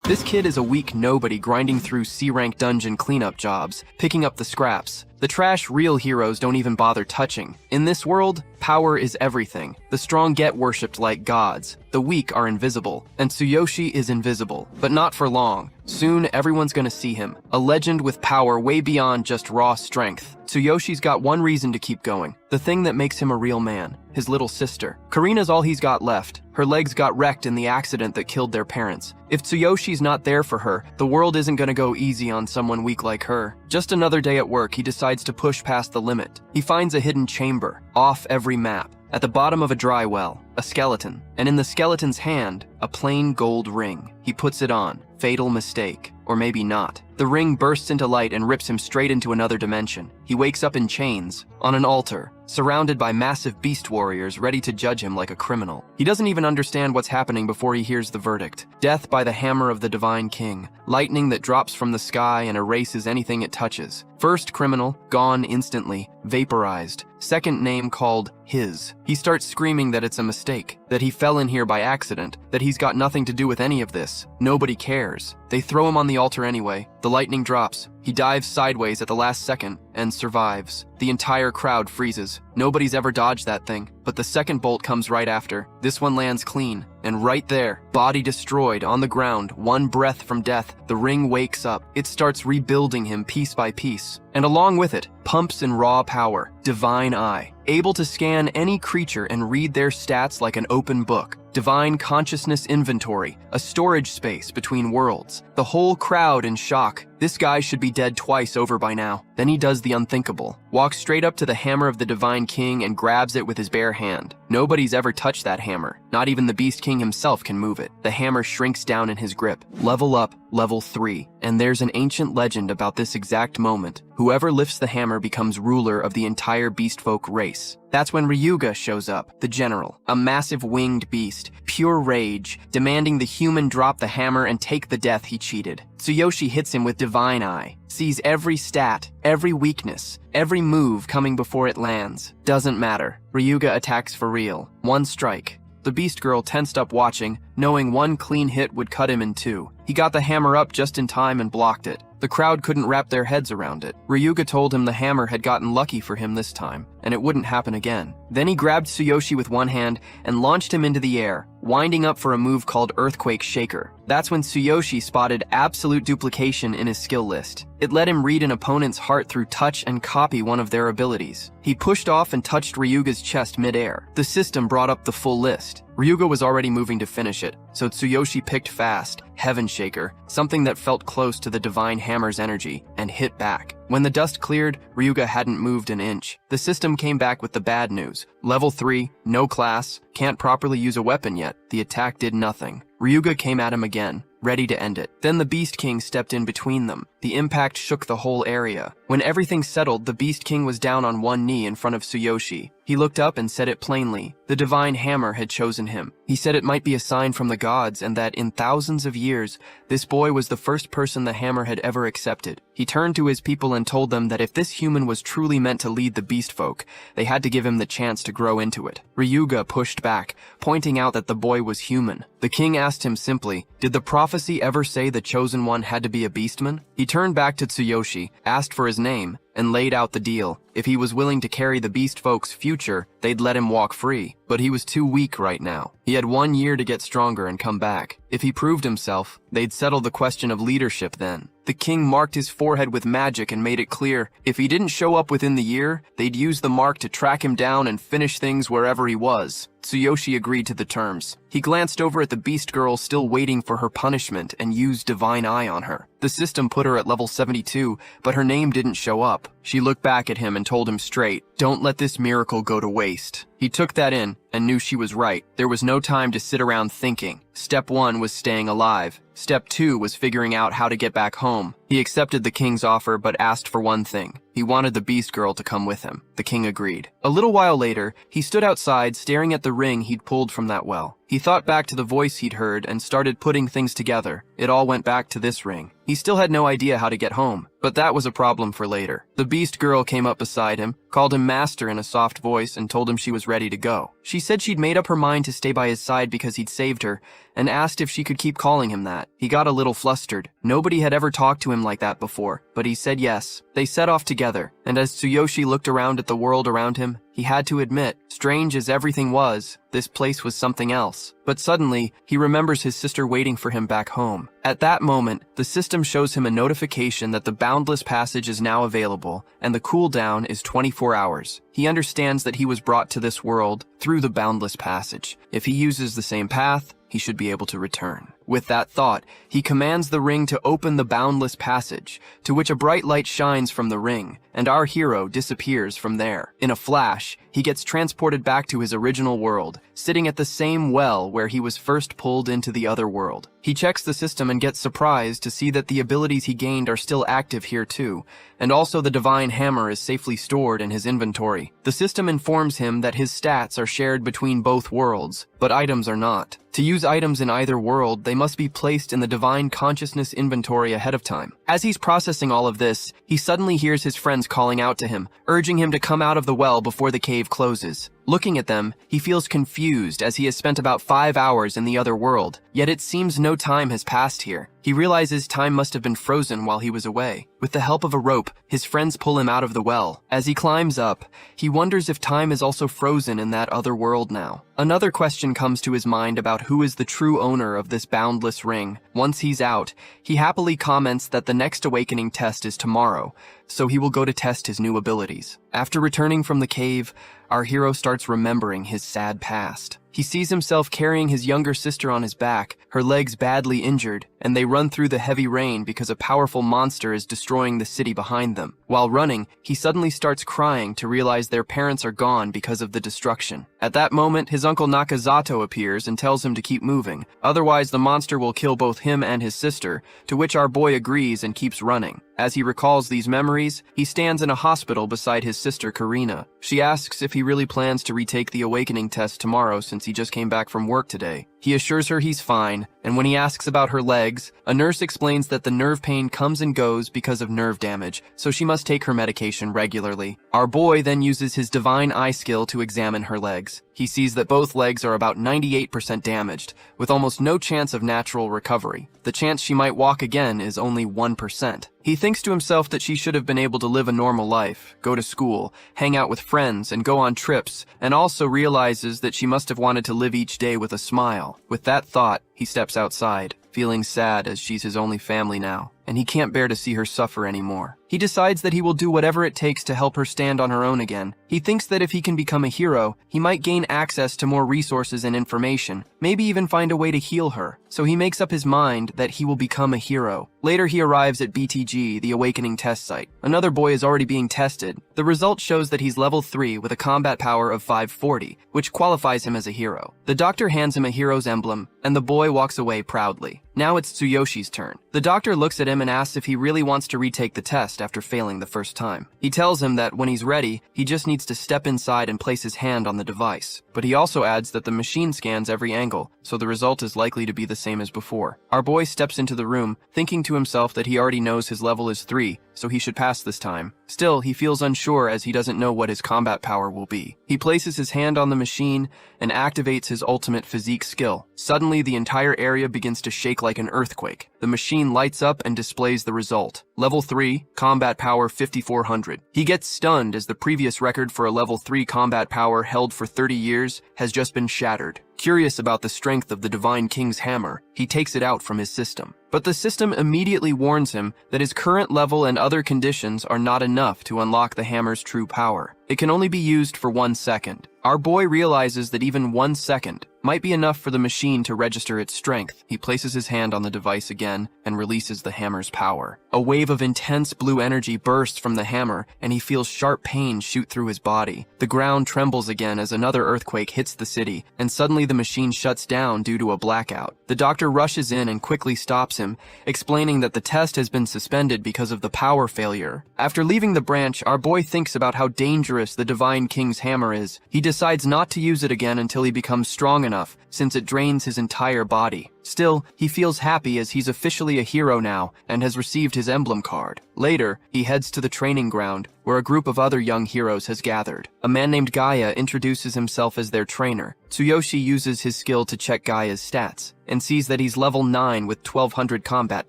This kid is a weak nobody grinding through C-rank dungeon cleanup jobs, picking up the scraps. The trash real heroes don't even bother touching. In this world, power is everything. The strong get worshipped like gods. The weak are invisible. And Tsuyoshi is invisible, but not for long. Soon, everyone's gonna see him. A legend with power way beyond just raw strength. Tsuyoshi's got one reason to keep going. The thing that makes him a real man. His little sister. Karina's all he's got left. Her legs got wrecked in the accident that killed their parents. If Tsuyoshi's not there for her, the world isn't gonna go easy on someone weak like her. Just another day at work, he decides to push past the limit. He finds a hidden chamber, off every map. At the bottom of a dry well, a skeleton. And in the skeleton's hand, a plain gold ring. He puts it on. Fatal mistake. Or maybe not. The ring bursts into light and rips him straight into another dimension. He wakes up in chains, on an altar, surrounded by massive beast warriors ready to judge him like a criminal. He doesn't even understand what's happening before he hears the verdict. Death by the hammer of the divine king. Lightning that drops from the sky and erases anything it touches. First criminal, gone instantly, vaporized. Second name called his. He starts screaming that it's a mistake, that he fell in here by accident, that he's got nothing to do with any of this. Nobody cares. They throw him on the altar anyway. The lightning drops. He dives sideways at the last second and survives. The entire crowd freezes. Nobody's ever dodged that thing, but the second bolt comes right after. This one lands clean, and right there, body destroyed, on the ground, one breath from death, the ring wakes up. It starts rebuilding him piece by piece. And along with it, pumps in raw power, divine eye, able to scan any creature and read their stats like an open book. Divine consciousness inventory, a storage space between worlds. The whole crowd in shock. This guy should be dead twice over by now. Then he does the unthinkable. Walks straight up to the hammer of the Divine King and grabs it with his bare hand. Nobody's ever touched that hammer. Not even the Beast King himself can move it. The hammer shrinks down in his grip. Level up, level 3. And there's an ancient legend about this exact moment. Whoever lifts the hammer becomes ruler of the entire beastfolk race. That's when Ryuga shows up, the general, a massive winged beast, pure rage, demanding the human drop the hammer and take the death he cheated. Tsuyoshi hits him with Divine Eye, sees every stat, every weakness, every move coming before it lands. Doesn't matter. Ryuga attacks for real. One strike. The Beast Girl tensed up watching, knowing one clean hit would cut him in two. He got the hammer up just in time and blocked it. The crowd couldn't wrap their heads around it. Ryuga told him the hammer had gotten lucky for him this time, and it wouldn't happen again. Then he grabbed Tsuyoshi with one hand and launched him into the air, winding up for a move called Earthquake Shaker. That's when Tsuyoshi spotted absolute duplication in his skill list. It let him read an opponent's heart through touch and copy one of their abilities. He pushed off and touched Ryuga's chest mid-air. The system brought up the full list. Ryuga was already moving to finish it, so Tsuyoshi picked fast, Heaven Shaker, something that felt close to the Divine Hammer's energy, and hit back. When the dust cleared, Ryuga hadn't moved an inch. The system came back with the bad news. Level 3, no class, can't properly use a weapon yet. The attack did nothing. Ryuga came at him again, ready to end it. Then the Beast King stepped in between them. The impact shook the whole area. When everything settled, the Beast King was down on one knee in front of Tsuyoshi. He looked up and said it plainly. The Divine Hammer had chosen him. He said it might be a sign from the gods and that in thousands of years, this boy was the first person the hammer had ever accepted. He turned to his people and told them that if this human was truly meant to lead the beast folk, they had to give him the chance to grow into it. Ryuga pushed back, pointing out that the boy was human. The king asked him simply, did the prophecy ever say the chosen one had to be a beastman? He turned back to Tsuyoshi, asked for his name, and laid out the deal. If he was willing to carry the beast folk's future, they'd let him walk free. But he was too weak right now. He had 1 year to get stronger and come back. If he proved himself, they'd settle the question of leadership then. The king marked his forehead with magic and made it clear, if he didn't show up within the year, they'd use the mark to track him down and finish things wherever he was. Tsuyoshi agreed to the terms. He glanced over at the beast girl still waiting for her punishment and used Divine Eye on her. The system put her at level 72, but her name didn't show up. She looked back at him and told him straight, don't let this miracle go to waste. He took that in and knew she was right. There was no time to sit around thinking. Step 1 was staying alive. Step 2 was figuring out how to get back home. He accepted the king's offer but asked for one thing. He wanted the beast girl to come with him. The king agreed. A little while later, he stood outside staring at the ring he'd pulled from that well. He thought back to the voice he'd heard and started putting things together. It all went back to this ring. He still had no idea how to get home, but that was a problem for later. The beast girl came up beside him, called him master in a soft voice, and told him she was ready ready to go. She said she'd made up her mind to stay by his side because he'd saved her, and asked if she could keep calling him that. He got a little flustered. Nobody had ever talked to him like that before, but he said yes. They set off together, and as Tsuyoshi looked around at the world around him, he had to admit, strange as everything was, this place was something else. But suddenly, he remembers his sister waiting for him back home. At that moment, the system shows him a notification that the boundless passage is now available, and the cooldown is 24 hours. He understands that he was brought to this world through the boundless passage. If he uses the same path, he should be able to return. With that thought, he commands the ring to open the boundless passage, to which a bright light shines from the ring, and our hero disappears from there. In a flash, he gets transported back to his original world, sitting at the same well where he was first pulled into the other world. He checks the system and gets surprised to see that the abilities he gained are still active here too, and also the divine hammer is safely stored in his inventory. The system informs him that his stats are shared between both worlds, but items are not. To use items in either world, they must be placed in the divine consciousness inventory ahead of time. As he's processing all of this, he suddenly hears his friends calling out to him, urging him to come out of the well before the cave closes. Looking at them, he feels confused as he has spent about 5 hours in the other world, yet it seems no time has passed here. He realizes time must have been frozen while he was away. With the help of a rope, his friends pull him out of the well. As he climbs up, he wonders if time is also frozen in that other world now. Another question comes to his mind about who is the true owner of this boundless ring. Once he's out, he happily comments that the next awakening test is tomorrow, so he will go to test his new abilities. After returning from the cave, our hero starts remembering his sad past. He sees himself carrying his younger sister on his back, her legs badly injured, and they run through the heavy rain because a powerful monster is destroying the city behind them. While running, he suddenly starts crying to realize their parents are gone because of the destruction. At that moment, his uncle Nakazato appears and tells him to keep moving, otherwise the monster will kill both him and his sister, to which our boy agrees and keeps running. As he recalls these memories, he stands in a hospital beside his sister Karina. She asks if he really plans to retake the awakening test tomorrow since he just came back from work today. He assures her he's fine, and when he asks about her legs, a nurse explains that the nerve pain comes and goes because of nerve damage, so she must take her medication regularly. Our boy then uses his divine eye skill to examine her legs. He sees that both legs are about 98% damaged, with almost no chance of natural recovery. The chance she might walk again is only 1%. He thinks to himself that she should have been able to live a normal life, go to school, hang out with friends, and go on trips, and also realizes that she must have wanted to live each day with a smile. With that thought, he steps outside, feeling sad as she's his only family now, and he can't bear to see her suffer anymore. He decides that he will do whatever it takes to help her stand on her own again. He thinks that if he can become a hero, he might gain access to more resources and information, maybe even find a way to heal her. So he makes up his mind that he will become a hero. Later he arrives at BTG, the awakening test site. Another boy is already being tested. The result shows that he's level 3 with a combat power of 540, which qualifies him as a hero. The doctor hands him a hero's emblem, and the boy walks away proudly. Now it's Tsuyoshi's turn. The doctor looks at him and asks if he really wants to retake the test after failing the first time. He tells him that when he's ready, he just needs to step inside and place his hand on the device. But he also adds that the machine scans every angle, so the result is likely to be the same as before. Our boy steps into the room, thinking to himself that he already knows his level is 3, so he should pass this time. Still, he feels unsure as he doesn't know what his combat power will be. He places his hand on the machine and activates his ultimate physique skill. Suddenly, the entire area begins to shake like an earthquake. The machine lights up and displays the result. Level 3, combat power 5400. He gets stunned as the previous record for a level 3 combat power held for 30 years has just been shattered. Curious about the strength of the Divine King's hammer, he takes it out from his system. But the system immediately warns him that his current level and other conditions are not enough to unlock the hammer's true power. It can only be used for 1 second. Our boy realizes that even 1 second might be enough for the machine to register its strength. He places his hand on the device again and releases the hammer's power. A wave of intense blue energy bursts from the hammer, and he feels sharp pain shoot through his body. The ground trembles again as another earthquake hits the city, and suddenly the machine shuts down due to a blackout. The doctor rushes in and quickly stops him, explaining that the test has been suspended because of the power failure. After leaving the branch, our boy thinks about how dangerous the Divine King's hammer is. He decides not to use it again until he becomes strong enough, since it drains his entire body. Still, he feels happy as he's officially a hero now and has received his emblem card. Later, he heads to the training ground, where a group of other young heroes has gathered. A man named Gaia introduces himself as their trainer. Tsuyoshi uses his skill to check Gaia's stats, and sees that he's level 9 with 1200 combat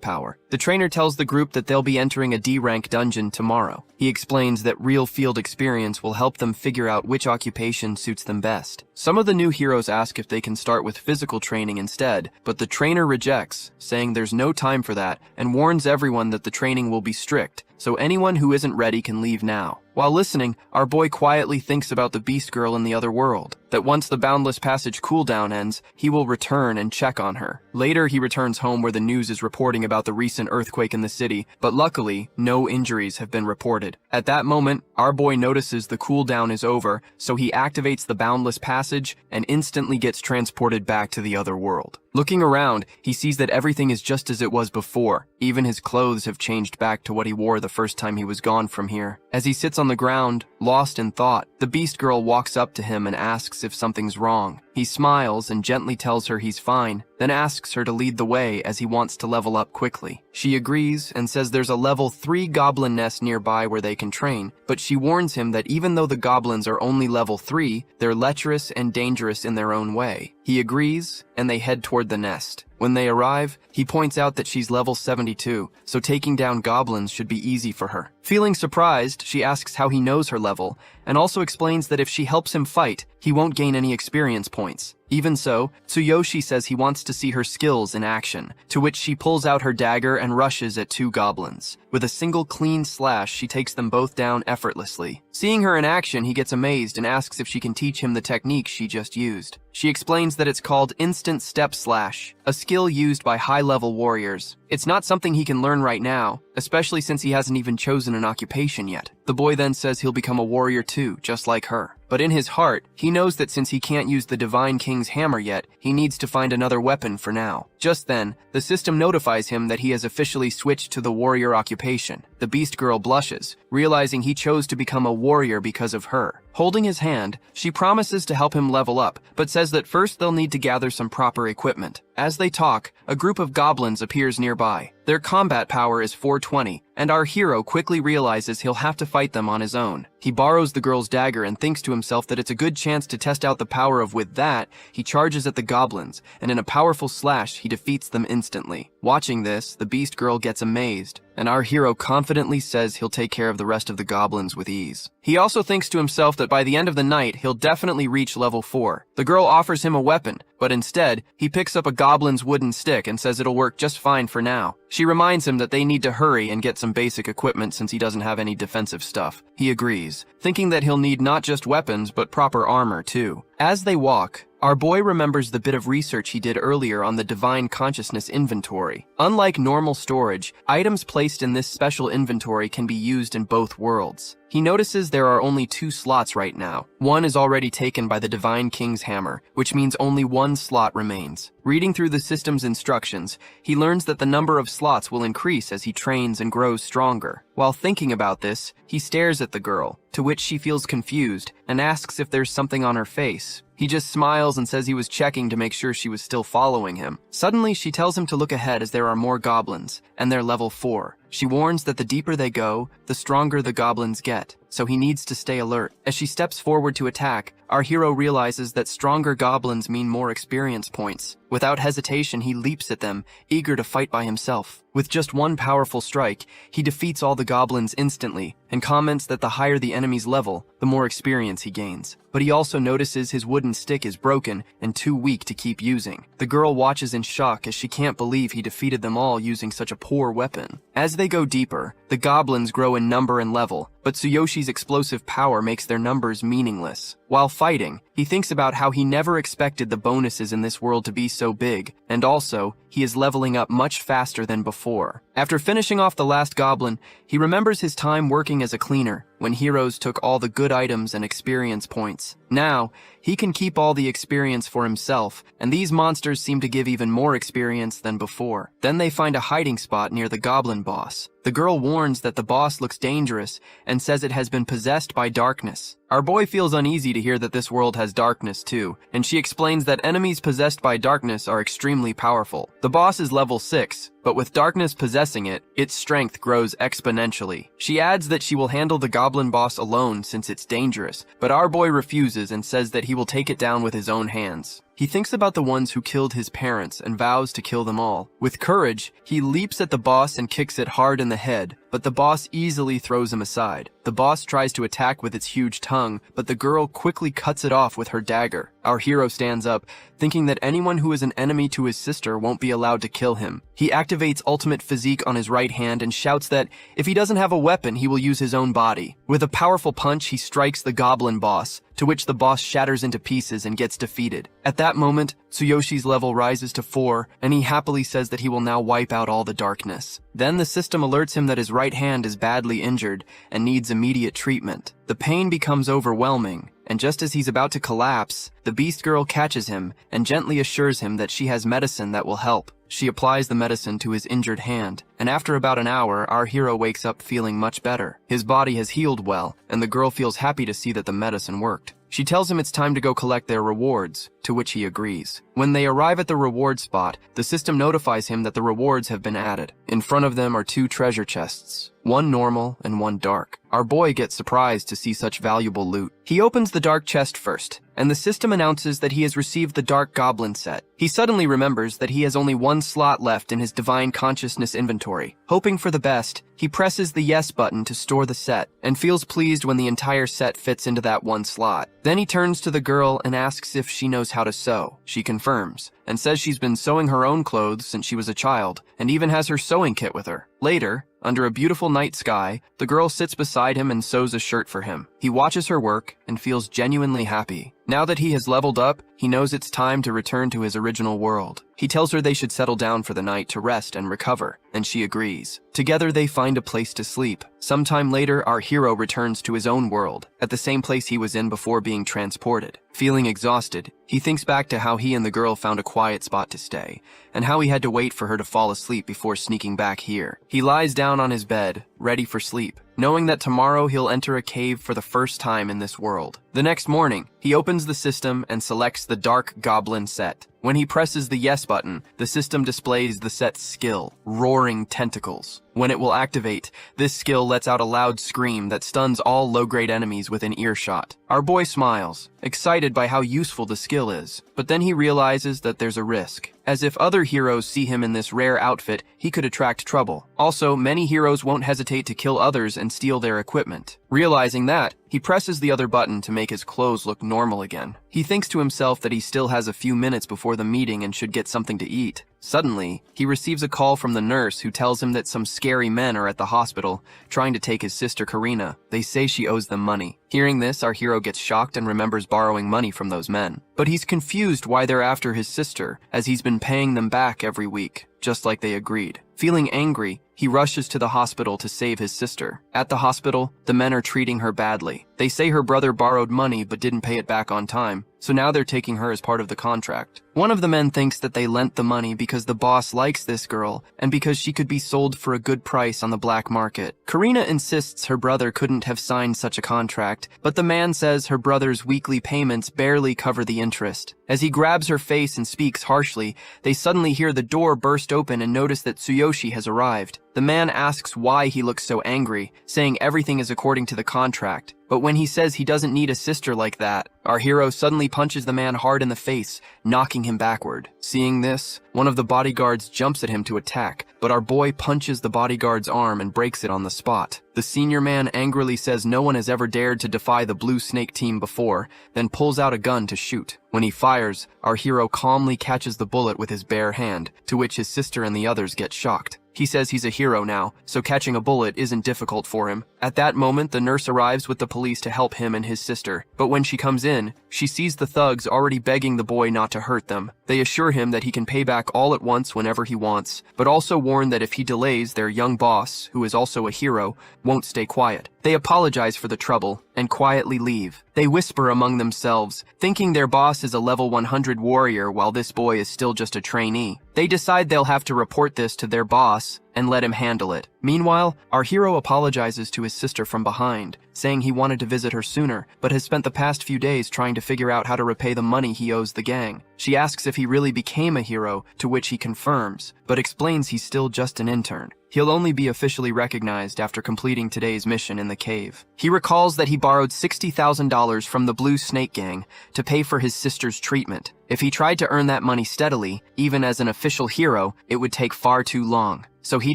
power. The trainer tells the group that they'll be entering a D-rank dungeon tomorrow. He explains that real field experience will help them figure out which occupation suits them best. Some of the new heroes ask if they can start with physical training instead, but the trainer rejects, saying there's no time for that, and warns everyone that the training will be strict, so anyone who isn't ready can leave now. While listening, our boy quietly thinks about the Beast Girl in the other world, that once the Boundless Passage cooldown ends, he will return and check on her. Later, he returns home where the news is reporting about the recent earthquake in the city, but luckily, no injuries have been reported. At that moment, our boy notices the cooldown is over, so he activates the Boundless Passage and instantly gets transported back to the other world. Looking around, he sees that everything is just as it was before. Even his clothes have changed back to what he wore the first time he was gone from here. As he sits on the ground, lost in thought, the Beast Girl walks up to him and asks if something's wrong. He smiles and gently tells her he's fine, then asks her to lead the way as he wants to level up quickly. She agrees and says there's a level 3 goblin nest nearby where they can train, but she warns him that even though the goblins are only level 3, they're lecherous and dangerous in their own way. He agrees, and they head toward the nest. When they arrive, he points out that she's level 72, so taking down goblins should be easy for her. Feeling surprised, she asks how he knows her level, and also explains that if she helps him fight, he won't gain any experience points. Even so, Tsuyoshi says he wants to see her skills in action, to which she pulls out her dagger and rushes at 2 goblins. With a single clean slash, she takes them both down effortlessly. Seeing her in action, he gets amazed and asks if she can teach him the technique she just used. She explains that it's called Instant Step Slash, a skill used by high-level warriors. It's not something he can learn right now, especially since he hasn't even chosen an occupation yet. The boy then says he'll become a warrior too, just like her. But in his heart, he knows that since he can't use the Divine King's hammer yet, he needs to find another weapon for now. Just then, the system notifies him that he has officially switched to the warrior occupation. The Beast Girl blushes, realizing he chose to become a warrior because of her. Holding his hand, she promises to help him level up, but says that first they'll need to gather some proper equipment. As they talk, a group of goblins appears nearby. Their combat power is 420, and our hero quickly realizes he'll have to fight them on his own. He borrows the girl's dagger and thinks to himself that it's a good chance to test out the power of with that, he charges at the goblins, and in a powerful slash, he defeats them instantly. Watching this, the Beast Girl gets amazed, and our hero confidently says he'll take care of the rest of the goblins with ease. He also thinks to himself that by the end of the night, he'll definitely reach level 4. The girl offers him a weapon, but instead, he picks up a goblin's wooden stick and says it'll work just fine for now. She reminds him that they need to hurry and get some basic equipment since he doesn't have any defensive stuff. He agrees, thinking that he'll need not just weapons, but proper armor too. As they walk, our boy remembers the bit of research he did earlier on the Divine Consciousness inventory. Unlike normal storage, items placed in this special inventory can be used in both worlds. He notices there are only 2 slots right now. One is already taken by the Divine King's hammer, which means only 1 slot remains. Reading through the system's instructions, he learns that the number of slots will increase as he trains and grows stronger. While thinking about this, he stares at the girl, to which she feels confused and asks if there's something on her face. He just smiles and says he was checking to make sure she was still following him. Suddenly, she tells him to look ahead as there are more goblins, and they're level 4. She warns that the deeper they go, the stronger the goblins get, so he needs to stay alert. As she steps forward to attack, our hero realizes that stronger goblins mean more experience points. Without hesitation, he leaps at them, eager to fight by himself. With just one powerful strike, he defeats all the goblins instantly, and comments that the higher the enemy's level, the more experience he gains. But he also notices his wooden stick is broken and too weak to keep using. The girl watches in shock as she can't believe he defeated them all using such a poor weapon. As they go deeper, the goblins grow in number and level, but Tsuyoshi's explosive power makes their numbers meaningless. While fighting, he thinks about how he never expected the bonuses in this world to be so big, and also, he is leveling up much faster than before. After finishing off the last goblin, he remembers his time working as a cleaner, when heroes took all the good items and experience points. Now, he can keep all the experience for himself, and these monsters seem to give even more experience than before. Then they find a hiding spot near the goblin boss. The girl warns that the boss looks dangerous and says it has been possessed by darkness. Our boy feels uneasy to hear that this world has darkness too, and she explains that enemies possessed by darkness are extremely powerful. The boss is level 6, but with darkness possessing it, its strength grows exponentially. She adds that she will handle the goblin boss alone since it's dangerous, but our boy refuses and says that he will take it down with his own hands. He thinks about the ones who killed his parents and vows to kill them all. With courage, he leaps at the boss and kicks it hard in the head, but the boss easily throws him aside. The boss tries to attack with its huge tongue, but the girl quickly cuts it off with her dagger. Our hero stands up, thinking that anyone who is an enemy to his sister won't be allowed to kill him. He activates ultimate physique on his right hand and shouts that if he doesn't have a weapon, he will use his own body. With a powerful punch, he strikes the goblin boss, to which the boss shatters into pieces and gets defeated. At that moment, Tsuyoshi's level rises to 4, and he happily says that he will now wipe out all the darkness. Then the system alerts him that his right hand is badly injured and needs immediate treatment. The pain becomes overwhelming, and just as he's about to collapse, the Beast Girl catches him and gently assures him that she has medicine that will help. She applies the medicine to his injured hand, and after about an hour, our hero wakes up feeling much better. His body has healed well, and the girl feels happy to see that the medicine worked. She tells him it's time to go collect their rewards, to which he agrees. When they arrive at the reward spot, the system notifies him that the rewards have been added. In front of them are 2 treasure chests, one normal and one dark. Our boy gets surprised to see such valuable loot. He opens the dark chest first, and the system announces that he has received the Dark Goblin set. He suddenly remembers that he has only 1 slot left in his Divine Consciousness inventory. Hoping for the best, he presses the yes button to store the set, and feels pleased when the entire set fits into that 1 slot. Then he turns to the girl and asks if she knows how to sew. She confirms, and says she's been sewing her own clothes since she was a child, and even has her sewing kit with her. Later, under a beautiful night sky, the girl sits beside him and sews a shirt for him. He watches her work and feels genuinely happy. Now that he has leveled up, he knows it's time to return to his original world. He tells her they should settle down for the night to rest and recover, and she agrees. Together they find a place to sleep. Sometime later, our hero returns to his own world, at the same place he was in before being transported. Feeling exhausted, he thinks back to how he and the girl found a quiet spot to stay, and how he had to wait for her to fall asleep before sneaking back here. He lies down on his bed, ready for sleep, knowing that tomorrow he'll enter a cave for the first time in this world. The next morning, he opens the system and selects the Dark Goblin set. When he presses the yes button, the system displays the set's skill, Roaring Tentacles. When it will activate, this skill lets out a loud scream that stuns all low-grade enemies within earshot. Our boy smiles, excited by how useful the skill is, but then he realizes that there's a risk. As if other heroes see him in this rare outfit, he could attract trouble. Also, many heroes won't hesitate to kill others and steal their equipment. Realizing that, he presses the other button to make his clothes look normal again. He thinks to himself that he still has a few minutes before the meeting and should get something to eat. Suddenly, he receives a call from the nurse who tells him that some scary men are at the hospital, trying to take his sister Karina. They say she owes them money. Hearing this, our hero gets shocked and remembers borrowing money from those men. But he's confused why they're after his sister, as he's been paying them back every week, just like they agreed. Feeling angry, he rushes to the hospital to save his sister. At the hospital, the men are treating her badly. They say her brother borrowed money but didn't pay it back on time, so now they're taking her as part of the contract. One of the men thinks that they lent the money because the boss likes this girl and because she could be sold for a good price on the black market. Karina insists her brother couldn't have signed such a contract, but the man says her brother's weekly payments barely cover the interest. As he grabs her face and speaks harshly, they suddenly hear the door burst open and notice that Tsuyoshi has arrived. The man asks why he looks so angry, saying everything is according to the contract. But when he says he doesn't need a sister like that, our hero suddenly punches the man hard in the face, knocking him backward. Seeing this, one of the bodyguards jumps at him to attack, but our boy punches the bodyguard's arm and breaks it on the spot. The senior man angrily says no one has ever dared to defy the Blue Snake team before, then pulls out a gun to shoot. When he fires, our hero calmly catches the bullet with his bare hand, to which his sister and the others get shocked. He says he's a hero now, so catching a bullet isn't difficult for him. At that moment, the nurse arrives with the police to help him and his sister. But when she comes in, she sees the thugs already begging the boy not to hurt them. They assure him that he can pay back all at once whenever he wants, but also warn that if he delays, their young boss, who is also a hero, won't stay quiet. They apologize for the trouble and quietly leave. They whisper among themselves, thinking their boss is a level 100 warrior while this boy is still just a trainee. They decide they'll have to report this to their boss and let him handle it. Meanwhile, our hero apologizes to his sister from behind, saying he wanted to visit her sooner, but has spent the past few days trying to figure out how to repay the money he owes the gang. She asks if he really became a hero, to which he confirms, but explains he's still just an intern. He'll only be officially recognized after completing today's mission in the cave. He recalls that he borrowed $60,000 from the Blue Snake Gang to pay for his sister's treatment. If he tried to earn that money steadily, even as an official hero, it would take far too long. So he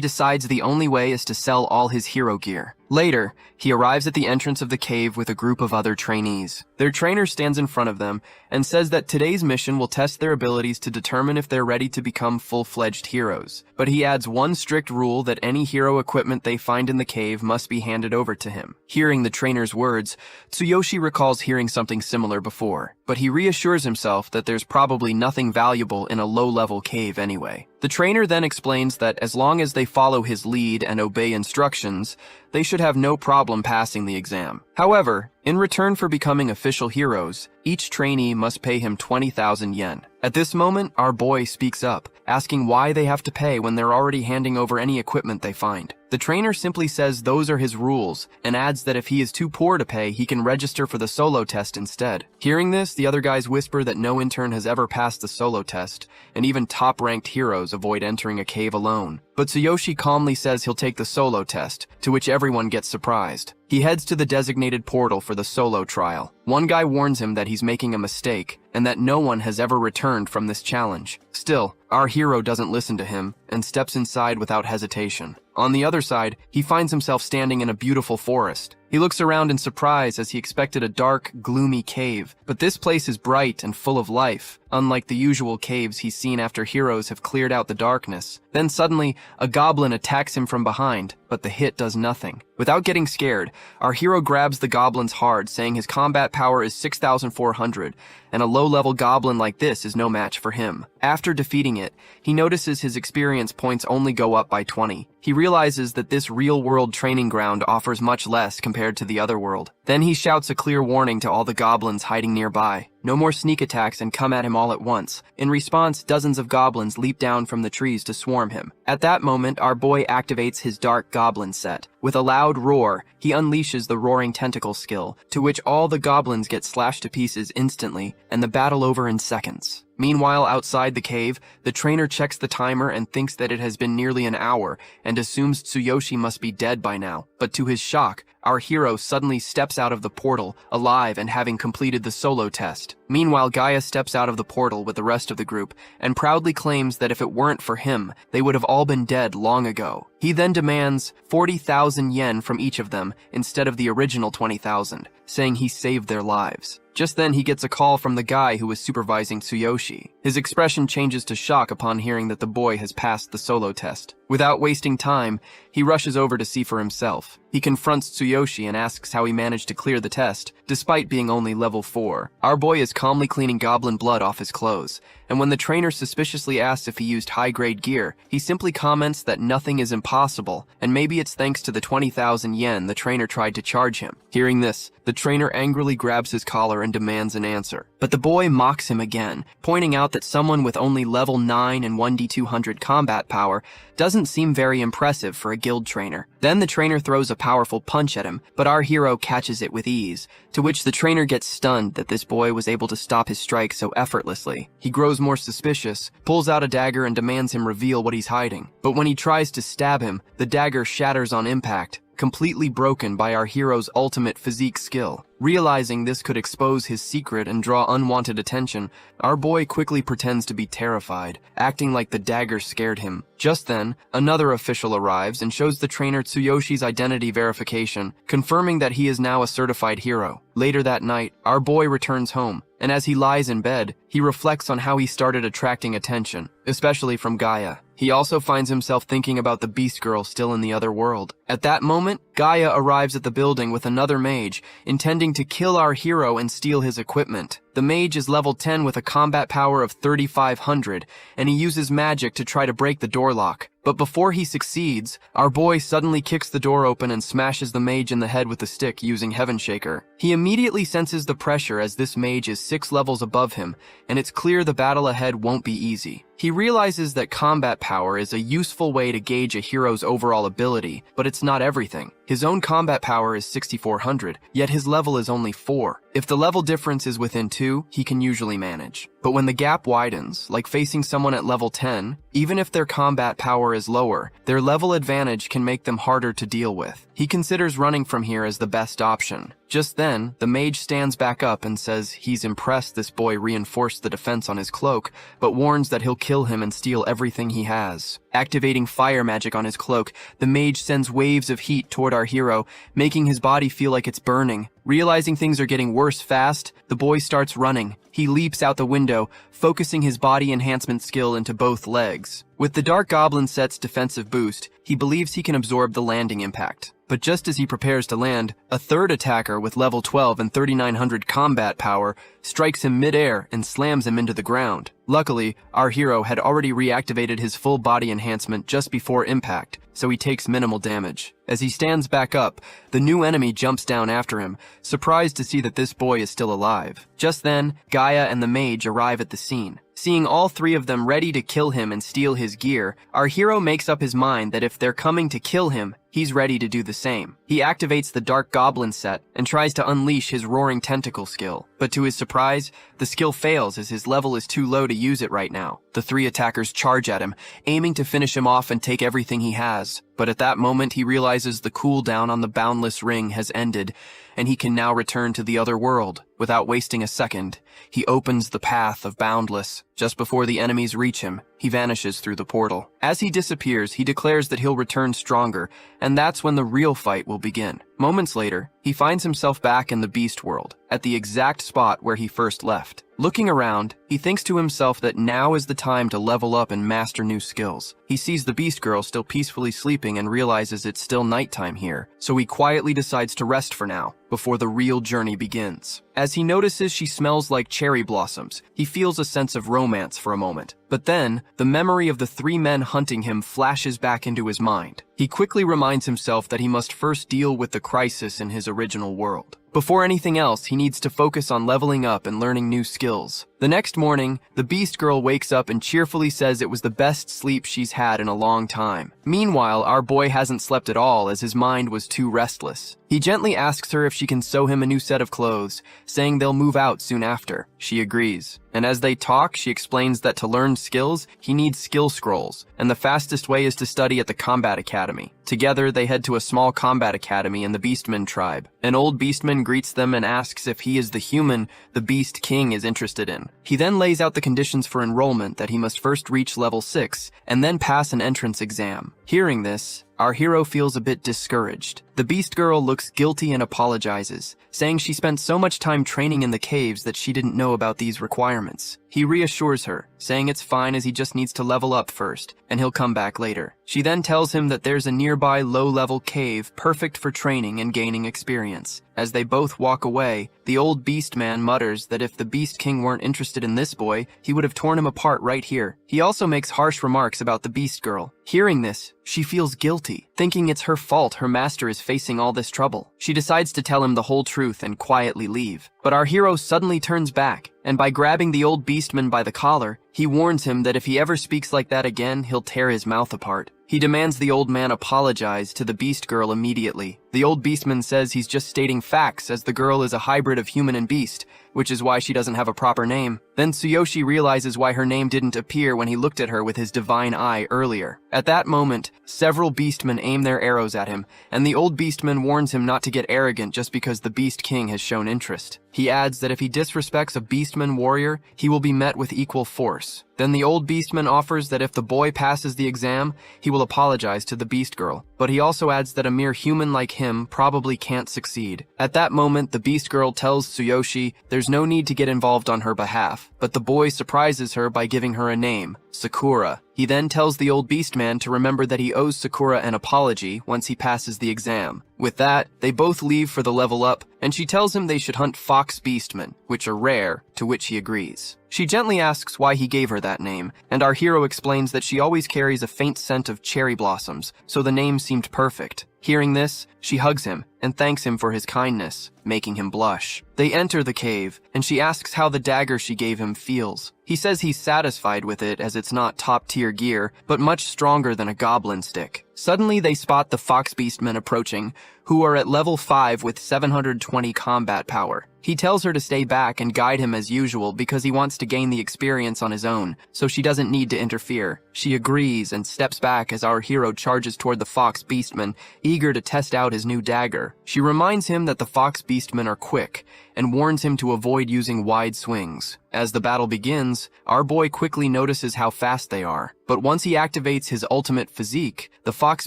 decides the only way is to sell all his hero gear. Later, he arrives at the entrance of the cave with a group of other trainees. Their trainer stands in front of them and says that today's mission will test their abilities to determine if they're ready to become full-fledged heroes. But he adds one strict rule that any hero equipment they find in the cave must be handed over to him. Hearing the trainer's words, Tsuyoshi recalls hearing something similar before, but he reassures himself that there's probably nothing valuable in a low-level cave anyway. The trainer then explains that as long as they follow his lead and obey instructions, they should have no problem passing the exam. However, in return for becoming official heroes, each trainee must pay him 20,000 yen. At this moment, our boy speaks up, asking why they have to pay when they're already handing over any equipment they find. The trainer simply says those are his rules, and adds that if he is too poor to pay, he can register for the solo test instead. Hearing this, the other guys whisper that no intern has ever passed the solo test, and even top-ranked heroes avoid entering a cave alone. But Tsuyoshi calmly says he'll take the solo test, to which everyone gets surprised. He heads to the designated portal for the solo trial. One guy warns him that he's making a mistake, and that no one has ever returned from this challenge. Still, our hero doesn't listen to him, and steps inside without hesitation. On the other side, he finds himself standing in a beautiful forest. He looks around in surprise as he expected a dark, gloomy cave, but this place is bright and full of life, unlike the usual caves he's seen after heroes have cleared out the darkness. Then suddenly, a goblin attacks him from behind, but the hit does nothing. Without getting scared, our hero grabs the goblin's hard, saying his combat power is 6,400, and a low-level goblin like this is no match for him. After defeating it, he notices his experience points only go up by 20. He realizes that this real-world training ground offers much less compared to the other world. Then he shouts a clear warning to all the goblins hiding nearby. No more sneak attacks and come at him all at once. In response, dozens of goblins leap down from the trees to swarm him. At that moment, our boy activates his dark goblin set. With a loud roar, he unleashes the roaring tentacle skill, to which all the goblins get slashed to pieces instantly, and the battle over in seconds. Meanwhile, outside the cave, the trainer checks the timer and thinks that it has been nearly an hour, and assumes Tsuyoshi must be dead by now. But to his shock, our hero suddenly steps out of the portal, alive and having completed the solo test. Meanwhile, Gaia steps out of the portal with the rest of the group, and proudly claims that if it weren't for him, they would have all been dead long ago. He then demands 40,000 yen from each of them instead of the original 20,000, saying he saved their lives. Just then, he gets a call from the guy who was supervising Tsuyoshi. His expression changes to shock upon hearing that the boy has passed the solo test. Without wasting time, he rushes over to see for himself. He confronts Tsuyoshi and asks how he managed to clear the test, despite being only level 4. Our boy is calmly cleaning goblin blood off his clothes, and when the trainer suspiciously asks if he used high-grade gear, he simply comments that nothing is impossible, and maybe it's thanks to the 20,000 yen the trainer tried to charge him. Hearing this, the trainer angrily grabs his collar and demands an answer. But the boy mocks him again, pointing out that someone with only level 9 and 1d200 combat power doesn't seem very impressive for a guild trainer. Then the trainer throws a powerful punch at him, but our hero catches it with ease, to which the trainer gets stunned that this boy was able to stop his strike so effortlessly. He grows more suspicious, pulls out a dagger and demands him reveal what he's hiding. But when he tries to stab him, the dagger shatters on impact, completely broken by our hero's ultimate physique skill. Realizing this could expose his secret and draw unwanted attention, our boy quickly pretends to be terrified, acting like the dagger scared him. Just then, another official arrives and shows the trainer Tsuyoshi's identity verification, confirming that he is now a certified hero. Later that night, our boy returns home, and as he lies in bed, he reflects on how he started attracting attention, especially from Gaia. He also finds himself thinking about the Beast Girl still in the other world. At that moment, Gaia arrives at the building with another mage, intending to kill our hero and steal his equipment. The mage is level 10 with a combat power of 3,500, and he uses magic to try to break the door lock. But before he succeeds, our boy suddenly kicks the door open and smashes the mage in the head with the stick using Heaven Shaker. He immediately senses the pressure as this mage is 6 levels above him, and it's clear the battle ahead won't be easy. He realizes that combat power is a useful way to gauge a hero's overall ability, but it's not everything. His own combat power is 6400, yet his level is only 4. If the level difference is within 2, he can usually manage. But when the gap widens, like facing someone at level 10, even if their combat power is lower, their level advantage can make them harder to deal with. He considers running from here as the best option. Just then, the mage stands back up and says he's impressed this boy reinforced the defense on his cloak, but warns that he'll kill him and steal everything he has. Activating fire magic on his cloak, the mage sends waves of heat toward our hero, making his body feel like it's burning. Realizing things are getting worse fast, the boy starts running. He leaps out the window, focusing his body enhancement skill into both legs. With the Dark Goblin set's defensive boost, he believes he can absorb the landing impact. But just as he prepares to land, a third attacker with level 12 and 3900 combat power strikes him mid-air and slams him into the ground. Luckily, our hero had already reactivated his full body enhancement just before impact, so he takes minimal damage. As he stands back up, the new enemy jumps down after him, surprised to see that this boy is still alive. Just then, Gaia and the mage arrive at the scene. Seeing all three of them ready to kill him and steal his gear, our hero makes up his mind that if they're coming to kill him, he's ready to do the same. He activates the Dark Goblin set and tries to unleash his Roaring Tentacle skill. But to his surprise, the skill fails as his level is too low to use it right now. The three attackers charge at him, aiming to finish him off and take everything he has. But at that moment, he realizes the cooldown on the Boundless Ring has ended, and he can now return to the other world. Without wasting a second, he opens the path of Boundless. Just before the enemies reach him, he vanishes through the portal. As he disappears, he declares that he'll return stronger, and that's when the real fight will begin. Moments later, he finds himself back in the Beast World, at the exact spot where he first left. Looking around, he thinks to himself that now is the time to level up and master new skills. He sees the Beast Girl still peacefully sleeping and realizes it's still nighttime here, so he quietly decides to rest for now, before the real journey begins. As he notices she smells like cherry blossoms, he feels a sense of romance for a moment. But then, the memory of the three men hunting him flashes back into his mind. He quickly reminds himself that he must first deal with the crisis in his original world. Before anything else, he needs to focus on leveling up and learning new skills. The next morning, the Beast Girl wakes up and cheerfully says it was the best sleep she's had in a long time. Meanwhile, our boy hasn't slept at all as his mind was too restless. He gently asks her if she can sew him a new set of clothes, saying they'll move out soon after. She agrees. And as they talk, she explains that to learn skills, he needs skill scrolls, and the fastest way is to study at the Combat Academy. Together, they head to a small combat academy in the Beastman tribe. An old Beastman greets them and asks if he is the human the Beast King is interested in. He then lays out the conditions for enrollment that he must first reach level 6, and then pass an entrance exam. Hearing this, our hero feels a bit discouraged. The Beast Girl looks guilty and apologizes, saying she spent so much time training in the caves that she didn't know about these requirements. He reassures her, saying it's fine as he just needs to level up first, and he'll come back later. She then tells him that there's a nearby low-level cave perfect for training and gaining experience. As they both walk away, the old Beast Man mutters that if the Beast King weren't interested in this boy, he would have torn him apart right here. He also makes harsh remarks about the Beast Girl. Hearing this, she feels guilty, thinking it's her fault her master is facing all this trouble. She decides to tell him the whole truth and quietly leave. But our hero suddenly turns back, and by grabbing the old Beastman by the collar, he warns him that if he ever speaks like that again, he'll tear his mouth apart. He demands the old man apologize to the Beast Girl immediately. The old Beastman says he's just stating facts as the girl is a hybrid of human and beast, which is why she doesn't have a proper name. Then Tsuyoshi realizes why her name didn't appear when he looked at her with his divine eye earlier. At that moment, several beastmen aim their arrows at him, and the old Beastman warns him not to get arrogant just because the Beast King has shown interest. He adds that if he disrespects a Beastman warrior, he will be met with equal force. Then the old Beastman offers that if the boy passes the exam, he will apologize to the Beast Girl, but he also adds that a mere human like him probably can't succeed. At that moment, the Beast Girl tells Tsuyoshi there's no need to get involved on her behalf, but the boy surprises her by giving her a name, Sakura. He then tells the old Beastman to remember that he owes Sakura an apology once he passes the exam. With that, they both leave for the level up, and she tells him they should hunt fox beastmen, which are rare, to which he agrees. She gently asks why he gave her that name, and our hero explains that she always carries a faint scent of cherry blossoms, so the name seemed perfect. Hearing this, she hugs him and thanks him for his kindness, making him blush. They enter the cave, and she asks how the dagger she gave him feels. He says he's satisfied with it as it's not top-tier gear, but much stronger than a goblin stick. Suddenly they spot the Fox Beastmen approaching, who are at level 5 with 720 combat power. He tells her to stay back and guide him as usual because he wants to gain the experience on his own, so she doesn't need to interfere. She agrees and steps back as our hero charges toward the Fox Beastmen, eager to test out his new dagger. She reminds him that the Fox Beastmen are quick, and warns him to avoid using wide swings. As the battle begins, our boy quickly notices how fast they are. But once he activates his ultimate physique, the Fox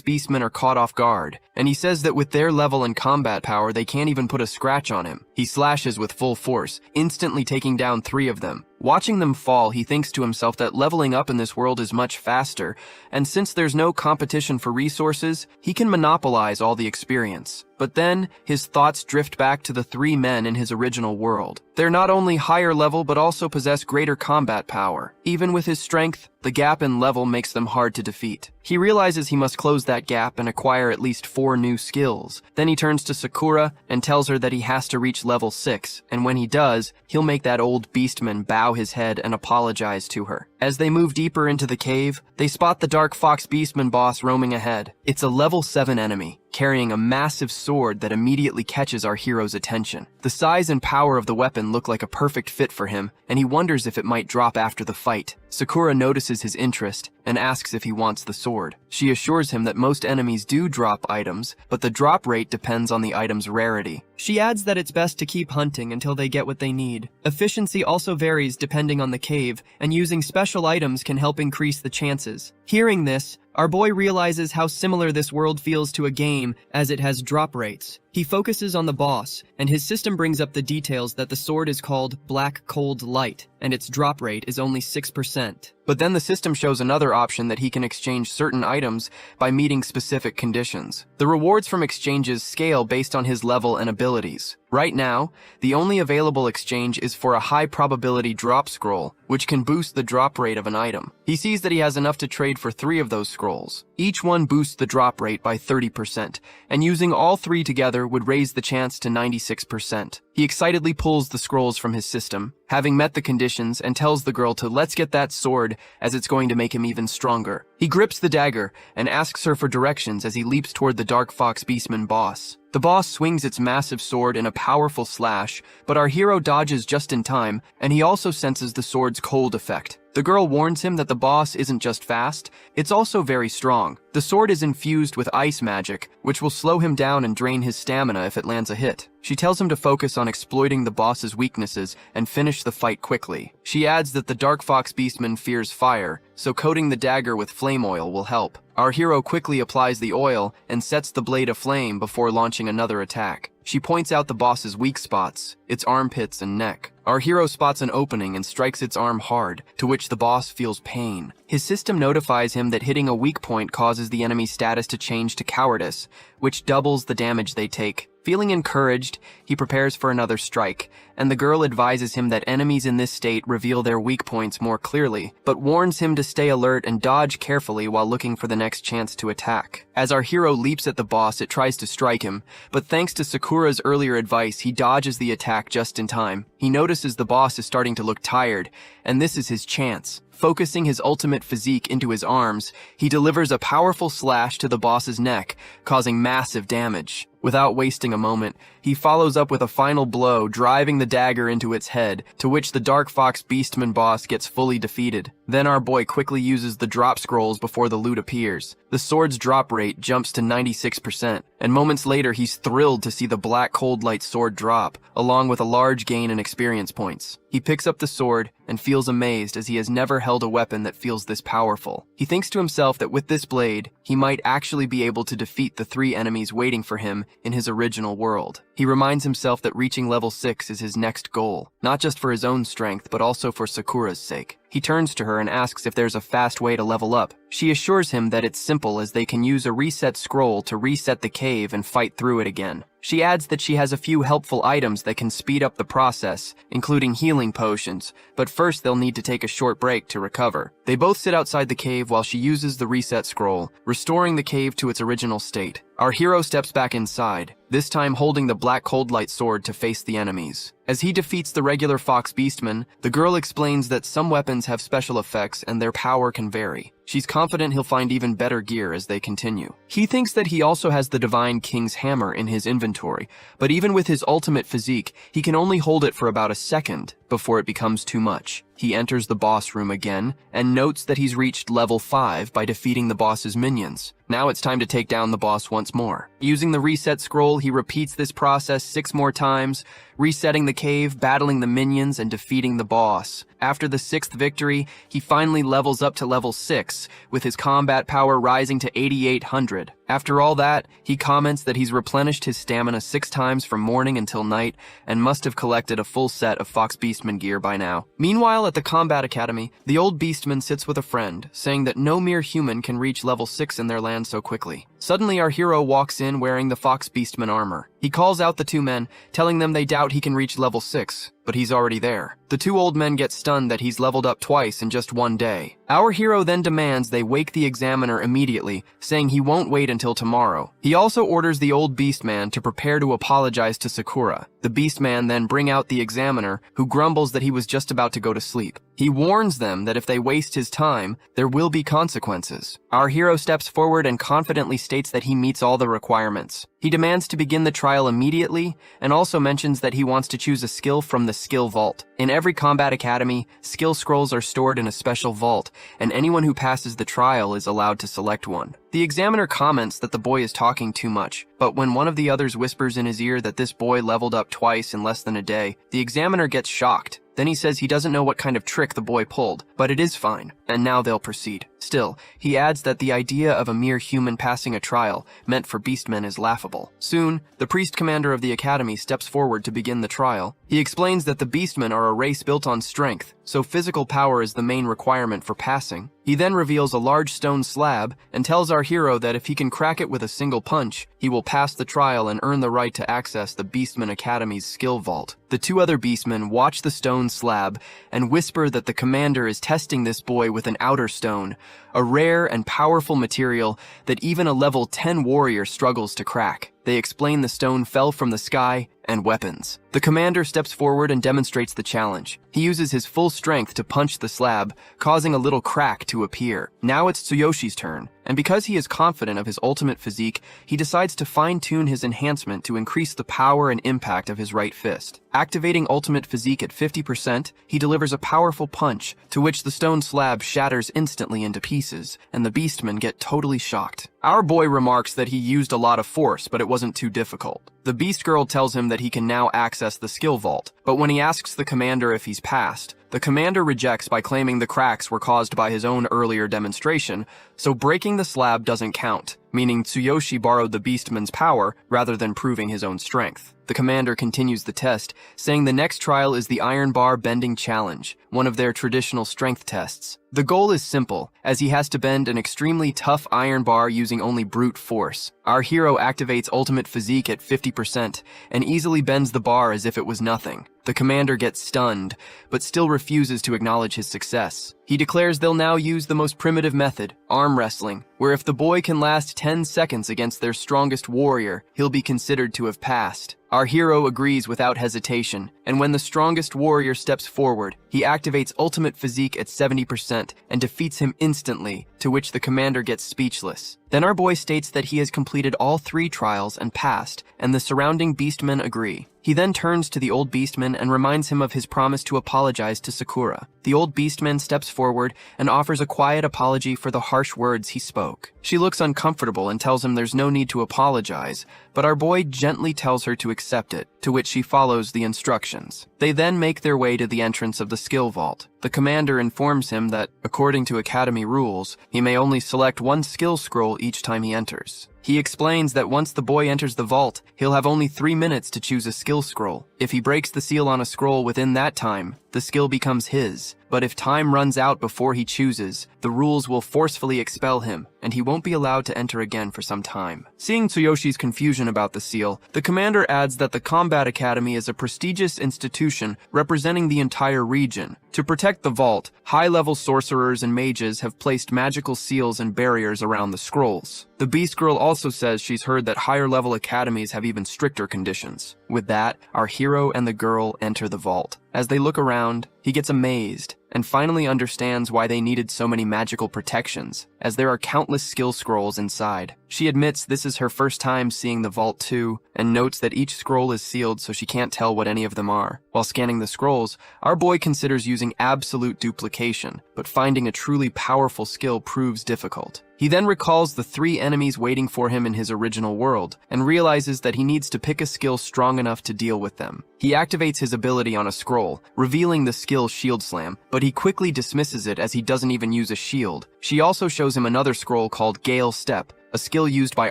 Beastmen are caught off guard, and he says that with their level and combat power, they can't even put a scratch on him. He slashes with full force, instantly taking down 3 of them. Watching them fall, he thinks to himself that leveling up in this world is much faster, and since there's no competition for resources, he can monopolize all the experience. But then, his thoughts drift back to the 3 men in his original world. They're not only higher level, but also possess greater combat power. Even with his strength, the gap in level makes them hard to defeat. He realizes he must close that gap and acquire at least 4 new skills. Then he turns to Sakura and tells her that he has to reach level 6, and when he does, he'll make that old beastman bow his head and apologize to her. As they move deeper into the cave, they spot the Dark Fox Beastman boss roaming ahead. It's a level 7 enemy, carrying a massive sword that immediately catches our hero's attention. The size and power of the weapon look like a perfect fit for him, and he wonders if it might drop after the fight. Sakura notices his interest and asks if he wants the sword. She assures him that most enemies do drop items, but the drop rate depends on the item's rarity. She adds that it's best to keep hunting until they get what they need. Efficiency also varies depending on the cave, and using special items can help increase the chances. Hearing this, our boy realizes how similar this world feels to a game as it has drop rates. He focuses on the boss, and his system brings up the details that the sword is called Black Cold Light, and its drop rate is only 6%. But then the system shows another option that he can exchange certain items by meeting specific conditions. The rewards from exchanges scale based on his level and abilities. Right now, the only available exchange is for a high probability drop scroll, which can boost the drop rate of an item. He sees that he has enough to trade for 3 of those scrolls. Each one boosts the drop rate by 30%, and using all 3 together would raise the chance to 96%. He excitedly pulls the scrolls from his system, having met the conditions, and tells the girl to let's get that sword as it's going to make him even stronger. He grips the dagger and asks her for directions as he leaps toward the Dark Fox Beastman boss. The boss swings its massive sword in a powerful slash, but our hero dodges just in time, and he also senses the sword's cold effect. The girl warns him that the boss isn't just fast, it's also very strong. The sword is infused with ice magic, which will slow him down and drain his stamina if it lands a hit. She tells him to focus on exploiting the boss's weaknesses and finish the fight quickly. She adds that the Dark Fox Beastman fears fire, so coating the dagger with flame oil will help. Our hero quickly applies the oil and sets the blade aflame before launching another attack. She points out the boss's weak spots, its armpits and neck. Our hero spots an opening and strikes its arm hard, to which the boss feels pain. His system notifies him that hitting a weak point causes the enemy's status to change to cowardice, which doubles the damage they take. Feeling encouraged, he prepares for another strike, and the girl advises him that enemies in this state reveal their weak points more clearly, but warns him to stay alert and dodge carefully while looking for the next chance to attack. As our hero leaps at the boss, it tries to strike him, but thanks to Sakura's earlier advice, he dodges the attack just in time. He notices the boss is starting to look tired, and this is his chance. Focusing his ultimate physique into his arms, he delivers a powerful slash to the boss's neck, causing massive damage. Without wasting a moment, he follows up with a final blow, driving the dagger into its head, to which the Dark Fox Beastman boss gets fully defeated. Then our boy quickly uses the drop scrolls before the loot appears. The sword's drop rate jumps to 96%, and moments later he's thrilled to see the Black Cold Light sword drop, along with a large gain in experience points. He picks up the sword and feels amazed as he has never held a weapon that feels this powerful. He thinks to himself that with this blade, he might actually be able to defeat the 3 enemies waiting for him in his original world. He reminds himself that reaching level 6 is his next goal, not just for his own strength, but also for Sakura's sake. He turns to her and asks if there's a fast way to level up. She assures him that it's simple, as they can use a reset scroll to reset the cave and fight through it again. She adds that she has a few helpful items that can speed up the process, including healing potions, but first they'll need to take a short break to recover. They both sit outside the cave while she uses the reset scroll, restoring the cave to its original state. Our hero steps back inside, this time holding the black cold light sword to face the enemies. As he defeats the regular fox beastmen, the girl explains that some weapons have special effects and their power can vary. She's confident he'll find even better gear as they continue. He thinks that he also has the Divine King's hammer in his inventory, but even with his ultimate physique, he can only hold it for about a second before it becomes too much. He enters the boss room again and notes that he's reached level 5 by defeating the boss's minions. Now it's time to take down the boss once more. Using the reset scroll, he repeats this process 6 more times, resetting the cave, battling the minions, and defeating the boss. After the 6th victory, he finally levels up to level 6, with his combat power rising to 8,800. After all that, he comments that he's replenished his stamina 6 times from morning until night, and must have collected a full set of Fox Beastman gear by now. Meanwhile, at the Combat Academy, the old Beastman sits with a friend, saying that no mere human can reach level 6 in their land so quickly. Suddenly, our hero walks in wearing the Fox Beastman armor. He calls out the 2 men, telling them they doubt he can reach level 6, but he's already there. The 2 old men get stunned that he's leveled up twice in just 1 day. Our hero then demands they wake the examiner immediately, saying he won't wait until tomorrow. He also orders the old Beastman to prepare to apologize to Sakura. The Beastman then bring out the examiner, who grumbles that he was just about to go to sleep. He warns them that if they waste his time, there will be consequences. Our hero steps forward and confidently states that he meets all the requirements. He demands to begin the trial immediately, and also mentions that he wants to choose a skill from the skill vault. In every combat academy, skill scrolls are stored in a special vault, and anyone who passes the trial is allowed to select one. The examiner comments that the boy is talking too much, but when one of the others whispers in his ear that this boy leveled up twice in less than a day, the examiner gets shocked. Then he says he doesn't know what kind of trick the boy pulled, but it is fine, and now they'll proceed. Still, he adds that the idea of a mere human passing a trial meant for beastmen is laughable. Soon, the priest commander of the academy steps forward to begin the trial. He explains that the beastmen are a race built on strength, so physical power is the main requirement for passing. He then reveals a large stone slab and tells our hero that if he can crack it with a single punch, he will pass the trial and earn the right to access the Beastman Academy's skill vault. The 2 other beastmen watch the stone slab and whisper that the commander is testing this boy with an outer stone, a rare and powerful material that even a level 10 warrior struggles to crack. They explain the stone fell from the sky and weapons. The commander steps forward and demonstrates the challenge. He uses his full strength to punch the slab, causing a little crack to appear. Now it's Tsuyoshi's turn, and because he is confident of his ultimate physique, he decides to fine-tune his enhancement to increase the power and impact of his right fist. Activating ultimate physique at 50%, he delivers a powerful punch, to which the stone slab shatters instantly into pieces, and the beastmen get totally shocked. Our boy remarks that he used a lot of force, but it wasn't too difficult. The beast girl tells him that he can now access the skill vault, but when he asks the commander if he's passed, the commander rejects by claiming the cracks were caused by his own earlier demonstration, so breaking the slab doesn't count, meaning Tsuyoshi borrowed the beastman's power rather than proving his own strength. The commander continues the test, saying the next trial is the Iron Bar Bending Challenge, one of their traditional strength tests. The goal is simple, as he has to bend an extremely tough iron bar using only brute force. Our hero activates ultimate physique at 50% and easily bends the bar as if it was nothing. The commander gets stunned, but still refuses to acknowledge his success. He declares they'll now use the most primitive method, arm wrestling, where if the boy can last 10 seconds against their strongest warrior, he'll be considered to have passed. Our hero agrees without hesitation, and when the strongest warrior steps forward, he activates ultimate physique at 70% and defeats him instantly, to which the commander gets speechless. Then our boy states that he has completed all 3 trials and passed, and the surrounding beastmen agree. He then turns to the old beastman and reminds him of his promise to apologize to Sakura. The old beastman steps forward and offers a quiet apology for the harsh words he spoke. She looks uncomfortable and tells him there's no need to apologize, but our boy gently tells her to accept it, to which she follows the instructions. They then make their way to the entrance of the skill vault. The commander informs him that, according to academy rules, he may only select 1 skill scroll each time he enters. He explains that once the boy enters the vault, he'll have only 3 minutes to choose a skill scroll. If he breaks the seal on a scroll within that time, the skill becomes his. But if time runs out before he chooses, the rules will forcefully expel him, and he won't be allowed to enter again for some time. Seeing Tsuyoshi's confusion about the seal, the commander adds that the Combat Academy is a prestigious institution representing the entire region. To protect the vault, high-level sorcerers and mages have placed magical seals and barriers around the scrolls. The Beast Girl also also says she's heard that higher-level academies have even stricter conditions. With that, our hero and the girl enter the vault. As they look around, he gets amazed and finally understands why they needed so many magical protections, as there are countless skill scrolls inside. She admits this is her first time seeing the vault too, and notes that each scroll is sealed so she can't tell what any of them are. While scanning the scrolls, our boy considers using absolute duplication, but finding a truly powerful skill proves difficult. He then recalls the 3 enemies waiting for him in his original world, and realizes that he needs to pick a skill strong enough to deal with them. He activates his ability on a scroll, revealing the skill Shield Slam, but he quickly dismisses it as he doesn't even use a shield. She also shows him another scroll called Gale Step, a skill used by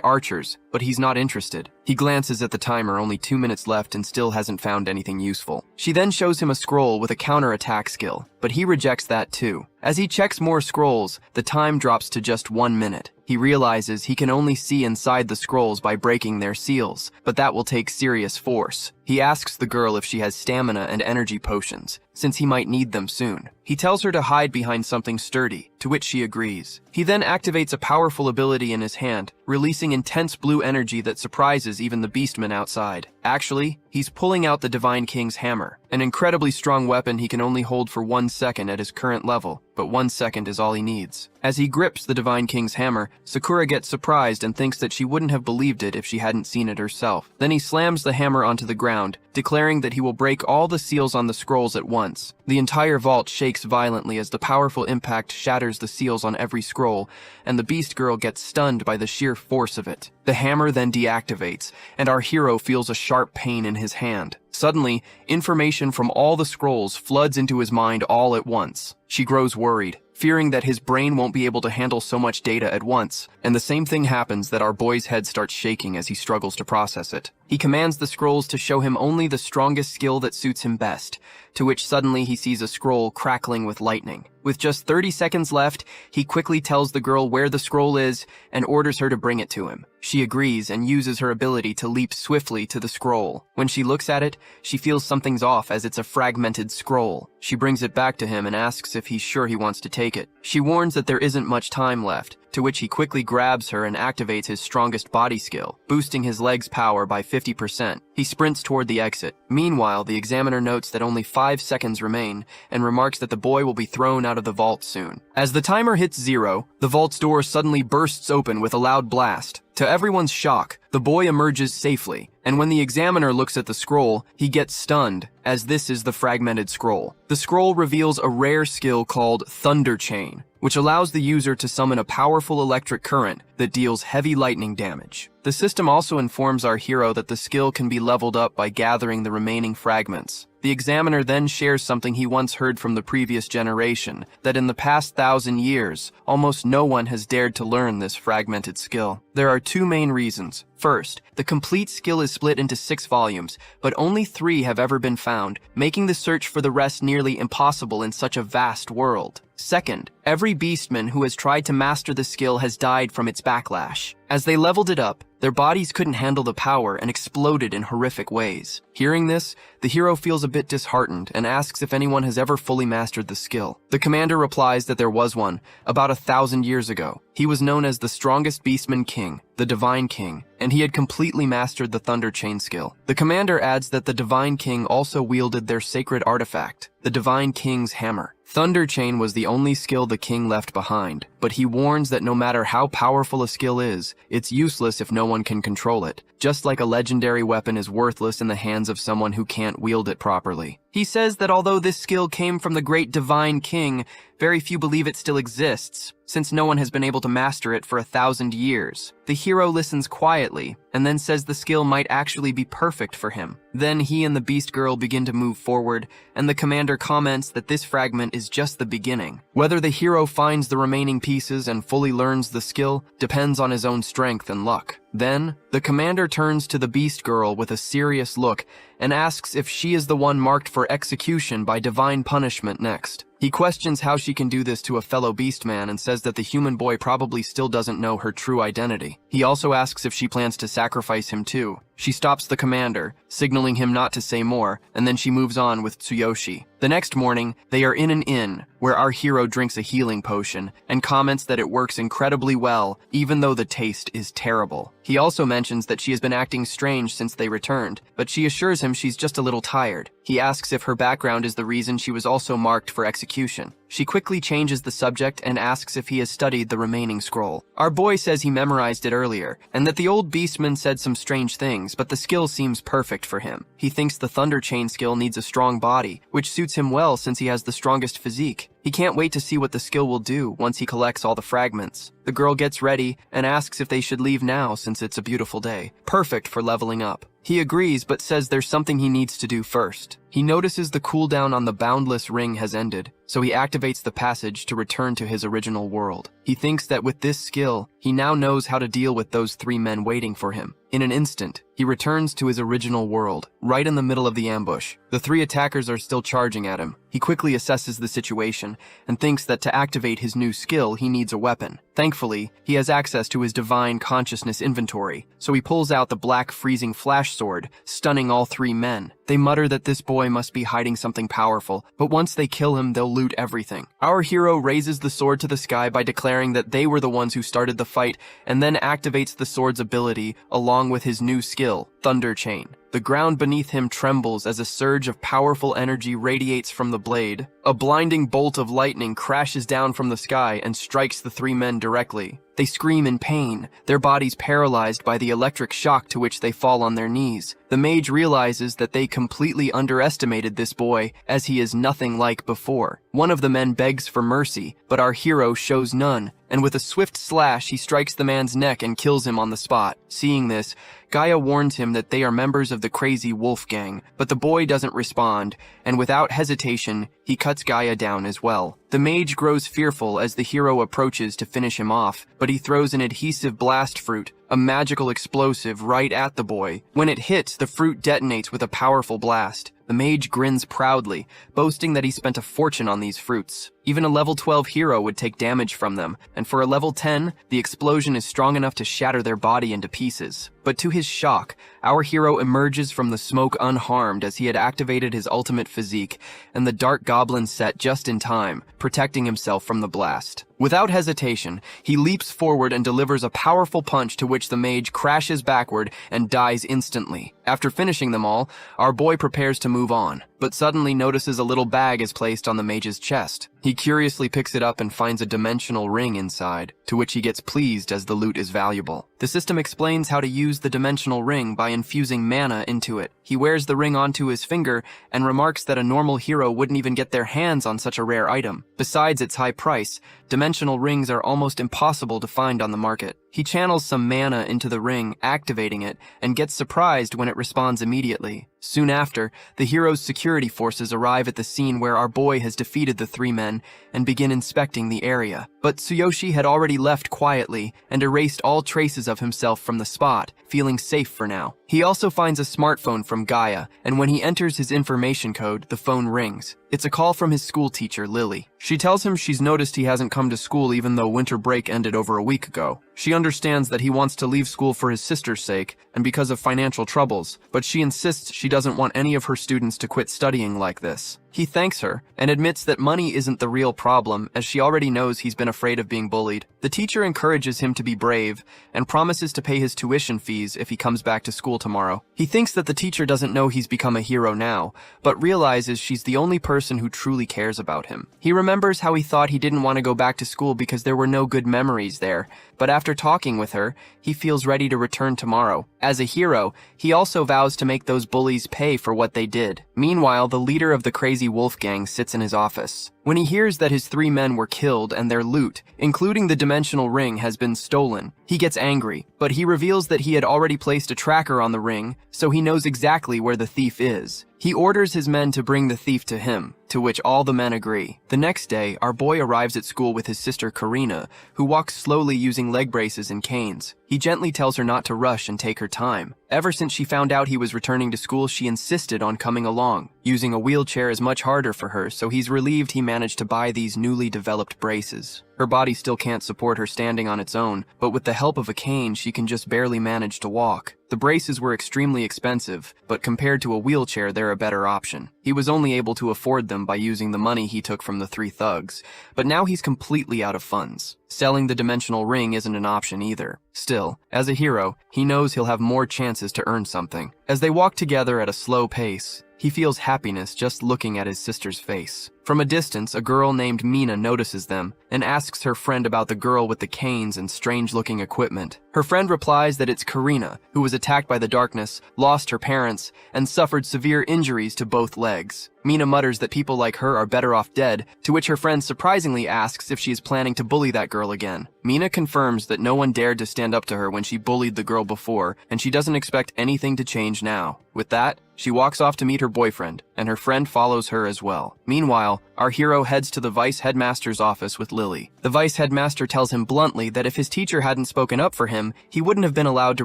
archers, but he's not interested. He glances at the timer, only 2 minutes left, and still hasn't found anything useful. She then shows him a scroll with a counter-attack skill, but he rejects that too. As he checks more scrolls, the time drops to just 1 minute. He realizes he can only see inside the scrolls by breaking their seals, but that will take serious force. He asks the girl if she has stamina and energy potions, since he might need them soon. He tells her to hide behind something sturdy, to which she agrees. He then activates a powerful ability in his hand, releasing intense blue energy that surprises even the beastmen outside. Actually, he's pulling out the Divine King's hammer, an incredibly strong weapon he can only hold for 1 second at his current level, but 1 second is all he needs. As he grips the Divine King's hammer, Sakura gets surprised and thinks that she wouldn't have believed it if she hadn't seen it herself. Then he slams the hammer onto the ground, declaring that he will break all the seals on the scrolls at once. The entire vault shakes violently as the powerful impact shatters the seals on every scroll, and the Beast Girl gets stunned by the sheer force of it. The hammer then deactivates, and our hero feels a sharp pain in his hand. Suddenly, information from all the scrolls floods into his mind all at once. She grows worried, fearing that his brain won't be able to handle so much data at once, and the same thing happens, that our boy's head starts shaking as he struggles to process it. He commands the scrolls to show him only the strongest skill that suits him best, to which suddenly he sees a scroll crackling with lightning. With just 30 seconds left, he quickly tells the girl where the scroll is and orders her to bring it to him. She agrees and uses her ability to leap swiftly to the scroll. When she looks at it, she feels something's off as it's a fragmented scroll. She brings it back to him and asks if he's sure he wants to take it. She warns that there isn't much time left, to which he quickly grabs her and activates his strongest body skill, boosting his leg's power by 50%. He sprints toward the exit. Meanwhile, the examiner notes that only 5 seconds remain and remarks that the boy will be thrown out of the vault soon. As the timer hits 0, the vault's door suddenly bursts open with a loud blast. To everyone's shock, the boy emerges safely, and when the examiner looks at the scroll, he gets stunned, as this is the fragmented scroll. The scroll reveals a rare skill called Thunder Chain, which allows the user to summon a powerful electric current that deals heavy lightning damage. The system also informs our hero that the skill can be leveled up by gathering the remaining fragments. The examiner then shares something he once heard from the previous generation, that in the past 1,000 years, almost no one has dared to learn this fragmented skill. There are 2 main reasons. First, the complete skill is split into 6 volumes, but only 3 have ever been found, making the search for the rest nearly impossible in such a vast world. Second, every beastman who has tried to master the skill has died from its backlash. As they leveled it up, their bodies couldn't handle the power and exploded in horrific ways. Hearing this, the hero feels a bit disheartened and asks if anyone has ever fully mastered the skill. The commander replies that there was one, about 1,000 years ago. He was known as the strongest beastman king, the Divine King, and he had completely mastered the Thunder Chain skill. The commander adds that the Divine King also wielded their sacred artifact, the Divine King's hammer. Thunder Chain was the only skill the king left behind, but he warns that no matter how powerful a skill is, it's useless if no one can control it, just like a legendary weapon is worthless in the hands of someone who can't wield it properly. He says that although this skill came from the great Divine King, very few believe it still exists, since no one has been able to master it for 1,000 years. The hero listens quietly, and then says the skill might actually be perfect for him. Then he and the Beast Girl begin to move forward, and the commander comments that this fragment is just the beginning. Whether the hero finds the remaining pieces and fully learns the skill depends on his own strength and luck. Then, the commander turns to the Beast Girl with a serious look and asks if she is the one marked for execution by divine punishment next. He questions how she can do this to a fellow beastman and says that the human boy probably still doesn't know her true identity. He also asks if she plans to sacrifice him too, She stops the commander, signaling him not to say more, and then she moves on with Tsuyoshi. The next morning, they are in an inn, where our hero drinks a healing potion and comments that it works incredibly well, even though the taste is terrible. He also mentions that she has been acting strange since they returned, but she assures him she's just a little tired. He asks if her background is the reason she was also marked for execution. She quickly changes the subject and asks if he has studied the remaining scroll. Our boy says he memorized it earlier, and that the old beastman said some strange things, but the skill seems perfect for him. He thinks the Thunder Chain skill needs a strong body, which suits him well since he has the strongest physique. He can't wait to see what the skill will do once he collects all the fragments. The girl gets ready and asks if they should leave now since it's a beautiful day. Perfect for leveling up. He agrees but says there's something he needs to do first. He notices the cooldown on the boundless ring has ended, so he activates the passage to return to his original world. He thinks that with this skill, he now knows how to deal with those 3 men waiting for him. In an instant, he returns to his original world, right in the middle of the ambush. The 3 attackers are still charging at him. He quickly assesses the situation and thinks that to activate his new skill, he needs a weapon. Thankfully, he has access to his divine consciousness inventory, so he pulls out the black freezing flash sword, stunning all 3 men. They mutter that this boy must be hiding something powerful, but once they kill him, they'll loot everything. Our hero raises the sword to the sky by declaring that they were the ones who started the fight, and then activates the sword's ability along with his new skill, Thunder Chain. The ground beneath him trembles as a surge of powerful energy radiates from the blade. A blinding bolt of lightning crashes down from the sky and strikes the 3 men directly. They scream in pain, their bodies paralyzed by the electric shock to which they fall on their knees. The mage realizes that they completely underestimated this boy, as he is nothing like before. One of the men begs for mercy, but our hero shows none, and with a swift slash he strikes the man's neck and kills him on the spot. Seeing this, Gaia warns him that they are members of the crazy wolf gang, but the boy doesn't respond, and without hesitation, he cuts Gaia down as well. The mage grows fearful as the hero approaches to finish him off, but he throws an adhesive blast fruit, a magical explosive, right at the boy. When it hits, the fruit detonates with a powerful blast. The mage grins proudly, boasting that he spent a fortune on these fruits. Even a level 12 hero would take damage from them, and for a level 10, the explosion is strong enough to shatter their body into pieces. But to his shock, our hero emerges from the smoke unharmed as he had activated his ultimate physique, and the Dark Goblin set just in time, protecting himself from the blast. Without hesitation, he leaps forward and delivers a powerful punch to which the mage crashes backward and dies instantly. After finishing them all, our boy prepares to move on, but suddenly notices a little bag is placed on the mage's chest. He curiously picks it up and finds a dimensional ring inside, to which he gets pleased as the loot is valuable. The system explains how to use the dimensional ring by infusing mana into it. He wears the ring onto his finger and remarks that a normal hero wouldn't even get their hands on such a rare item. Besides its high price, dimensional rings are almost impossible to find on the market. He channels some mana into the ring, activating it, and gets surprised when it responds immediately. Soon after, the hero's security forces arrive at the scene where our boy has defeated the 3 men and begin inspecting the area. But Tsuyoshi had already left quietly and erased all traces of himself from the spot, feeling safe for now. He also finds a smartphone from Gaia, and when he enters his information code, the phone rings. It's a call from his school teacher, Lily. She tells him she's noticed he hasn't come to school even though winter break ended over a week ago. She understands that he wants to leave school for his sister's sake and because of financial troubles, but she insists she doesn't want any of her students to quit studying like this. He thanks her and admits that money isn't the real problem, as she already knows he's been afraid of being bullied. The teacher encourages him to be brave and promises to pay his tuition fees if he comes back to school tomorrow. He thinks that the teacher doesn't know he's become a hero now, but realizes she's the only person who truly cares about him. He remembers how he thought he didn't want to go back to school because there were no good memories there, but after talking with her, he feels ready to return tomorrow. As a hero, he also vows to make those bullies pay for what they did. Meanwhile, the leader of the crazy wolf gang sits in his office. When he hears that his 3 men were killed and their loot, including the dimensional ring, has been stolen, he gets angry, but he reveals that he had already placed a tracker on the ring, so he knows exactly where the thief is. He orders his men to bring the thief to him, to which all the men agree. The next day, our boy arrives at school with his sister Karina, who walks slowly using leg braces and canes. He gently tells her not to rush and take her time. Ever since she found out he was returning to school, she insisted on coming along. Using a wheelchair is much harder for her, so he's relieved he managed to buy these newly developed braces. Her body still can't support her standing on its own, but with the help of a cane, she can just barely manage to walk. The braces were extremely expensive, but compared to a wheelchair, they're a better option. He was only able to afford them by using the money he took from the 3 thugs, but now he's completely out of funds. Selling the dimensional ring isn't an option either. Still, as a hero, he knows he'll have more chances to earn something. As they walk together at a slow pace, he feels happiness just looking at his sister's face. From a distance, a girl named Mina notices them and asks her friend about the girl with the canes and strange-looking equipment. Her friend replies that it's Karina, who was attacked by the darkness, lost her parents, and suffered severe injuries to both legs. Mina mutters that people like her are better off dead, to which her friend surprisingly asks if she is planning to bully that girl again. Mina confirms that no one dared to stand up to her when she bullied the girl before, and she doesn't expect anything to change now. With that, she walks off to meet her boyfriend, and her friend follows her as well. Meanwhile, our hero heads to the vice headmaster's office with Lily. The vice headmaster tells him bluntly that if his teacher hadn't spoken up for him, he wouldn't have been allowed to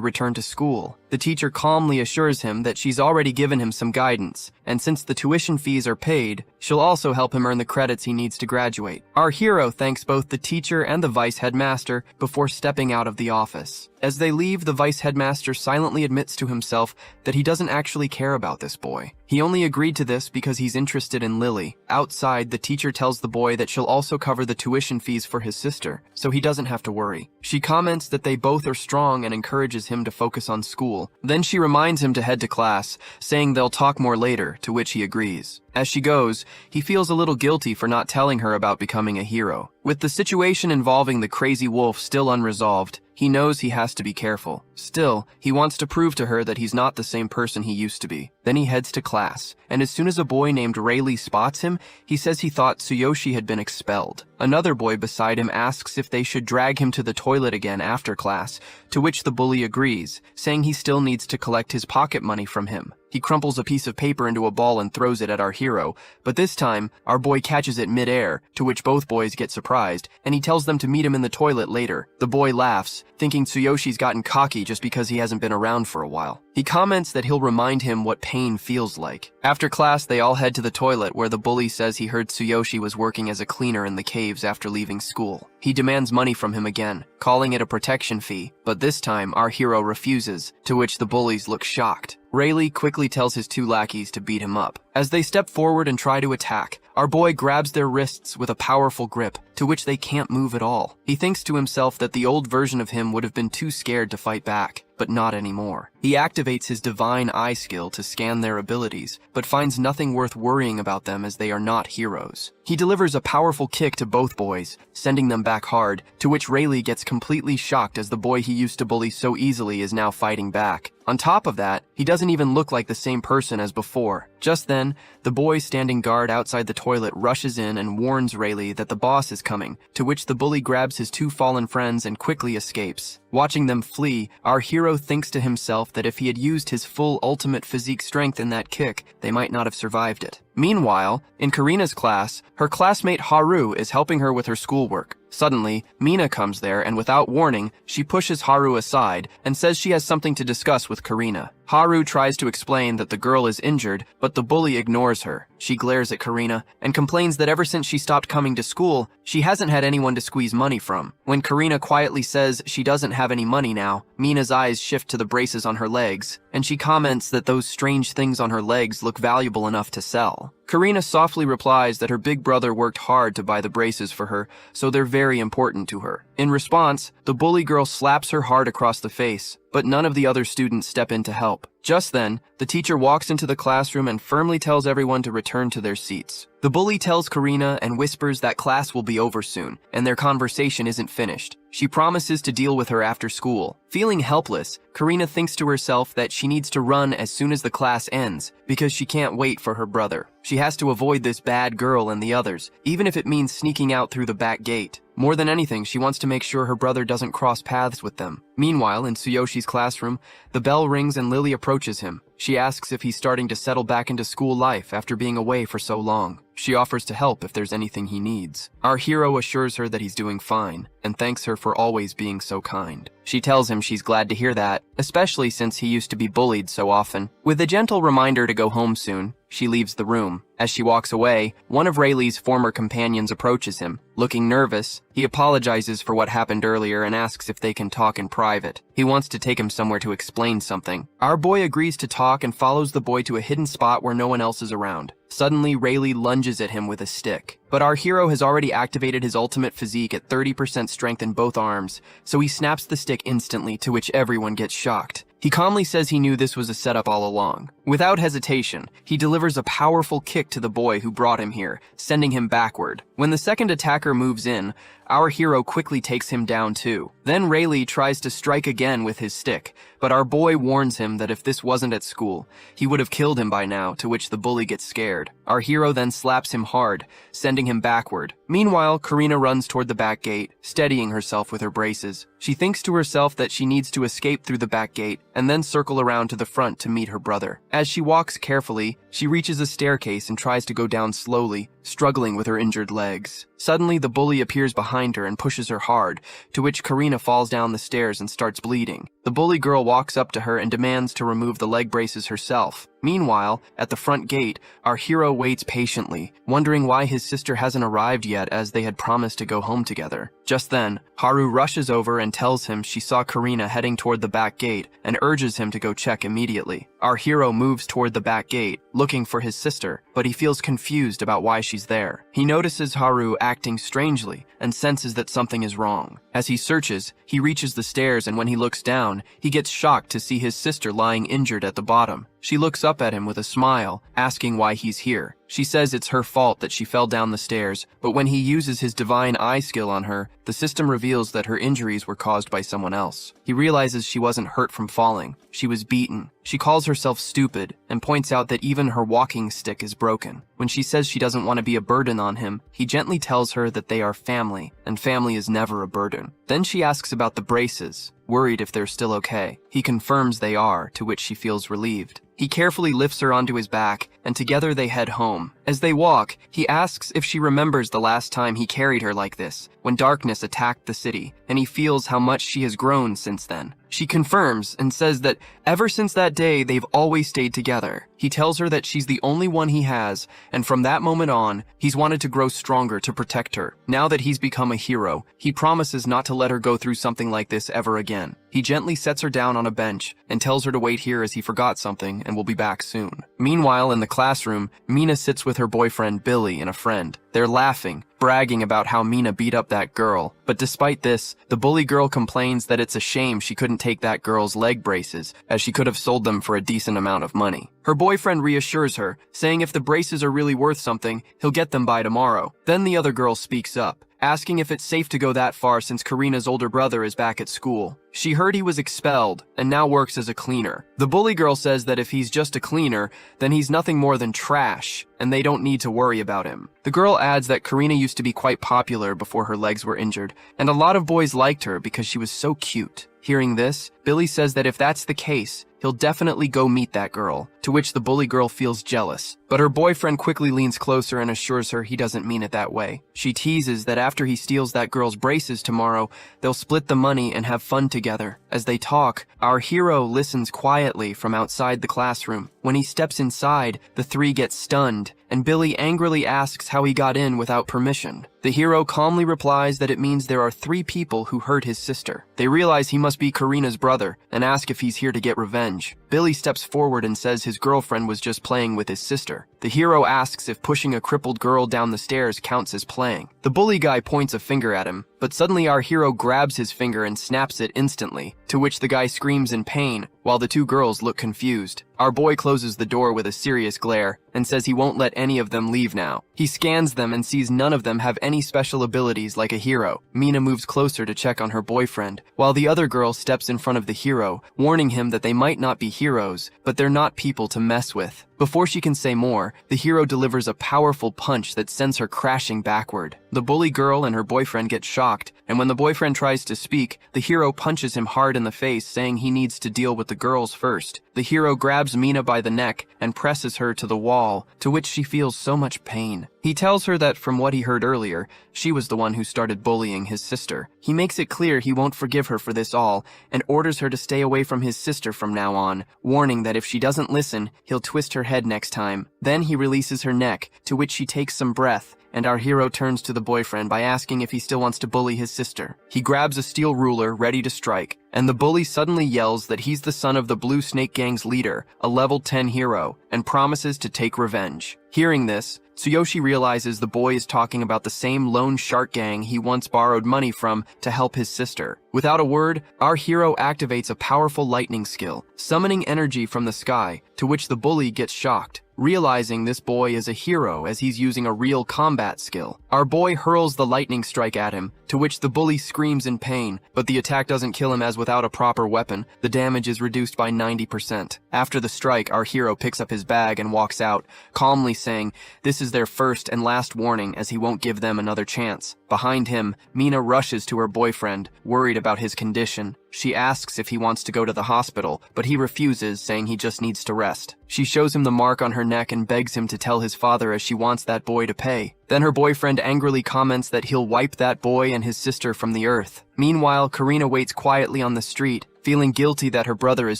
return to school. The teacher calmly assures him that she's already given him some guidance, and since the tuition fees are paid, she'll also help him earn the credits he needs to graduate. Our hero thanks both the teacher and the vice headmaster before stepping out of the office. As they leave, the vice headmaster silently admits to himself that he doesn't actually care about this boy. He only agreed to this because he's interested in Lily. Outside, the teacher tells the boy that she'll also cover the tuition fees for his sister, so he doesn't have to worry. She comments that they both are strong and encourages him to focus on school. Then she reminds him to head to class, saying they'll talk more later, to which he agrees. As she goes, he feels a little guilty for not telling her about becoming a hero. With the situation involving the crazy wolf still unresolved, he knows he has to be careful. Still, he wants to prove to her that he's not the same person he used to be. Then he heads to class, and as soon as a boy named Rayleigh spots him, he says he thought Tsuyoshi had been expelled. Another boy beside him asks if they should drag him to the toilet again after class, to which the bully agrees, saying he still needs to collect his pocket money from him. He crumples a piece of paper into a ball and throws it at our hero, but this time, our boy catches it mid-air, to which both boys get surprised, and he tells them to meet him in the toilet later. The boy laughs, thinking Tsuyoshi's gotten cocky just because he hasn't been around for a while. He comments that he'll remind him what pain feels like. After class, they all head to the toilet where the bully says he heard Tsuyoshi was working as a cleaner in the caves after leaving school. He demands money from him again, calling it a protection fee, but this time our hero refuses, to which the bullies look shocked. Rayleigh quickly tells his 2 lackeys to beat him up. As they step forward and try to attack, our boy grabs their wrists with a powerful grip, to which they can't move at all. He thinks to himself that the old version of him would have been too scared to fight back, but not anymore. He activates his divine eye skill to scan their abilities, but finds nothing worth worrying about them as they are not heroes. He delivers a powerful kick to both boys, sending them back hard, to which Rayleigh gets completely shocked as the boy he used to bully so easily is now fighting back. On top of that, he doesn't even look like the same person as before. Just then, the boy standing guard outside the toilet rushes in and warns Rayleigh that the boss is coming, to which the bully grabs his 2 fallen friends and quickly escapes. Watching them flee, our hero thinks to himself that if he had used his full ultimate physique strength in that kick, they might not have survived it. Meanwhile, in Karina's class, her classmate Haru is helping her with her schoolwork. Suddenly, Mina comes there and without warning, she pushes Haru aside and says she has something to discuss with Karina. Haru tries to explain that the girl is injured, but the bully ignores her. She glares at Karina and complains that ever since she stopped coming to school, she hasn't had anyone to squeeze money from. When Karina quietly says she doesn't have any money now, Mina's eyes shift to the braces on her legs, and she comments that those strange things on her legs look valuable enough to sell. Karina softly replies that her big brother worked hard to buy the braces for her, so they're very important to her. In response, the bully girl slaps her hard across the face, but none of the other students step in to help. Just then, the teacher walks into the classroom and firmly tells everyone to return to their seats. The bully tells Karina and whispers that class will be over soon, and their conversation isn't finished. She promises to deal with her after school. Feeling helpless, Karina thinks to herself that she needs to run as soon as the class ends, because she can't wait for her brother. She has to avoid this bad girl and the others, even if it means sneaking out through the back gate. More than anything, she wants to make sure her brother doesn't cross paths with them. Meanwhile, in Tsuyoshi's classroom, the bell rings and Lily approaches him. She asks if he's starting to settle back into school life after being away for so long. She offers to help if there's anything he needs. Our hero assures her that he's doing fine and thanks her for always being so kind. She tells him she's glad to hear that, especially since he used to be bullied so often. With a gentle reminder to go home soon, she leaves the room. As she walks away, one of Rayleigh's former companions approaches him. Looking nervous, he apologizes for what happened earlier and asks if they can talk in private. He wants to take him somewhere to explain something. Our boy agrees to talk and follows the boy to a hidden spot where no one else is around. Suddenly, Rayleigh lunges at him with a stick. But our hero has already activated his ultimate physique at 30% strength in both arms, so he snaps the stick instantly, to which everyone gets shocked. He calmly says he knew this was a setup all along. Without hesitation, he delivers a powerful kick to the boy who brought him here, sending him backward. When the second attacker moves in, our hero quickly takes him down too. Then Rayleigh tries to strike again with his stick, but our boy warns him that if this wasn't at school, he would have killed him by now, to which the bully gets scared. Our hero then slaps him hard, sending him backward. Meanwhile, Karina runs toward the back gate, steadying herself with her braces. She thinks to herself that she needs to escape through the back gate and then circle around to the front to meet her brother. As she walks carefully, she reaches a staircase and tries to go down slowly, struggling with her injured legs. Suddenly, the bully appears behind her and pushes her hard, to which Karina falls down the stairs and starts bleeding. The bully girl walks up to her and demands to remove the leg braces herself. Meanwhile, at the front gate, our hero waits patiently, wondering why his sister hasn't arrived yet as they had promised to go home together. Just then, Haru rushes over and tells him she saw Karina heading toward the back gate and urges him to go check immediately. Our hero moves toward the back gate, looking for his sister, but he feels confused about why she's there. He notices Haru acting strangely and senses that something is wrong. As he searches, he reaches the stairs, and when he looks down, he gets shocked to see his sister lying injured at the bottom. She looks up at him with a smile, asking why he's here. She says it's her fault that she fell down the stairs, but when he uses his divine eye skill on her, the system reveals that her injuries were caused by someone else. He realizes she wasn't hurt from falling. She was beaten. She calls herself stupid and points out that even her walking stick is broken. When she says she doesn't want to be a burden on him, he gently tells her that they are family, and family is never a burden. Then she asks about the braces, worried if they're still okay. He confirms they are, to which she feels relieved. He carefully lifts her onto his back, and together they head home. As they walk, he asks if she remembers the last time he carried her like this, when darkness attacked the city, and he feels how much she has grown since then. She confirms and says that ever since that day, they've always stayed together. He tells her that she's the only one he has, and from that moment on, he's wanted to grow stronger to protect her. Now that he's become a hero, he promises not to let her go through something like this ever again. He gently sets her down on a bench and tells her to wait here as he forgot something and will be back soon. Meanwhile, in the classroom, Mina sits with her boyfriend Billy and a friend. They're laughing, bragging about how Mina beat up that girl. But despite this, the bully girl complains that it's a shame she couldn't take that girl's leg braces, as she could have sold them for a decent amount of money. Her boyfriend reassures her, saying if the braces are really worth something, he'll get them by tomorrow. Then the other girl speaks up, asking if it's safe to go that far since Karina's older brother is back at school. She heard he was expelled and now works as a cleaner. The bully girl says that if he's just a cleaner, then he's nothing more than trash, and they don't need to worry about him. The girl adds that Karina used to be quite popular before her legs were injured, and a lot of boys liked her because she was so cute. Hearing this, Billy says that if that's the case, he'll definitely go meet that girl, to which the bully girl feels jealous. But her boyfriend quickly leans closer and assures her he doesn't mean it that way. She teases that after he steals that girl's braces tomorrow, they'll split the money and have fun together. As they talk, our hero listens quietly from outside the classroom. When he steps inside, the three get stunned, and Billy angrily asks how he got in without permission. The hero calmly replies that it means there are 3 people who hurt his sister. They realize he must be Karina's brother and ask if he's here to get revenge. Billy steps forward and says his girlfriend was just playing with his sister. The hero asks if pushing a crippled girl down the stairs counts as playing. The bully guy points a finger at him, but suddenly our hero grabs his finger and snaps it instantly, to which the guy screams in pain, while the 2 girls look confused. Our boy closes the door with a serious glare and says he won't let any of them leave now. He scans them and sees none of them have any special abilities like a hero. Mina moves closer to check on her boyfriend, while the other girl steps in front of the hero, warning him that they might not be heroes, but they're not people to mess with. Before she can say more, the hero delivers a powerful punch that sends her crashing backward. The bully girl and her boyfriend get shocked, and when the boyfriend tries to speak, the hero punches him hard in the face, saying he needs to deal with the girls first. The hero grabs grabs Mina by the neck and presses her to the wall, to which she feels so much pain. He tells her that from what he heard earlier, she was the one who started bullying his sister. He makes it clear he won't forgive her for this all and orders her to stay away from his sister from now on, warning that if she doesn't listen, he'll twist her head next time. Then he releases her neck, to which she takes some breath, and our hero turns to the boyfriend by asking if he still wants to bully his sister. He grabs a steel ruler, ready to strike, and the bully suddenly yells that he's the son of the Blue Snake Gang's leader, a level 10 hero, and promises to take revenge. Hearing this, Tsuyoshi realizes the boy is talking about the same lone shark gang he once borrowed money from to help his sister. Without a word, our hero activates a powerful lightning skill, summoning energy from the sky, to which the bully gets shocked, realizing this boy is a hero as he's using a real combat skill. Our boy hurls the lightning strike at him, to which the bully screams in pain, but the attack doesn't kill him as without a proper weapon, the damage is reduced by 90%. After the strike, our hero picks up his bag and walks out, calmly saying this is their first and last warning as he won't give them another chance. Behind him, Mina rushes to her boyfriend, worried about his condition. She asks if he wants to go to the hospital, but he refuses, saying he just needs to rest. She shows him the mark on her neck and begs him to tell his father as she wants that boy to pay. Then her boyfriend angrily comments that he'll wipe that boy and his sister from the earth. Meanwhile, Karina waits quietly on the street, feeling guilty that her brother is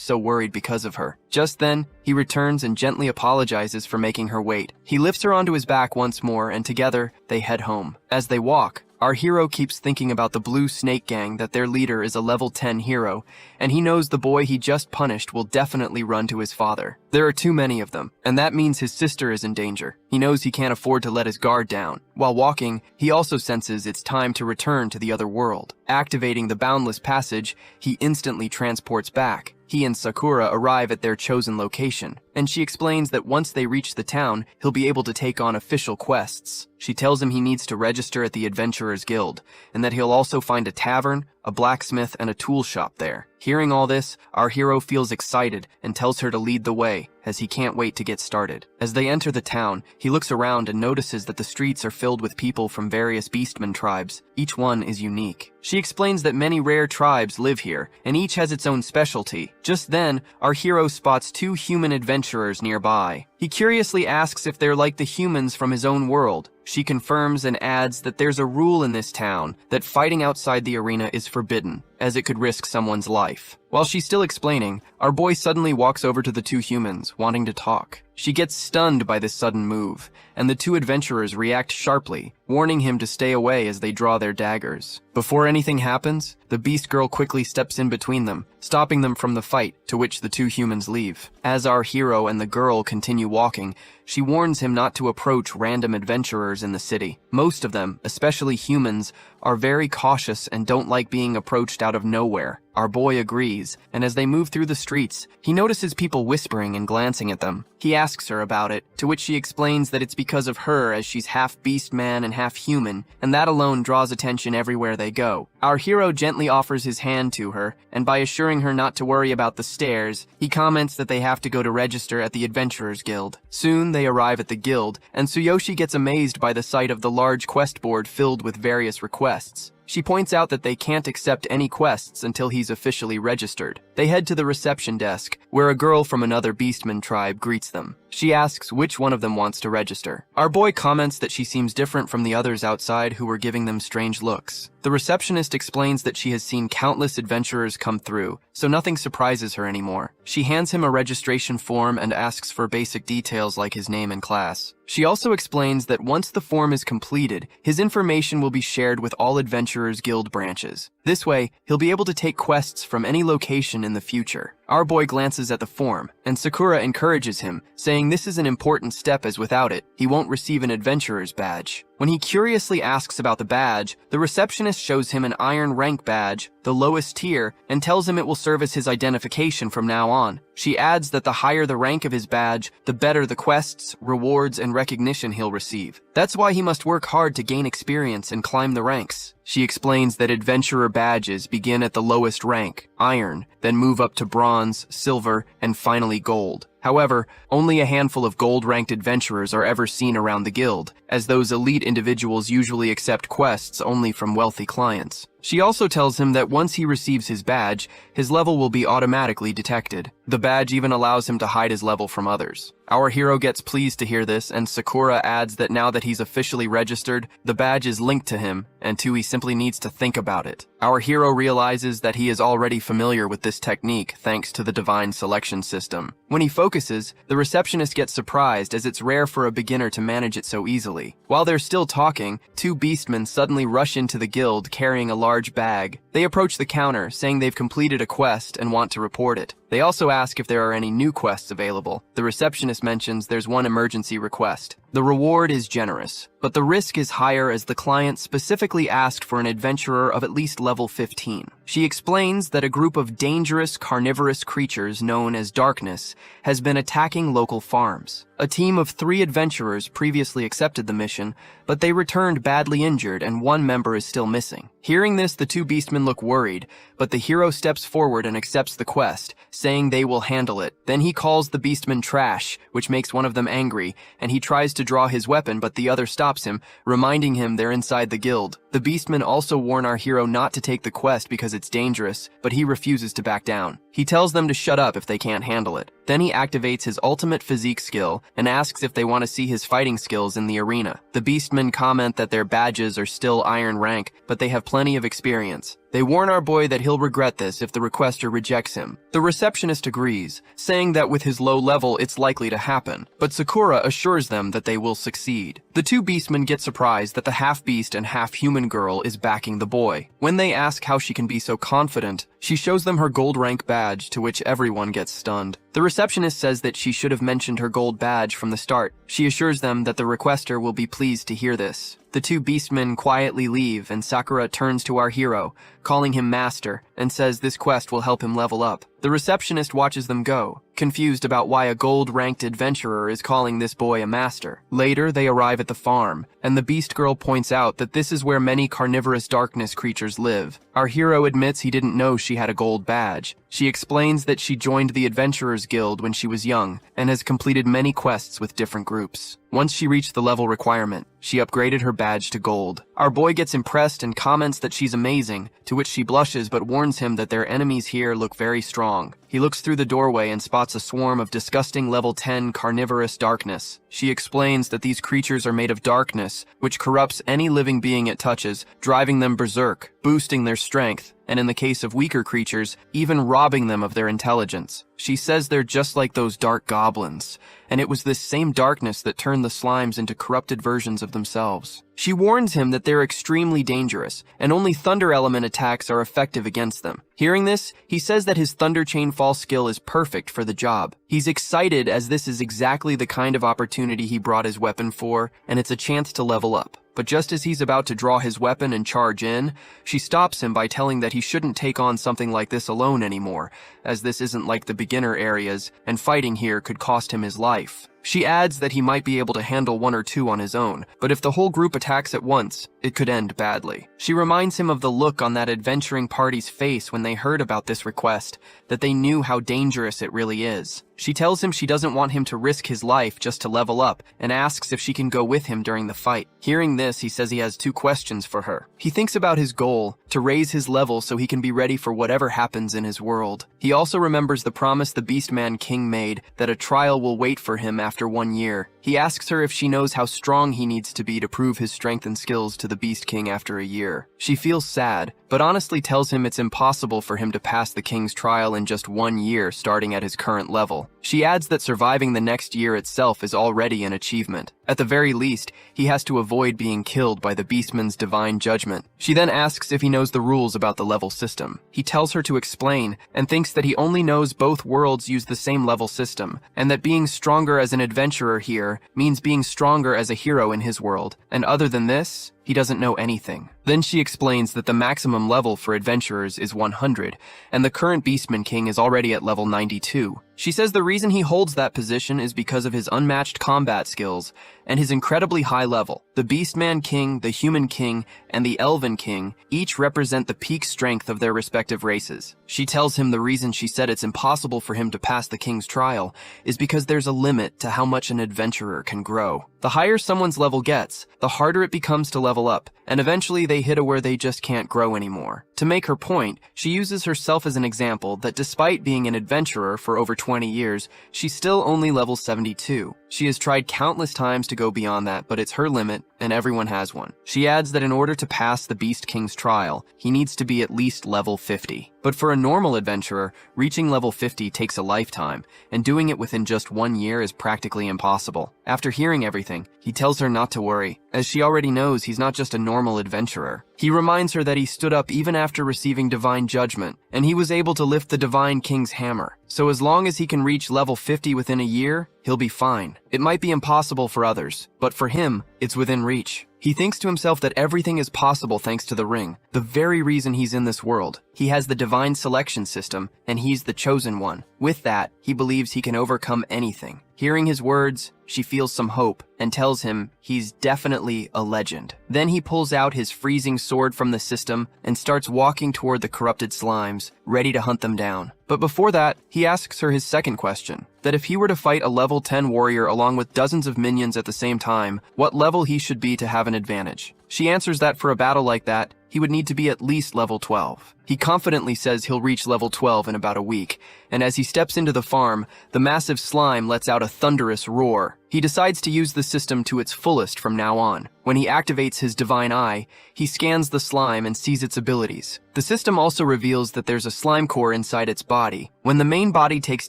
so worried because of her. Just then, he returns and gently apologizes for making her wait. He lifts her onto his back once more, and together, they head home. As they walk, our hero keeps thinking about the Blue Snake Gang, that their leader is a level 10 hero, and he knows the boy he just punished will definitely run to his father. There are too many of them, and that means his sister is in danger. He knows he can't afford to let his guard down. While walking, he also senses it's time to return to the other world. Activating the boundless passage, he instantly transports back. He and Sakura arrive at their chosen location, and she explains that once they reach the town, he'll be able to take on official quests. She tells him he needs to register at the Adventurers Guild, and that he'll also find a tavern, a blacksmith, and a tool shop there. Hearing all this, our hero feels excited and tells her to lead the way, as he can't wait to get started. As they enter the town, he looks around and notices that the streets are filled with people from various beastmen tribes. Each one is unique. She explains that many rare tribes live here, and each has its own specialty. Just then, our hero spots two human adventurers nearby. He curiously asks if they're like the humans from his own world. She confirms and adds that there's a rule in this town that fighting outside the arena is forbidden, as it could risk someone's life. While she's still explaining, our boy suddenly walks over to the two humans, wanting to talk. She gets stunned by this sudden move, and the two adventurers react sharply, warning him to stay away as they draw their daggers. Before anything happens, the Beast Girl quickly steps in between them, stopping them from the fight, to which the two humans leave. As our hero and the girl continue walking, she warns him not to approach random adventurers in the city. Most of them, especially humans, are very cautious and don't like being approached out of nowhere. Our boy agrees, and as they move through the streets, he notices people whispering and glancing at them. He asks her about it, to which she explains that it's because of her, as she's half beast man and half human, and that alone draws attention everywhere they go. Our hero gently offers his hand to her, and by assuring her not to worry about the stairs, he comments that they have to go to register at the Adventurers Guild. Soon they arrive at the guild, and Tsuyoshi gets amazed by the sight of the large quest board filled with various requests. She points out that they can't accept any quests until he's officially registered. They head to the reception desk, where a girl from another Beastman tribe greets them. She asks which one of them wants to register. Our boy comments that she seems different from the others outside who were giving them strange looks. The receptionist explains that she has seen countless adventurers come through, so nothing surprises her anymore. She hands him a registration form and asks for basic details like his name and class. She also explains that once the form is completed, his information will be shared with all Adventurers Guild branches. This way, he'll be able to take quests from any location in the future. Our boy glances at the form, and Sakura encourages him, saying this is an important step as without it, he won't receive an adventurer's badge. When he curiously asks about the badge, the receptionist shows him an iron rank badge, the lowest tier, and tells him it will serve as his identification from now on. She adds that the higher the rank of his badge, the better the quests, rewards, and recognition he'll receive. That's why he must work hard to gain experience and climb the ranks. She explains that adventurer badges begin at the lowest rank, iron, then move up to bronze, silver, and finally gold. However, only a handful of gold-ranked adventurers are ever seen around the guild, as those elite individuals usually accept quests only from wealthy clients. She also tells him that once he receives his badge, his level will be automatically detected. The badge even allows him to hide his level from others. Our hero gets pleased to hear this, and Sakura adds that now that he's officially registered, the badge is linked to him, and he simply needs to think about it. Our hero realizes that he is already familiar with this technique thanks to the divine selection system. When he focuses, the receptionist gets surprised as it's rare for a beginner to manage it so easily. While they're still talking, two beastmen suddenly rush into the guild carrying a large bag. They approach the counter, saying they've completed a quest and want to report it. They also ask if there are any new quests available. The receptionist mentions there's one emergency request. The reward is generous, but the risk is higher as the client specifically asked for an adventurer of at least level 15. She explains that a group of dangerous carnivorous creatures known as Darkness has been attacking local farms. A team of 3 adventurers previously accepted the mission, but they returned badly injured and one member is still missing. Hearing this, the two beastmen look worried, but the hero steps forward and accepts the quest, saying they will handle it. Then he calls the beastmen trash, which makes one of them angry, and he tries to draw his weapon, but the other stops him, reminding him they're inside the guild. The beastmen also warn our hero not to take the quest because it's dangerous, but he refuses to back down. He tells them to shut up if they can't handle it. Then he activates his ultimate physique skill and asks if they want to see his fighting skills in the arena. The beastmen comment that their badges are still iron rank, but they have plenty of experience. They warn our boy that he'll regret this if the requester rejects him. The receptionist agrees, saying that with his low level it's likely to happen, but Sakura assures them that they will succeed. The two beastmen get surprised that the half-beast and half-human girl is backing the boy. When they ask how she can be so confident, she shows them her gold rank badge, to which everyone gets stunned. The receptionist says that she should have mentioned her gold badge from the start. She assures them that the requester will be pleased to hear this. The two beastmen quietly leave, and Sakura turns to our hero, calling him master, and says this quest will help him level up. The receptionist watches them go, confused about why a gold-ranked adventurer is calling this boy a master. Later, they arrive at the farm, and the beast girl points out that this is where many carnivorous darkness creatures live. Our hero admits he didn't know she had a gold badge. She explains that she joined the Adventurers Guild when she was young, and has completed many quests with different groups. Once she reached the level requirement, she upgraded her badge to gold. Our boy gets impressed and comments that she's amazing, to which she blushes but warns him that their enemies here look very strong. He looks through the doorway and spots a swarm of disgusting level 10 carnivorous darkness. She explains that these creatures are made of darkness, which corrupts any living being it touches, driving them berserk, boosting their strength, and in the case of weaker creatures, even robbing them of their intelligence. She says they're just like those dark goblins, and it was this same darkness that turned the slimes into corrupted versions of themselves. She warns him that they're extremely dangerous, and only thunder element attacks are effective against them. Hearing this, he says that his Thunder Chain Fall skill is perfect for the job. He's excited as this is exactly the kind of opportunity he brought his weapon for, and it's a chance to level up. But just as he's about to draw his weapon and charge in, she stops him by telling that he shouldn't take on something like this alone anymore, as this isn't like the beginner areas, and fighting here could cost him his life. She adds that he might be able to handle 1 or 2 on his own, but if the whole group attacks at once, it could end badly. She reminds him of the look on that adventuring party's face when they heard about this request, that they knew how dangerous it really is. She tells him she doesn't want him to risk his life just to level up, and asks if she can go with him during the fight. Hearing this, he says he has 2 questions for her. He thinks about his goal, to raise his level so he can be ready for whatever happens in his world. He also remembers the promise the Beastman King made, that a trial will wait for him after 1 year. He asks her if she knows how strong he needs to be to prove his strength and skills to the Beast King after a year. She feels sad, but honestly tells him it's impossible for him to pass the King's trial in just 1 year starting at his current level. She adds that surviving the next year itself is already an achievement. At the very least, he has to avoid being killed by the Beastman's divine judgment. She then asks if he knows the rules about the level system. He tells her to explain, and thinks that he only knows both worlds use the same level system, and that being stronger as an adventurer here means being stronger as a hero in his world, and other than this, he doesn't know anything. Then she explains that the maximum level for adventurers is 100, and the current Beastman King is already at level 92. She says the reason he holds that position is because of his unmatched combat skills and his incredibly high level. The Beastman King, the Human King, and the Elven King each represent the peak strength of their respective races. She tells him the reason she said it's impossible for him to pass the King's trial is because there's a limit to how much an adventurer can grow. The higher someone's level gets, the harder it becomes to level level up, and eventually they hit a where they just can't grow anymore. To make her point, she uses herself as an example that despite being an adventurer for over 20 years, she's still only level 72. She has tried countless times to go beyond that, but it's her limit, and everyone has one. She adds that in order to pass the Beast King's trial, he needs to be at least level 50. But for a normal adventurer, reaching level 50 takes a lifetime, and doing it within just 1 year is practically impossible. After hearing everything, he tells her not to worry, as she already knows he's not just a normal adventurer. He reminds her that he stood up even after receiving divine judgment, and he was able to lift the Divine King's hammer. So as long as he can reach level 50 within a year, he'll be fine. It might be impossible for others, but for him, it's within reach. He thinks to himself that everything is possible thanks to the ring, the very reason he's in this world. He has the divine selection system, and he's the chosen one. With that, he believes he can overcome anything. Hearing his words, she feels some hope and tells him he's definitely a legend. Then he pulls out his freezing sword from the system and starts walking toward the corrupted slimes, ready to hunt them down. But before that, he asks her his second question, that if he were to fight a level 10 warrior along with dozens of minions at the same time, what level he should be to have an advantage. She answers that for a battle like that, he would need to be at least level 12. He confidently says he'll reach level 12 in about a week, and as he steps into the farm, the massive slime lets out a thunderous roar. He decides to use the system to its fullest from now on. When he activates his divine eye, he scans the slime and sees its abilities. The system also reveals that there's a slime core inside its body. When the main body takes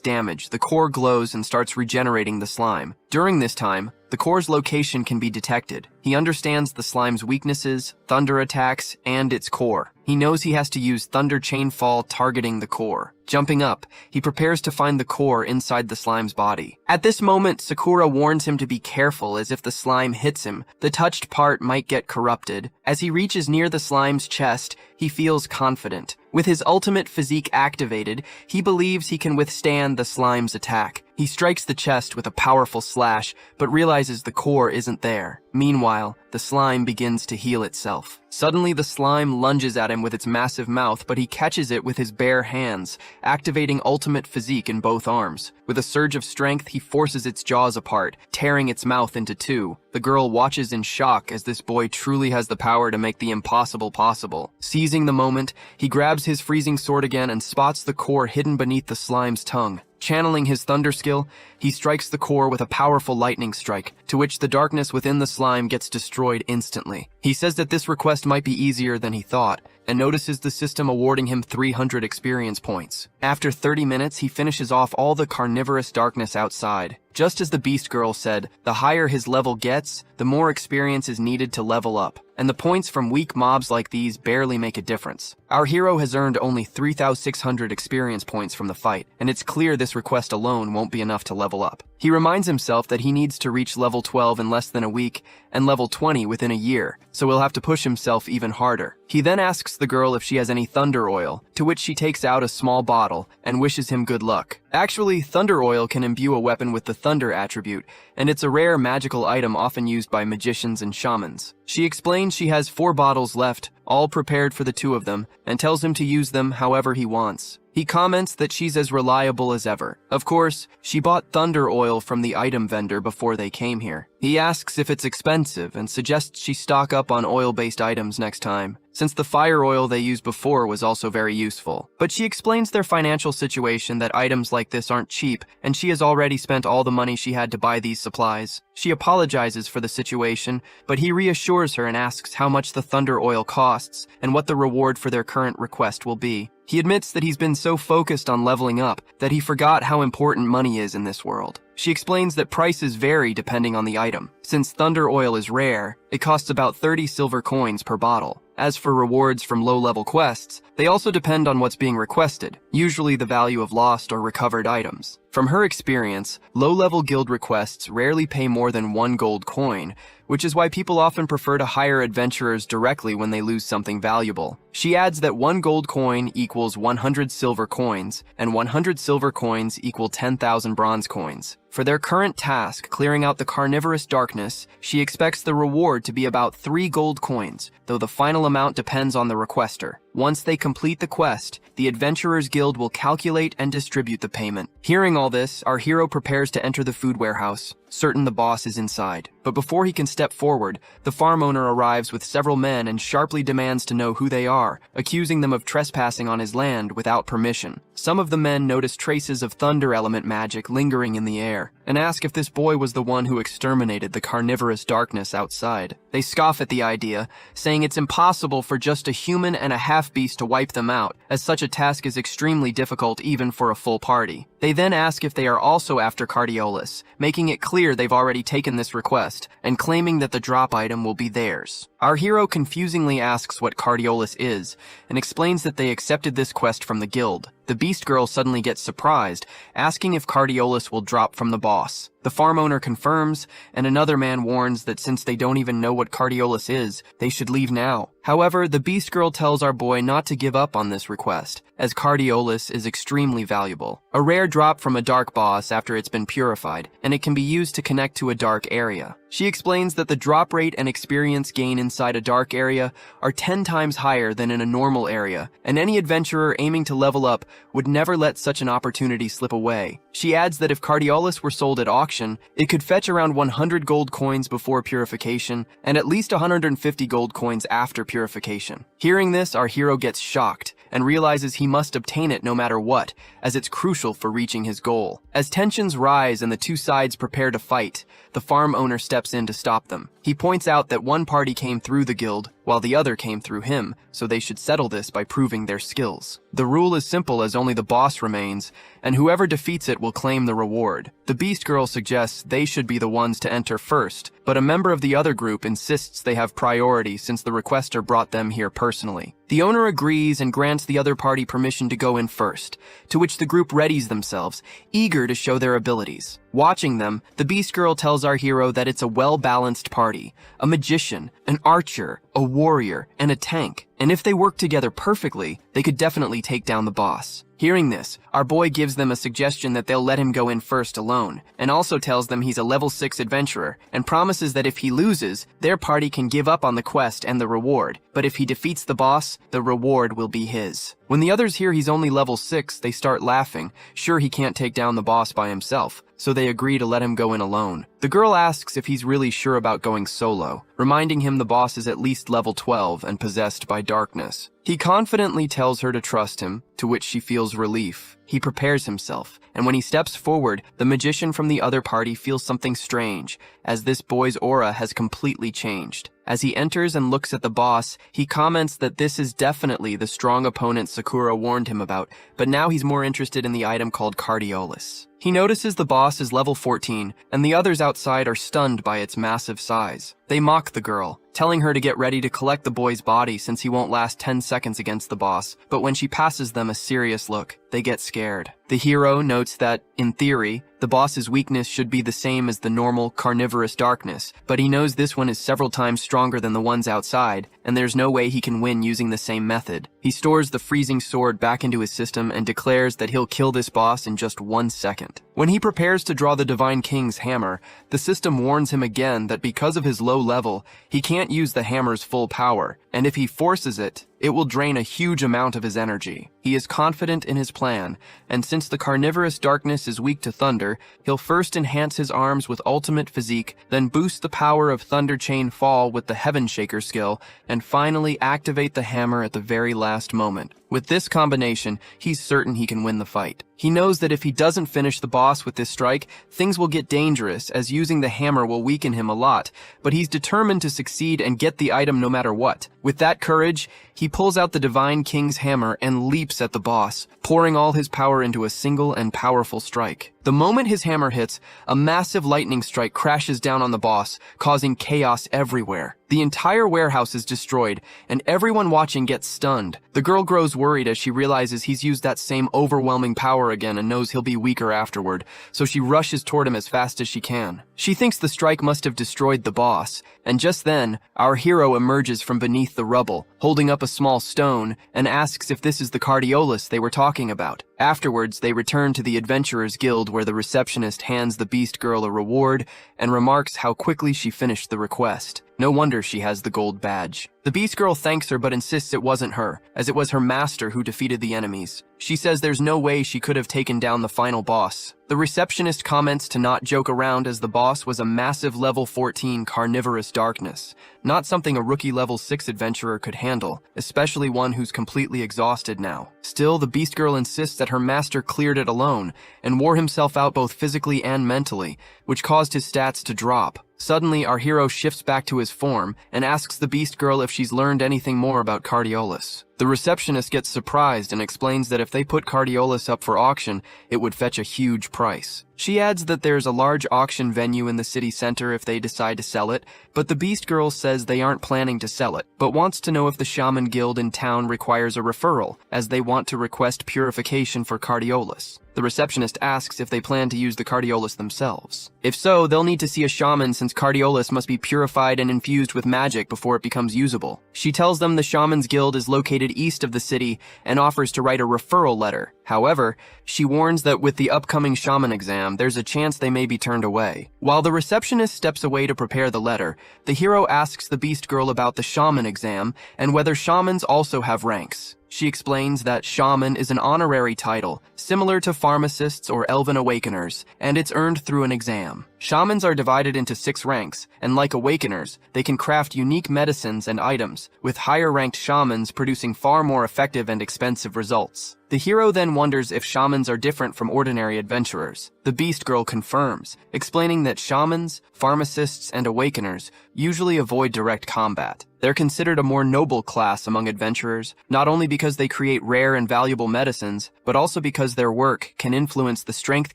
damage, the core glows and starts regenerating the slime. During this time, the core's location can be detected. He understands the slime's weaknesses, thunder attacks, and its core. He knows he has to use Thunder Chainfall targeting the core. Jumping up, he prepares to find the core inside the slime's body. At this moment, Sakura warns him to be careful as if the slime hits him, the touched part might get corrupted. As he reaches near the slime's chest, he feels confident. With his ultimate physique activated, he believes he can withstand the slime's attack. He strikes the chest with a powerful slash, but realizes the core isn't there. Meanwhile, the slime begins to heal itself. Suddenly, the slime lunges at him with its massive mouth, but he catches it with his bare hands, activating ultimate physique in both arms. With a surge of strength, he forces its jaws apart, tearing its mouth into two. The girl watches in shock as this boy truly has the power to make the impossible possible. Seizing the moment, he grabs his freezing sword again and spots the core hidden beneath the slime's tongue. Channeling his thunder skill, he strikes the core with a powerful lightning strike, to which the darkness within the slime gets destroyed instantly. He says that this request might be easier than he thought, and notices the system awarding him 300 experience points. After 30 minutes, he finishes off all the carnivorous darkness outside. Just as the Beast Girl said, the higher his level gets, the more experience is needed to level up, and the points from weak mobs like these barely make a difference. Our hero has earned only 3,600 experience points from the fight, and it's clear this request alone won't be enough to level up. He reminds himself that he needs to reach level 12 in less than a week, and level 20 within a year, so he'll have to push himself even harder. He then asks the girl if she has any thunder oil, to which she takes out a small bottle and wishes him good luck. Actually, thunder oil can imbue a weapon with the thunder attribute, and it's a rare magical item often used by magicians and shamans. She explains she has 4 bottles left, all prepared for the 2 of them, and tells him to use them however he wants. He comments that she's as reliable as ever. Of course, she bought thunder oil from the item vendor before they came here. He asks if it's expensive and suggests she stock up on oil-based items next time, since the fire oil they used before was also very useful. But she explains their financial situation, that items like this aren't cheap, and she has already spent all the money she had to buy these supplies. She apologizes for the situation, but he reassures her and asks how much the thunder oil costs and what the reward for their current request will be. He admits that he's been so focused on leveling up that he forgot how important money is in this world. She explains that prices vary depending on the item. Since thunder oil is rare, it costs about 30 silver coins per bottle. As for rewards from low-level quests, they also depend on what's being requested, usually the value of lost or recovered items. From her experience, low-level guild requests rarely pay more than 1 gold coin, which is why people often prefer to hire adventurers directly when they lose something valuable. She adds that 1 gold coin equals 100 silver coins, and 100 silver coins equal 10,000 bronze coins. For their current task, clearing out the carnivorous darkness, she expects the reward to be about 3 gold coins, though the final amount depends on the requester. Once they complete the quest, the Adventurers Guild will calculate and distribute the payment. Hearing all this, our hero prepares to enter the food warehouse, certain the boss is inside. But before he can step forward, the farm owner arrives with several men and sharply demands to know who they are, accusing them of trespassing on his land without permission. Some of the men notice traces of thunder element magic lingering in the air, and ask if this boy was the one who exterminated the carnivorous darkness outside. They scoff at the idea, saying it's impossible for just a human and a half-beast to wipe them out, as such a task is extremely difficult even for a full party. They then ask if they are also after Cardiolus, making it clear they've already taken this request, and claiming that the drop item will be theirs. Our hero confusingly asks what Cardiolus is, and explains that they accepted this quest from the guild. The beast girl suddenly gets surprised, asking if Cardiolus will drop from the boss. The farm owner confirms, and another man warns that since they don't even know what Cardiolus is, they should leave now. However, the beast girl tells our boy not to give up on this request, as Cardiolus is extremely valuable. A rare drop from a dark boss after it's been purified, and it can be used to connect to a dark area. She explains that the drop rate and experience gain inside a dark area are 10 times higher than in a normal area, and any adventurer aiming to level up would never let such an opportunity slip away. She adds that if Cardiolus were sold at auction, it could fetch around 100 gold coins before purification, and at least 150 gold coins after purification. Hearing this, our hero gets shocked, and realizes he must obtain it no matter what, as it's crucial for reaching his goal. As tensions rise and the two sides prepare to fight, the farm owner steps in to stop them. He points out that one party came through the guild, while the other came through him, so they should settle this by proving their skills. The rule is simple as only the boss remains, and whoever defeats it will claim the reward. The beast girl suggests they should be the ones to enter first, but a member of the other group insists they have priority since the requester brought them here personally. The owner agrees and grants the other party permission to go in first, to which the group readies themselves, eager to show their abilities. Watching them, the beast girl tells our hero that it's a well-balanced party, a magician, an archer, a warrior, and a tank, and if they work together perfectly, they could definitely take down the boss. Hearing this, our boy gives them a suggestion that they'll let him go in first alone, and also tells them he's a level 6 adventurer, and promises that if he loses, their party can give up on the quest and the reward, but if he defeats the boss, the reward will be his. When the others hear he's only level 6, they start laughing, sure he can't take down the boss by himself, so they agree to let him go in alone. The girl asks if he's really sure about going solo, reminding him the boss is at least level 12 and possessed by darkness. He confidently tells her to trust him, to which she feels relief. He prepares himself, and when he steps forward, the magician from the other party feels something strange, as this boy's aura has completely changed. As he enters and looks at the boss, he comments that this is definitely the strong opponent Sakura warned him about, but now he's more interested in the item called Cardiolus. He notices the boss is level 14, and the others outside are stunned by its massive size. They mock the girl, telling her to get ready to collect the boy's body since he won't last 10 seconds against the boss, but when she passes them a serious look, they get scared. The hero notes that, in theory, the boss's weakness should be the same as the normal carnivorous darkness, but he knows this one is several times stronger than the ones outside, and there's no way he can win using the same method. He stores the freezing sword back into his system and declares that he'll kill this boss in just 1 second. When he prepares to draw the Divine King's hammer, the system warns him again that because of his low level, he can't use the hammer's full power, and if he forces it, it will drain a huge amount of his energy. He is confident in his plan, and since the carnivorous darkness is weak to thunder, he'll first enhance his arms with ultimate physique, then boost the power of Thunder Chain Fall with the Heaven Shaker skill, and finally activate the hammer at the very last moment. With this combination, he's certain he can win the fight. He knows that if he doesn't finish the boss with this strike, things will get dangerous, as using the hammer will weaken him a lot, but he's determined to succeed and get the item no matter what. With that courage, he pulls out the Divine King's hammer and leaps at the boss, pouring all his power into a single and powerful strike. The moment his hammer hits, a massive lightning strike crashes down on the boss, causing chaos everywhere. The entire warehouse is destroyed, and everyone watching gets stunned. The girl grows worried as she realizes he's used that same overwhelming power again and knows he'll be weaker afterward, so she rushes toward him as fast as she can. She thinks the strike must have destroyed the boss, and just then, our hero emerges from beneath the rubble, holding up a small stone, and asks if this is the Cardiolus they were talking about. Afterwards, they return to the Adventurers Guild where the receptionist hands the beast girl a reward and remarks how quickly she finished the request. No wonder she has the gold badge. The Beast Girl thanks her but insists it wasn't her, as it was her master who defeated the enemies. She says there's no way she could have taken down the final boss. The receptionist comments to not joke around as the boss was a massive level 14 carnivorous darkness, not something a rookie level 6 adventurer could handle, especially one who's completely exhausted now. Still, the Beast Girl insists that her master cleared it alone and wore himself out both physically and mentally, which caused his stats to drop. Suddenly, our hero shifts back to his form and asks the Beast Girl if she's learned anything more about Cardiolus. The receptionist gets surprised and explains that if they put Cardiolus up for auction, it would fetch a huge price. She adds that there's a large auction venue in the city center if they decide to sell it, but the Beast Girl says they aren't planning to sell it, but wants to know if the Shaman Guild in town requires a referral, as they want to request purification for Cardiolus. The receptionist asks if they plan to use the Cardiolus themselves. If so, they'll need to see a shaman since Cardiolus must be purified and infused with magic before it becomes usable. She tells them the Shaman's Guild is located east of the city and offers to write a referral letter. However, she warns that with the upcoming shaman exam, there's a chance they may be turned away. While the receptionist steps away to prepare the letter, the hero asks the Beast Girl about the shaman exam and whether shamans also have ranks. She explains that shaman is an honorary title, similar to pharmacists or elven awakeners, and it's earned through an exam. Shamans are divided into 6 ranks, and like awakeners, they can craft unique medicines and items, with higher-ranked shamans producing far more effective and expensive results. The hero then wonders if shamans are different from ordinary adventurers. The Beast Girl confirms, explaining that shamans, pharmacists, and awakeners usually avoid direct combat. They're considered a more noble class among adventurers, not only because they create rare and valuable medicines, but also because their work can influence the strength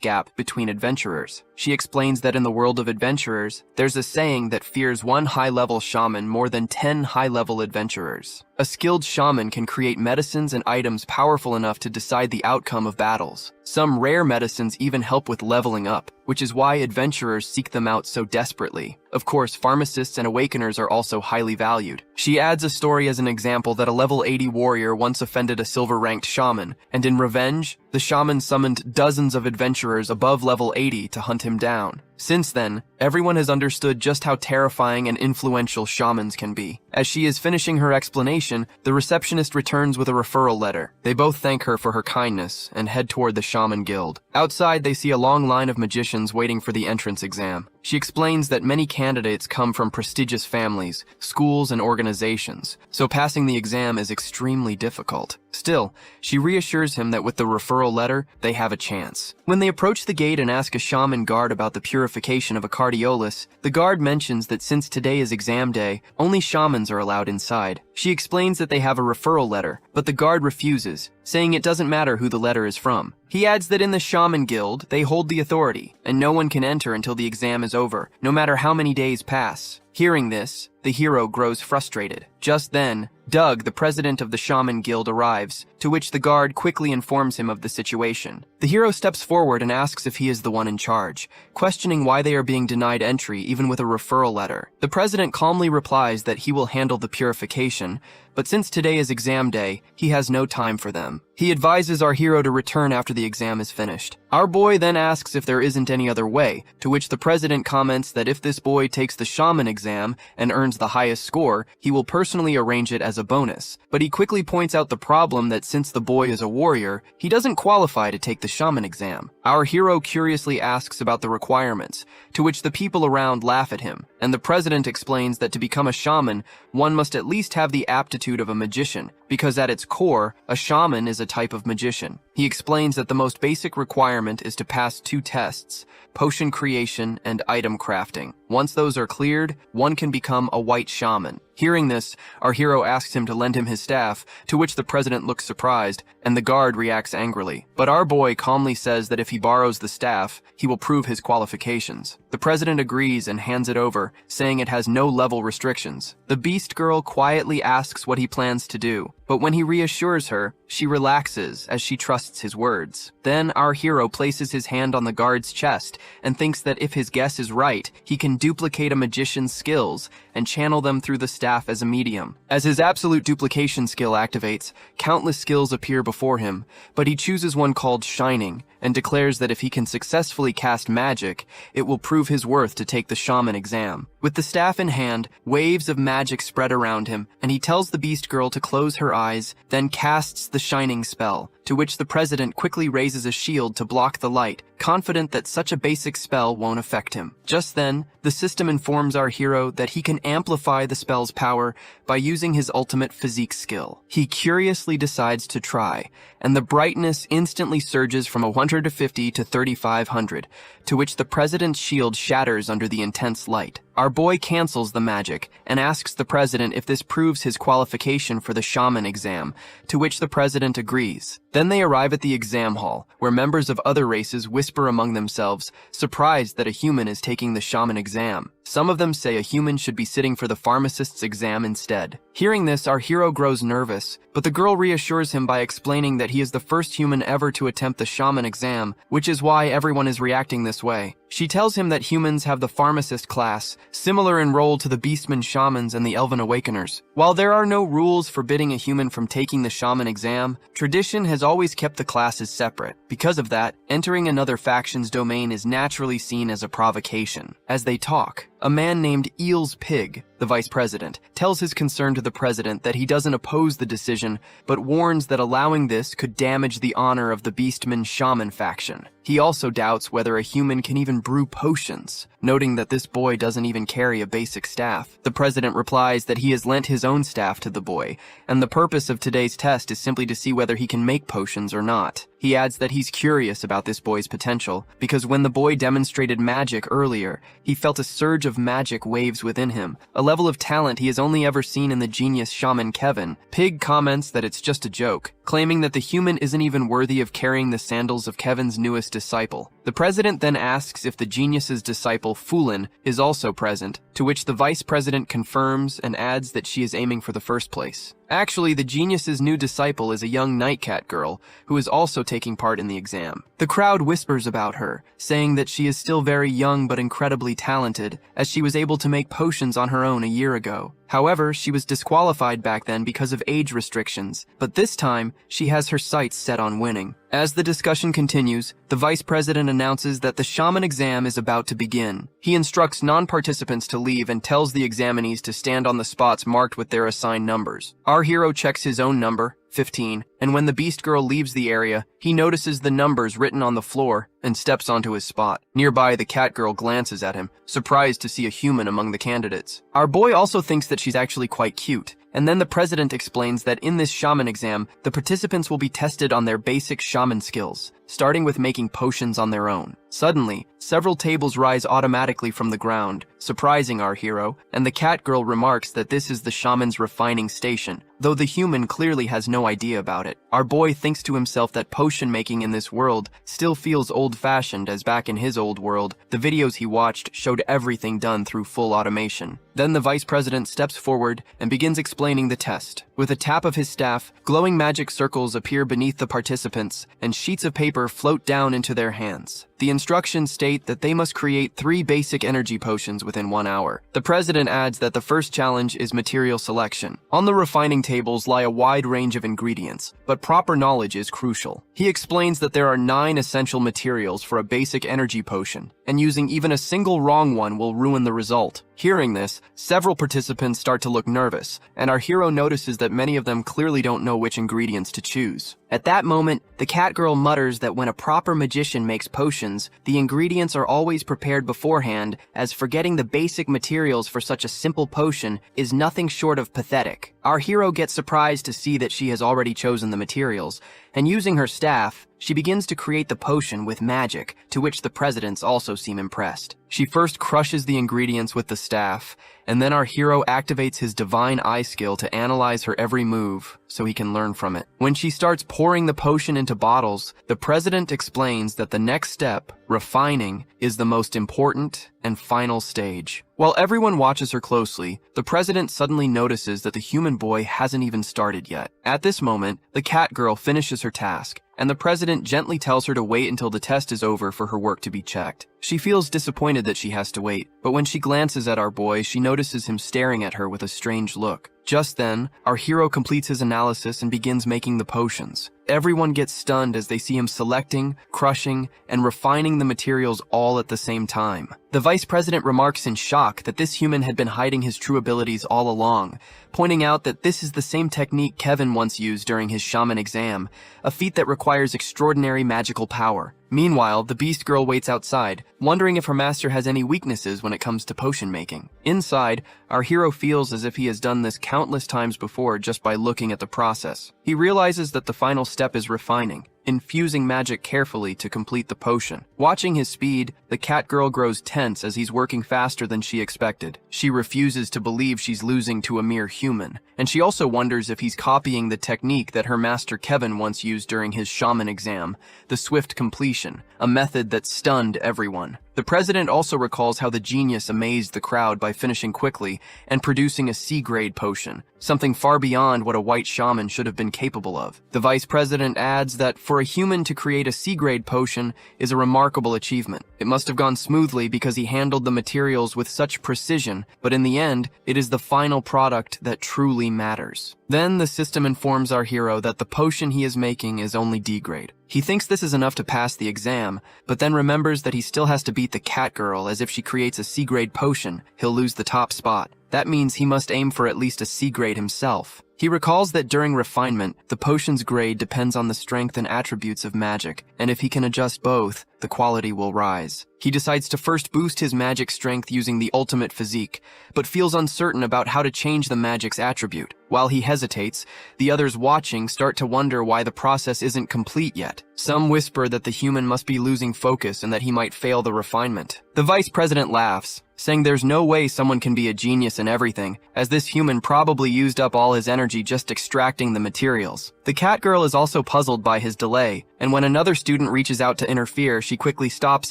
gap between adventurers. She explains that in the world of adventurers, there's a saying that fears one high-level shaman more than 10 high-level adventurers. A skilled shaman can create medicines and items powerful enough to decide the outcome of battles. Some rare medicines even help with leveling up, which is why adventurers seek them out so desperately. Of course, pharmacists and awakeners are also highly valued. She adds a story as an example that a level 80 warrior once offended a silver-ranked shaman, and in revenge, the shaman summoned dozens of adventurers above level 80 to hunt him down. Since then, everyone has understood just how terrifying and influential shamans can be. As she is finishing her explanation, the receptionist returns with a referral letter. They both thank her for her kindness and head toward the Shaman Guild. Outside, they see a long line of magicians waiting for the entrance exam. She explains that many candidates come from prestigious families, schools, and organizations, so passing the exam is extremely difficult. Still, she reassures him that with the referral letter, they have a chance. When they approach the gate and ask a shaman guard about the purification of a Cardiolus, the guard mentions that since today is exam day, only shamans are allowed inside. She explains that they have a referral letter, but the guard refuses, saying it doesn't matter who the letter is from. He adds that in the Shaman Guild, they hold the authority, and no one can enter until the exam is over, no matter how many days pass. Hearing this, the hero grows frustrated. Just then, Doug, the president of the Shaman Guild, arrives, to which the guard quickly informs him of the situation. The hero steps forward and asks if he is the one in charge, questioning why they are being denied entry even with a referral letter. The president calmly replies that he will handle the purification, but since today is exam day, he has no time for them. He advises our hero to return after the exam is finished. Our boy then asks if there isn't any other way, to which the president comments that if this boy takes the shaman exam and earns the highest score, he will personally arrange it as a bonus. But he quickly points out the problem that since the boy is a warrior, he doesn't qualify to take the shaman exam. Our hero curiously asks about the requirements, to which the people around laugh at him, and the president explains that to become a shaman, one must at least have the aptitude of a magician, because at its core, a shaman is a type of magician. He explains that the most basic requirement is to pass 2 tests, potion creation and item crafting. Once those are cleared, one can become a white shaman. Hearing this, our hero asks him to lend him his staff, to which the president looks surprised, and the guard reacts angrily. But our boy calmly says that if he borrows the staff, he will prove his qualifications. The president agrees and hands it over, saying it has no level restrictions. The Beast Girl quietly asks what he plans to do, but when he reassures her, she relaxes as she trusts his words. Then our hero places his hand on the guard's chest and thinks that if his guess is right, he can duplicate a magician's skills and channel them through the staff as a medium. As his absolute duplication skill activates, countless skills appear before him, but he chooses one called Shining and declares that if he can successfully cast magic, it will prove his worth to take the shaman exam. With the staff in hand, waves of magic spread around him, and he tells the beast girl to close her eyes, then casts the Shining spell, to which the president quickly raises a shield to block the light, confident that such a basic spell won't affect him. Just then, the system informs our hero that he can amplify the spell's power by using his ultimate physique skill. He curiously decides to try, and the brightness instantly surges from 150 to 3500, to which the president's shield shatters under the intense light. Our boy cancels the magic and asks the president if this proves his qualification for the shaman exam, to which the president agrees. Then they arrive at the exam hall, where members of other races whisper among themselves, surprised that a human is taking the shaman exam. Some of them say a human should be sitting for the pharmacist's exam instead. Hearing this, our hero grows nervous, but the girl reassures him by explaining that he is the first human ever to attempt the shaman exam, which is why everyone is reacting this way. She tells him that humans have the pharmacist class, similar in role to the beastmen shamans and the elven awakeners. While there are no rules forbidding a human from taking the shaman exam, tradition has always kept the classes separate. Because of that, entering another faction's domain is naturally seen as a provocation. As they talk, a man named Eel's Pig, the vice president, tells his concern to the president that he doesn't oppose the decision, but warns that allowing this could damage the honor of the beastman shaman faction. He also doubts whether a human can even brew potions, noting that this boy doesn't even carry a basic staff. The president replies that he has lent his own staff to the boy, and the purpose of today's test is simply to see whether he can make potions or not. He adds that he's curious about this boy's potential, because when the boy demonstrated magic earlier, he felt a surge of magic waves within him, a level of talent he has only ever seen in the genius shaman Kevin. Pig comments that it's just a joke, claiming that the human isn't even worthy of carrying the sandals of Kevin's newest disciple. The president then asks if the genius's disciple Fulin is also present, to which the vice president confirms and adds that she is aiming for the first place. Actually, the genius's new disciple is a young nightcat girl who is also taking part in the exam. The crowd whispers about her, saying that she is still very young but incredibly talented, as she was able to make potions on her own a year ago. However, she was disqualified back then because of age restrictions, but this time, she has her sights set on winning. As the discussion continues, the vice president announces that the shaman exam is about to begin. He instructs non-participants to leave and tells the examinees to stand on the spots marked with their assigned numbers. Our hero checks his own number, 15, and when the beast girl leaves the area, he notices the numbers written on the floor and steps onto his spot. Nearby, the cat girl glances at him, surprised to see a human among the candidates. Our boy also thinks that she's actually quite cute. And then the president explains that in this shaman exam, the participants will be tested on their basic shaman skills, starting with making potions on their own. Suddenly, several tables rise automatically from the ground, surprising our hero, and the cat girl remarks that this is the shaman's refining station, though the human clearly has no idea about it. Our boy thinks to himself that potion making in this world still feels old-fashioned, as back in his old world, the videos he watched showed everything done through full automation. Then the vice president steps forward and begins explaining the test. With a tap of his staff, glowing magic circles appear beneath the participants, and sheets of paper float down into their hands. The instructions state that they must create 3 basic energy potions within 1 hour. The president adds that the first challenge is material selection. On the refining tables lie a wide range of ingredients, but proper knowledge is crucial. He explains that there are 9 essential materials for a basic energy potion, and using even a single wrong one will ruin the result. Hearing this, several participants start to look nervous, and our hero notices that many of them clearly don't know which ingredients to choose. At that moment, the cat girl mutters that when a proper magician makes potions, the ingredients are always prepared beforehand, as forgetting the basic materials for such a simple potion is nothing short of pathetic. Our hero gets surprised to see that she has already chosen the materials, and using her staff, she begins to create the potion with magic, to which the presidents also seem impressed. She first crushes the ingredients with the staff, and then our hero activates his divine eye skill to analyze her every move, so he can learn from it. When she starts pouring the potion into bottles, the president explains that the next step Refining is the most important and final stage. While everyone watches her closely, the president suddenly notices that the human boy hasn't even started yet. At this moment, the cat girl finishes her task, and the president gently tells her to wait until the test is over for her work to be checked. She feels disappointed that she has to wait, but when she glances at our boy, she notices him staring at her with a strange look. Just then, our hero completes his analysis and begins making the potions. Everyone gets stunned as they see him selecting, crushing, and refining the materials all at the same time. The vice president remarks in shock that this human had been hiding his true abilities all along, pointing out that this is the same technique Kevin once used during his shaman exam, a feat that requires extraordinary magical power. Meanwhile, the beast girl waits outside, wondering if her master has any weaknesses when it comes to potion making. Inside, our hero feels as if he has done this countless times before just by looking at the process. He realizes that the final step is refining, infusing magic carefully to complete the potion. Watching his speed, the cat girl grows tense as he's working faster than she expected. She refuses to believe she's losing to a mere human, and she also wonders if he's copying the technique that her master Kevin once used during his shaman exam, the swift completion, a method that stunned everyone. The president also recalls how the genius amazed the crowd by finishing quickly and producing a C-grade potion, something far beyond what a white shaman should have been capable of. The vice president adds that for a human to create a C-grade potion is a remarkable achievement. It must have gone smoothly because he handled the materials with such precision, but in the end, it is the final product that truly matters. Then the system informs our hero that the potion he is making is only D-grade. He thinks this is enough to pass the exam, but then remembers that he still has to beat the cat girl, as if she creates a C-grade potion, he'll lose the top spot. That means he must aim for at least a C-grade himself. He recalls that during refinement, the potion's grade depends on the strength and attributes of magic, and if he can adjust both, the quality will rise. He decides to first boost his magic strength using the ultimate physique, but feels uncertain about how to change the magic's attribute. While he hesitates, the others watching start to wonder why the process isn't complete yet. Some whisper that the human must be losing focus and that he might fail the refinement. The vice president laughs, saying there's no way someone can be a genius in everything, as this human probably used up all his energy just extracting the materials. The cat girl is also puzzled by his delay, and when another student reaches out to interfere, she quickly stops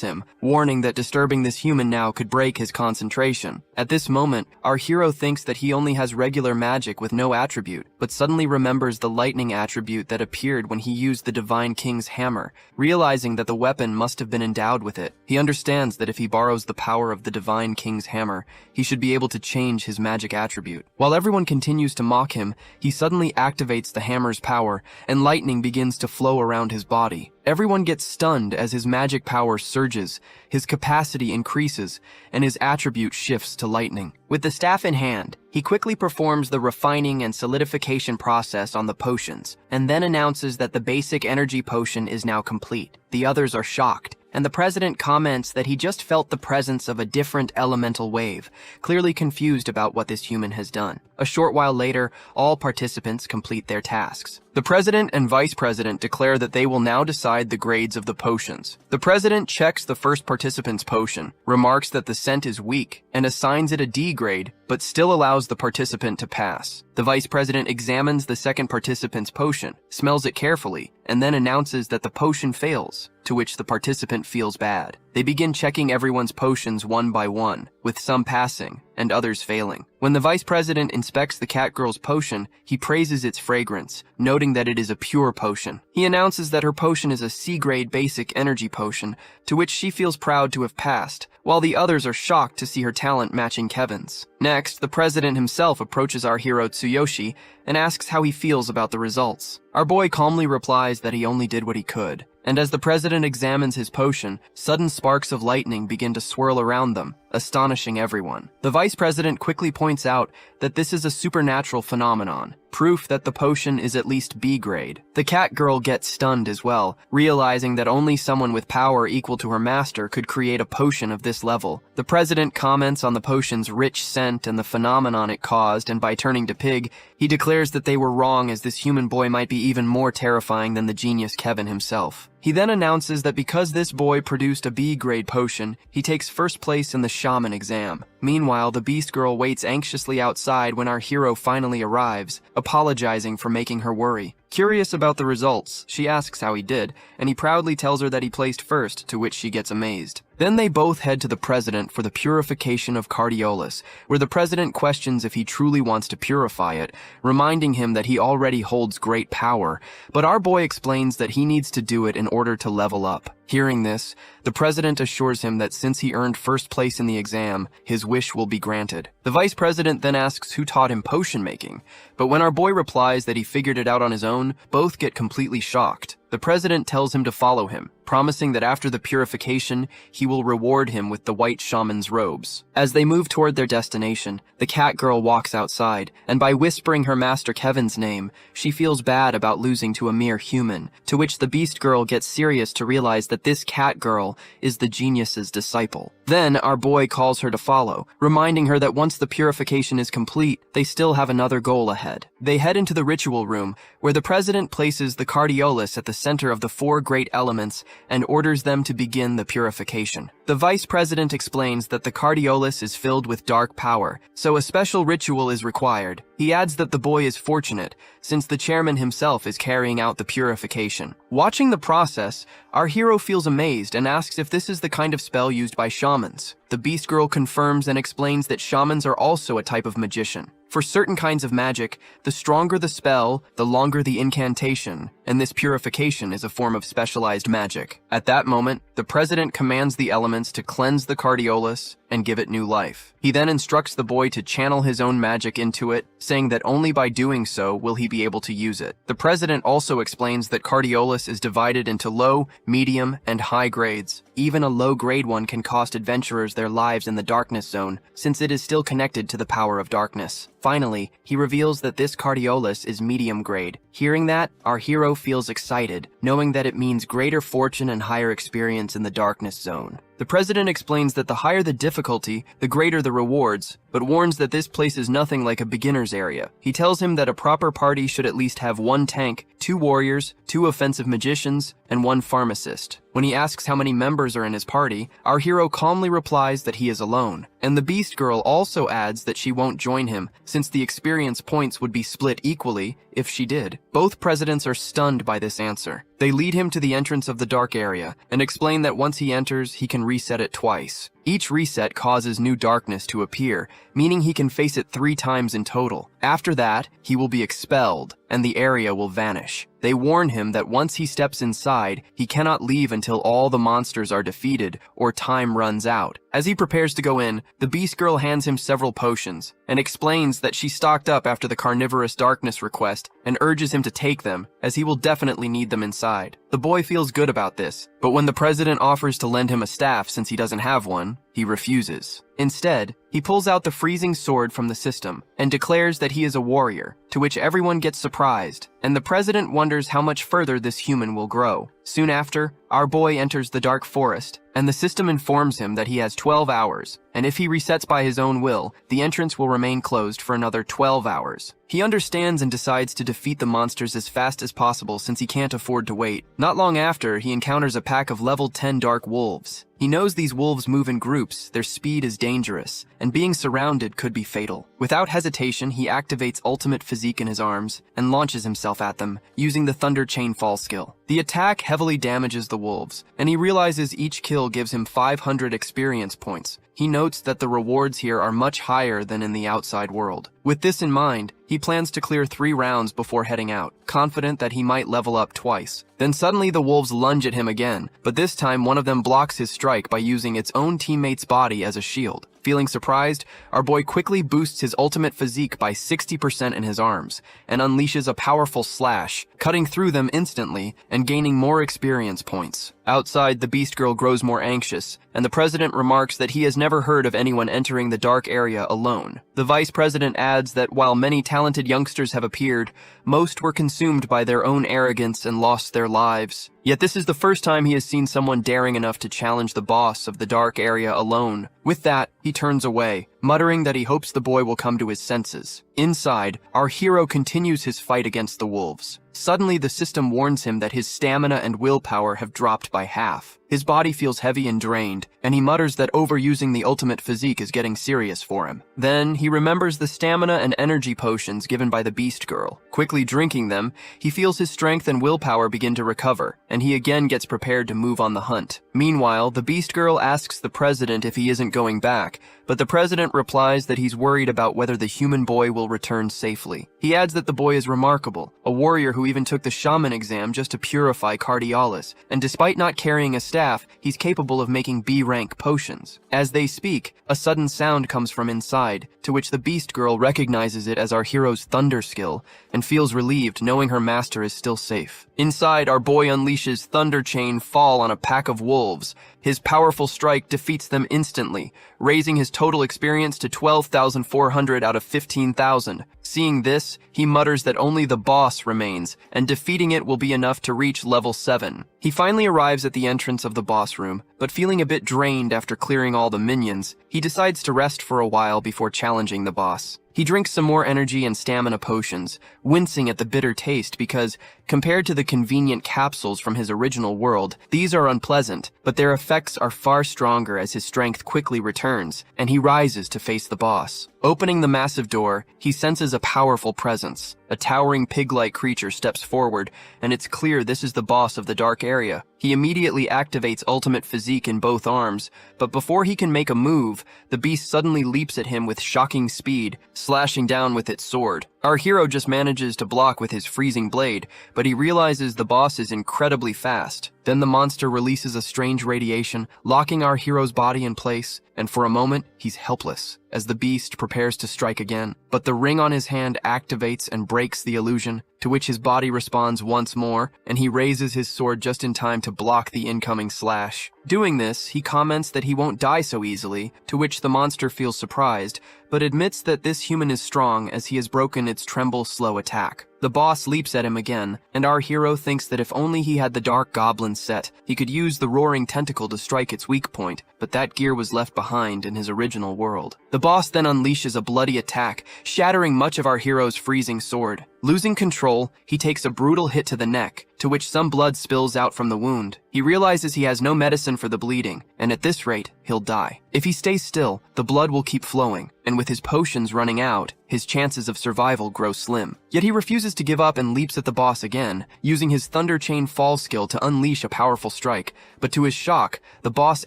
him, warning that disturbing this human now could break his concentration. At this moment, our hero thinks that he only has regular magic with no attribute, but suddenly remembers the lightning attribute that appeared when he used the Divine King's hammer. Realizing that the weapon must have been endowed with it, he understands that if he borrows the power of the Divine King's hammer, he should be able to change his magic attribute. While everyone continues to mock him, he suddenly activates the hammer's power, and lightning begins to flow around his body. Everyone gets stunned as his magic power surges, his capacity increases, and his attribute shifts to lightning. With the staff in hand, he quickly performs the refining and solidification process on the potions, and then announces that the basic energy potion is now complete. The others are shocked, and the president comments that he just felt the presence of a different elemental wave, clearly confused about what this human has done. A short while later, all participants complete their tasks. The president and vice president declare that they will now decide the grades of the potions. The president checks the first participant's potion, remarks that the scent is weak, and assigns it a D grade, but still allows the participant to pass. The vice president examines the second participant's potion, smells it carefully, and then announces that the potion fails, to which the participant feels bad. They begin checking everyone's potions one by one, with some passing and others failing. When the vice president inspects the cat girl's potion, he praises its fragrance, noting that it is a pure potion. He announces that her potion is a C-grade basic energy potion, to which she feels proud to have passed, while the others are shocked to see her talent matching Kevin's. Next, the president himself approaches our hero Tsuyoshi and asks how he feels about the results. Our boy calmly replies that he only did what he could, and as the president examines his potion, sudden sparks of lightning begin to swirl around them, astonishing everyone. The vice president quickly points out that this is a supernatural phenomenon, proof that the potion is at least B grade. The cat girl gets stunned as well, realizing that only someone with power equal to her master could create a potion of this level. The president comments on the potion's rich scent and the phenomenon it caused, and by turning to Pig, he declares that they were wrong, as this human boy might be even more terrifying than the genius Kevin himself. He then announces that because this boy produced a B-grade potion, he takes first place in the shaman exam. Meanwhile, the Beast Girl waits anxiously outside when our hero finally arrives, apologizing for making her worry. Curious about the results, she asks how he did, and he proudly tells her that he placed first, to which she gets amazed. Then they both head to the president for the purification of Cardiolus, where the president questions if he truly wants to purify it, reminding him that he already holds great power, but our boy explains that he needs to do it in order to level up. Hearing this, the president assures him that since he earned first place in the exam, his wish will be granted. The vice president then asks who taught him potion making, but when our boy replies that he figured it out on his own, both get completely shocked. The president tells him to follow him, promising that after the purification, he will reward him with the white shaman's robes. As they move toward their destination, the cat girl walks outside, and by whispering her master Kevin's name, she feels bad about losing to a mere human, to which the beast girl gets serious to realize that this cat girl is the genius's disciple. Then our boy calls her to follow, reminding her that once the purification is complete, they still have another goal ahead. They head into the ritual room, where the president places the Cardiolus at the center of the 4 great elements and orders them to begin the purification. The vice president explains that the Cardiolus is filled with dark power, so a special ritual is required. He adds that the boy is fortunate, since the chairman himself is carrying out the purification. Watching the process, our hero feels amazed and asks if this is the kind of spell used by shamans. The Beast Girl confirms and explains that shamans are also a type of magician. For certain kinds of magic, the stronger the spell, the longer the incantation, and this purification is a form of specialized magic. At that moment, the president commands the elements to cleanse the Cardiolus and give it new life. He then instructs the boy to channel his own magic into it, saying that only by doing so will he be able to use it. The president also explains that Cardiolus is divided into low, medium, and high grades. Even a low-grade one can cost adventurers their lives in the darkness zone, since it is still connected to the power of darkness. Finally, he reveals that this Cardiolus is medium grade. Hearing that, our hero feels excited, knowing that it means greater fortune and higher experience in the darkness zone. The president explains that the higher the difficulty, the greater the rewards, but warns that this place is nothing like a beginner's area. He tells him that a proper party should at least have 1 tank, 2 warriors, 2 offensive magicians, and 1 pharmacist. When he asks how many members are in his party, our hero calmly replies that he is alone. And the Beast Girl also adds that she won't join him, since the experience points would be split equally if she did. Both presidents are stunned by this answer. They lead him to the entrance of the dark area, and explain that once he enters, he can reset it twice. Each reset causes new darkness to appear, meaning he can face it 3 times in total. After that, he will be expelled, and the area will vanish. They warn him that once he steps inside, he cannot leave until all the monsters are defeated or time runs out. As he prepares to go in, the Beast Girl hands him several potions and explains that she stocked up after the carnivorous darkness request and urges him to take them, as he will definitely need them inside. The boy feels good about this, but when the president offers to lend him a staff since he doesn't have one, he refuses. Instead, he pulls out the freezing sword from the system and declares that he is a warrior, to which everyone gets surprised, and the president wonders how much further this human will grow. Soon after, our boy enters the dark forest, and the system informs him that he has 12 hours, and if he resets by his own will, the entrance will remain closed for another 12 hours. He understands and decides to defeat the monsters as fast as possible since he can't afford to wait. Not long after, he encounters a pack of level 10 dark wolves. He knows these wolves move in groups, their speed is dangerous, and being surrounded could be fatal. Without hesitation, he activates ultimate physique in his arms and launches himself at them, using the Thunder Chainfall skill. The attack heavily damages the wolves, and he realizes each kill gives him 500 experience points. He notes that the rewards here are much higher than in the outside world. With this in mind, he plans to clear 3 rounds before heading out, confident that he might level up twice. Then suddenly the wolves lunge at him again, but this time one of them blocks his strike by using its own teammate's body as a shield. Feeling surprised, our boy quickly boosts his ultimate physique by 60% in his arms, and unleashes a powerful slash, cutting through them instantly and gaining more experience points. Outside, the Beast Girl grows more anxious, and the president remarks that he has never heard of anyone entering the dark area alone. The vice president adds that while many talented youngsters have appeared, most were consumed by their own arrogance and lost their lives. Yet this is the first time he has seen someone daring enough to challenge the boss of the dark area alone. With that, he turns away, muttering that he hopes the boy will come to his senses. Inside, our hero continues his fight against the wolves. Suddenly, the system warns him that his stamina and willpower have dropped by half. His body feels heavy and drained, and he mutters that overusing the ultimate physique is getting serious for him. Then, he remembers the stamina and energy potions given by the Beast Girl. Quickly drinking them, he feels his strength and willpower begin to recover, and he again gets prepared to move on the hunt. Meanwhile, the Beast Girl asks the president if he isn't going back, but the president replies that he's worried about whether the human boy will return safely. He adds that the boy is remarkable, a warrior who even took the shaman exam just to purify Cardialis, and despite not carrying a staff, he's capable of making B-rank potions. As they speak, a sudden sound comes from inside, to which the Beast Girl recognizes it as our hero's thunder skill, and feels relieved knowing her master is still safe. Inside, our boy unleashes Thunder Chain Fall on a pack of wolves. His powerful strike defeats them instantly, raising his total experience to 12,400 out of 15,000. Seeing this, he mutters that only the boss remains, and defeating it will be enough to reach level 7. He finally arrives at the entrance of the boss room, but feeling a bit drained after clearing all the minions, he decides to rest for a while before challenging the boss. He drinks some more energy and stamina potions, wincing at the bitter taste because, compared to the convenient capsules from his original world, these are unpleasant, but their effects are far stronger as his strength quickly returns, and he rises to face the boss. Opening the massive door, he senses a powerful presence. A towering pig-like creature steps forward, and it's clear this is the boss of the dark area. He immediately activates Ultimate Physique in both arms, but before he can make a move, the beast suddenly leaps at him with shocking speed, slashing down with its sword. Our hero just manages to block with his freezing blade, but he realizes the boss is incredibly fast. Then the monster releases a strange radiation, locking our hero's body in place, and for a moment, he's helpless, as the beast prepares to strike again. But the ring on his hand activates and breaks the illusion, to which his body responds once more, and he raises his sword just in time to block the incoming slash. Doing this, he comments that he won't die so easily, to which the monster feels surprised, but admits that this human is strong as he has broken its tremble slow attack. The boss leaps at him again, and our hero thinks that if only he had the Dark Goblin set, he could use the Roaring Tentacle to strike its weak point, but that gear was left behind in his original world. The boss then unleashes a bloody attack, shattering much of our hero's freezing sword. Losing control, he takes a brutal hit to the neck, to which some blood spills out from the wound. He realizes he has no medicine for the bleeding, and at this rate, he'll die. If he stays still, the blood will keep flowing, and with his potions running out, his chances of survival grow slim. Yet he refuses to give up and leaps at the boss again, using his Thunder Chain Fall skill to unleash a powerful strike. But to his shock, the boss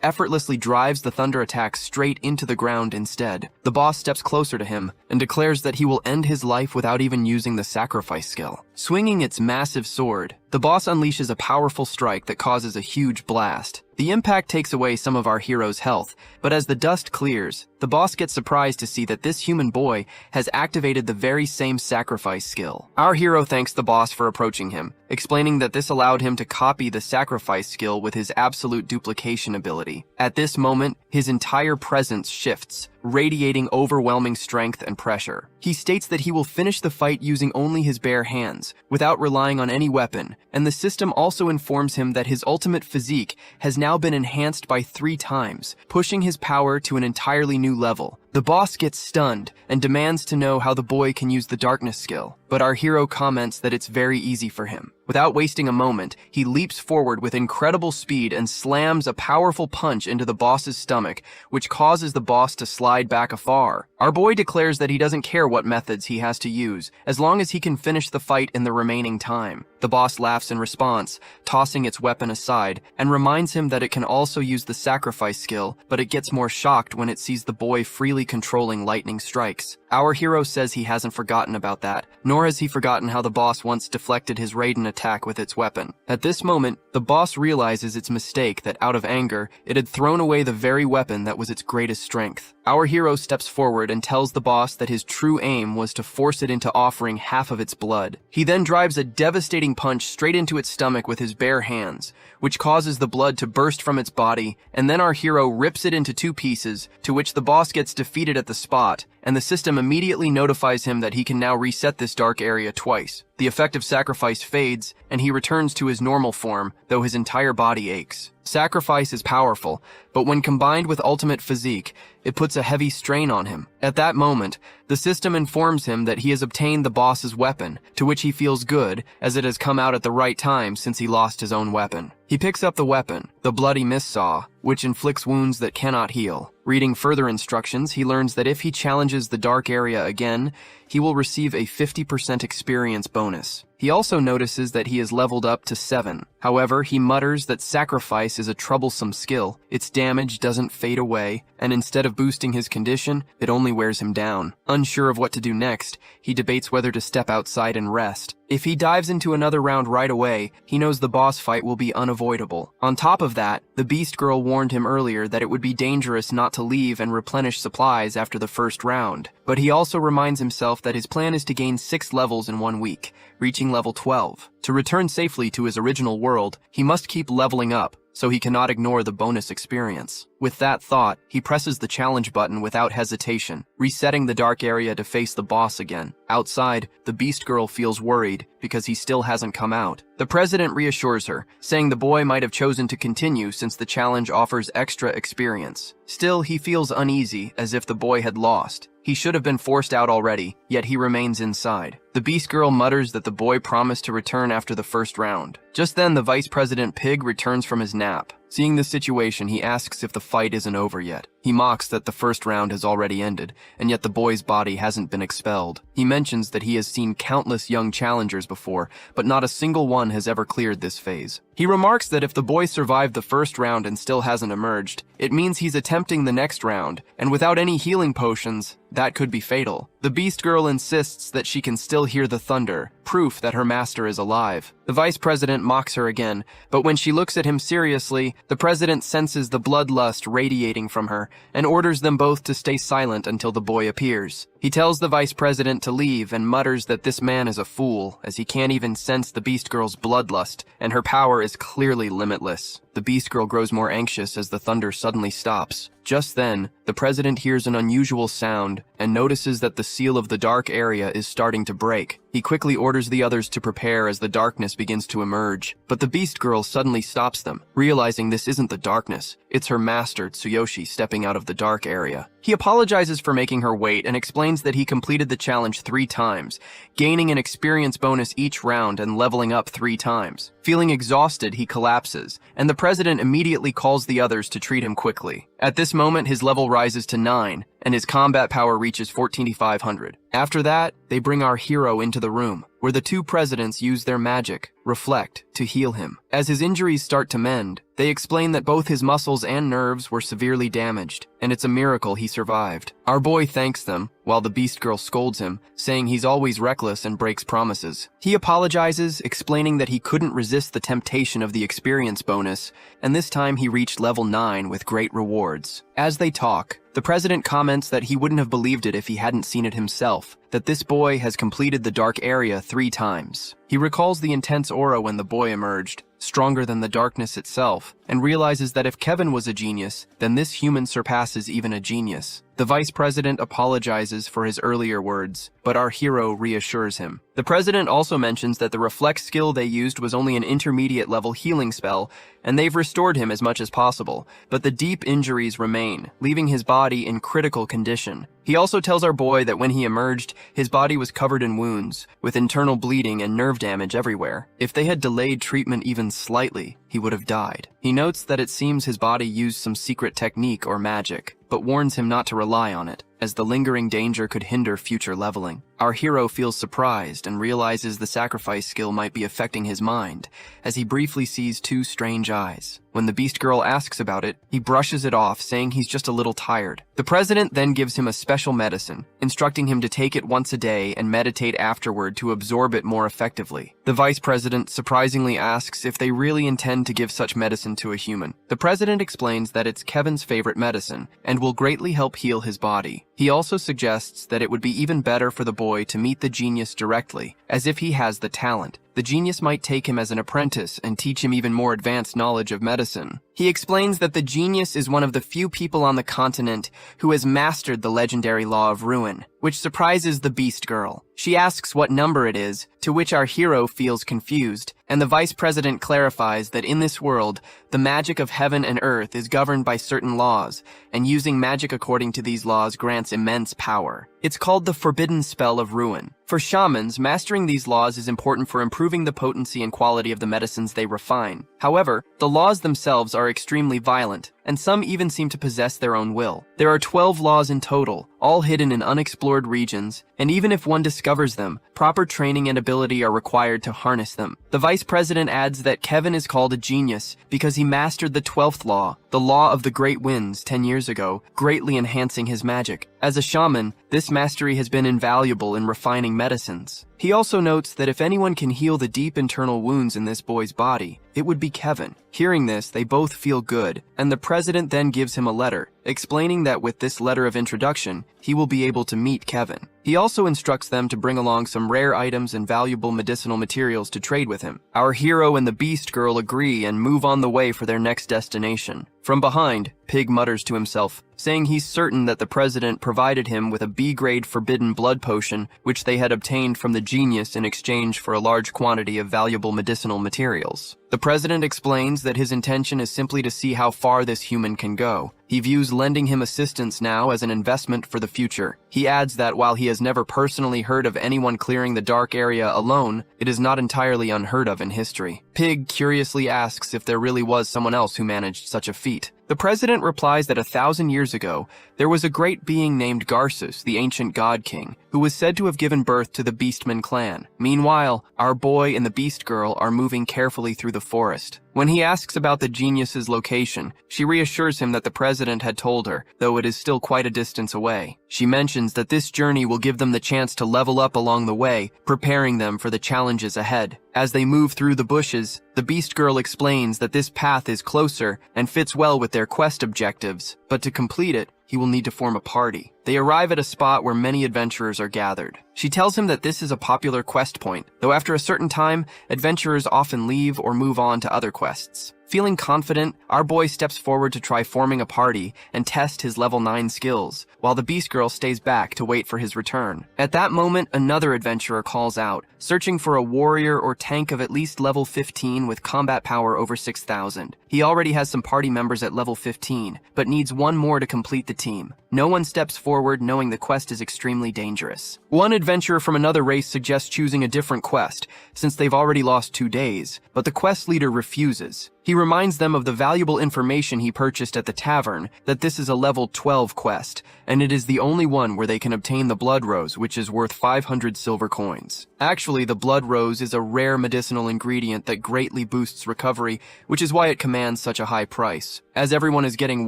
effortlessly drives the thunder attack straight into the ground instead. The boss steps closer to him and declares that he will end his life without even using the sacrifice skill. Swinging its massive sword, the boss unleashes a powerful strike that causes a huge blast. The impact takes away some of our hero's health, but as the dust clears, the boss gets surprised to see that this human boy has activated the very same sacrifice skill. Our hero thanks the boss for approaching him, explaining that this allowed him to copy the sacrifice skill with his absolute duplication ability. At this moment, his entire presence shifts, radiating overwhelming strength and pressure. He states that he will finish the fight using only his bare hands, without relying on any weapon, and the system also informs him that his ultimate physique has now been enhanced by 3 times, pushing his power to an entirely new level. The boss gets stunned and demands to know how the boy can use the darkness skill, but our hero comments that it's very easy for him. Without wasting a moment, he leaps forward with incredible speed and slams a powerful punch into the boss's stomach, which causes the boss to slide back afar. Our boy declares that he doesn't care what methods he has to use, as long as he can finish the fight in the remaining time. The boss laughs in response, tossing its weapon aside, and reminds him that it can also use the sacrifice skill, but it gets more shocked when it sees the boy freely controlling lightning strikes. Our hero says he hasn't forgotten about that, nor has he forgotten how the boss once deflected his Raiden attack with its weapon. At this moment, the boss realizes its mistake that out of anger, it had thrown away the very weapon that was its greatest strength. Our hero steps forward and tells the boss that his true aim was to force it into offering half of its blood. He then drives a devastating punch straight into its stomach with his bare hands, which causes the blood to burst from its body, and then our hero rips it into 2 pieces, to which the boss gets defeated at the spot, and the system immediately notifies him that he can now reset this dark area twice. The effect of sacrifice fades, and he returns to his normal form, though his entire body aches. Sacrifice is powerful, but when combined with ultimate physique, it puts a heavy strain on him. At that moment, the system informs him that he has obtained the boss's weapon, to which he feels good, as it has come out at the right time since he lost his own weapon. He picks up the weapon, the bloody misssaw, which inflicts wounds that cannot heal. Reading further instructions, he learns that if he challenges the dark area again, he will receive a 50% experience bonus. He also notices that he is leveled up to 7. However, he mutters that sacrifice is a troublesome skill. Its damage doesn't fade away, and instead of boosting his condition, it only wears him down. Unsure of what to do next, he debates whether to step outside and rest. If he dives into another round right away, he knows the boss fight will be unavoidable. On top of that, the Beast Girl warned him earlier that it would be dangerous not to leave and replenish supplies after the first round. But he also reminds himself that his plan is to gain 6 levels in 1 week, reaching level 12. To return safely to his original world, he must keep leveling up, so he cannot ignore the bonus experience. With that thought, he presses the challenge button without hesitation, resetting the dark area to face the boss again. Outside, the Beast Girl feels worried because he still hasn't come out. The president reassures her, saying the boy might have chosen to continue since the challenge offers extra experience. Still, he feels uneasy, as if the boy had lost. He should have been forced out already, yet he remains inside. The Beast Girl mutters that the boy promised to return after the first round. Just then, the Vice President Pig returns from his nap. Seeing the situation, he asks if the fight isn't over yet. He mocks that the first round has already ended, and yet the boy's body hasn't been expelled. He mentions that he has seen countless young challengers before, but not a single one has ever cleared this phase. He remarks that if the boy survived the first round and still hasn't emerged, it means he's attempting the next round, and without any healing potions, that could be fatal. The Beast Girl insists that she can still hear the thunder, proof that her master is alive. The Vice President mocks her again, but when she looks at him seriously, the President senses the bloodlust radiating from her and orders them both to stay silent until the boy appears. He tells the Vice President to leave and mutters that this man is a fool, as he can't even sense the Beast Girl's bloodlust, and her power is clearly limitless. The Beast Girl grows more anxious as the thunder suddenly stops. Just then, the President hears an unusual sound and notices that the seal of the dark area is starting to break. He quickly orders the others to prepare as the darkness begins to emerge, but the Beast Girl suddenly stops them, realizing this isn't the darkness, it's her master, Tsuyoshi, stepping out of the dark area. He apologizes for making her wait and explains that he completed the challenge 3 times, gaining an experience bonus each round and leveling up 3 times. Feeling exhausted, he collapses, and the President immediately calls the others to treat him quickly. At this moment, his level rises to 9, and his combat power reaches 14,500. After that, they bring our hero into the room, where the 2 presidents use their magic, Reflect, to heal him. As his injuries start to mend, they explain that both his muscles and nerves were severely damaged, and it's a miracle he survived. Our boy thanks them, while the Beast Girl scolds him, saying he's always reckless and breaks promises. He apologizes, explaining that he couldn't resist the temptation of the experience bonus, and this time he reached level 9 with great rewards. As they talk, the President comments that he wouldn't have believed it if he hadn't seen it himself, that this boy has completed the dark area 3 times. He recalls the intense aura when the boy emerged, stronger than the darkness itself, and realizes that if Kevin was a genius, then this human surpasses even a genius. The Vice President apologizes for his earlier words, but our hero reassures him. The President also mentions that the Reflect skill they used was only an intermediate level healing spell, and they've restored him as much as possible, but the deep injuries remain, leaving his body in critical condition. He also tells our boy that when he emerged, his body was covered in wounds, with internal bleeding and nerve damage everywhere. If they had delayed treatment even slightly, he would have died. He notes that it seems his body used some secret technique or magic, but warns him not to rely on it, as the lingering danger could hinder future leveling. Our hero feels surprised and realizes the sacrifice skill might be affecting his mind, as he briefly sees 2 strange eyes. When the Beast Girl asks about it, he brushes it off, saying he's just a little tired. The President then gives him a special medicine, instructing him to take it once a day and meditate afterward to absorb it more effectively. The Vice President surprisingly asks if they really intend to give such medicine to a human. The President explains that it's Kevin's favorite medicine, and will greatly help heal his body. He also suggests that it would be even better for the boy to meet the genius directly, as if he has the talent, the genius might take him as an apprentice and teach him even more advanced knowledge of medicine. He explains that the genius is one of the few people on the continent who has mastered the legendary law of ruin, which surprises the Beast Girl. She asks what number it is, to which our hero feels confused, and the vice president clarifies that in this world, the magic of heaven and earth is governed by certain laws, and using magic according to these laws grants immense power. It's called the forbidden spell of ruin. For shamans, mastering these laws is important for improving the potency and quality of the medicines they refine. However, the laws themselves are extremely violent, and some even seem to possess their own will. There are 12 laws in total, all hidden in unexplored regions, and even if one discovers them, proper training and ability are required to harness them. The vice president adds that Kevin is called a genius because he mastered the 12th law, the law of the great winds 10 years ago, greatly enhancing his magic. As a shaman, this mastery has been invaluable in refining medicines. He also notes that if anyone can heal the deep internal wounds in this boy's body, it would be Kevin. Hearing this, they both feel good, and the president then gives him a letter, explaining that with this letter of introduction, he will be able to meet Kevin. He also instructs them to bring along some rare items and valuable medicinal materials to trade with him. Our hero and the Beast Girl agree and move on the way for their next destination. From behind, Pig mutters to himself, saying he's certain that the president provided him with a B-grade forbidden blood potion, which they had obtained from the genius in exchange for a large quantity of valuable medicinal materials. The president explains that his intention is simply to see how far this human can go. He views lending him assistance now as an investment for the future. He adds that while he has never personally heard of anyone clearing the dark area alone, it is not entirely unheard of in history. Pig curiously asks if there really was someone else who managed such a feat. The president replies that 1,000 years ago, there was a great being named Garsus, the ancient god king, who was said to have given birth to the Beastman clan. Meanwhile, our boy and the Beast Girl are moving carefully through the forest. When he asks about the genius's location, she reassures him that the president had told her, though it is still quite a distance away. She mentions that this journey will give them the chance to level up along the way, preparing them for the challenges ahead. As they move through the bushes, the Beast Girl explains that this path is closer and fits well with their quest objectives, but to complete it, he will need to form a party. They arrive at a spot where many adventurers are gathered. She tells him that this is a popular quest point, though after a certain time, adventurers often leave or move on to other quests. Feeling confident, our boy steps forward to try forming a party and test his level 9 skills, while the Beast Girl stays back to wait for his return. At that moment, another adventurer calls out, searching for a warrior or tank of at least level 15 with combat power over 6,000. He already has some party members at level 15, but needs one more to complete the team. No one steps forward knowing the quest is extremely dangerous. One adventurer from another race suggests choosing a different quest, since they've already lost 2 days, but the quest leader refuses. He reminds them of the valuable information he purchased at the tavern, that this is a level 12 quest, and it is the only one where they can obtain the blood rose, which is worth 500 silver coins. Actually, the blood rose is a rare medicinal ingredient that greatly boosts recovery, which is why it commands such a high price. As everyone is getting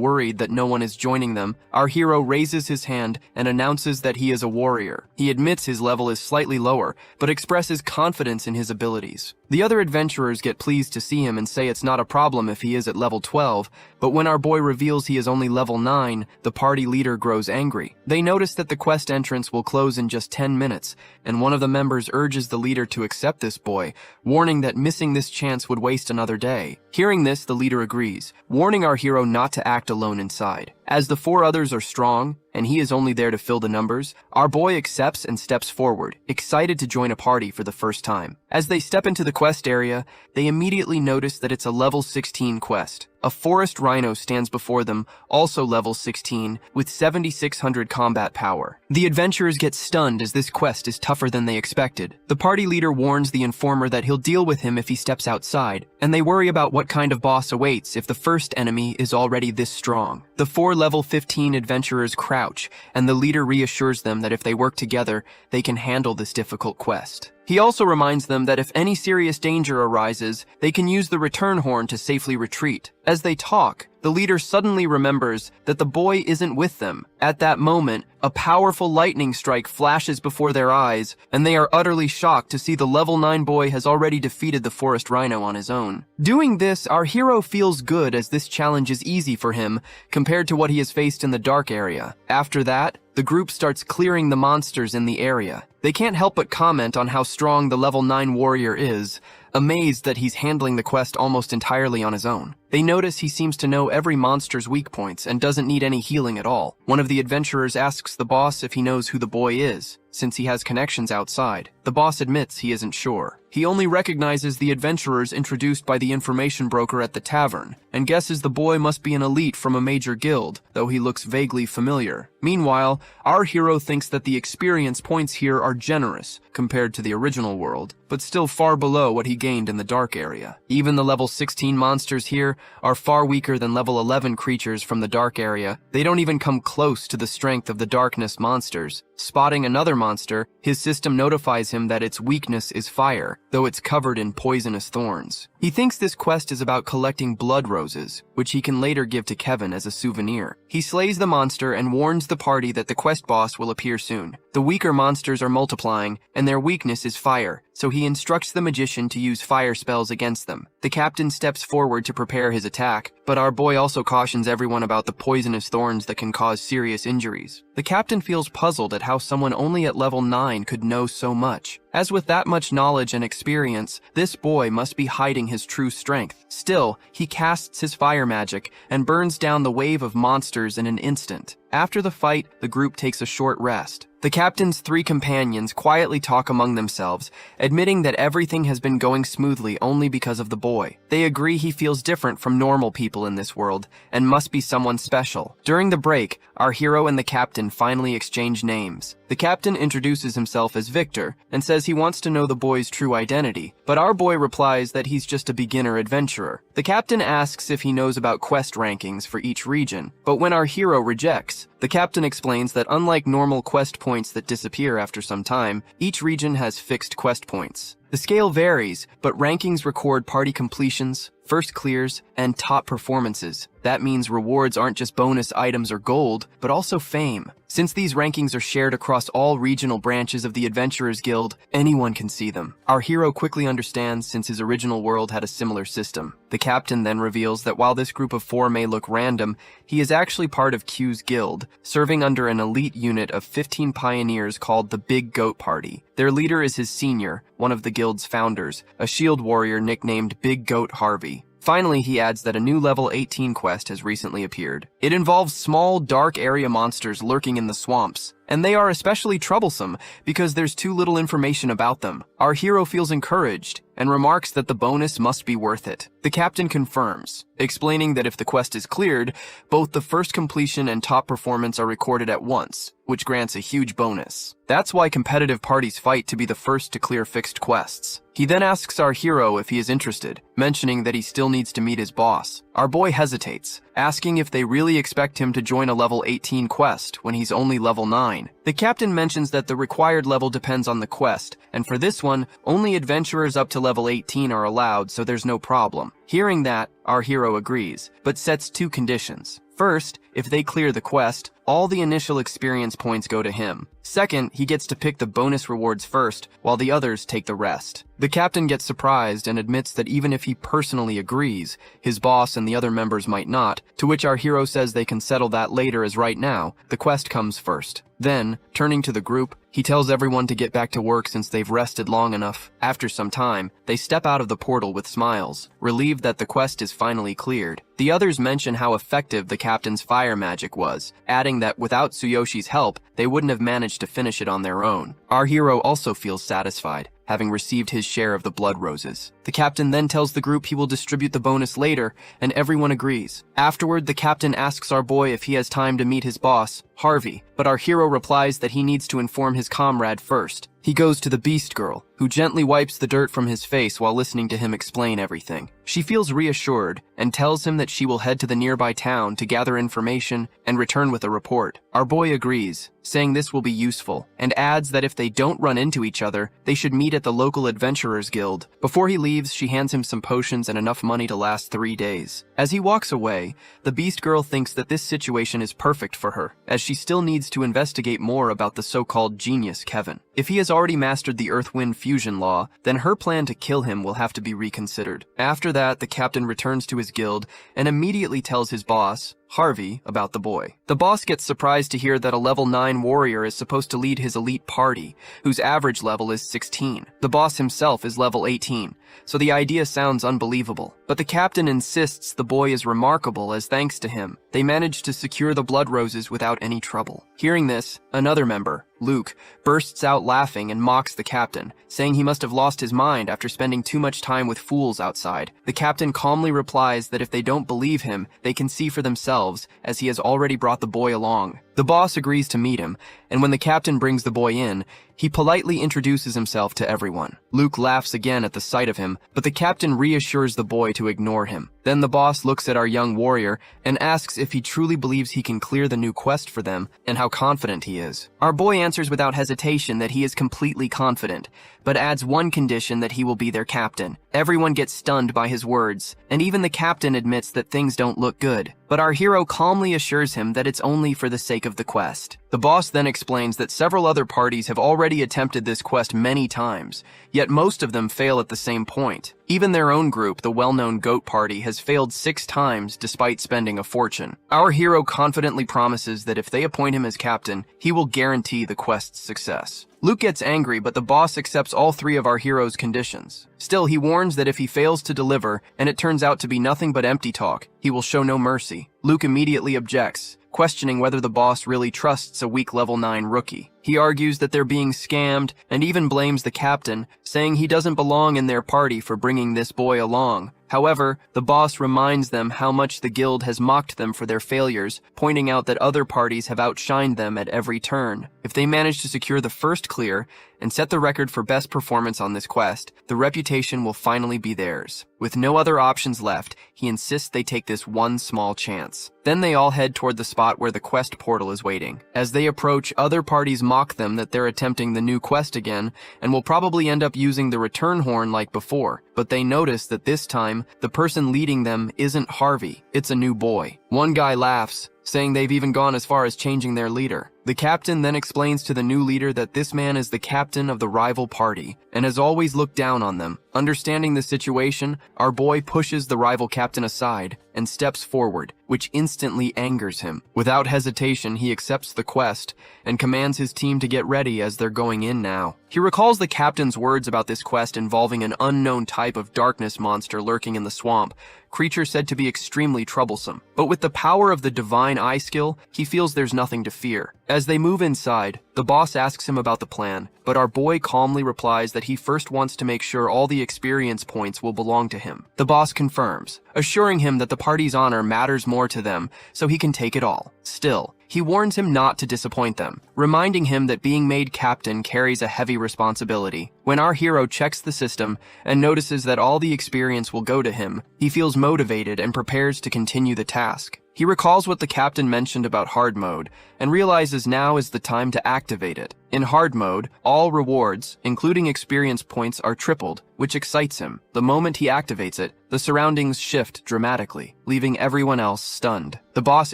worried that no one is joining them, our hero raises his hand and announces that he is a warrior. He admits his level is slightly lower, but expresses confidence in his abilities. The other adventurers get pleased to see him and say it's not a problem if he is at level 12, but when our boy reveals he is only level 9, the party leader grows angry. They notice that the quest entrance will close in just 10 minutes, and one of the members urges the leader to accept this boy, warning that missing this chance would waste another day. Hearing this, the leader agrees, warning our hero not to act alone inside. As the 4 others are strong, and he is only there to fill the numbers, our boy accepts and steps forward, excited to join a party for the first time. As they step into the quest area, they immediately notice that it's a level 16 quest. A forest rhino stands before them, also level 16, with 7,600 combat power. The adventurers get stunned as this quest is tougher than they expected. The party leader warns the informer that he'll deal with him if he steps outside, and they worry about what kind of boss awaits if the first enemy is already this strong. The 4 level 15 adventurers crouch, and the leader reassures them that if they work together, they can handle this difficult quest. He also reminds them that if any serious danger arises, they can use the return horn to safely retreat. As they talk, the leader suddenly remembers that the boy isn't with them. At that moment, a powerful lightning strike flashes before their eyes, and they are utterly shocked to see the level 9 boy has already defeated the forest rhino on his own. Doing this, our hero feels good as this challenge is easy for him compared to what he has faced in the dark area. After that, the group starts clearing the monsters in the area. They can't help but comment on how strong the level 9 warrior is, amazed that he's handling the quest almost entirely on his own. They notice he seems to know every monster's weak points and doesn't need any healing at all. One of the adventurers asks the boss if he knows who the boy is, since he has connections outside. The boss admits he isn't sure. He only recognizes the adventurers introduced by the information broker at the tavern, and guesses the boy must be an elite from a major guild, though he looks vaguely familiar. Meanwhile, our hero thinks that the experience points here are generous compared to the original world, but still far below what he gained in the dark area. Even the level 16 monsters here are far weaker than level 11 creatures from the dark area. They don't even come close to the strength of the darkness monsters. Spotting another monster, his system notifies him that its weakness is fire, though it's covered in poisonous thorns. He thinks this quest is about collecting blood roses, which he can later give to Kevin as a souvenir. He slays the monster and warns the party that the quest boss will appear soon. The weaker monsters are multiplying, and their weakness is fire, so he instructs the magician to use fire spells against them. The captain steps forward to prepare his attack, but our boy also cautions everyone about the poisonous thorns that can cause serious injuries. The captain feels puzzled at how someone only at level 9 could know so much. As with that much knowledge and experience, this boy must be hiding his true strength. Still, he casts his fire magic and burns down the wave of monsters in an instant. After the fight, the group takes a short rest. The captain's 3 companions quietly talk among themselves, admitting that everything has been going smoothly only because of the boy. They agree he feels different from normal people in this world and must be someone special. During the break, our hero and the captain finally exchange names. The captain introduces himself as Victor and says he wants to know the boy's true identity, but our boy replies that he's just a beginner adventurer. The captain asks if he knows about quest rankings for each region, but when our hero rejects, the captain explains that unlike normal quest points that disappear after some time, each region has fixed quest points. The scale varies, but rankings record party completions, first clears, and top performances. That means rewards aren't just bonus items or gold, but also fame. Since these rankings are shared across all regional branches of the Adventurers Guild, anyone can see them. Our hero quickly understands since his original world had a similar system. The captain then reveals that while this group of 4 may look random, he is actually part of Q's guild, serving under an elite unit of 15 pioneers called the Big Goat Party. Their leader is his senior, one of the guild's founders, a shield warrior nicknamed Big Goat Harvey. Finally, he adds that a new level 18 quest has recently appeared. It involves small, dark area monsters lurking in the swamps, and they are especially troublesome because there's too little information about them. Our hero feels encouraged and remarks that the bonus must be worth it. The captain confirms, explaining that if the quest is cleared, both the first completion and top performance are recorded at once, which grants a huge bonus. That's why competitive parties fight to be the first to clear fixed quests. He then asks our hero if he is interested, mentioning that he still needs to meet his boss. Our boy hesitates, asking if they really expect him to join a level 18 quest when he's only level 9. The captain mentions that the required level depends on the quest, and for this one, only adventurers up to level 18 are allowed, so there's no problem. Hearing that, our hero agrees, but sets 2 conditions. First, if they clear the quest, all the initial experience points go to him. Second, he gets to pick the bonus rewards first, while the others take the rest. The captain gets surprised and admits that even if he personally agrees, his boss and the other members might not, to which our hero says they can settle that later as right now, the quest comes first. Then, turning to the group, he tells everyone to get back to work since they've rested long enough. After some time, they step out of the portal with smiles, relieved that the quest is finally cleared. The others mention how effective the captain's fire magic was, adding that without Tsuyoshi's help, they wouldn't have managed to finish it on their own. Our hero also feels satisfied, having received his share of the blood roses. The captain then tells the group he will distribute the bonus later, and everyone agrees. Afterward, the captain asks our boy if he has time to meet his boss, Harvey, but our hero replies that he needs to inform his comrade first. He goes to the Beast Girl, who gently wipes the dirt from his face while listening to him explain everything. She feels reassured and tells him that she will head to the nearby town to gather information and return with a report. Our boy agrees, saying this will be useful, and adds that if they don't run into each other, they should meet at the local Adventurers Guild. Before he leaves, she hands him some potions and enough money to last 3 days. As he walks away, the Beast Girl thinks that this situation is perfect for her, as she still needs to investigate more about the so-called genius Kevin. If he has already mastered the Earth-Wind fusion law, then her plan to kill him will have to be reconsidered. After that, the captain returns to his guild and immediately tells his boss, Harvey, about the boy. The boss gets surprised to hear that a level 9 warrior is supposed to lead his elite party, whose average level is 16. The boss himself is level 18, so the idea sounds unbelievable. But the captain insists the boy is remarkable as thanks to him, they managed to secure the blood roses without any trouble. Hearing this, another member, Luke, bursts out laughing and mocks the captain, saying he must have lost his mind after spending too much time with fools outside. The captain calmly replies that if they don't believe him, they can see for themselves, as he has already brought the boy along. The boss agrees to meet him, and when the captain brings the boy in, he politely introduces himself to everyone. Luke laughs again at the sight of him, but the captain reassures the boy to ignore him. Then the boss looks at our young warrior and asks if he truly believes he can clear the new quest for them and how confident he is. Our boy answers without hesitation that he is completely confident, but adds one condition that he will be their captain. Everyone gets stunned by his words, and even the captain admits that things don't look good. But our hero calmly assures him that it's only for the sake of the quest. The boss then explains that several other parties have already attempted this quest many times, yet most of them fail at the same point. Even their own group, the well-known Goat Party, has failed 6 times despite spending a fortune. Our hero confidently promises that if they appoint him as captain, he will guarantee the quest's success. Luke gets angry, but the boss accepts all 3 of our hero's conditions. Still, he warns that if he fails to deliver, and it turns out to be nothing but empty talk, he will show no mercy. Luke immediately objects, questioning whether the boss really trusts a weak level 9 rookie. He argues that they're being scammed and even blames the captain, saying he doesn't belong in their party for bringing this boy along. However, the boss reminds them how much the guild has mocked them for their failures, pointing out that other parties have outshined them at every turn. If they manage to secure the first clear and set the record for best performance on this quest, the reputation will finally be theirs. With no other options left, he insists they take this one small chance. Then they all head toward the spot where the quest portal is waiting. As they approach, other parties mock them that they're attempting the new quest again and will probably end up using the return horn like before, but they notice that this time, the person leading them isn't Harvey, it's a new boy. One guy laughs, saying they've even gone as far as changing their leader. The captain then explains to the new leader that this man is the captain of the rival party and has always looked down on them. Understanding the situation, our boy pushes the rival captain aside and steps forward, which instantly angers him. Without hesitation, he accepts the quest and commands his team to get ready as they're going in now. He recalls the captain's words about this quest involving an unknown type of darkness monster lurking in the swamp, creature said to be extremely troublesome. But with the power of the divine eye skill, he feels there's nothing to fear. As they move inside, the boss asks him about the plan, but our boy calmly replies that he first wants to make sure all the experience points will belong to him. The boss confirms, assuring him that the party's honor matters more to them, so he can take it all. Still, he warns him not to disappoint them, reminding him that being made captain carries a heavy responsibility. When our hero checks the system and notices that all the experience will go to him, he feels motivated and prepares to continue the task. He recalls what the captain mentioned about hard mode and realizes now is the time to activate it. In hard mode, all rewards, including experience points, are tripled, which excites him. The moment he activates it, the surroundings shift dramatically, leaving everyone else stunned. The boss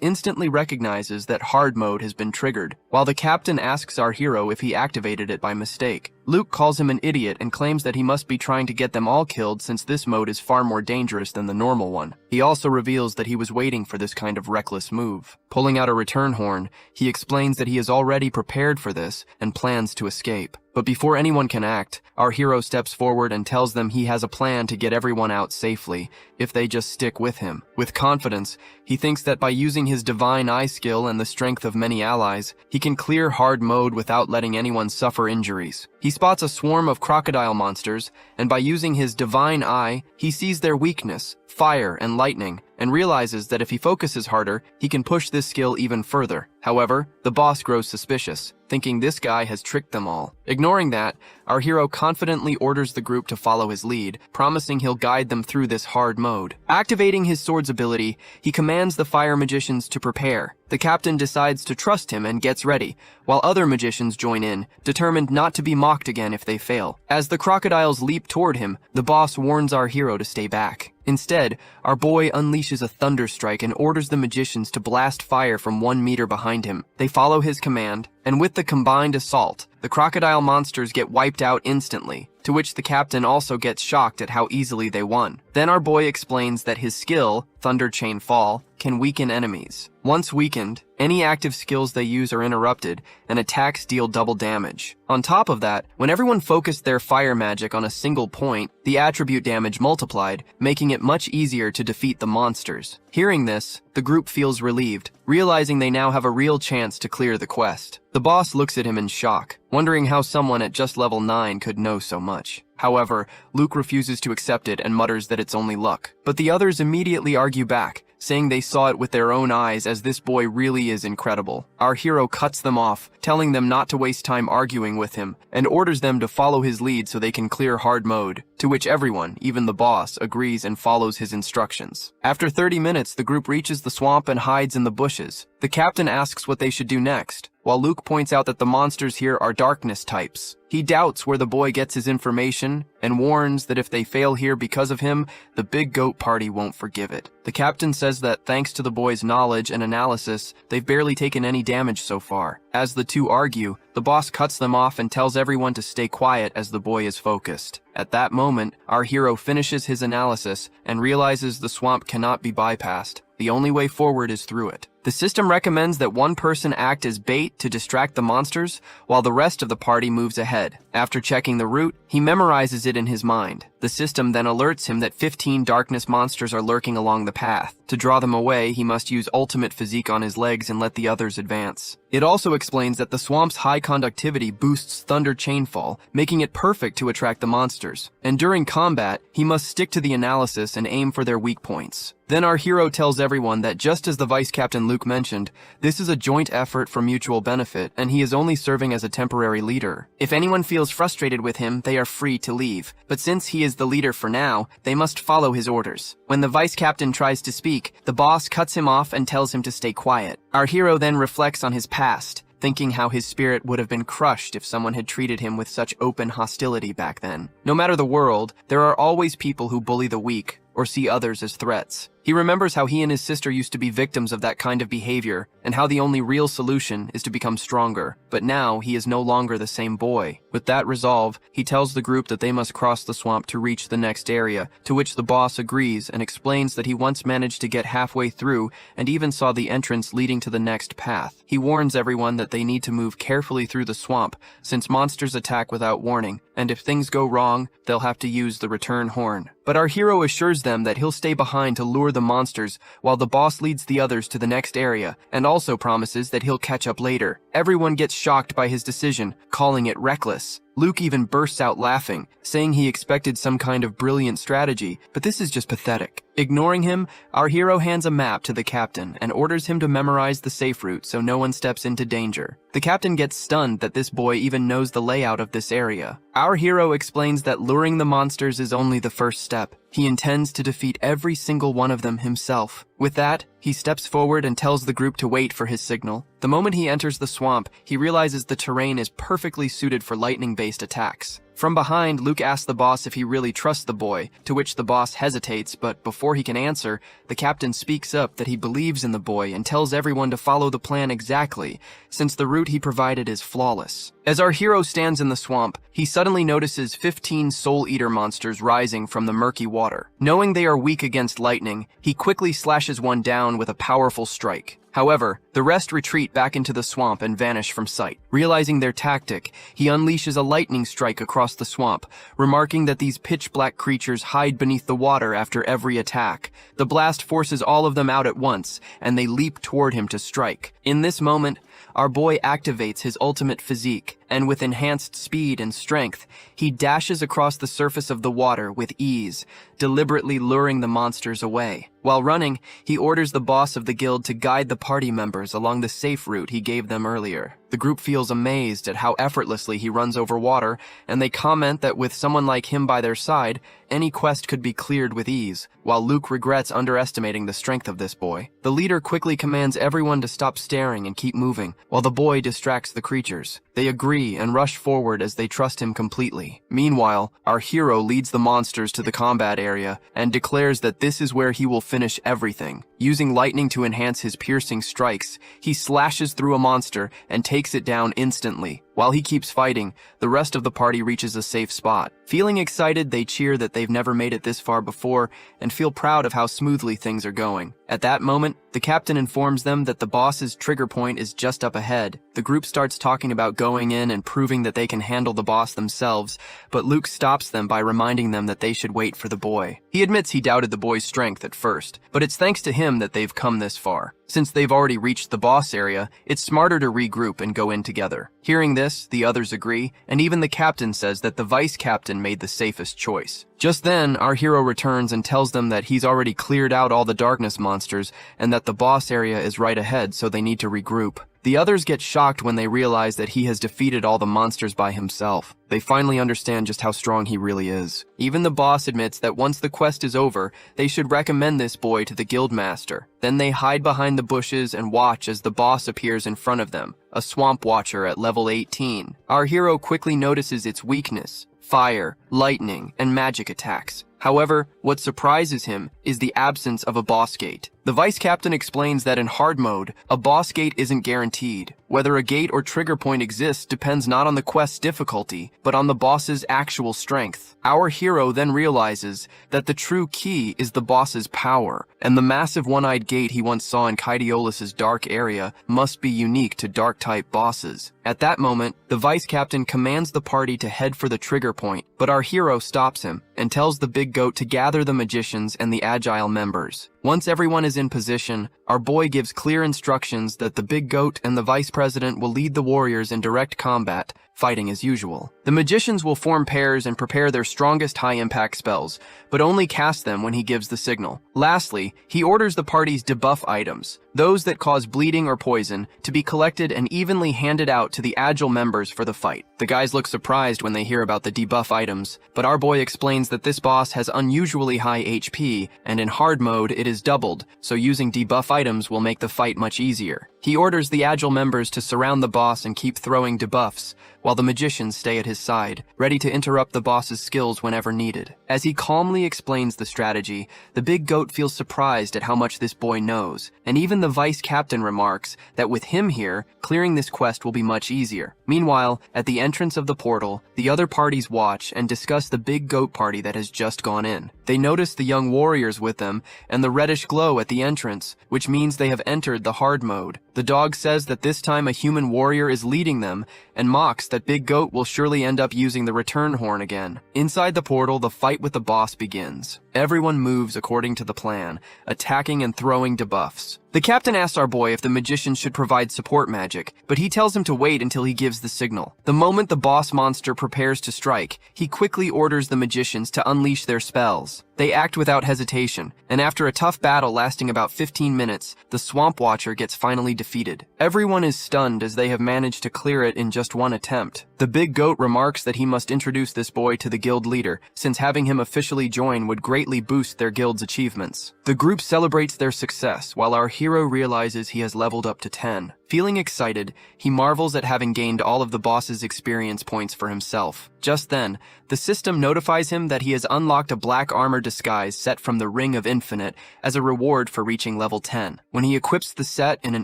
instantly recognizes that hard mode has been triggered, while the captain asks our hero if he activated it by mistake. Luke calls him an idiot and claims that he must be trying to get them all killed since this mode is far more dangerous than the normal one. He also reveals that he was waiting for this kind of reckless move. Pulling out a return horn, he explains that he is already prepared for this and plans to escape. But before anyone can act, our hero steps forward and tells them he has a plan to get everyone out safely if they just stick with him. With confidence, he thinks that by using his divine eye skill and the strength of many allies, he can clear hard mode without letting anyone suffer injuries. He spots a swarm of crocodile monsters, and by using his divine eye, he sees their weakness, fire and lightning, and realizes that if he focuses harder, he can push this skill even further. However, the boss grows suspicious, thinking this guy has tricked them all. Ignoring that, our hero confidently orders the group to follow his lead, promising he'll guide them through this hard mode. Activating his sword's ability, he commands the fire magicians to prepare. The captain decides to trust him and gets ready, while other magicians join in, determined not to be mocked again if they fail. As the crocodiles leap toward him, the boss warns our hero to stay back. Instead, our boy unleashes a thunderstrike and orders the magicians to blast fire from 1 meter behind him. They follow his command, and with the combined assault, the crocodile monsters get wiped out instantly, to which the captain also gets shocked at how easily they won. Then Then our boy explains that his skill, Thunder Chain Fall, can weaken enemies. Once weakened, any active skills they use are interrupted, and attacks deal double damage. On top of that, when everyone focused their fire magic on a single point, the attribute damage multiplied, making it much easier to defeat the monsters. Hearing this, the group feels relieved, realizing they now have a real chance to clear the quest. The boss looks at him in shock, wondering how someone at just level 9 could know so much. However, Luke refuses to accept it and mutters that it's only luck. But the others immediately argue back, saying they saw it with their own eyes as this boy really is incredible. Our hero cuts them off, telling them not to waste time arguing with him, and orders them to follow his lead so they can clear hard mode, to which everyone, even the boss, agrees and follows his instructions. After 30 minutes, the group reaches the swamp and hides in the bushes. The captain asks what they should do next, while Luke points out that the monsters here are darkness types. He doubts where the boy gets his information and warns that if they fail here because of him, the Big Goat Party won't forgive it. The captain says that thanks to the boy's knowledge and analysis, they've barely taken any damage so far. As the two argue, the boss cuts them off and tells everyone to stay quiet as the boy is focused. At that moment, our hero finishes his analysis and realizes the swamp cannot be bypassed. The only way forward is through it. The system recommends that one person act as bait to distract the monsters, while the rest of the party moves ahead. After checking the route, he memorizes it in his mind. The system then alerts him that 15 darkness monsters are lurking along the path. To draw them away, he must use ultimate physique on his legs and let the others advance. It also explains that the swamp's high conductivity boosts Thunder Chainfall, making it perfect to attract the monsters. And during combat, he must stick to the analysis and aim for their weak points. Then our hero tells everyone that just as the Vice Captain Luke mentioned, this is a joint effort for mutual benefit, and he is only serving as a temporary leader. If anyone feels frustrated with him, they are free to leave. But since he is the leader for now, they must follow his orders. When the Vice Captain tries to speak, the boss cuts him off and tells him to stay quiet. Our hero then reflects on his past, thinking how his spirit would have been crushed if someone had treated him with such open hostility back then. No matter the world, there are always people who bully the weak or see others as threats. He remembers how he and his sister used to be victims of that kind of behavior, and how the only real solution is to become stronger. But now, he is no longer the same boy. With that resolve, he tells the group that they must cross the swamp to reach the next area, to which the boss agrees and explains that he once managed to get halfway through and even saw the entrance leading to the next path. He warns everyone that they need to move carefully through the swamp, since monsters attack without warning, and if things go wrong, they'll have to use the return horn. But our hero assures them that he'll stay behind to lure the monsters while the boss leads the others to the next area, and also promises that he'll catch up later. Everyone gets shocked by his decision, calling it reckless. Luke even bursts out laughing, saying he expected some kind of brilliant strategy, but this is just pathetic. Ignoring him, our hero hands a map to the captain and orders him to memorize the safe route so no one steps into danger. The captain gets stunned that this boy even knows the layout of this area. Our hero explains that luring the monsters is only the first step. He intends to defeat every single one of them himself. With that, he steps forward and tells the group to wait for his signal. The moment he enters the swamp, he realizes the terrain is perfectly suited for lightning-based attacks. From behind, Luke asks the boss if he really trusts the boy, to which the boss hesitates, but before he can answer, the captain speaks up that he believes in the boy and tells everyone to follow the plan exactly, since the route he provided is flawless. As our hero stands in the swamp, he suddenly notices 15 Soul Eater monsters rising from the murky water. Knowing they are weak against lightning, he quickly slashes one down with a powerful strike. However, the rest retreat back into the swamp and vanish from sight. Realizing their tactic, he unleashes a lightning strike across the swamp, remarking that these pitch-black creatures hide beneath the water after every attack. The blast forces all of them out at once, and they leap toward him to strike. In this moment, our boy activates his ultimate physique, and with enhanced speed and strength, he dashes across the surface of the water with ease, deliberately luring the monsters away. While running, he orders the boss of the guild to guide the party members along the safe route he gave them earlier. The group feels amazed at how effortlessly he runs over water, and they comment that with someone like him by their side, any quest could be cleared with ease, while Luke regrets underestimating the strength of this boy. The leader quickly commands everyone to stop staring and keep moving, while the boy distracts the creatures. They agree and rush forward as they trust him completely. Meanwhile, our hero leads the monsters to the combat area and declares that this is where he will finish everything. Using lightning to enhance his piercing strikes, he slashes through a monster and takes it down instantly. While he keeps fighting, the rest of the party reaches a safe spot. Feeling excited, they cheer that they've never made it this far before and feel proud of how smoothly things are going. At that moment, the captain informs them that the boss's trigger point is just up ahead. The group starts talking about going in and proving that they can handle the boss themselves, but Luke stops them by reminding them that they should wait for the boy. He admits he doubted the boy's strength at first, but it's thanks to him that they've come this far. Since they've already reached the boss area, it's smarter to regroup and go in together. Hearing this, the others agree, and even the captain says that the vice captain made the safest choice. Just then, our hero returns and tells them that he's already cleared out all the darkness monsters and that the boss area is right ahead, so they need to regroup. The others get shocked when they realize that he has defeated all the monsters by himself. They finally understand just how strong he really is. Even the boss admits that once the quest is over, they should recommend this boy to the guildmaster. Then they hide behind the bushes and watch as the boss appears in front of them, a swamp watcher at level 18. Our hero quickly notices its weakness: fire, lightning, and magic attacks. However, what surprises him is the absence of a boss gate. The vice captain explains that in hard mode, a boss gate isn't guaranteed. Whether a gate or trigger point exists depends not on the quest's difficulty, but on the boss's actual strength. Our hero then realizes that the true key is the boss's power, and the massive one-eyed gate he once saw in Kaidiolus's dark area must be unique to dark-type bosses. At that moment, the vice captain commands the party to head for the trigger point, but our hero stops him and tells the big goat to gather the magicians and the agile members. Once everyone is in position, our boy gives clear instructions that the big goat and the vice president will lead the warriors in direct combat, fighting as usual. The magicians will form pairs and prepare their strongest high-impact spells, but only cast them when he gives the signal. Lastly, he orders the party's debuff items, those that cause bleeding or poison, to be collected and evenly handed out to the agile members for the fight. The guys look surprised when they hear about the debuff items, but our boy explains that this boss has unusually high HP, and in hard mode it is doubled, so using debuff items will make the fight much easier. He orders the agile members to surround the boss and keep throwing debuffs, while the magicians stay at his side, ready to interrupt the boss's skills whenever needed. As he calmly explains the strategy, the big goat feels surprised at how much this boy knows, and even the vice captain remarks that with him here, clearing this quest will be much easier. Meanwhile, at the entrance of the portal, the other parties watch and discuss the big goat party that has just gone in. They notice the young warriors with them and the reddish glow at the entrance, which means they have entered the hard mode. The dog says that this time a human warrior is leading them and mocks that Big Goat will surely end up using the return horn again. Inside the portal, the fight with the boss begins. Everyone moves according to the plan, attacking and throwing debuffs. The captain asks our boy if the magician should provide support magic, but he tells him to wait until he gives the signal. The moment the boss monster prepares to strike, he quickly orders the magicians to unleash their spells. They act without hesitation, and after a tough battle lasting about 15 minutes, the Swamp Watcher gets finally defeated. Everyone is stunned as they have managed to clear it in just one attempt. The big goat remarks that he must introduce this boy to the guild leader, since having him officially join would greatly boost their guild's achievements. The group celebrates their success, while our hero realizes he has leveled up to 10. Feeling excited, he marvels at having gained all of the boss's experience points for himself. Just then, the system notifies him that he has unlocked a black armor disguise set from the Ring of Infinite as a reward for reaching level 10. When he equips the set, in an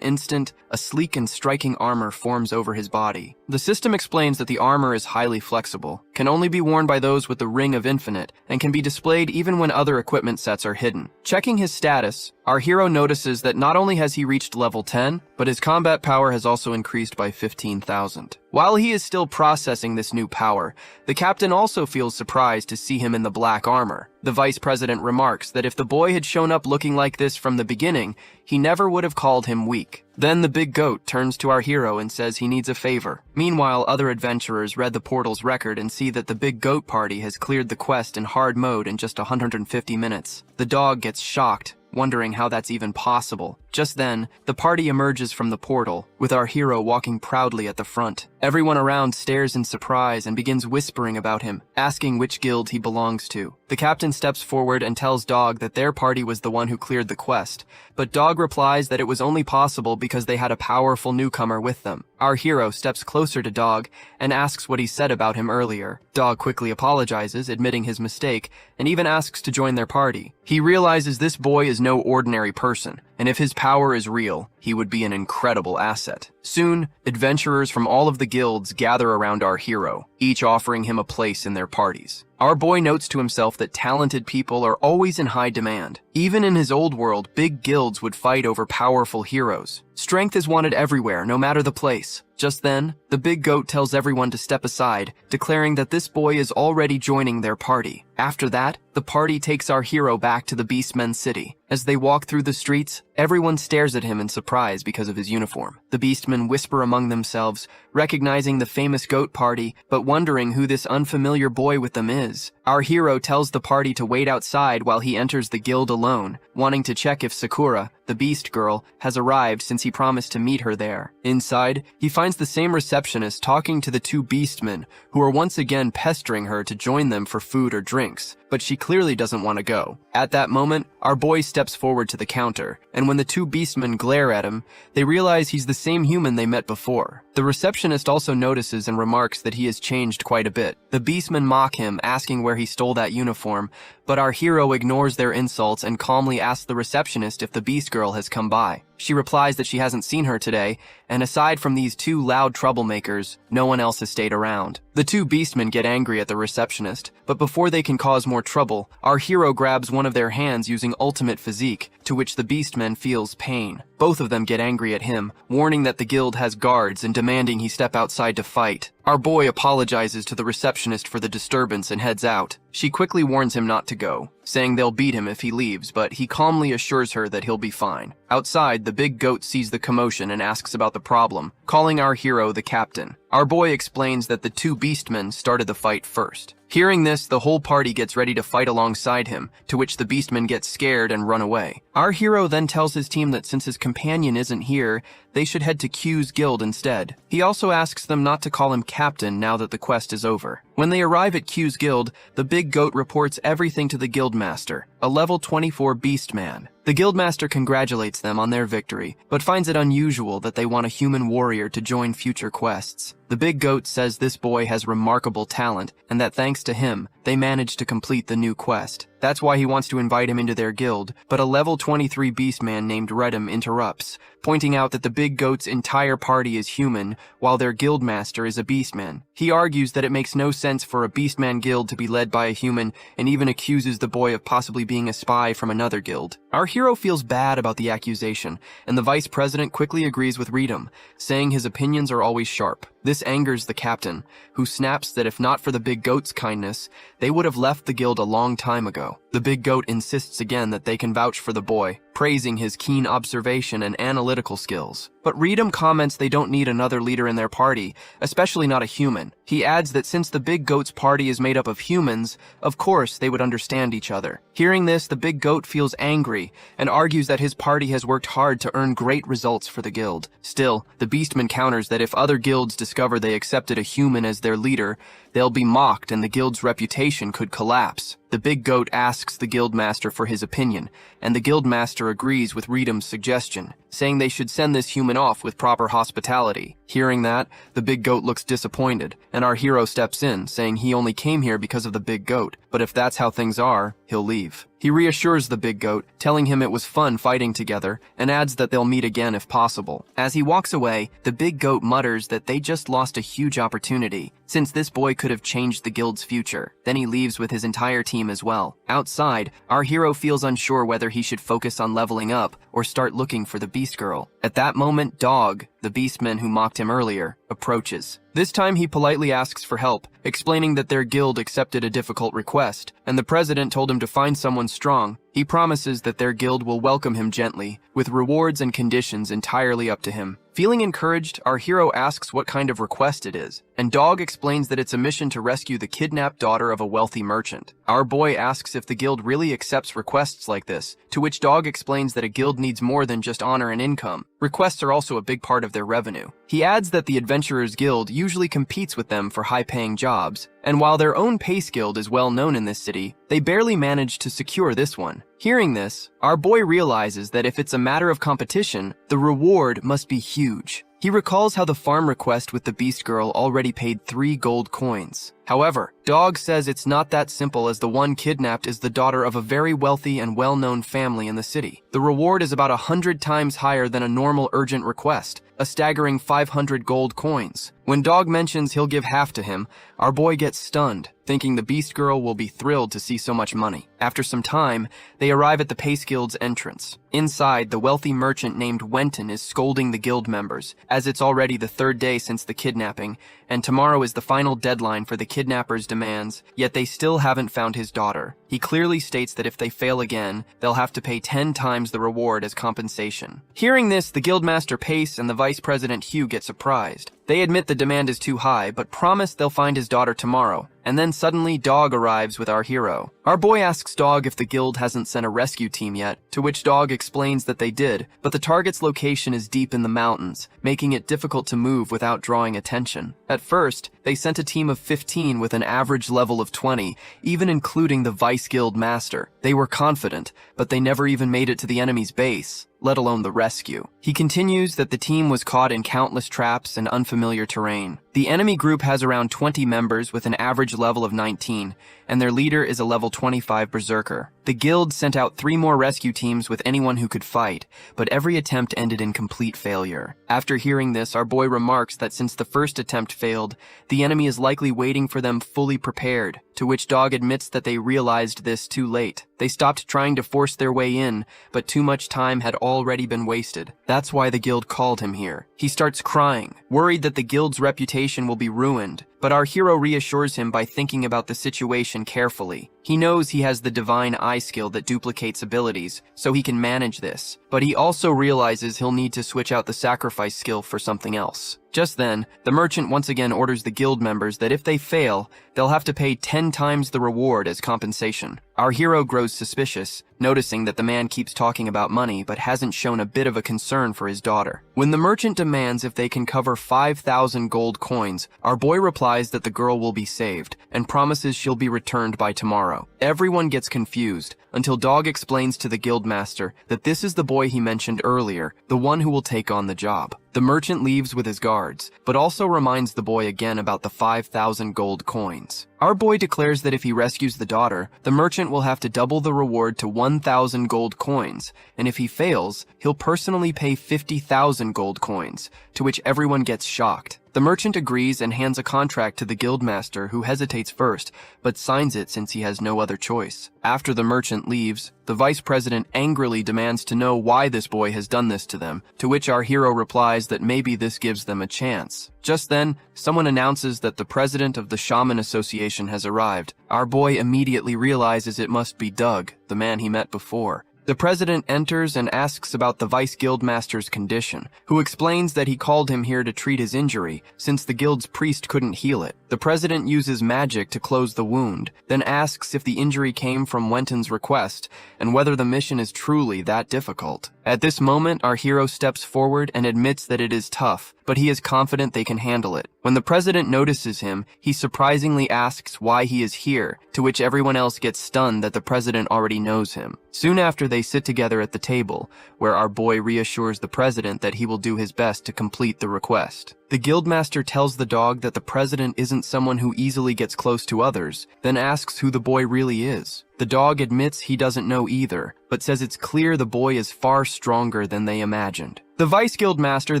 instant, a sleek and striking armor forms over his body. The system explains that the armor is highly flexible, can only be worn by those with the Ring of Infinite, and can be displayed even when other equipment sets are hidden. Checking his status, our hero notices that not only has he reached level 10, but his combat power has also increased by 15,000. While he is still processing this new power, the captain also feels surprised to see him in the black armor. The vice president remarks that if the boy had shown up looking like this from the beginning, he never would have called him weak. Then the big goat turns to our hero and says he needs a favor. Meanwhile, other adventurers read the portal's record and see that the big goat party has cleared the quest in hard mode in just 150 minutes. The dog gets shocked, wondering how that's even possible. Just then, the party emerges from the portal, with our hero walking proudly at the front. Everyone around stares in surprise and begins whispering about him, asking which guild he belongs to. The The captain steps forward and tells Dog that their party was the one who cleared the quest, but Dog replies that it was only possible because they had a powerful newcomer with them. Our hero steps closer to Dog and asks what he said about him earlier. Dog quickly apologizes, admitting his mistake, and even asks to join their party. He realizes this boy is no ordinary person, and if his power is real, he would be an incredible asset. Soon, adventurers from all of the guilds gather around our hero, each offering him a place in their parties. Our boy notes to himself that talented people are always in high demand. Even in his old world, big guilds would fight over powerful heroes. Strength is wanted everywhere, no matter the place. Just then, the big goat tells everyone to step aside, declaring that this boy is already joining their party. After that, the party takes our hero back to the Beastmen city. As they walk through the streets, everyone stares at him in surprise because of his uniform. The Beastmen whisper among themselves, recognizing the famous goat party, but wondering who this unfamiliar boy with them is. Our hero tells the party to wait outside while he enters the guild alone, wanting to check if Sakura, the beast girl, has arrived since he promised to meet her there. Inside, he finds the same receptionist talking to the two beastmen, who are once again pestering her to join them for food or drinks, but she clearly doesn't want to go. At that moment, our boy steps forward to the counter, and when the two beastmen glare at him, they realize he's the same human they met before. The receptionist also notices and remarks that he has changed quite a bit. The beastmen mock him, asking where he stole that uniform, but our hero ignores their insults and calmly asks the receptionist if the beast girl has come by. She replies that she hasn't seen her today, and aside from these two loud troublemakers, no one else has stayed around. The two beastmen get angry at the receptionist, but before they can cause more trouble, our hero grabs one of their hands using ultimate physique, to which the beastman feels pain. Both of them get angry at him, warning that the guild has guards and demanding he step outside to fight. Our boy apologizes to the receptionist for the disturbance and heads out. She quickly warns him not to go, saying they'll beat him if he leaves, but he calmly assures her that he'll be fine. Outside, the big goat sees the commotion and asks about the problem, calling our hero the captain. Our boy explains that the two beastmen started the fight first. Hearing this, the whole party gets ready to fight alongside him, to which the beastmen get scared and run away. Our hero then tells his team that since his companion isn't here, they should head to Q's guild instead. He also asks them not to call him captain now that the quest is over. When they arrive at Q's guild, the big goat reports everything to the guildmaster, a level 24 beast man. The guildmaster congratulates them on their victory, but finds it unusual that they want a human warrior to join future quests. The big goat says this boy has remarkable talent, and that thanks to him, they managed to complete the new quest. That's why he wants to invite him into their guild, but a level 23 beastman named Redham interrupts, pointing out that the big goat's entire party is human, while their guildmaster is a beastman. He argues that it makes no sense for a beastman guild to be led by a human, and even accuses the boy of possibly being a spy from another guild. Our hero feels bad about the accusation, and the vice president quickly agrees with Redham, saying his opinions are always sharp. This angers the captain, who snaps that if not for the big goat's kindness, they would have left the guild a long time ago. The big goat insists again that they can vouch for the boy, praising his keen observation and analytical skills. But Redham comments they don't need another leader in their party, especially not a human. He adds that since the big goat's party is made up of humans, of course they would understand each other. Hearing this, the big goat feels angry and argues that his party has worked hard to earn great results for the guild. Still, the beastman counters that if other guilds discover they accepted a human as their leader, they'll be mocked and the guild's reputation could collapse. The big goat asks the guildmaster for his opinion, and the guildmaster agrees with Redham's suggestion, saying they should send this human off with proper hospitality. Hearing that, the big goat looks disappointed, and our hero steps in, saying he only came here because of the big goat, but if that's how things are, he'll leave. He reassures the big goat, telling him it was fun fighting together, and adds that they'll meet again if possible. As he walks away, the big goat mutters that they just lost a huge opportunity, since this boy could have changed the guild's future. Then he leaves with his entire team as well. Outside, our hero feels unsure whether he should focus on leveling up or start looking for the beast girl. At that moment, Dog, the beastman who mocked him earlier, approaches. This time he politely asks for help, explaining that their guild accepted a difficult request, and the president told him to find someone strong. He promises that their guild will welcome him gently, with rewards and conditions entirely up to him. Feeling encouraged, our hero asks what kind of request it is, and Dog explains that it's a mission to rescue the kidnapped daughter of a wealthy merchant. Our boy asks if the guild really accepts requests like this, to which Dog explains that a guild needs more than just honor and income. Requests are also a big part of their revenue. He adds that the Adventurers Guild usually competes with them for high-paying jobs, and while their own Pace Guild is well known in this city, they barely manage to secure this one. Hearing this, our boy realizes that if it's a matter of competition, the reward must be huge. He recalls how the farm request with the Beast Girl already paid 3 gold coins. However, Dog says it's not that simple, as the one kidnapped is the daughter of a very wealthy and well-known family in the city. The reward is about 100 times higher than a normal urgent request, a staggering 500 gold coins. When Dog mentions he'll give half to him, our boy gets stunned, thinking the Beast Girl will be thrilled to see so much money. After some time, they arrive at the Pace Guild's entrance. Inside, the wealthy merchant named Wenton is scolding the guild members, as it's already the 3rd day since the kidnapping, and tomorrow is the final deadline for the kidnapper's demands, yet they still haven't found his daughter. He clearly states that if they fail again, they'll have to pay 10 times the reward as compensation. Hearing this, the Guildmaster Pace and the Vice President Hugh get surprised. They admit the demand is too high, but promise they'll find his daughter tomorrow. And then suddenly, Dog arrives with our hero. Our boy asks Dog if the guild hasn't sent a rescue team yet, to which Dog explains that they did, but the target's location is deep in the mountains, making it difficult to move without drawing attention. At first, they sent a team of 15 with an average level of 20, even including the Vice Guild Master. They were confident, but they never even made it to the enemy's base, let alone the rescue. He continues that the team was caught in countless traps and unfamiliar terrain. The enemy group has around 20 members with an average level of 19, and their leader is a level 25 berserker. The guild sent out 3 more rescue teams with anyone who could fight, but every attempt ended in complete failure. After hearing this, our boy remarks that since the first attempt failed, the enemy is likely waiting for them fully prepared, to which Dog admits that they realized this too late. They stopped trying to force their way in, but too much time had already been wasted. That's why the guild called him here. He starts crying, worried that the guild's reputation will be ruined, but our hero reassures him by thinking about the situation carefully. He knows he has the divine eye skill that duplicates abilities, so he can manage this, but he also realizes he'll need to switch out the sacrifice skill for something else. Just then, the merchant once again orders the guild members that if they fail, they'll have to pay 10 times the reward as compensation. Our hero grows suspicious, noticing that the man keeps talking about money but hasn't shown a bit of a concern for his daughter. When the merchant demands if they can cover 5,000 gold coins, our boy replies that the girl will be saved and promises she'll be returned by tomorrow. Everyone gets confused until Dog explains to the guildmaster that this is the boy he mentioned earlier, the one who will take on the job. The merchant leaves with his guards, but also reminds the boy again about the 5,000 gold coins. Our boy declares that if he rescues the daughter, the merchant will have to double the reward to 1,000 gold coins, and if he fails, he'll personally pay 50,000 gold coins, to which everyone gets shocked. The merchant agrees and hands a contract to the guildmaster, who hesitates first, but signs it since he has no other choice. After the merchant leaves, the vice president angrily demands to know why this boy has done this to them, to which our hero replies that maybe this gives them a chance. Just then, someone announces that the president of the Shaman Association has arrived. Our boy immediately realizes it must be Doug, the man he met before. The president enters and asks about the vice guildmaster's condition, who explains that he called him here to treat his injury, since the guild's priest couldn't heal it. The president uses magic to close the wound, then asks if the injury came from Wenton's request, and whether the mission is truly that difficult. At this moment, our hero steps forward and admits that it is tough, but he is confident they can handle it. When the president notices him, he surprisingly asks why he is here, to which everyone else gets stunned that the president already knows him. Soon after, they sit together at the table, where our boy reassures the president that he will do his best to complete the request. The guildmaster tells the dog that the president isn't someone who easily gets close to others, then asks who the boy really is. The dog admits he doesn't know either, but says it's clear the boy is far stronger than they imagined. The vice guildmaster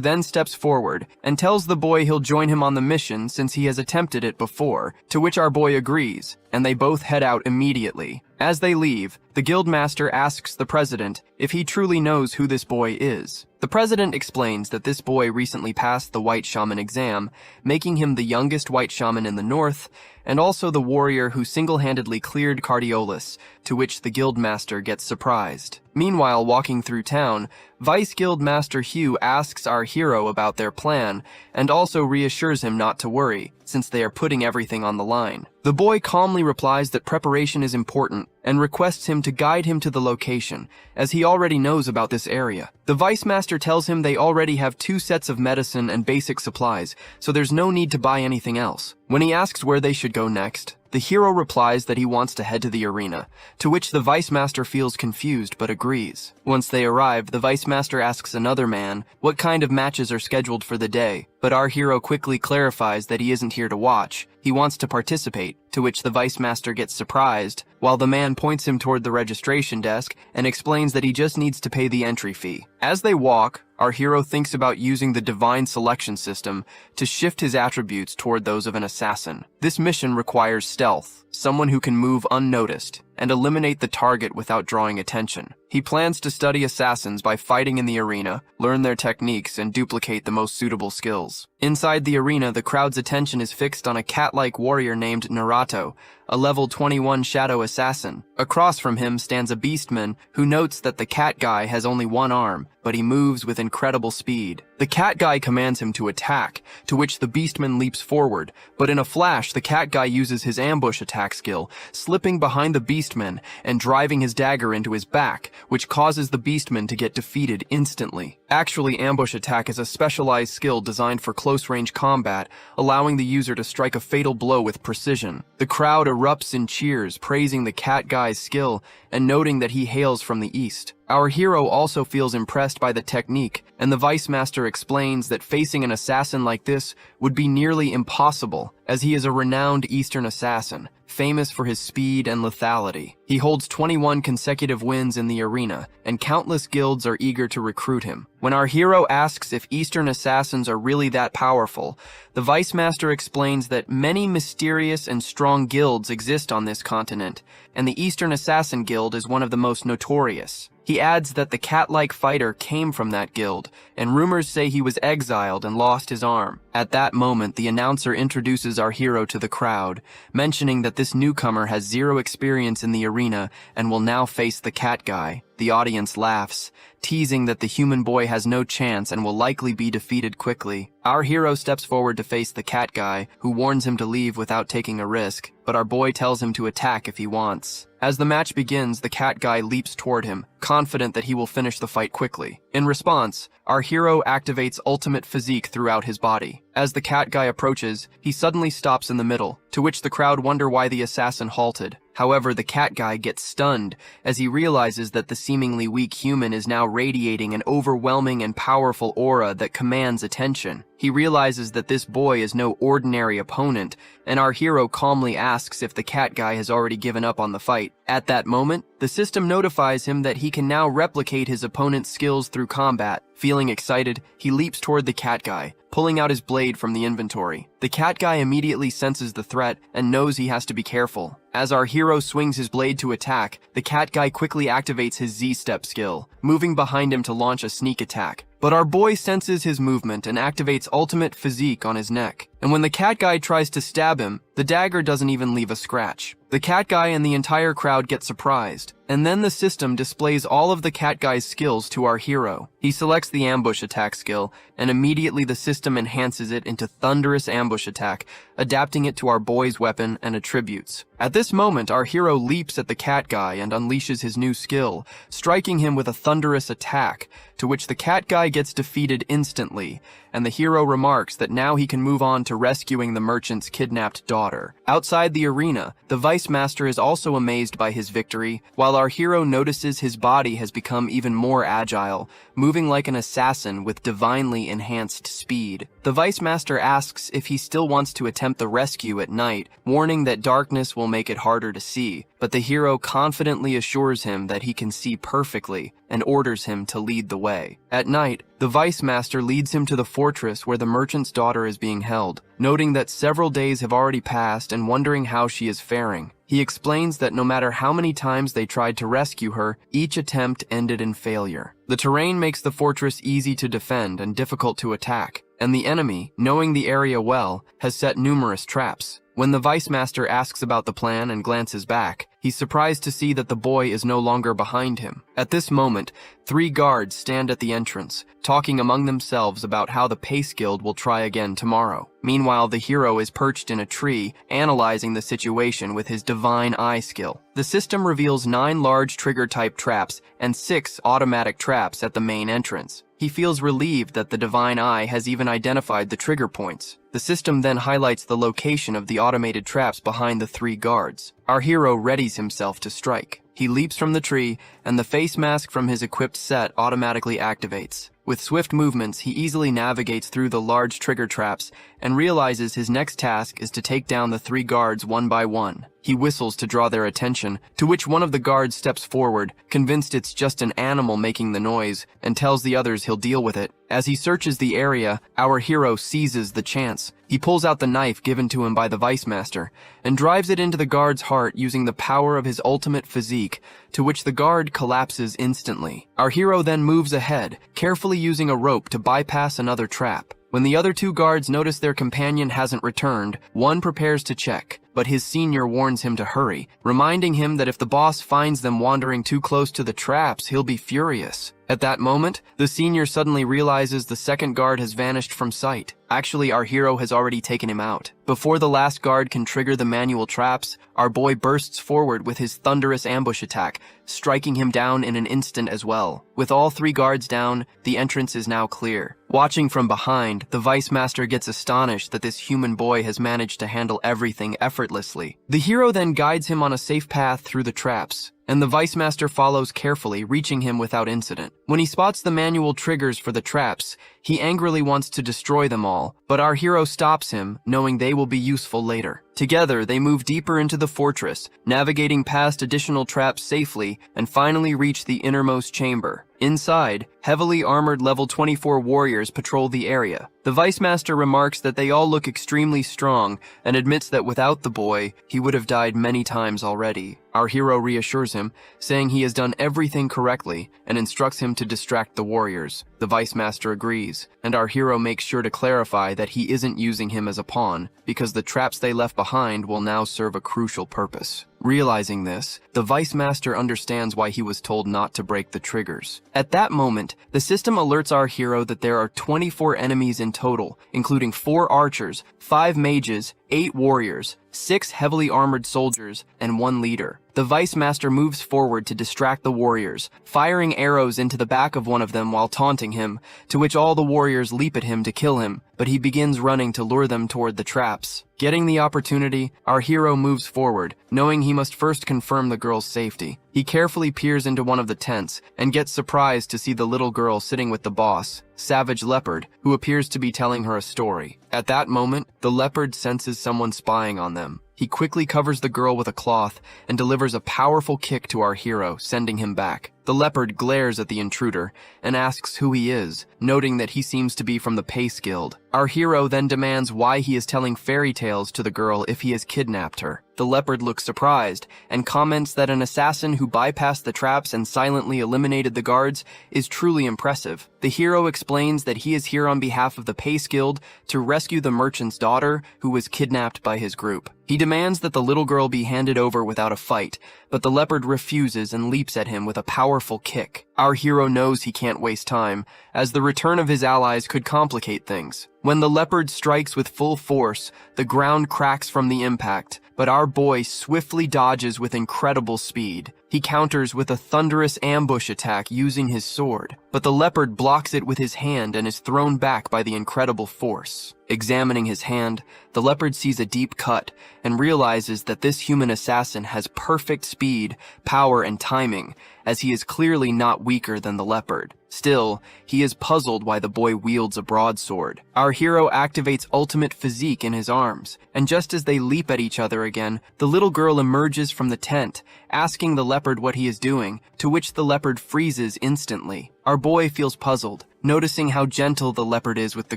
then steps forward and tells the boy he'll join him on the mission since he has attempted it before, to which our boy agrees, and they both head out immediately. As they leave, the guildmaster asks the president if he truly knows who this boy is. The president explains that this boy recently passed the White Shaman exam, making him the youngest White Shaman in the north, and also the warrior who single-handedly cleared Cardiolus, to which the guildmaster gets surprised. Meanwhile, walking through town, Vice Guildmaster Hugh asks our hero about their plan, and also reassures him not to worry, since they are putting everything on the line. The boy calmly replies that preparation is important and requests him to guide him to the location, as he already knows about this area. The Vice Master tells him they already have 2 sets of medicine and basic supplies, so there's no need to buy anything else. When he asks where they should go next, the hero replies that he wants to head to the arena, to which the Vice Master feels confused but agrees. Once they arrive, the Vice Master asks another man what kind of matches are scheduled for the day, but our hero quickly clarifies that he isn't here to watch, he wants to participate, to which the Vice Master gets surprised, while the man points him toward the registration desk and explains that he just needs to pay the entry fee. As they walk, our hero thinks about using the divine selection system to shift his attributes toward those of an assassin. This mission requires stealth, someone who can move unnoticed, and eliminate the target without drawing attention. He plans to study assassins by fighting in the arena, learn their techniques, and duplicate the most suitable skills. Inside the arena, the crowd's attention is fixed on a cat-like warrior named Naruto, a level 21 shadow assassin. Across from him stands a beastman who notes that the cat guy has only 1 arm, but he moves with incredible speed. The cat guy commands him to attack, to which the beastman leaps forward, but in a flash, the cat guy uses his ambush attack skill, slipping behind the beastman and driving his dagger into his back, which causes the beastman to get defeated instantly. Actually, ambush attack is a specialized skill designed for close-range combat, allowing the user to strike a fatal blow with precision. The crowd erupts in cheers, praising the cat guy's skill and noting that he hails from the east. Our hero also feels impressed by the technique, and the Vice Master explains that facing an assassin like this would be nearly impossible, as he is a renowned Eastern assassin, famous for his speed and lethality. He holds 21 consecutive wins in the arena, and countless guilds are eager to recruit him. When our hero asks if Eastern assassins are really that powerful, the Vice Master explains that many mysterious and strong guilds exist on this continent, and the Eastern Assassin Guild is one of the most notorious. He adds that the cat-like fighter came from that guild, and rumors say he was exiled and lost his arm. At that moment, the announcer introduces our hero to the crowd, mentioning that this newcomer has 0 experience in the arena and will now face the cat guy. The audience laughs, teasing that the human boy has no chance and will likely be defeated quickly. Our hero steps forward to face the cat guy, who warns him to leave without taking a risk, but our boy tells him to attack if he wants. As the match begins, the cat guy leaps toward him, confident that he will finish the fight quickly. In response, our hero activates ultimate physique throughout his body. As the cat guy approaches, he suddenly stops in the middle, to which the crowd wonder why the assassin halted. However, the cat guy gets stunned as he realizes that the seemingly weak human is now radiating an overwhelming and powerful aura that commands attention. He realizes that this boy is no ordinary opponent, and our hero calmly asks if the cat guy has already given up on the fight. At that moment, the system notifies him that he can now replicate his opponent's skills through combat. Feeling excited, he leaps toward the cat guy, pulling out his blade from the inventory. The cat guy immediately senses the threat and knows he has to be careful. As our hero swings his blade to attack, the cat guy quickly activates his Z-step skill, moving behind him to launch a sneak attack. But our boy senses his movement and activates ultimate physique on his neck. And when the cat guy tries to stab him, the dagger doesn't even leave a scratch. The cat guy and the entire crowd get surprised, and then the system displays all of the cat guy's skills to our hero. He selects the ambush attack skill, and immediately the system enhances it into thunderous ambush attack, adapting it to our boy's weapon and attributes. At this moment, our hero leaps at the cat guy and unleashes his new skill, striking him with a thunderous attack, to which the cat guy gets defeated instantly, and the hero remarks that now he can move on to rescuing the merchant's kidnapped daughter. Outside the arena, the Vice Master is also amazed by his victory, while our hero notices his body has become even more agile, moving like an assassin with divinely enhanced speed. The Vice Master asks if he still wants to attempt the rescue at night, warning that darkness will make it harder to see, but the hero confidently assures him that he can see perfectly and orders him to lead the way. At night, the Vice Master leads him to the fortress where the merchant's daughter is being held, noting that several days have already passed and wondering how she is faring. He explains that no matter how many times they tried to rescue her, each attempt ended in failure. The terrain makes the fortress easy to defend and difficult to attack, and the enemy, knowing the area well, has set numerous traps. When the Vice Master asks about the plan and glances back, He's surprised to see that the boy is no longer behind him. At this moment, 3 guards stand at the entrance, talking among themselves about how the Pace Guild will try again tomorrow. Meanwhile, the hero is perched in a tree, analyzing the situation with his divine eye skill. The system reveals 9 large trigger-type traps and 6 automatic traps at the main entrance. He feels relieved that the divine eye has even identified the trigger points. The system then highlights the location of the automated traps behind the 3 guards. Our hero readies himself to strike. He leaps from the tree, and the face mask from his equipped set automatically activates. With swift movements, he easily navigates through the large trigger traps and realizes his next task is to take down the 3 guards one by one. He whistles to draw their attention, to which one of the guards steps forward, convinced it's just an animal making the noise, and tells the others he'll deal with it. As he searches the area, our hero seizes the chance. He pulls out the knife given to him by the Vice Master and drives it into the guard's heart using the power of his ultimate physique, to which the guard collapses instantly. Our hero then moves ahead, carefully using a rope to bypass another trap. When the other 2 guards notice their companion hasn't returned, one prepares to check, but his senior warns him to hurry, reminding him that if the boss finds them wandering too close to the traps, he'll be furious. At that moment, the senior suddenly realizes the second guard has vanished from sight. Actually, our hero has already taken him out. Before the last guard can trigger the manual traps, our boy bursts forward with his thunderous ambush attack, striking him down in an instant as well. With all 3 guards down, the entrance is now clear. Watching from behind, the Vice Master gets astonished that this human boy has managed to handle everything effortlessly. The hero then guides him on a safe path through the traps, and the Vice Master follows carefully, reaching him without incident. When he spots the manual triggers for the traps, he angrily wants to destroy them all, but our hero stops him, knowing they will be useful later. Together, they move deeper into the fortress, navigating past additional traps safely, and finally reach the innermost chamber. Inside, heavily armored level 24 warriors patrol the area. The Vice Master remarks that they all look extremely strong and admits that without the boy, he would have died many times already. Our hero reassures him, saying he has done everything correctly and instructs him to distract the warriors. The Vice Master agrees, and our hero makes sure to clarify that he isn't using him as a pawn, because the traps they left behind will now serve a crucial purpose. Realizing this, the Vice Master understands why he was told not to break the triggers. At that moment, the system alerts our hero that there are 24 enemies in total, including 4 archers, 5 mages, 8 warriors, 6 heavily armored soldiers, and 1 leader. The Vice Master moves forward to distract the warriors, firing arrows into the back of one of them while taunting him, to which all the warriors leap at him to kill him, but he begins running to lure them toward the traps. Getting the opportunity, our hero moves forward, knowing he must first confirm the girl's safety. He carefully peers into one of the tents and gets surprised to see the little girl sitting with the boss, Savage Leopard, who appears to be telling her a story. At that moment, the leopard senses someone spying on them. He quickly covers the girl with a cloth and delivers a powerful kick to our hero, sending him back. The leopard glares at the intruder and asks who he is, noting that he seems to be from the Pace Guild. Our hero then demands why he is telling fairy tales to the girl if he has kidnapped her. The leopard looks surprised and comments that an assassin who bypassed the traps and silently eliminated the guards is truly impressive. The hero explains that he is here on behalf of the Pace Guild to rescue the merchant's daughter who was kidnapped by his group. He demands that the little girl be handed over without a fight, but the leopard refuses and leaps at him with a powerful kick. Our hero knows he can't waste time, as the return of his allies could complicate things. When the leopard strikes with full force, the ground cracks from the impact, but our boy swiftly dodges with incredible speed. He counters with a thunderous ambush attack using his sword, but the leopard blocks it with his hand and is thrown back by the incredible force. Examining his hand, the leopard sees a deep cut and realizes that this human assassin has perfect speed, power, and timing, as he is clearly not weaker than the leopard. Still, he is puzzled why the boy wields a broadsword. Our hero activates ultimate physique in his arms, and just as they leap at each other again, the little girl emerges from the tent, asking the leopard what he is doing, to which the leopard freezes instantly. Our boy feels puzzled, noticing how gentle the leopard is with the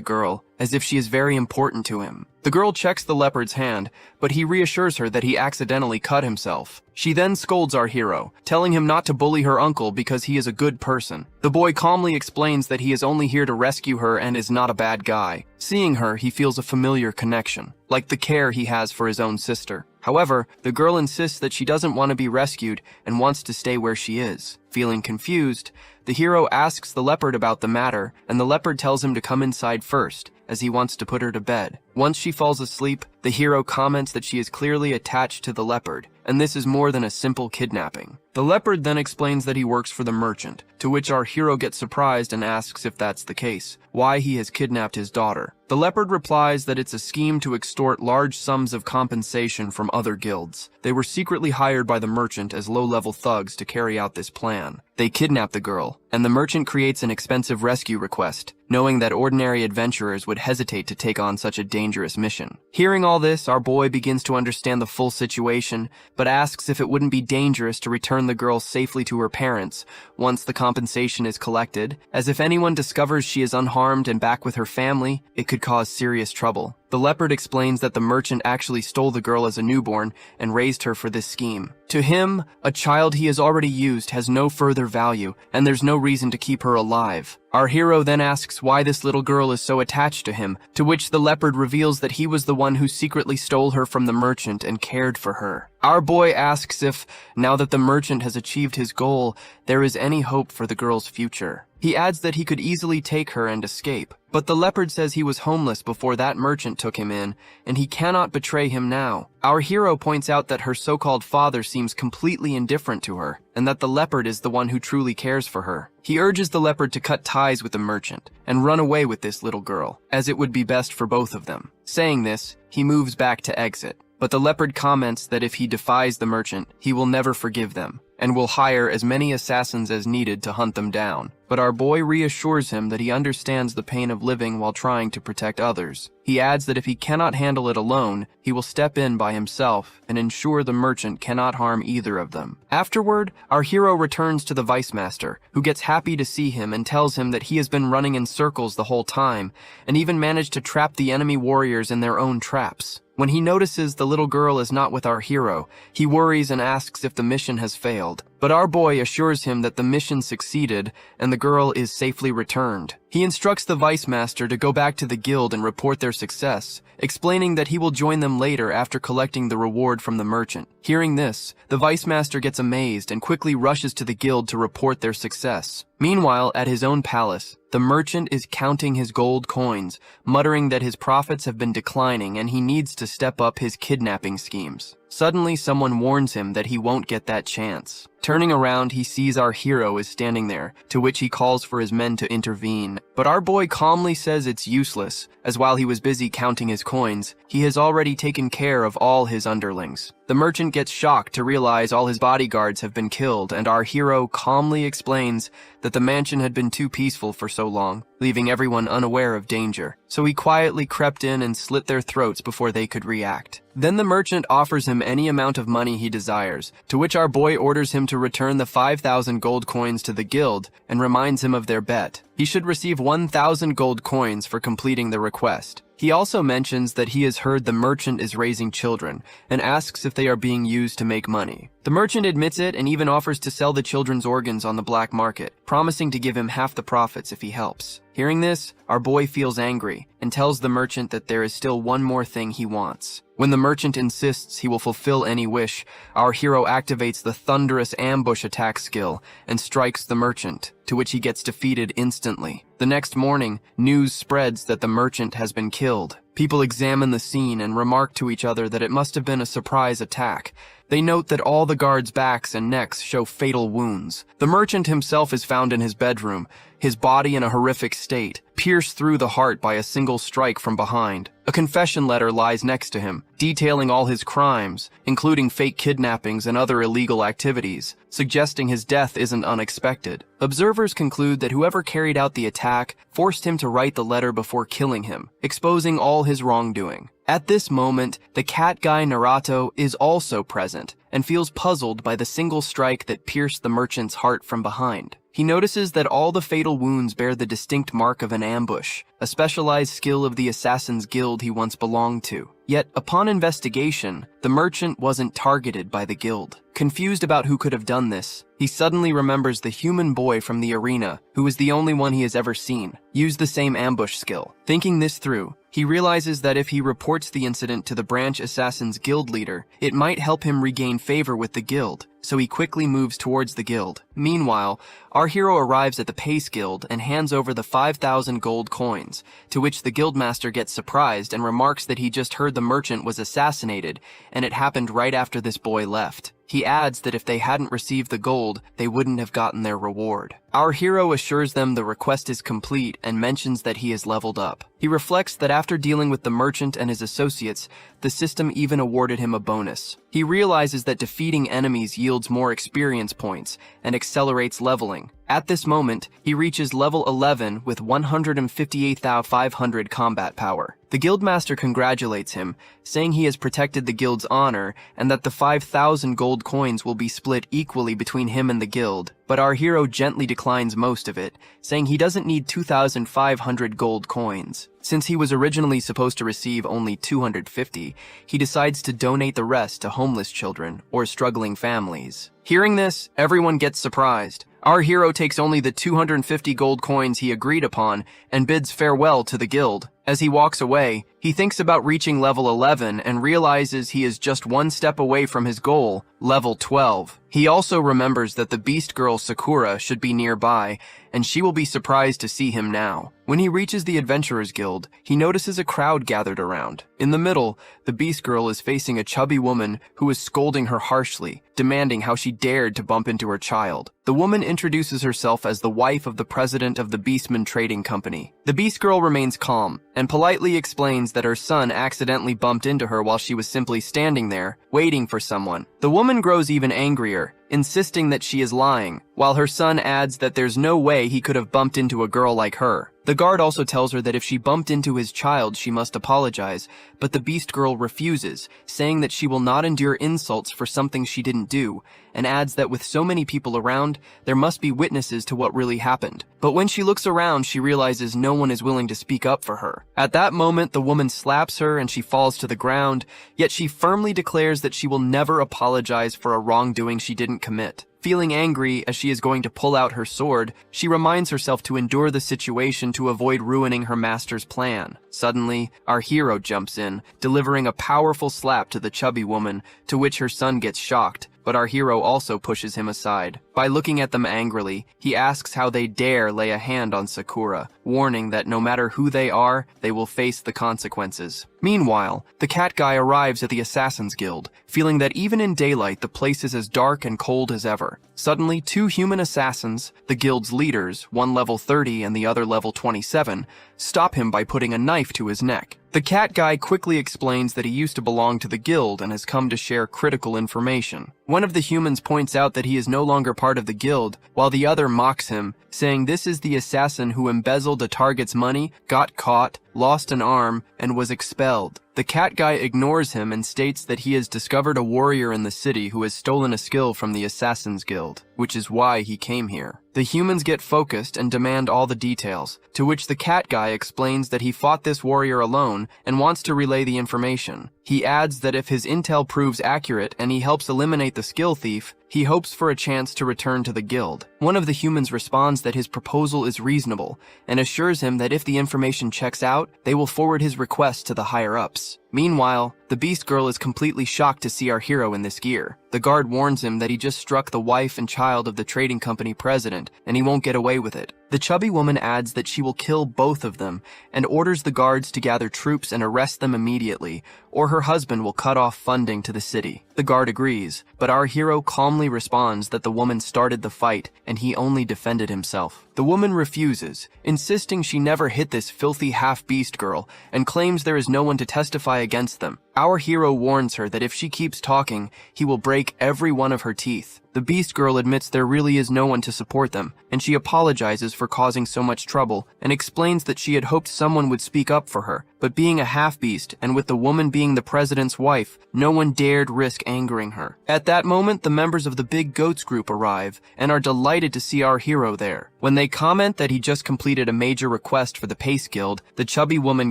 girl, as if she is very important to him. The girl checks the leopard's hand, but he reassures her that he accidentally cut himself. She then scolds our hero, telling him not to bully her uncle because he is a good person. The boy calmly explains that he is only here to rescue her and is not a bad guy. Seeing her, he feels a familiar connection, like the care he has for his own sister. However, the girl insists that she doesn't want to be rescued and wants to stay where she is. Feeling confused, the hero asks the leopard about the matter, and the leopard tells him to come inside first, as he wants to put her to bed. Once she falls asleep, the hero comments that she is clearly attached to the leopard, and this is more than a simple kidnapping. The leopard then explains that he works for the merchant, to which our hero gets surprised and asks if that's the case, why he has kidnapped his daughter. The leopard replies that it's a scheme to extort large sums of compensation from other guilds. They were secretly hired by the merchant as low-level thugs to carry out this plan. They kidnap the girl, and the merchant creates an expensive rescue request, knowing that ordinary adventurers would hesitate to take on such a dangerous mission. Hearing all this, our boy begins to understand the full situation, but asks if it wouldn't be dangerous to return the girl safely to her parents once the compensation is collected, as if anyone discovers she is unharmed and back with her family, it could cause serious trouble. The leopard explains that the merchant actually stole the girl as a newborn and raised her for this scheme. To him, a child he has already used has no further value, and there's no reason to keep her alive. Our hero then asks why this little girl is so attached to him, to which the leopard reveals that he was the one who secretly stole her from the merchant and cared for her. Our boy asks if, now that the merchant has achieved his goal, there is any hope for the girl's future. He adds that he could easily take her and escape, but the leopard says he was homeless before that merchant took him in, and he cannot betray him now. Our hero points out that her so-called father seems completely indifferent to her, and that the leopard is the one who truly cares for her. He urges the leopard to cut ties with the merchant and run away with this little girl, as it would be best for both of them. Saying this, he moves back to exit, but the leopard comments that if he defies the merchant, he will never forgive them, and will hire as many assassins as needed to hunt them down. But our boy reassures him that he understands the pain of living while trying to protect others. He adds that if he cannot handle it alone, he will step in by himself and ensure the merchant cannot harm either of them. Afterward, our hero returns to the vice master, who gets happy to see him and tells him that he has been running in circles the whole time, and even managed to trap the enemy warriors in their own traps. When he notices the little girl is not with our hero, he worries and asks if the mission has failed. But our boy assures him that the mission succeeded and the girl is safely returned. He instructs the vice master to go back to the guild and report their success, explaining that he will join them later after collecting the reward from the merchant. Hearing this, the vice master gets amazed and quickly rushes to the guild to report their success. Meanwhile, at his own palace, the merchant is counting his gold coins, muttering that his profits have been declining and he needs to step up his kidnapping schemes. Suddenly, someone warns him that he won't get that chance. Turning around, he sees our hero is standing there, to which he calls for his men to intervene. But our boy calmly says it's useless, as while he was busy counting his coins, he has already taken care of all his underlings. The merchant gets shocked to realize all his bodyguards have been killed, and our hero calmly explains that the mansion had been too peaceful for so long, leaving everyone unaware of danger. So he quietly crept in and slit their throats before they could react. Then the merchant offers him any amount of money he desires, to which our boy orders him to return the 5,000 gold coins to the guild and reminds him of their bet. He should receive 1,000 gold coins for completing the request. He also mentions that he has heard the merchant is raising children and asks if they are being used to make money. The merchant admits it and even offers to sell the children's organs on the black market, promising to give him half the profits if he helps. Hearing this, our boy feels angry and tells the merchant that there is still one more thing he wants. When the merchant insists he will fulfill any wish, our hero activates the thunderous ambush attack skill and strikes the merchant, to which he gets defeated instantly. The next morning, news spreads that the merchant has been killed. People examine the scene and remark to each other that it must have been a surprise attack. They note that all the guards' backs and necks show fatal wounds. The merchant himself is found in his bedroom, his body in a horrific state, pierced through the heart by a single strike from behind. A confession letter lies next to him, detailing all his crimes, including fake kidnappings and other illegal activities, suggesting his death isn't unexpected. Observers conclude that whoever carried out the attack forced him to write the letter before killing him, exposing all his wrongdoing. At this moment, the cat guy Naruto is also present and feels puzzled by the single strike that pierced the merchant's heart from behind. He notices that all the fatal wounds bear the distinct mark of an ambush, a specialized skill of the Assassin's Guild he once belonged to. Yet, upon investigation, the merchant wasn't targeted by the guild. Confused about who could have done this, he suddenly remembers the human boy from the arena, who is the only one he has ever seen, use the same ambush skill. Thinking this through, he realizes that if he reports the incident to the branch assassin's guild leader, it might help him regain favor with the guild, so he quickly moves towards the guild. Meanwhile, our hero arrives at the Pace Guild and hands over the 5,000 gold coins, to which the guildmaster gets surprised and remarks that he just heard the merchant was assassinated, and it happened right after this boy left. He adds that if they hadn't received the gold, they wouldn't have gotten their reward. Our hero assures them the request is complete and mentions that he has leveled up. He reflects that after dealing with the merchant and his associates, the system even awarded him a bonus. He realizes that defeating enemies yields more experience points and accelerates leveling. At this moment, he reaches level 11 with 158,500 combat power. The guildmaster congratulates him, saying he has protected the guild's honor and that the 5,000 gold coins will be split equally between him and the guild. But our hero gently declines most of it, saying he doesn't need 2,500 gold coins. Since he was originally supposed to receive only 250, he decides to donate the rest to homeless children or struggling families. Hearing this, everyone gets surprised. Our hero takes only the 250 gold coins he agreed upon and bids farewell to the guild. As he walks away, he thinks about reaching level 11 and realizes he is just one step away from his goal, level 12. He also remembers that the beast girl Sakura should be nearby, and she will be surprised to see him now. When he reaches the Adventurers Guild, he notices a crowd gathered around. In the middle, the beast girl is facing a chubby woman who is scolding her harshly, demanding how she dared to bump into her child. The woman introduces herself as the wife of the president of the Beastman Trading Company. The beast girl remains calm and politely explains that her son accidentally bumped into her while she was simply standing there, waiting for someone. The woman grows even angrier, insisting that she is lying, while her son adds that there's no way he could have bumped into a girl like her. The guard also tells her that if she bumped into his child, she must apologize, but the beast girl refuses, saying that she will not endure insults for something she didn't do, and adds that with so many people around, there must be witnesses to what really happened. But when she looks around, she realizes no one is willing to speak up for her. At that moment, the woman slaps her and she falls to the ground, yet she firmly declares that she will never apologize for a wrongdoing she didn't commit. Feeling angry as she is going to pull out her sword, she reminds herself to endure the situation to avoid ruining her master's plan. Suddenly, our hero jumps in, delivering a powerful slap to the chubby woman, to which her son gets shocked, but our hero also pushes him aside. By looking at them angrily, he asks how they dare lay a hand on Sakura, warning that no matter who they are, they will face the consequences. Meanwhile, the cat guy arrives at the Assassin's Guild, feeling that even in daylight the place is as dark and cold as ever. Suddenly, two human assassins, the guild's leaders, one level 30 and the other level 27, stop him by putting a knife to his neck. The cat guy quickly explains that he used to belong to the guild and has come to share critical information. One of the humans points out that he is no longer part of the guild, while the other mocks him, saying this is the assassin who embezzled a target's money, got caught, lost an arm, and was expelled. The cat guy ignores him and states that he has discovered a warrior in the city who has stolen a skill from the Assassin's Guild, which is why he came here. The humans get focused and demand all the details, to which the cat guy explains that he fought this warrior alone and wants to relay the information. He adds that if his intel proves accurate and he helps eliminate the skill thief, he hopes for a chance to return to the guild. One of the humans responds that his proposal is reasonable and assures him that if the information checks out, they will forward his request to the higher-ups. Meanwhile, the beast girl is completely shocked to see our hero in this gear. The guard warns him that he just struck the wife and child of the trading company president, and he won't get away with it. The chubby woman adds that she will kill both of them, and orders the guards to gather troops and arrest them immediately, or her husband will cut off funding to the city. The guard agrees, but our hero calmly responds that the woman started the fight, and he only defended himself. The woman refuses, insisting she never hit this filthy half-beast girl, and claims there is no one to testify against them. Our hero warns her that if she keeps talking, he will break every one of her teeth. The beast girl admits there really is no one to support them, and she apologizes for causing so much trouble, and explains that she had hoped someone would speak up for her, but being a half-beast, and with the woman being the president's wife, no one dared risk angering her. At that moment, the members of the Big Goats group arrive, and are delighted to see our hero there. When they comment that he just completed a major request for the Pace Guild, the chubby woman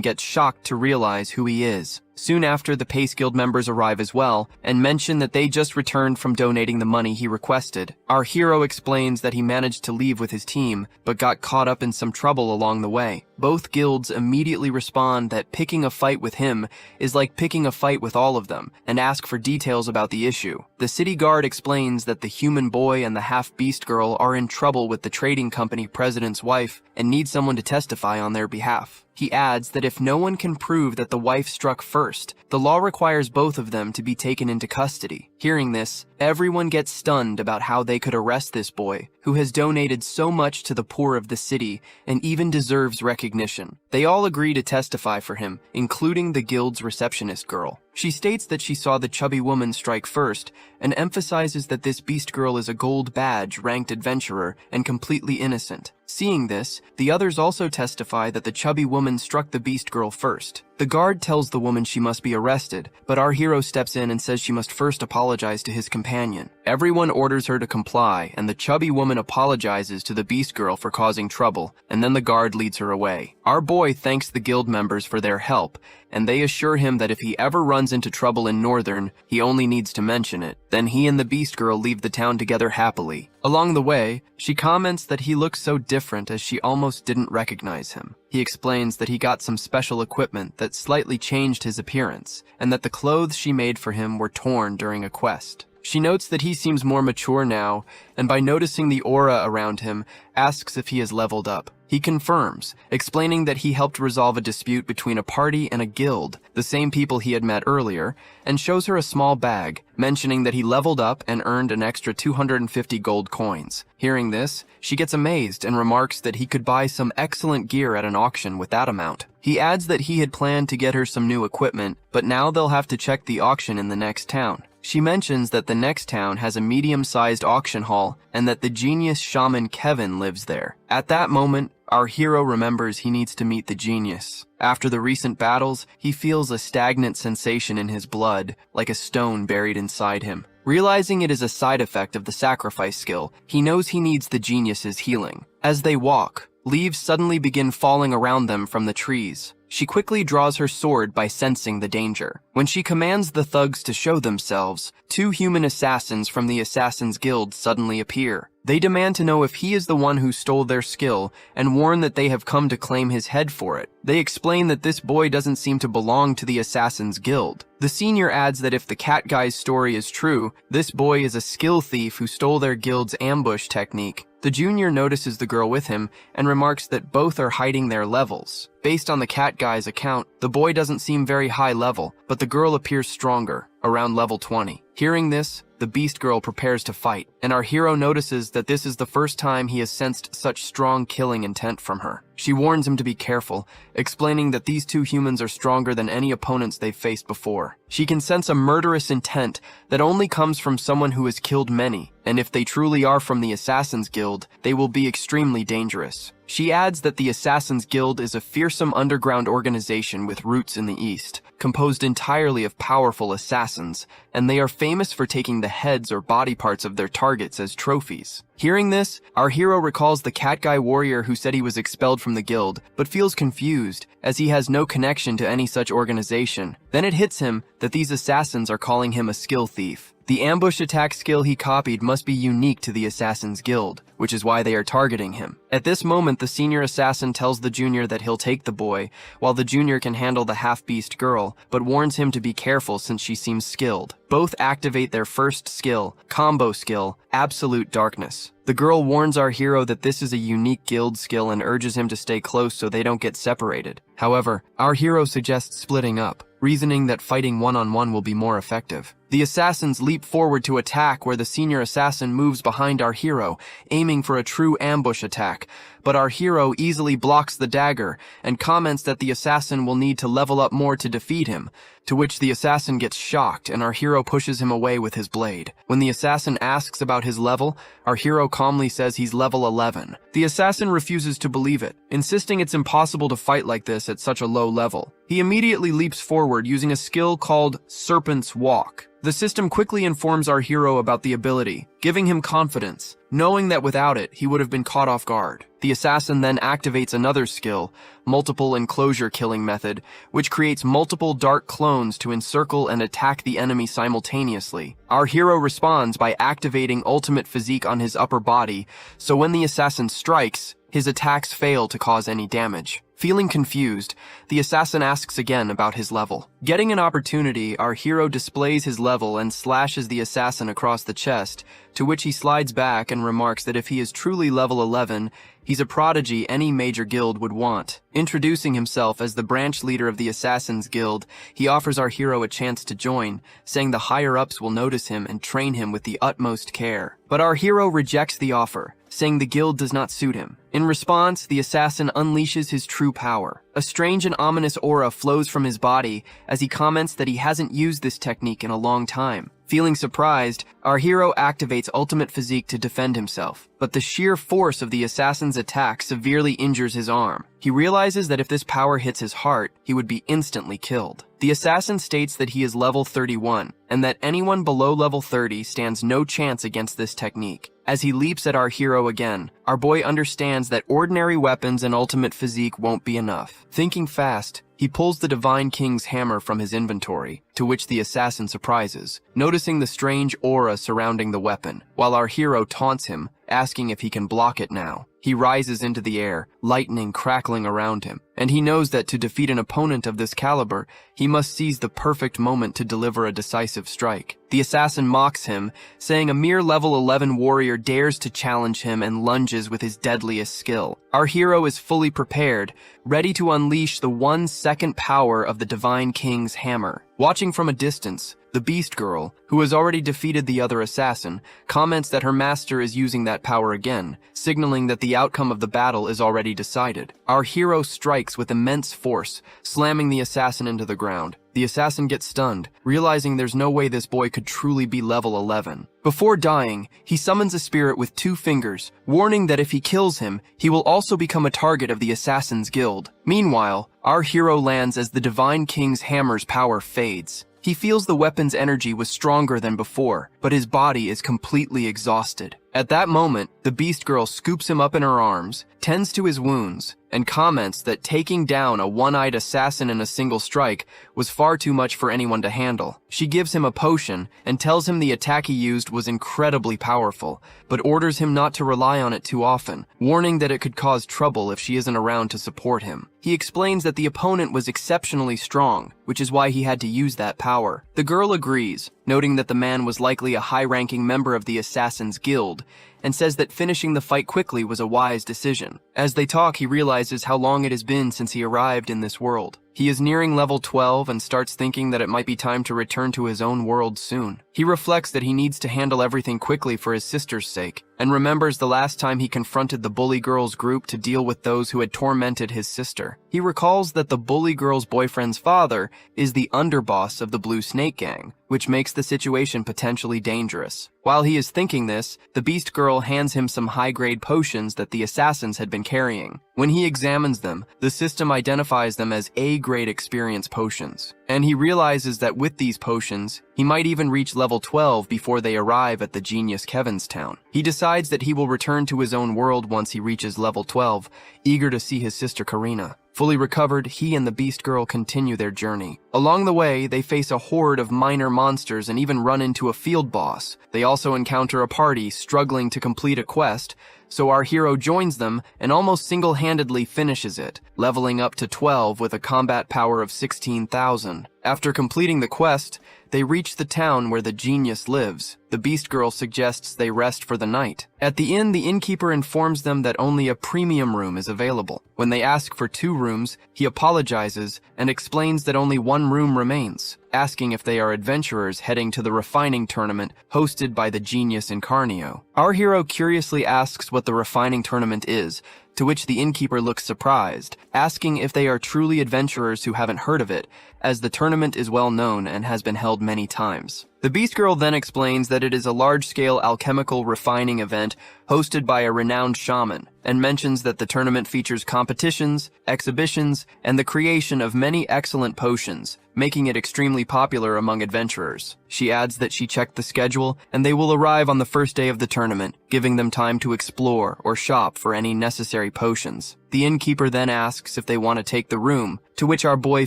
gets shocked to realize who he is. Soon after, the Pace Guild members arrive as well, and mention that they just returned from donating the money he requested. Our hero explains that he managed to leave with his team, but got caught up in some trouble along the way. Both guilds immediately respond that picking a fight with him is like picking a fight with all of them, and ask for details about the issue. The city guard explains that the human boy and the half-beast girl are in trouble with the trading company president's wife and need someone to testify on their behalf. He adds that if no one can prove that the wife struck first, the law requires both of them to be taken into custody. Hearing this, everyone gets stunned about how they could arrest this boy, who has donated so much to the poor of the city and even deserves recognition. They all agree to testify for him, including the guild's receptionist girl. She states that she saw the chubby woman strike first and emphasizes that this beast girl is a gold badge ranked adventurer and completely innocent. Seeing this, the others also testify that the chubby woman struck the beast girl first. The guard tells the woman she must be arrested, but our hero steps in and says she must first apologize to his companion. Everyone orders her to comply, and the chubby woman apologizes to the beast girl for causing trouble, and then the guard leads her away. Our boy thanks the guild members for their help, and they assure him that if he ever runs into trouble in Northern, he only needs to mention it. Then he and the beast girl leave the town together happily. Along the way, she comments that he looks so different as she almost didn't recognize him. He explains that he got some special equipment that slightly changed his appearance, and that the clothes she made for him were torn during a quest. She notes that he seems more mature now, and by noticing the aura around him, asks if he has leveled up. He confirms, explaining that he helped resolve a dispute between a party and a guild, the same people he had met earlier, and shows her a small bag, mentioning that he leveled up and earned an extra 250 gold coins. Hearing this, she gets amazed and remarks that he could buy some excellent gear at an auction with that amount. He adds that he had planned to get her some new equipment, but now they'll have to check the auction in the next town. She mentions that the next town has a medium-sized auction hall and that the genius shaman Kevin lives there. At that moment, our hero remembers he needs to meet the genius. After the recent battles, he feels a stagnant sensation in his blood, like a stone buried inside him. Realizing it is a side effect of the sacrifice skill, he knows he needs the genius's healing. As they walk, leaves suddenly begin falling around them from the trees. She quickly draws her sword by sensing the danger. When she commands the thugs to show themselves, 2 human assassins from the Assassin's Guild suddenly appear. They demand to know if he is the one who stole their skill and warn that they have come to claim his head for it. They explain that this boy doesn't seem to belong to the Assassin's Guild. The senior adds that if the cat guy's story is true, this boy is a skill thief who stole their guild's ambush technique. The junior notices the girl with him and remarks that both are hiding their levels. Based on the cat guy's account, the boy doesn't seem very high level, but the girl appears stronger, around level 20. Hearing this, the beast girl prepares to fight, and our hero notices that this is the first time he has sensed such strong killing intent from her. She warns him to be careful, explaining that these 2 humans are stronger than any opponents they've faced before. She can sense a murderous intent that only comes from someone who has killed many, and if they truly are from the Assassin's Guild, they will be extremely dangerous. She adds that the Assassin's Guild is a fearsome underground organization with roots in the East, composed entirely of powerful assassins, and they are famous for taking the heads or body parts of their targets as trophies. Hearing this, our hero recalls the cat guy warrior who said he was expelled from the guild, but feels confused, as he has no connection to any such organization. Then it hits him that these assassins are calling him a skill thief. The ambush attack skill he copied must be unique to the Assassin's Guild, which is why they are targeting him. At this moment, the senior assassin tells the junior that he'll take the boy, while the junior can handle the half-beast girl, but warns him to be careful since she seems skilled. Both activate their first skill, combo skill, Absolute Darkness. The girl warns our hero that this is a unique guild skill and urges him to stay close so they don't get separated. However, our hero suggests splitting up, reasoning that fighting one-on-one will be more effective. The assassins leap forward to attack where the senior assassin moves behind our hero, aiming for a true ambush attack, but our hero easily blocks the dagger and comments that the assassin will need to level up more to defeat him, to which the assassin gets shocked and our hero pushes him away with his blade. When the assassin asks about his level, our hero calmly says he's level 11. The assassin refuses to believe it, insisting it's impossible to fight like this at such a low level. He immediately leaps forward using a skill called Serpent's Walk. The system quickly informs our hero about the ability, giving him confidence, knowing that without it, he would have been caught off guard. The assassin then activates another skill, multiple enclosure killing method, which creates multiple dark clones to encircle and attack the enemy simultaneously. Our hero responds by activating ultimate physique on his upper body, so when the assassin strikes, his attacks fail to cause any damage. Feeling confused, the assassin asks again about his level. Getting an opportunity, our hero displays his level and slashes the assassin across the chest, to which he slides back and remarks that if he is truly level 11, he's a prodigy any major guild would want. Introducing himself as the branch leader of the Assassin's Guild, he offers our hero a chance to join, saying the higher-ups will notice him and train him with the utmost care. But our hero rejects the offer, saying the guild does not suit him. In response, the assassin unleashes his true power. A strange and ominous aura flows from his body as he comments that he hasn't used this technique in a long time. Feeling surprised, our hero activates ultimate physique to defend himself, but the sheer force of the assassin's attack severely injures his arm. He realizes that if this power hits his heart, he would be instantly killed. The assassin states that he is level 31, and that anyone below level 30 stands no chance against this technique. As he leaps at our hero again, our boy understands that ordinary weapons and ultimate physique won't be enough. Thinking fast, he pulls the Divine King's hammer from his inventory, to which the assassin surprises, noticing the strange aura surrounding the weapon, while our hero taunts him, asking if he can block it now. He rises into the air, lightning crackling around him, and he knows that to defeat an opponent of this caliber, he must seize the perfect moment to deliver a decisive strike. The assassin mocks him, saying a mere level 11 warrior dares to challenge him and lunges with his deadliest skill. Our hero is fully prepared, ready to unleash the 1-second power of the Divine King's hammer. Watching from a distance, the Beast Girl, who has already defeated the other assassin, comments that her master is using that power again, signaling that the outcome of the battle is already decided. Our hero strikes with immense force, slamming the assassin into the ground. The assassin gets stunned, realizing there's no way this boy could truly be level 11. Before dying, he summons a spirit with 2 fingers, warning that if he kills him, he will also become a target of the Assassin's Guild. Meanwhile, our hero lands as the Divine King's hammer's power fades. He feels the weapon's energy was stronger than before, but his body is completely exhausted. At that moment, the Beast Girl scoops him up in her arms, tends to his wounds, and comments that taking down a one-eyed assassin in a single strike was far too much for anyone to handle. She gives him a potion and tells him the attack he used was incredibly powerful, but orders him not to rely on it too often, warning that it could cause trouble if she isn't around to support him. He explains that the opponent was exceptionally strong, which is why he had to use that power. The girl agrees, noting that the man was likely a high-ranking member of the Assassin's Guild, and says that finishing the fight quickly was a wise decision. As they talk, he realizes how long it has been since he arrived in this world. He is nearing level 12 and starts thinking that it might be time to return to his own world soon. He reflects that he needs to handle everything quickly for his sister's sake, and remembers the last time he confronted the bully girl's group to deal with those who had tormented his sister. He recalls that the bully girl's boyfriend's father is the underboss of the Blue Snake Gang, which makes the situation potentially dangerous. While he is thinking this, the Beast Girl hands him some high-grade potions that the assassins had been carrying. When he examines them, the system identifies them as A-grade experience potions, and he realizes that with these potions, he might even reach level 12 before they arrive at the genius Kevin's town. He decides that he will return to his own world once he reaches level 12, eager to see his sister Karina. Fully recovered, he and the Beast Girl continue their journey. Along the way, they face a horde of minor monsters and even run into a field boss. They also encounter a party struggling to complete a quest, so our hero joins them and almost single-handedly finishes it, leveling up to 12 with a combat power of 16,000. After completing the quest, they reach the town where the genius lives. The Beast Girl suggests they rest for the night. At the inn, the innkeeper informs them that only a premium room is available. When they ask for 2 rooms, he apologizes and explains that only 1 room remains, asking if they are adventurers heading to the refining tournament hosted by the genius Incarnio. Our hero curiously asks what the refining tournament is, to which the innkeeper looks surprised, asking if they are truly adventurers who haven't heard of it, as the tournament is well known and has been held many times. The Beast Girl then explains that it is a large-scale alchemical refining event hosted by a renowned shaman, and mentions that the tournament features competitions, exhibitions, and the creation of many excellent potions, making it extremely popular among adventurers. She adds that she checked the schedule, and they will arrive on the first day of the tournament, giving them time to explore or shop for any necessary potions. The innkeeper then asks if they want to take the room, to which our boy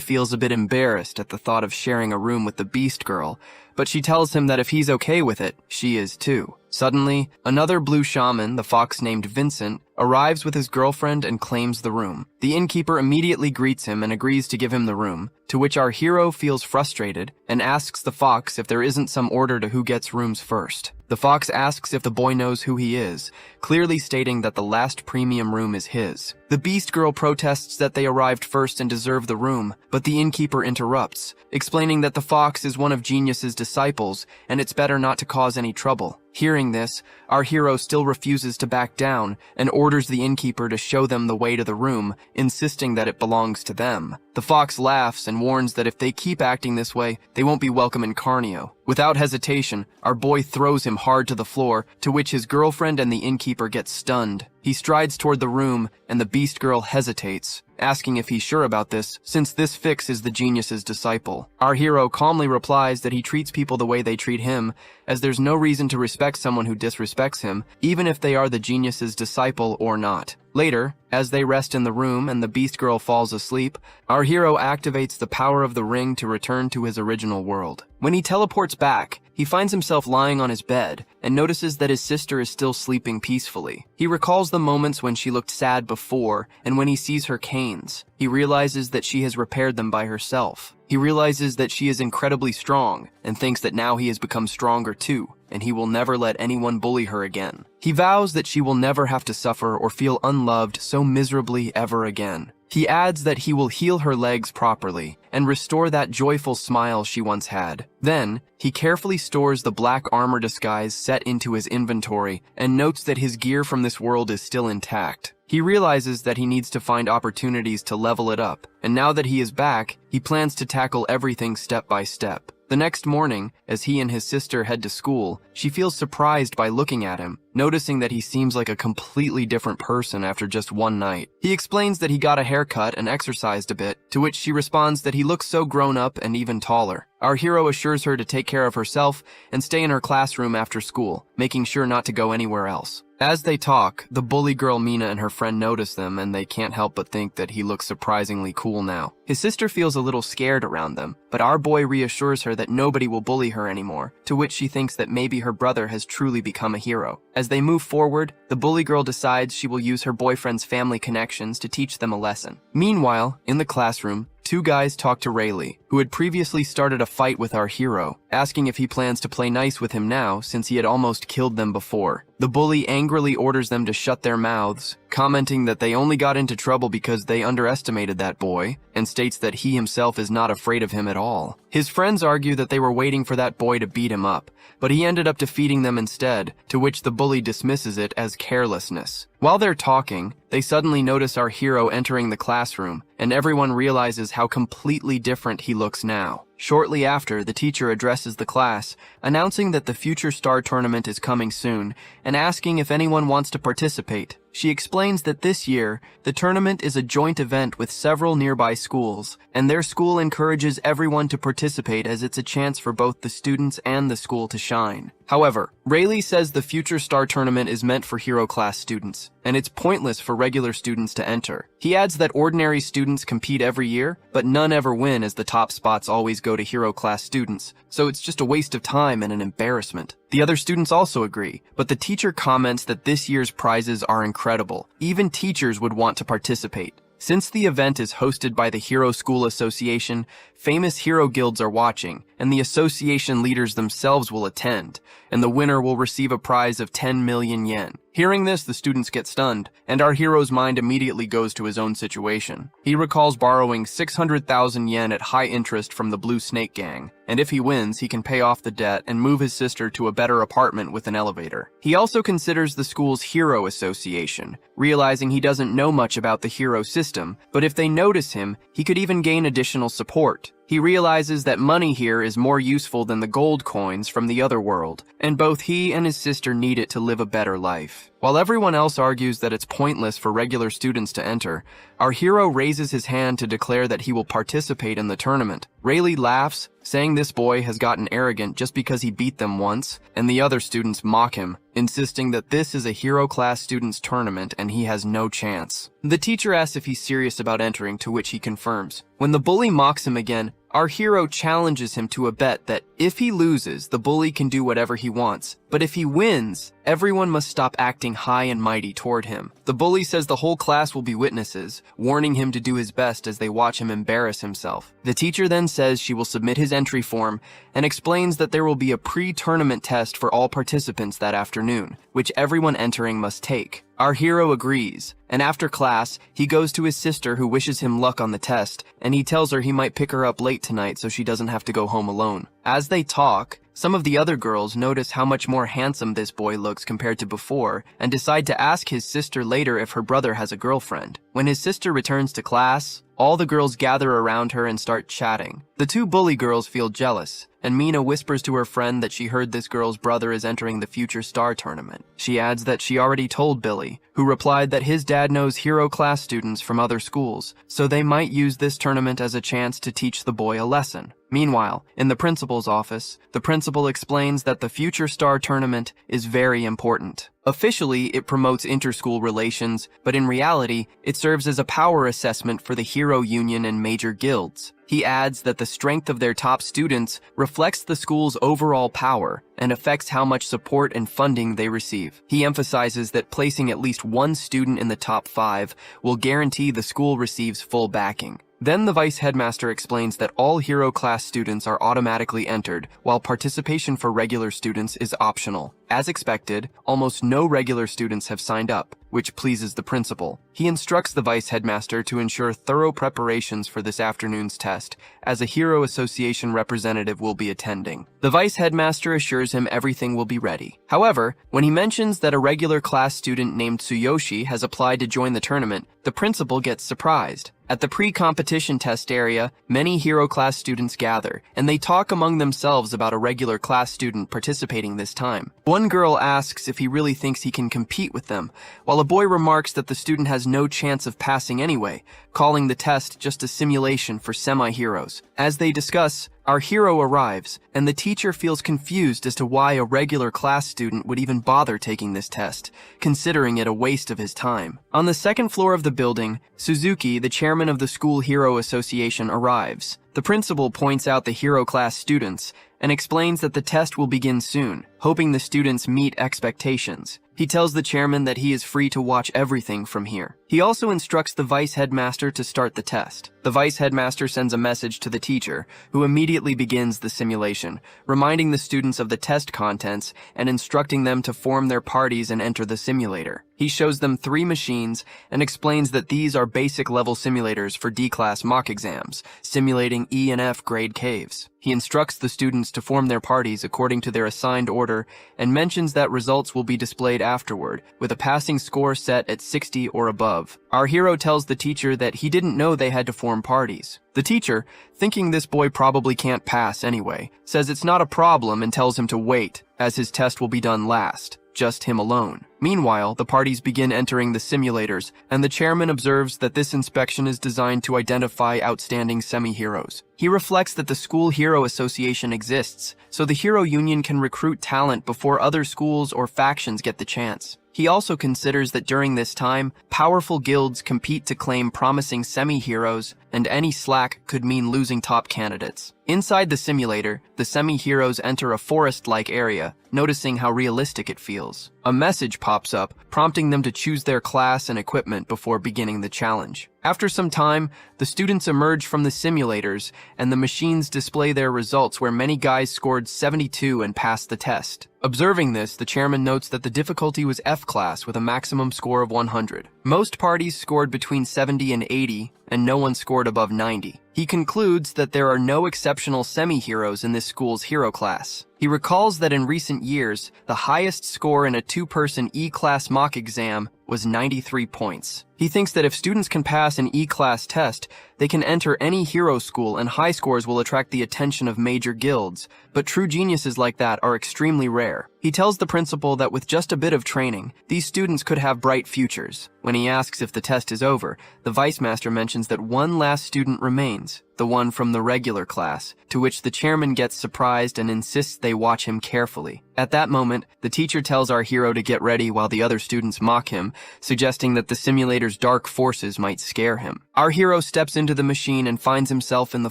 feels a bit embarrassed at the thought of sharing a room with the Beast Girl, but she tells him that if he's okay with it, she is too. Suddenly, another blue shaman, the fox named Vincent, arrives with his girlfriend and claims the room. The innkeeper immediately greets him and agrees to give him the room, to which our hero feels frustrated and asks the fox if there isn't some order to who gets rooms first. The fox asks if the boy knows who he is, clearly stating that the last premium room is his. The Beast Girl protests that they arrived first and deserve the room, but the innkeeper interrupts, explaining that the fox is one of Genius's disciples and it's better not to cause any trouble. Hearing this, our hero still refuses to back down and orders the innkeeper to show them the way to the room, insisting that it belongs to them. The fox laughs and warns that if they keep acting this way, they won't be welcome in Carnio. Without hesitation, our boy throws him hard to the floor, to which his girlfriend and the innkeeper get stunned. He strides toward the room, and the Beast Girl hesitates, asking if he's sure about this, since this fix is the Genius's disciple. Our hero calmly replies that he treats people the way they treat him, as there's no reason to respect someone who disrespects him, even if they are the Genius's disciple or not. Later, as they rest in the room and the Beast Girl falls asleep, our hero activates the power of the ring to return to his original world. When he teleports back, he finds himself lying on his bed and notices that his sister is still sleeping peacefully. He recalls the moments when she looked sad before and when he sees her canes. He realizes that she has repaired them by herself. He realizes that she is incredibly strong and thinks that now he has become stronger too, and he will never let anyone bully her again. He vows that she will never have to suffer or feel unloved so miserably ever again. He adds that he will heal her legs properly and restore that joyful smile she once had. Then, he carefully stores the black armor disguise set into his inventory and notes that his gear from this world is still intact. He realizes that he needs to find opportunities to level it up, and now that he is back, he plans to tackle everything step by step. The next morning, as he and his sister head to school, she feels surprised by looking at him, noticing that he seems like a completely different person after just one night. He explains that he got a haircut and exercised a bit, to which she responds that he looks so grown up and even taller. Our hero assures her to take care of herself and stay in her classroom after school, making sure not to go anywhere else. As they talk, the bully girl Mina and her friend notice them, and they can't help but think that he looks surprisingly cool now. His sister feels a little scared around them, but our boy reassures her that nobody will bully her anymore, to which she thinks that maybe her brother has truly become a hero. As they move forward, the bully girl decides she will use her boyfriend's family connections to teach them a lesson. Meanwhile, in the classroom, two guys talk to Rayleigh, who had previously started a fight with our hero, asking if he plans to play nice with him now since he had almost killed them before. The bully angrily orders them to shut their mouths, commenting that they only got into trouble because they underestimated that boy, and states that he himself is not afraid of him at all. His friends argue that they were waiting for that boy to beat him up, but he ended up defeating them instead, to which the bully dismisses it as carelessness. While they're talking, they suddenly notice our hero entering the classroom, and everyone realizes how completely different he looks now. Shortly after, the teacher addresses the class, announcing that the Future Star Tournament is coming soon, and asking if anyone wants to participate. She explains that this year, the tournament is a joint event with several nearby schools, and their school encourages everyone to participate as it's a chance for both the students and the school to shine. However, Rayleigh says the Future Star Tournament is meant for hero class students, and it's pointless for regular students to enter. He adds that ordinary students compete every year, but none ever win as the top spots always go to hero class students, so it's just a waste of time and an embarrassment. The other students also agree, but the teacher comments that this year's prizes are incredible. Even teachers would want to participate. Since the event is hosted by the Hero School Association, famous hero guilds are watching, and the association leaders themselves will attend, and the winner will receive a prize of 10 million yen. Hearing this, the students get stunned, and our hero's mind immediately goes to his own situation. He recalls borrowing 600,000 yen at high interest from the Blue Snake Gang, and if he wins, he can pay off the debt and move his sister to a better apartment with an elevator. He also considers the school's hero association, realizing he doesn't know much about the hero system, but if they notice him, he could even gain additional support. He realizes that money here is more useful than the gold coins from the other world, and both he and his sister need it to live a better life. While everyone else argues that it's pointless for regular students to enter, our hero raises his hand to declare that he will participate in the tournament. Rayleigh laughs, saying this boy has gotten arrogant just because he beat them once, and the other students mock him, insisting that this is a hero class students tournament and he has no chance. The teacher asks if he's serious about entering, to which he confirms. When the bully mocks him again, our hero challenges him to a bet that if he loses, the bully can do whatever he wants, but if he wins, everyone must stop acting high and mighty toward him. The bully says the whole class will be witnesses, warning him to do his best as they watch him embarrass himself. The teacher then says she will submit his entry form and explains that there will be a pre-tournament test for all participants that afternoon, which everyone entering must take. Our hero agrees, and after class, he goes to his sister who wishes him luck on the test, and he tells her he might pick her up late tonight so she doesn't have to go home alone. As they talk, some of the other girls notice how much more handsome this boy looks compared to before and decide to ask his sister later if her brother has a girlfriend. When his sister returns to class, all the girls gather around her and start chatting. The two bully girls feel jealous, and Mina whispers to her friend that she heard this girl's brother is entering the Future Star Tournament. She adds that she already told Billy, who replied that his dad knows hero class students from other schools, so they might use this tournament as a chance to teach the boy a lesson. Meanwhile, in the principal's office, the principal explains that the Future Star Tournament is very important. Officially, it promotes interschool relations, but in reality, it serves as a power assessment for the Hero Union and major guilds. He adds that the strength of their top students reflects the school's overall power and affects how much support and funding they receive. He emphasizes that placing at least one student in the top 5 will guarantee the school receives full backing. Then the vice headmaster explains that all hero class students are automatically entered, while participation for regular students is optional. As expected, almost no regular students have signed up, which pleases the principal. He instructs the vice headmaster to ensure thorough preparations for this afternoon's test, as a Hero Association representative will be attending. The vice headmaster assures him everything will be ready. However, when he mentions that a regular class student named Tsuyoshi has applied to join the tournament, the principal gets surprised. At the pre-competition test area, many hero class students gather, and they talk among themselves about a regular class student participating this time. One girl asks if he really thinks he can compete with them, while a boy remarks that the student has no chance of passing anyway, calling the test just a simulation for semi-heroes. As they discuss, our hero arrives, and the teacher feels confused as to why a regular class student would even bother taking this test, considering it a waste of his time. On the second floor of the building, Suzuki, the chairman of the School Hero Association, arrives. The principal points out the hero class students and explains that the test will begin soon, hoping the students meet expectations. He tells the chairman that he is free to watch everything from here. He also instructs the vice headmaster to start the test. The vice headmaster sends a message to the teacher, who immediately begins the simulation, reminding the students of the test contents and instructing them to form their parties and enter the simulator. He shows them 3 machines and explains that these are basic level simulators for D-class mock exams, simulating E and F grade caves. He instructs the students to form their parties according to their assigned order and mentions that results will be displayed afterward, with a passing score set at 60 or above. Our hero tells the teacher that he didn't know they had to form parties. The teacher, thinking this boy probably can't pass anyway, says it's not a problem and tells him to wait, as his test will be done last. Just him alone. Meanwhile, the parties begin entering the simulators, and the chairman observes that this inspection is designed to identify outstanding semi-heroes. He reflects that the School Hero Association exists, so the Hero Union can recruit talent before other schools or factions get the chance. He also considers that during this time, powerful guilds compete to claim promising semi-heroes, and any slack could mean losing top candidates. Inside the simulator, the semi-heroes enter a forest-like area, noticing how realistic it feels. A message pops up, prompting them to choose their class and equipment before beginning the challenge. After some time, the students emerge from the simulators, and the machines display their results where many guys scored 72 and passed the test. Observing this, the chairman notes that the difficulty was F class with a maximum score of 100. Most parties scored between 70 and 80, and no one scored above 90. He concludes that there are no exceptional semi-heroes in this school's hero class. He recalls that in recent years, the highest score in a two-person E-class mock exam was 93 points. He thinks that if students can pass an E-class test, they can enter any hero school and high scores will attract the attention of major guilds, but true geniuses like that are extremely rare. He tells the principal that with just a bit of training, these students could have bright futures. When he asks if the test is over, the vice master mentions that one last student remains, the one from the regular class, to which the chairman gets surprised and insists they watch him carefully. At that moment, the teacher tells our hero to get ready while the other students mock him, suggesting that the simulator's dark forces might scare him. Our hero steps into the machine and finds himself in the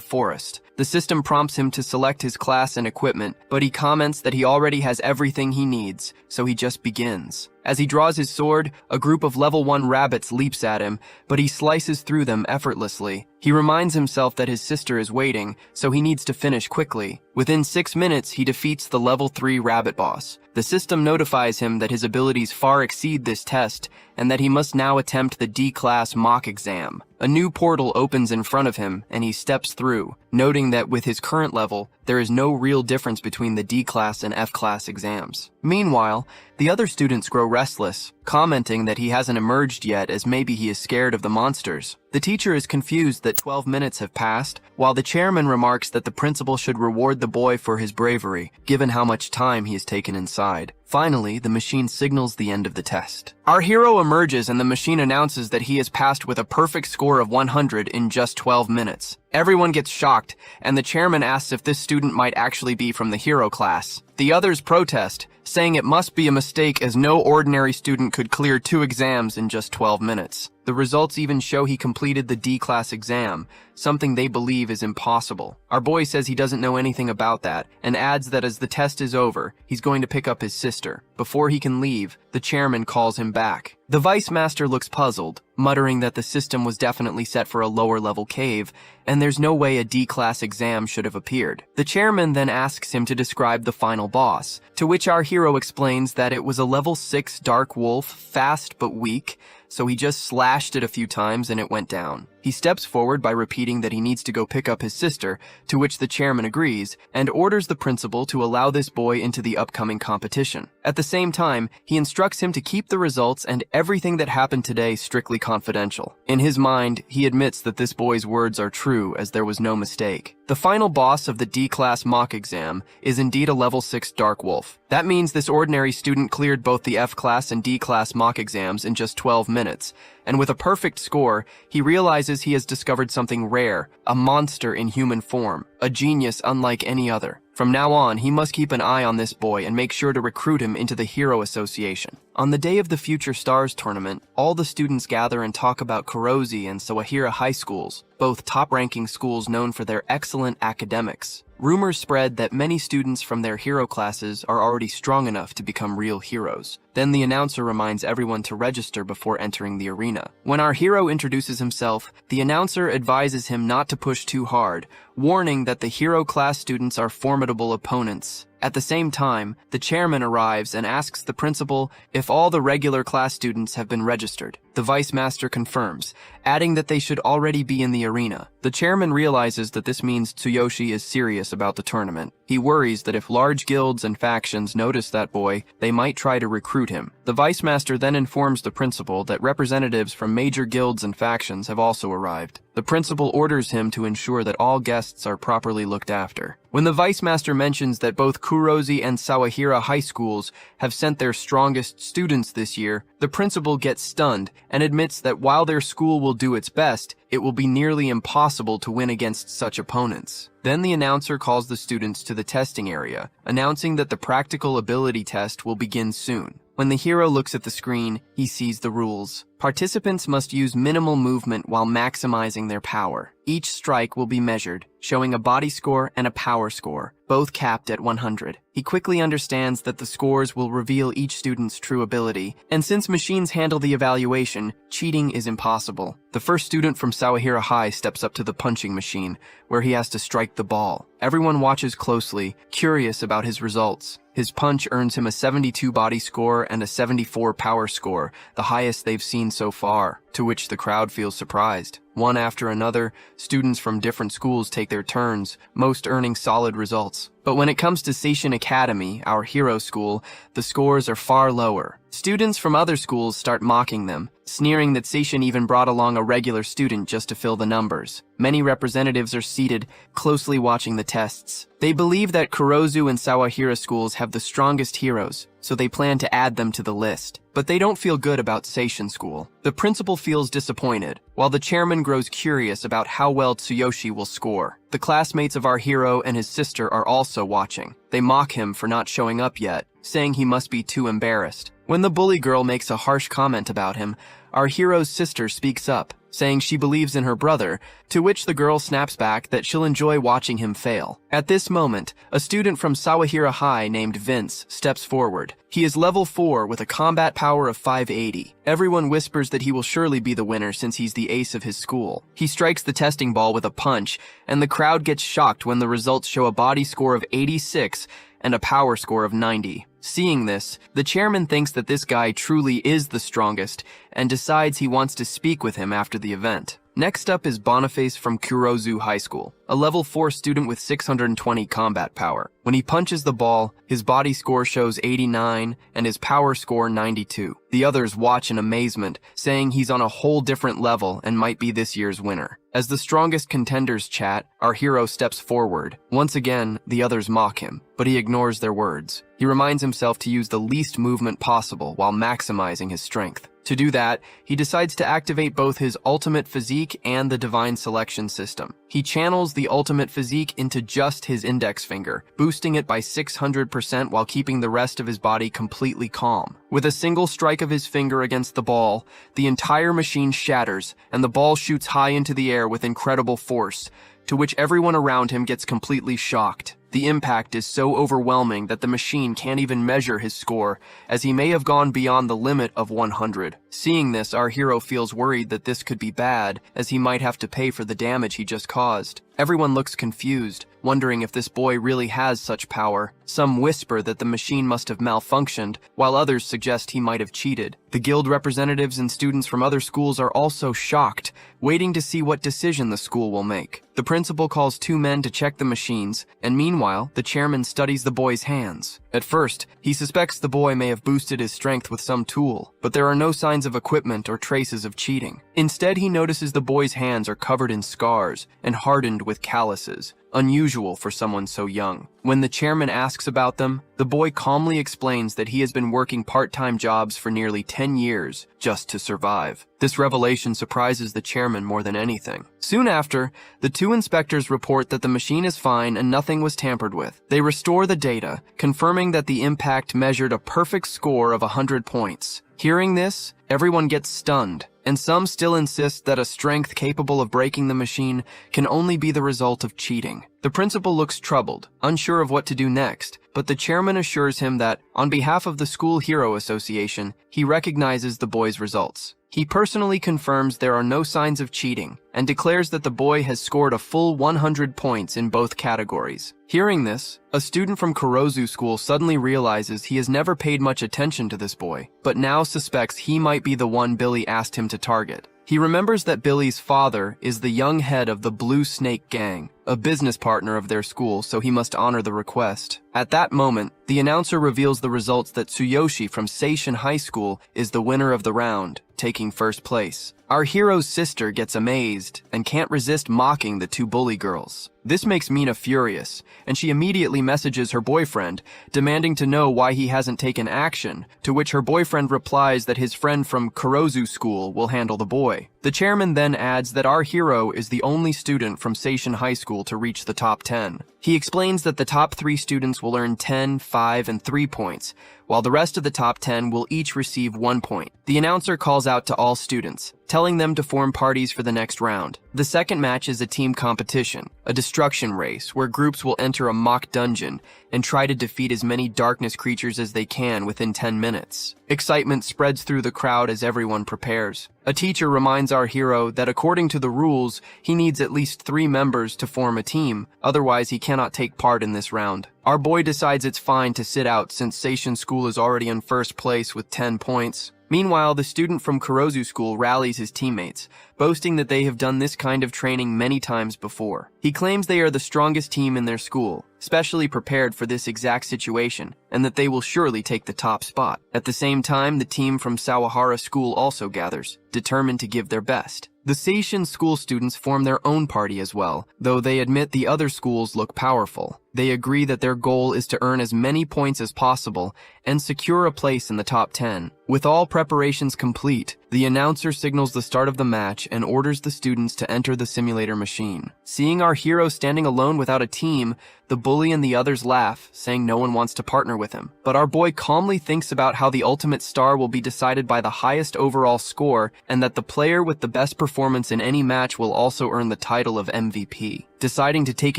forest. The system prompts him to select his class and equipment, but he comments that he already has everything he needs, so he just begins. As he draws his sword, a group of level 1 rabbits leaps at him, but he slices through them effortlessly. He reminds himself that his sister is waiting, so he needs to finish quickly. Within 6 minutes, he defeats the level 3 rabbit boss. The system notifies him that his abilities far exceed this test, and that he must now attempt the D-class mock exam. A new portal opens in front of him, and he steps through, noting that with his current level, there is no real difference between the D-class and F-class exams. Meanwhile, the other students grow restless, commenting that he hasn't emerged yet as maybe he is scared of the monsters. The teacher is confused that 12 minutes have passed, while the chairman remarks that the principal should reward the boy for his bravery, given how much time he has taken inside. Finally, the machine signals the end of the test. Our hero emerges and the machine announces that he has passed with a perfect score of 100 in just 12 minutes. Everyone gets shocked, and the chairman asks if this student might actually be from the hero class. The others protest, saying it must be a mistake as no ordinary student could clear 2 exams in just 12 minutes. The results even show he completed the D-class exam, something they believe is impossible. Our boy says he doesn't know anything about that, and adds that as the test is over, he's going to pick up his sister. Before he can leave, the chairman calls him back. The vice master looks puzzled, muttering that the system was definitely set for a lower-level cave, and there's no way a D-class exam should have appeared. The chairman then asks him to describe the final boss, to which our hero explains that it was a level 6 dark wolf, fast but weak, so he just slashed it a few times and it went down. He steps forward by repeating that he needs to go pick up his sister, to which the chairman agrees, and orders the principal to allow this boy into the upcoming competition. At the same time, he instructs him to keep the results and everything that happened today strictly confidential. In his mind, he admits that this boy's words are true as there was no mistake. The final boss of the D-class mock exam is indeed a level 6 dark wolf. That means this ordinary student cleared both the F-class and D-class mock exams in just 12 minutes, and with a perfect score, he realizes he has discovered something rare, a monster in human form, a genius unlike any other. From now on, he must keep an eye on this boy and make sure to recruit him into the Hero Association. On the day of the Future Stars tournament, all the students gather and talk about Kurozi and Sawahira high schools, both top-ranking schools known for their excellent academics. Rumors spread that many students from their hero classes are already strong enough to become real heroes. Then the announcer reminds everyone to register before entering the arena. When our hero introduces himself, the announcer advises him not to push too hard, warning that the hero class students are formidable opponents. At the same time, the chairman arrives and asks the principal if all the regular class students have been registered. The vice master confirms, adding that they should already be in the arena. The chairman realizes that this means Tsuyoshi is serious about the tournament. He worries that if large guilds and factions notice that boy, they might try to recruit him. The vice master then informs the principal that representatives from major guilds and factions have also arrived. The principal orders him to ensure that all guests are properly looked after. When the vice master mentions that both Kurozi and Sawahira high schools have sent their strongest students this year, the principal gets stunned and admits that while their school will do its best, it will be nearly impossible to win against such opponents. Then the announcer calls the students to the testing area, announcing that the practical ability test will begin soon. When the hero looks at the screen, he sees the rules. Participants must use minimal movement while maximizing their power. Each strike will be measured, showing a body score and a power score, both capped at 100. He quickly understands that the scores will reveal each student's true ability, and since machines handle the evaluation, cheating is impossible. The first student from Sawahira High steps up to the punching machine, where he has to strike the ball. Everyone watches closely, curious about his results. His punch earns him a 72 body score and a 74 power score, the highest they've seen so far, to which the crowd feels surprised. One after another, students from different schools take their turns, most earning solid results. But when it comes to Seishin Academy, our hero school, the scores are far lower. Students from other schools start mocking them, sneering that Seishin even brought along a regular student just to fill the numbers. Many representatives are seated, closely watching the tests. They believe that Kurozu and Sawahira schools have the strongest heroes, so they plan to add them to the list. But they don't feel good about Seishin School. The principal feels disappointed, while the chairman grows curious about how well Tsuyoshi will score. The classmates of our hero and his sister are also watching. They mock him for not showing up yet, saying he must be too embarrassed. When the bully girl makes a harsh comment about him, our hero's sister speaks up, saying she believes in her brother, to which the girl snaps back that she'll enjoy watching him fail. At this moment, a student from Sawahira High named Vince steps forward. He is level 4 with a combat power of 580. Everyone whispers that he will surely be the winner since he's the ace of his school. He strikes the testing ball with a punch, and the crowd gets shocked when the results show a body score of 86 and a power score of 90. Seeing this, the chairman thinks that this guy truly is the strongest and decides he wants to speak with him after the event. Next up is Boniface from Kurozu High School, a level 4 student with 620 combat power. When he punches the ball, his body score shows 89 and his power score 92. The others watch in amazement, saying he's on a whole different level and might be this year's winner. As the strongest contenders chat, our hero steps forward. Once again, the others mock him, but he ignores their words. He reminds himself to use the least movement possible while maximizing his strength. To do that, he decides to activate both his ultimate physique and the divine selection system. He channels the ultimate physique into just his index finger, boosting it by 600% while keeping the rest of his body completely calm. With a single strike of his finger against the ball, the entire machine shatters, and the ball shoots high into the air with incredible force, to which everyone around him gets completely shocked. The impact is so overwhelming that the machine can't even measure his score, as he may have gone beyond the limit of 100. Seeing this, our hero feels worried that this could be bad, as he might have to pay for the damage he just caused. Everyone looks confused, wondering if this boy really has such power. Some whisper that the machine must have malfunctioned, while others suggest he might have cheated. The guild representatives and students from other schools are also shocked, waiting to see what decision the school will make. The principal calls 2 men to check the machines, and meanwhile, the chairman studies the boy's hands. At first, he suspects the boy may have boosted his strength with some tool, but there are no signs of equipment or traces of cheating. Instead, he notices the boy's hands are covered in scars and hardened with calluses, unusual for someone so young. When the chairman asks about them, the boy calmly explains that he has been working part-time jobs for nearly 10 years just to survive. This revelation surprises the chairman more than anything. Soon after, the 2 inspectors report that the machine is fine and nothing was tampered with. They restore the data, confirming that the impact measured a perfect score of 100 points. Hearing this, everyone gets stunned, and some still insist that a strength capable of breaking the machine can only be the result of cheating. The principal looks troubled, unsure of what to do next, but the chairman assures him that, on behalf of the School Hero Association, he recognizes the boy's results. He personally confirms there are no signs of cheating, and declares that the boy has scored a full 100 points in both categories. Hearing this, a student from Kurozu School suddenly realizes he has never paid much attention to this boy, but now suspects he might be the one Billy asked him to target. He remembers that Billy's father is the young head of the Blue Snake Gang, a business partner of their school, so he must honor the request. At that moment, the announcer reveals the results that Tsuyoshi from Seishin High School is the winner of the round, taking first place. Our hero's sister gets amazed and can't resist mocking the 2 bully girls. This makes Mina furious, and she immediately messages her boyfriend, demanding to know why he hasn't taken action, to which her boyfriend replies that his friend from Kurozu School will handle the boy. The chairman then adds that our hero is the only student from Seishin High School to reach the top 10. He explains that the top 3 students will earn 10, 5, and 3 points, while the rest of the top 10 will each receive 1 point. The announcer calls out to all students, telling them to form parties for the next round. The second match is a team competition, a destruction race where groups will enter a mock dungeon and try to defeat as many darkness creatures as they can within 10 minutes. Excitement spreads through the crowd as everyone prepares. A teacher reminds our hero that according to the rules, he needs at least 3 members to form a team, otherwise he cannot take part in this round. Our boy decides it's fine to sit out since Seishin School is already in first place with 10 points. Meanwhile, the student from Kurozu School rallies his teammates, boasting that they have done this kind of training many times before. He claims they are the strongest team in their school, specially prepared for this exact situation, and that they will surely take the top spot. At the same time, the team from Sawahara School also gathers, determined to give their best. The Seishin School students form their own party as well, though they admit the other schools look powerful. They agree that their goal is to earn as many points as possible and secure a place in the top 10. With all preparations complete, the announcer signals the start of the match and orders the students to enter the simulator machine. Seeing our hero standing alone without a team, the bully and the others laugh, saying no one wants to partner with him. But our boy calmly thinks about how the ultimate star will be decided by the highest overall score, and that the player with the best performance in any match will also earn the title of MVP. Deciding to take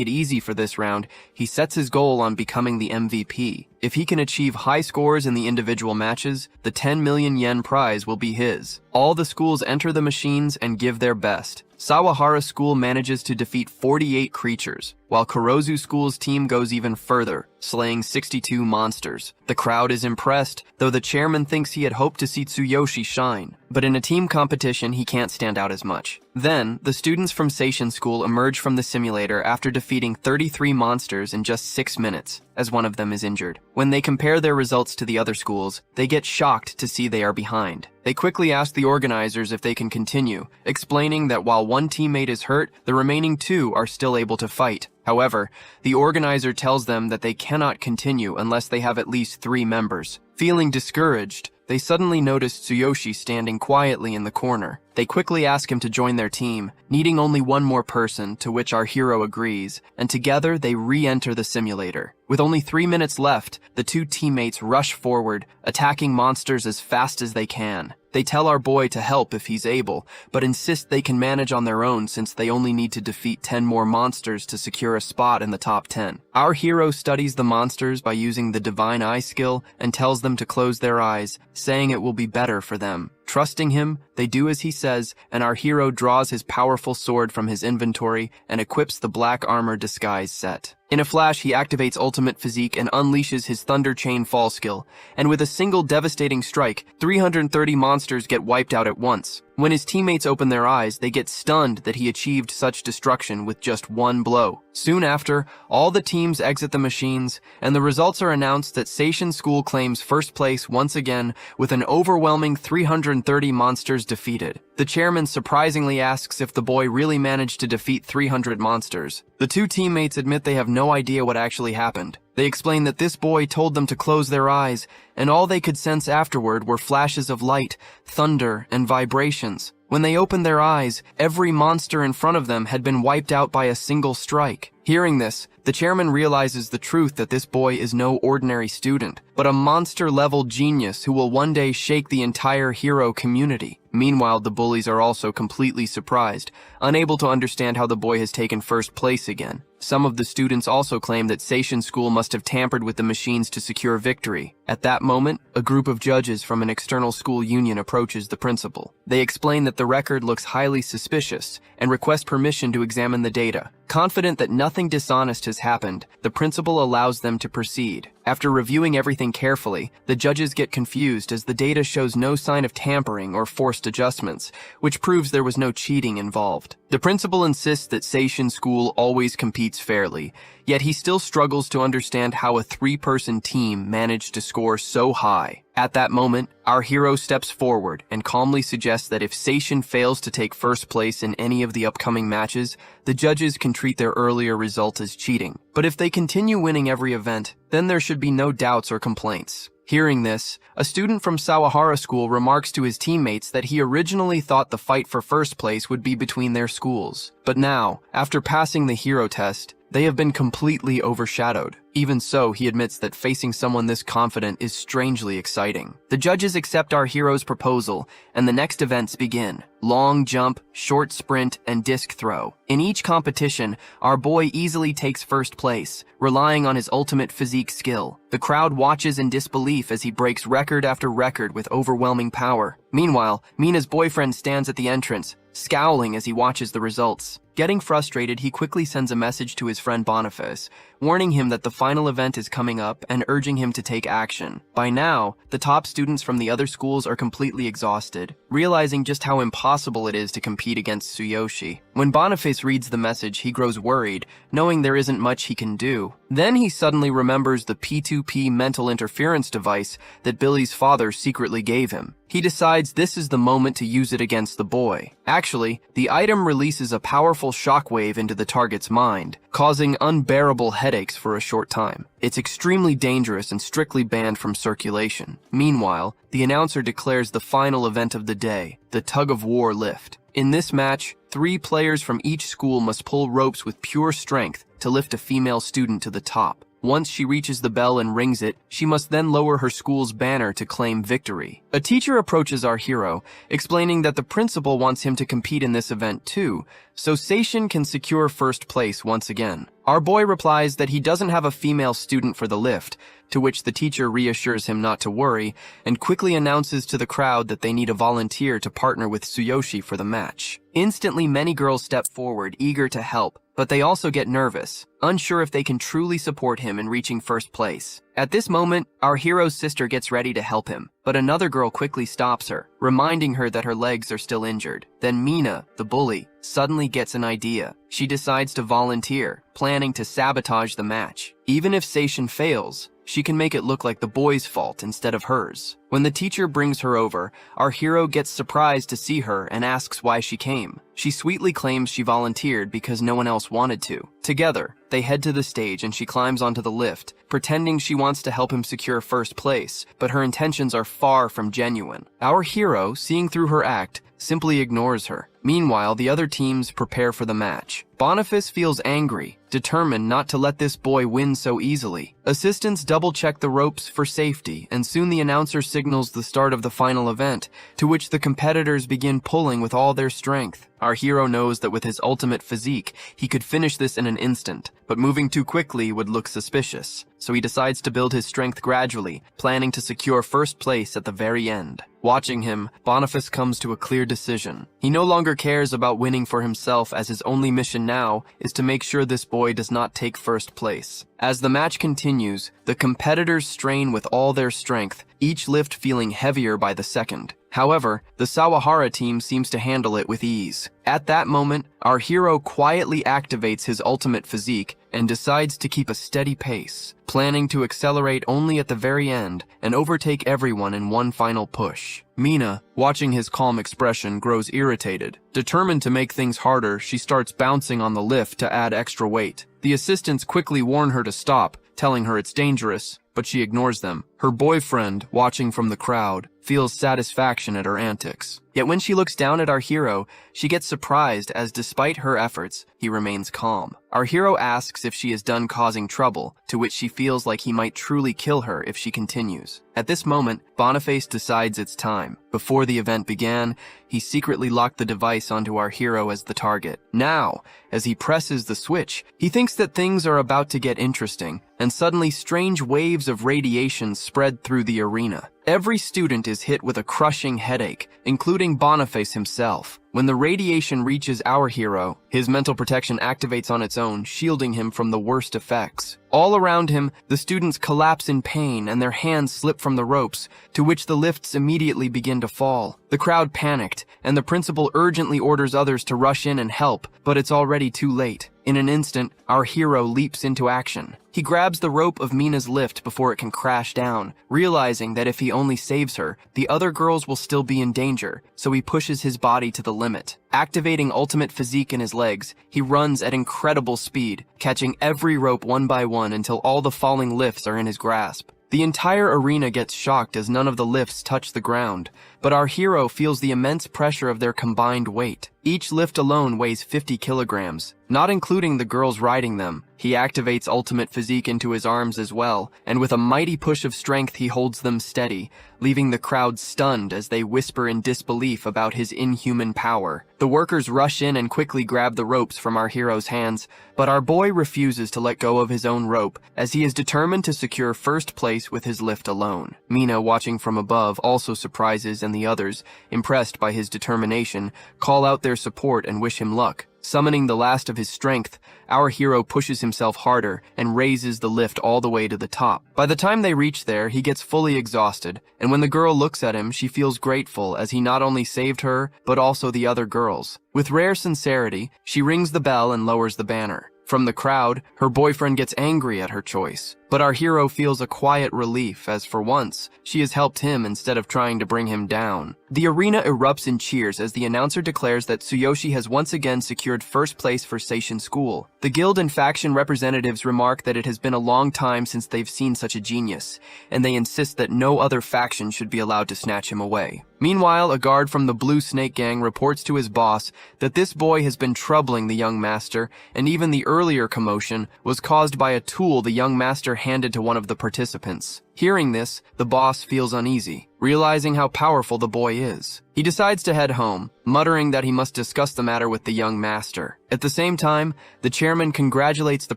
it easy for this round, he sets his goal on becoming the MVP. If he can achieve high scores in the individual matches, the 10 million yen prize will be his. All the schools enter the machines and give their best. Sawahara School manages to defeat 48 creatures, while Kurozu School's team goes even further, slaying 62 monsters. The crowd is impressed, though the chairman thinks he had hoped to see Tsuyoshi shine. But in a team competition, he can't stand out as much. Then, the students from Seishin School emerge from the simulator after defeating 33 monsters in just 6 minutes, as one of them is injured. When they compare their results to the other schools, they get shocked to see they are behind. They quickly ask the organizers if they can continue, explaining that while one teammate is hurt, the remaining 2 are still able to fight. However, the organizer tells them that they cannot continue unless they have at least 3 members. Feeling discouraged, they suddenly notice Tsuyoshi standing quietly in the corner. They quickly ask him to join their team, needing only one more person, to which our hero agrees, and together they re-enter the simulator. With only 3 minutes left, the 2 teammates rush forward, attacking monsters as fast as they can. They tell our boy to help if he's able, but insist they can manage on their own since they only need to defeat 10 more monsters to secure a spot in the top 10. Our hero studies the monsters by using the Divine Eye skill and tells them to close their eyes, saying it will be better for them. Trusting him, they do as he says, and our hero draws his powerful sword from his inventory and equips the black armor disguise set. In a flash, he activates Ultimate Physique and unleashes his Thunder Chain Fall skill, and with a single devastating strike, 330 monsters get wiped out at once. When his teammates open their eyes, they get stunned that he achieved such destruction with just one blow. Soon after, all the teams exit the machines, and the results are announced that Seishin School claims first place once again with an overwhelming 330 monsters defeated. The chairman surprisingly asks if the boy really managed to defeat 300 monsters. The 2 teammates admit they have no idea what actually happened. They explain that this boy told them to close their eyes, and all they could sense afterward were flashes of light, thunder, and vibrations. When they opened their eyes, every monster in front of them had been wiped out by a single strike. Hearing this, the chairman realizes the truth that this boy is no ordinary student, but a monster-level genius who will one day shake the entire hero community. Meanwhile, the bullies are also completely surprised, unable to understand how the boy has taken first place again. Some of the students also claim that Seishin School must have tampered with the machines to secure victory. At that moment, a group of judges from an external school union approaches the principal. They explain that the record looks highly suspicious and request permission to examine the data. Confident that nothing dishonest has happened, the principal allows them to proceed. After reviewing everything carefully, the judges get confused as the data shows no sign of tampering or forced adjustments, which proves there was no cheating involved. The principal insists that Seishin School always competes fairly, yet he still struggles to understand how a 3-person team managed to score so high. At that moment, our hero steps forward and calmly suggests that if Seishin fails to take first place in any of the upcoming matches, the judges can treat their earlier result as cheating. But if they continue winning every event, then there should be no doubts or complaints. Hearing this, a student from Sawahara School remarks to his teammates that he originally thought the fight for first place would be between their schools. But now, after passing the hero test, they have been completely overshadowed. Even so, he admits that facing someone this confident is strangely exciting. The judges accept our hero's proposal, and the next events begin. Long jump, short sprint, and disc throw. In each competition, our boy easily takes first place, relying on his ultimate physique skill. The crowd watches in disbelief as he breaks record after record with overwhelming power. Meanwhile, Mina's boyfriend stands at the entrance, scowling as he watches the results. Getting frustrated, he quickly sends a message to his friend Boniface, warning him that the final event is coming up and urging him to take action. By now, the top students from the other schools are completely exhausted, realizing just how impossible it is to compete against Tsuyoshi. When Boniface reads the message, he grows worried, knowing there isn't much he can do. Then he suddenly remembers the P2P mental interference device that Billy's father secretly gave him. He decides this is the moment to use it against the boy. Actually, the item releases a powerful shockwave into the target's mind, causing unbearable headaches for a short time. It's extremely dangerous and strictly banned from circulation. Meanwhile, the announcer declares the final event of the day, the tug-of-war lift. In this match, 3 players from each school must pull ropes with pure strength to lift a female student to the top. Once she reaches the bell and rings it, she must then lower her school's banner to claim victory. A teacher approaches our hero, explaining that the principal wants him to compete in this event too, so Seishin can secure first place once again. Our boy replies that he doesn't have a female student for the lift, to which the teacher reassures him not to worry, and quickly announces to the crowd that they need a volunteer to partner with Tsuyoshi for the match. Instantly, many girls step forward, eager to help, but they also get nervous, unsure if they can truly support him in reaching first place. At this moment, our hero's sister gets ready to help him, but another girl quickly stops her, reminding her that her legs are still injured. Then Mina, the bully, suddenly gets an idea. She decides to volunteer, planning to sabotage the match. Even if Seishin fails, she can make it look like the boy's fault instead of hers. When the teacher brings her over, our hero gets surprised to see her and asks why she came. She sweetly claims she volunteered because no one else wanted to. Together, they head to the stage and she climbs onto the lift, pretending she wants to help him secure first place, but her intentions are far from genuine. Our hero, seeing through her act, simply ignores her. Meanwhile, the other teams prepare for the match. Boniface feels angry, determined not to let this boy win so easily. Assistants double-check the ropes for safety, and soon the announcer signals the start of the final event, to which the competitors begin pulling with all their strength. Our hero knows that with his ultimate physique, he could finish this in an instant, but moving too quickly would look suspicious, so he decides to build his strength gradually, planning to secure first place at the very end. Watching him, Boniface comes to a clear decision. He no longer cares about winning for himself, as his only mission now is to make sure this boy does not take first place. As the match continues, the competitors strain with all their strength, each lift feeling heavier by the second. However, the Sawahara team seems to handle it with ease. At that moment, our hero quietly activates his ultimate physique and decides to keep a steady pace, planning to accelerate only at the very end and overtake everyone in one final push. Mina, watching his calm expression, grows irritated. Determined to make things harder, she starts bouncing on the lift to add extra weight. The assistants quickly warn her to stop, telling her it's dangerous, but she ignores them. Her boyfriend, watching from the crowd, feels satisfaction at her antics. Yet when she looks down at our hero, she gets surprised as despite her efforts, he remains calm. Our hero asks if she is done causing trouble, to which she feels like he might truly kill her if she continues. At this moment, Boniface decides it's time. Before the event began, he secretly locked the device onto our hero as the target. Now, as he presses the switch, he thinks that things are about to get interesting, and suddenly strange waves of radiation spread through the arena. Every student is hit with a crushing headache, including Boniface himself. When the radiation reaches our hero, his mental protection activates on its own, shielding him from the worst effects. All around him, the students collapse in pain and their hands slip from the ropes, to which the lifts immediately begin to fall. The crowd panicked, and the principal urgently orders others to rush in and help, but it's already too late. In an instant, our hero leaps into action. He grabs the rope of Mina's lift before it can crash down, realizing that if he only saves her, the other girls will still be in danger, so he pushes his body to the limit. Activating ultimate physique in his legs, he runs at incredible speed, catching every rope one by one until all the falling lifts are in his grasp. The entire arena gets shocked as none of the lifts touch the ground, but our hero feels the immense pressure of their combined weight. Each lift alone weighs 50 kilograms, not including the girls riding them. He activates ultimate physique into his arms as well, and with a mighty push of strength he holds them steady, leaving the crowd stunned as they whisper in disbelief about his inhuman power. The workers rush in and quickly grab the ropes from our hero's hands, but our boy refuses to let go of his own rope, as he is determined to secure first place with his lift alone. Mina, watching from above, also surprises, and the others, impressed by his determination, call out their support and wish him luck. Summoning the last of his strength, our hero pushes himself harder and raises the lift all the way to the top. By the time they reach there, he gets fully exhausted, and when the girl looks at him, she feels grateful as he not only saved her, but also the other girls. With rare sincerity, she rings the bell and lowers the banner. From the crowd, her boyfriend gets angry at her choice, but our hero feels a quiet relief as for once, she has helped him instead of trying to bring him down. The arena erupts in cheers as the announcer declares that Tsuyoshi has once again secured first place for Seishin School. The guild and faction representatives remark that it has been a long time since they've seen such a genius, and they insist that no other faction should be allowed to snatch him away. Meanwhile, a guard from the Blue Snake Gang reports to his boss that this boy has been troubling the young master, and even the earlier commotion was caused by a tool the young master handed to one of the participants. Hearing this, the boss feels uneasy, realizing how powerful the boy is. He decides to head home, muttering that he must discuss the matter with the young master. At the same time, the chairman congratulates the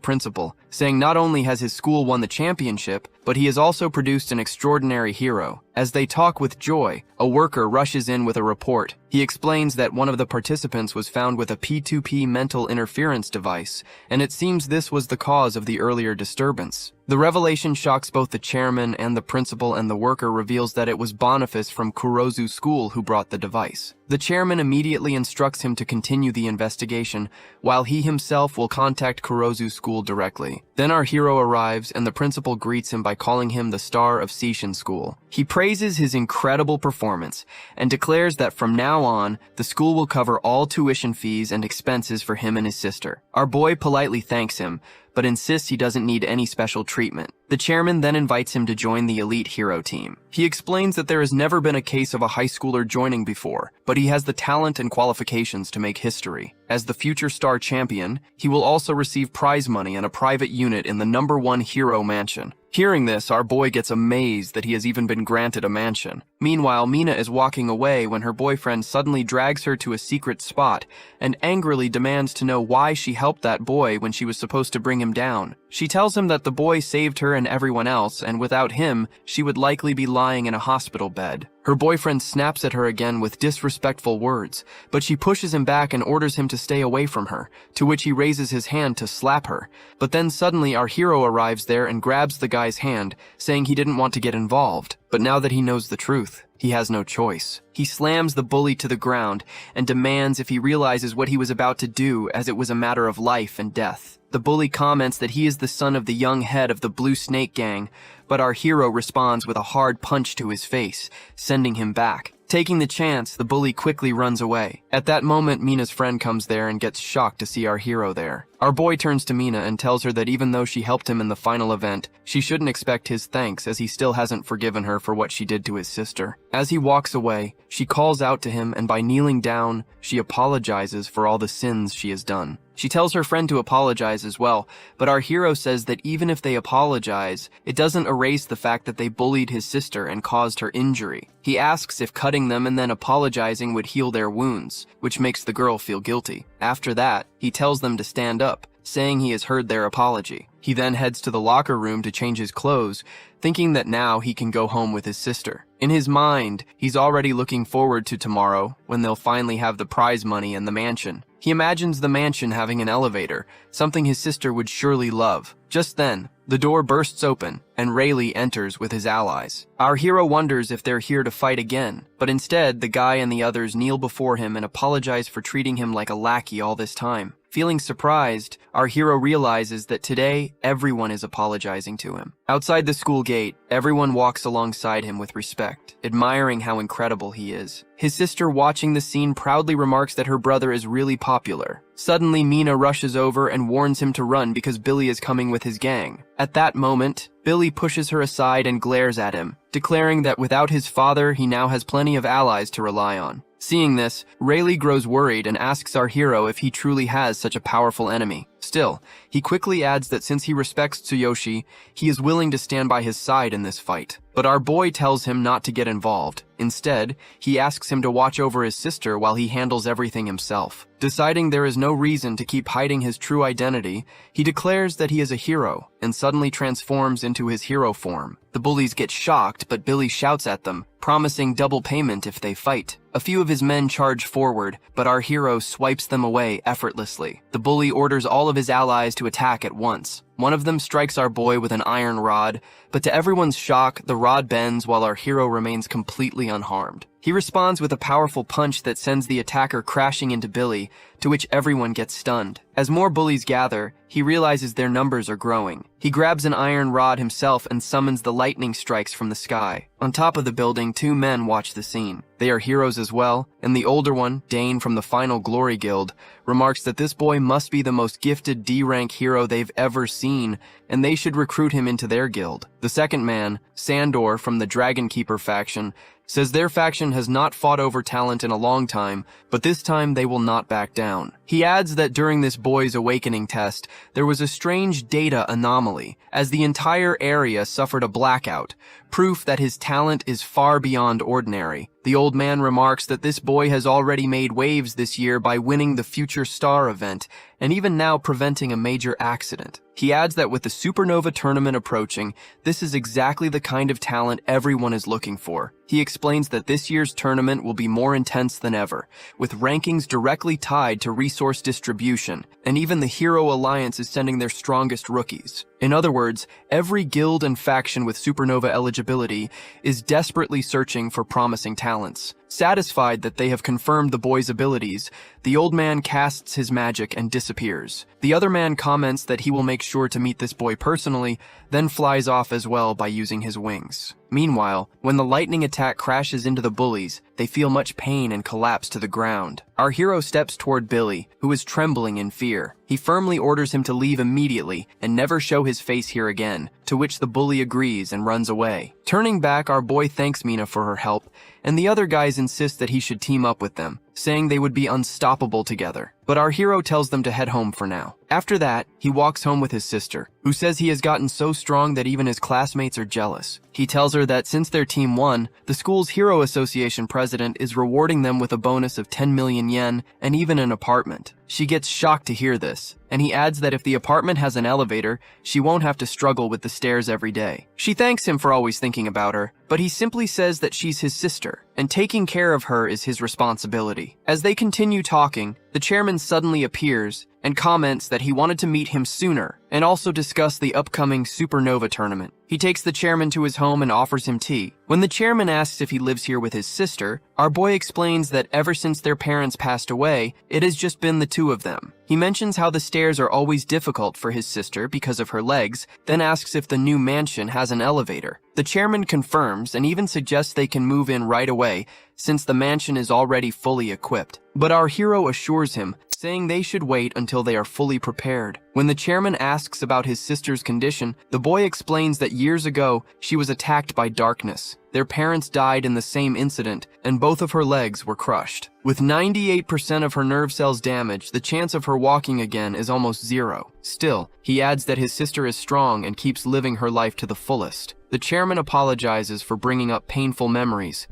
principal, saying not only has his school won the championship, but he has also produced an extraordinary hero. As they talk with joy, a worker rushes in with a report. He explains that one of the participants was found with a P2P mental interference device, and it seems this was the cause of the earlier disturbance. The revelation shocks both the chairman and the principal, and the worker reveals that it was Boniface from Kurozu School who brought the device. The chairman immediately instructs him to continue the investigation, while he himself will contact Kurozu School directly. Then our hero arrives, and the principal greets him by calling him the star of Seishin School. He praises his incredible performance, and declares that from now on, the school will cover all tuition fees and expenses for him and his sister. Our boy politely thanks him, but insists he doesn't need any special treatment. The chairman then invites him to join the elite hero team. He explains that there has never been a case of a high schooler joining before, but he has the talent and qualifications to make history. As the future star champion, he will also receive prize money and a private unit in the #1 hero mansion. Hearing this, our boy gets amazed that he has even been granted a mansion. Meanwhile, Mina is walking away when her boyfriend suddenly drags her to a secret spot and angrily demands to know why she helped that boy when she was supposed to bring him down. She tells him that the boy saved her and everyone else, and without him, she would likely be lying in a hospital bed. Her boyfriend snaps at her again with disrespectful words, but she pushes him back and orders him to stay away from her, to which he raises his hand to slap her. But then suddenly our hero arrives there and grabs the guy's hand, saying he didn't want to get involved. But now that he knows the truth, he has no choice. He slams the bully to the ground and demands if he realizes what he was about to do, as it was a matter of life and death. The bully comments that he is the son of the young head of the Blue Snake Gang, but our hero responds with a hard punch to his face, sending him back. Taking the chance, the bully quickly runs away. At that moment, Mina's friend comes there and gets shocked to see our hero there. Our boy turns to Mina and tells her that even though she helped him in the final event, she shouldn't expect his thanks, as he still hasn't forgiven her for what she did to his sister. As he walks away, she calls out to him, and by kneeling down, she apologizes for all the sins she has done. She tells her friend to apologize as well, but our hero says that even if they apologize, it doesn't erase the fact that they bullied his sister and caused her injury. He asks if cutting them and then apologizing would heal their wounds, which makes the girl feel guilty. After that, he tells them to stand up, saying he has heard their apology. He then heads to the locker room to change his clothes, thinking that now he can go home with his sister. In his mind, he's already looking forward to tomorrow, when they'll finally have the prize money and the mansion. He imagines the mansion having an elevator, something his sister would surely love. Just then, the door bursts open, and Rayleigh enters with his allies. Our hero wonders if they're here to fight again, but instead, the guy and the others kneel before him and apologize for treating him like a lackey all this time. Feeling surprised, our hero realizes that today, everyone is apologizing to him. Outside the school gate, everyone walks alongside him with respect, admiring how incredible he is. His sister, watching the scene, proudly remarks that her brother is really popular. Suddenly, Mina rushes over and warns him to run because Billy is coming with his gang. At that moment, Billy pushes her aside and glares at him, declaring that without his father, he now has plenty of allies to rely on. Seeing this, Rayleigh grows worried and asks our hero if he truly has such a powerful enemy. Still, he quickly adds that since he respects Tsuyoshi, he is willing to stand by his side in this fight. But our boy tells him not to get involved. Instead, he asks him to watch over his sister while he handles everything himself. Deciding there is no reason to keep hiding his true identity, he declares that he is a hero and suddenly transforms into his hero form. The bullies get shocked, but Billy shouts at them, promising double payment if they fight. A few of his men charge forward, but our hero swipes them away effortlessly. The bully orders all of his allies to attack at once. One of them strikes our boy with an iron rod, but to everyone's shock, the rod bends while our hero remains completely unharmed. He responds with a powerful punch that sends the attacker crashing into Billy, to which everyone gets stunned. As more bullies gather, he realizes their numbers are growing. He grabs an iron rod himself and summons the lightning strikes from the sky. On top of the building, two men watch the scene. They are heroes as well, and the older one, Dane from the Final Glory Guild, remarks that this boy must be the most gifted D-rank hero they've ever seen, and they should recruit him into their guild. The second man, Sandor from the Dragon Keeper faction, says their faction has not fought over talent in a long time, but this time they will not back down. He adds that during this boy's awakening test, there was a strange data anomaly, as the entire area suffered a blackout, proof that his talent is far beyond ordinary. The old man remarks that this boy has already made waves this year by winning the Future Star event, and even now preventing a major accident. He adds that with the Supernova tournament approaching, this is exactly the kind of talent everyone is looking for. He explains that this year's tournament will be more intense than ever, with rankings directly tied to resource distribution, and even the Hero Alliance is sending their strongest rookies. In other words, every guild and faction with Supernova eligibility is desperately searching for promising talents. Satisfied that they have confirmed the boy's abilities, the old man casts his magic and disappears. The other man comments that he will make sure to meet this boy personally, then flies off as well by using his wings. Meanwhile, when the lightning attack crashes into the bullies, they feel much pain and collapse to the ground. Our hero steps toward Billy, who is trembling in fear. He firmly orders him to leave immediately and never show his face here again, to which the bully agrees and runs away. Turning back, our boy thanks Mina for her help, and the other guys insist that he should team up with them, saying they would be unstoppable together. But our hero tells them to head home for now. After that, he walks home with his sister, who says he has gotten so strong that even his classmates are jealous. He tells her that since their team won, the school's Hero Association president is rewarding them with a bonus of 10 million yen and even an apartment. She gets shocked to hear this, and he adds that if the apartment has an elevator, she won't have to struggle with the stairs every day. She thanks him for always thinking about her, but he simply says that she's his sister, and taking care of her is his responsibility. As they continue talking, the chairman suddenly appears and comments that he wanted to meet him sooner and also discuss the upcoming Supernova tournament. He takes the chairman to his home and offers him tea. When the chairman asks if he lives here with his sister, our boy explains that ever since their parents passed away, it has just been the two of them. He mentions how the stairs are always difficult for his sister because of her legs, then asks if the new mansion has an elevator. The chairman confirms and even suggests they can move in right away since the mansion is already fully equipped. But our hero assures him, saying they should wait until they are fully prepared. When the chairman asks about his sister's condition, the boy explains that years ago, she was attacked by darkness. Their parents died in the same incident, and both of her legs were crushed. With 98% of her nerve cells damaged, the chance of her walking again is almost zero. Still, he adds that his sister is strong and keeps living her life to the fullest. The chairman apologizes for bringing up painful memories,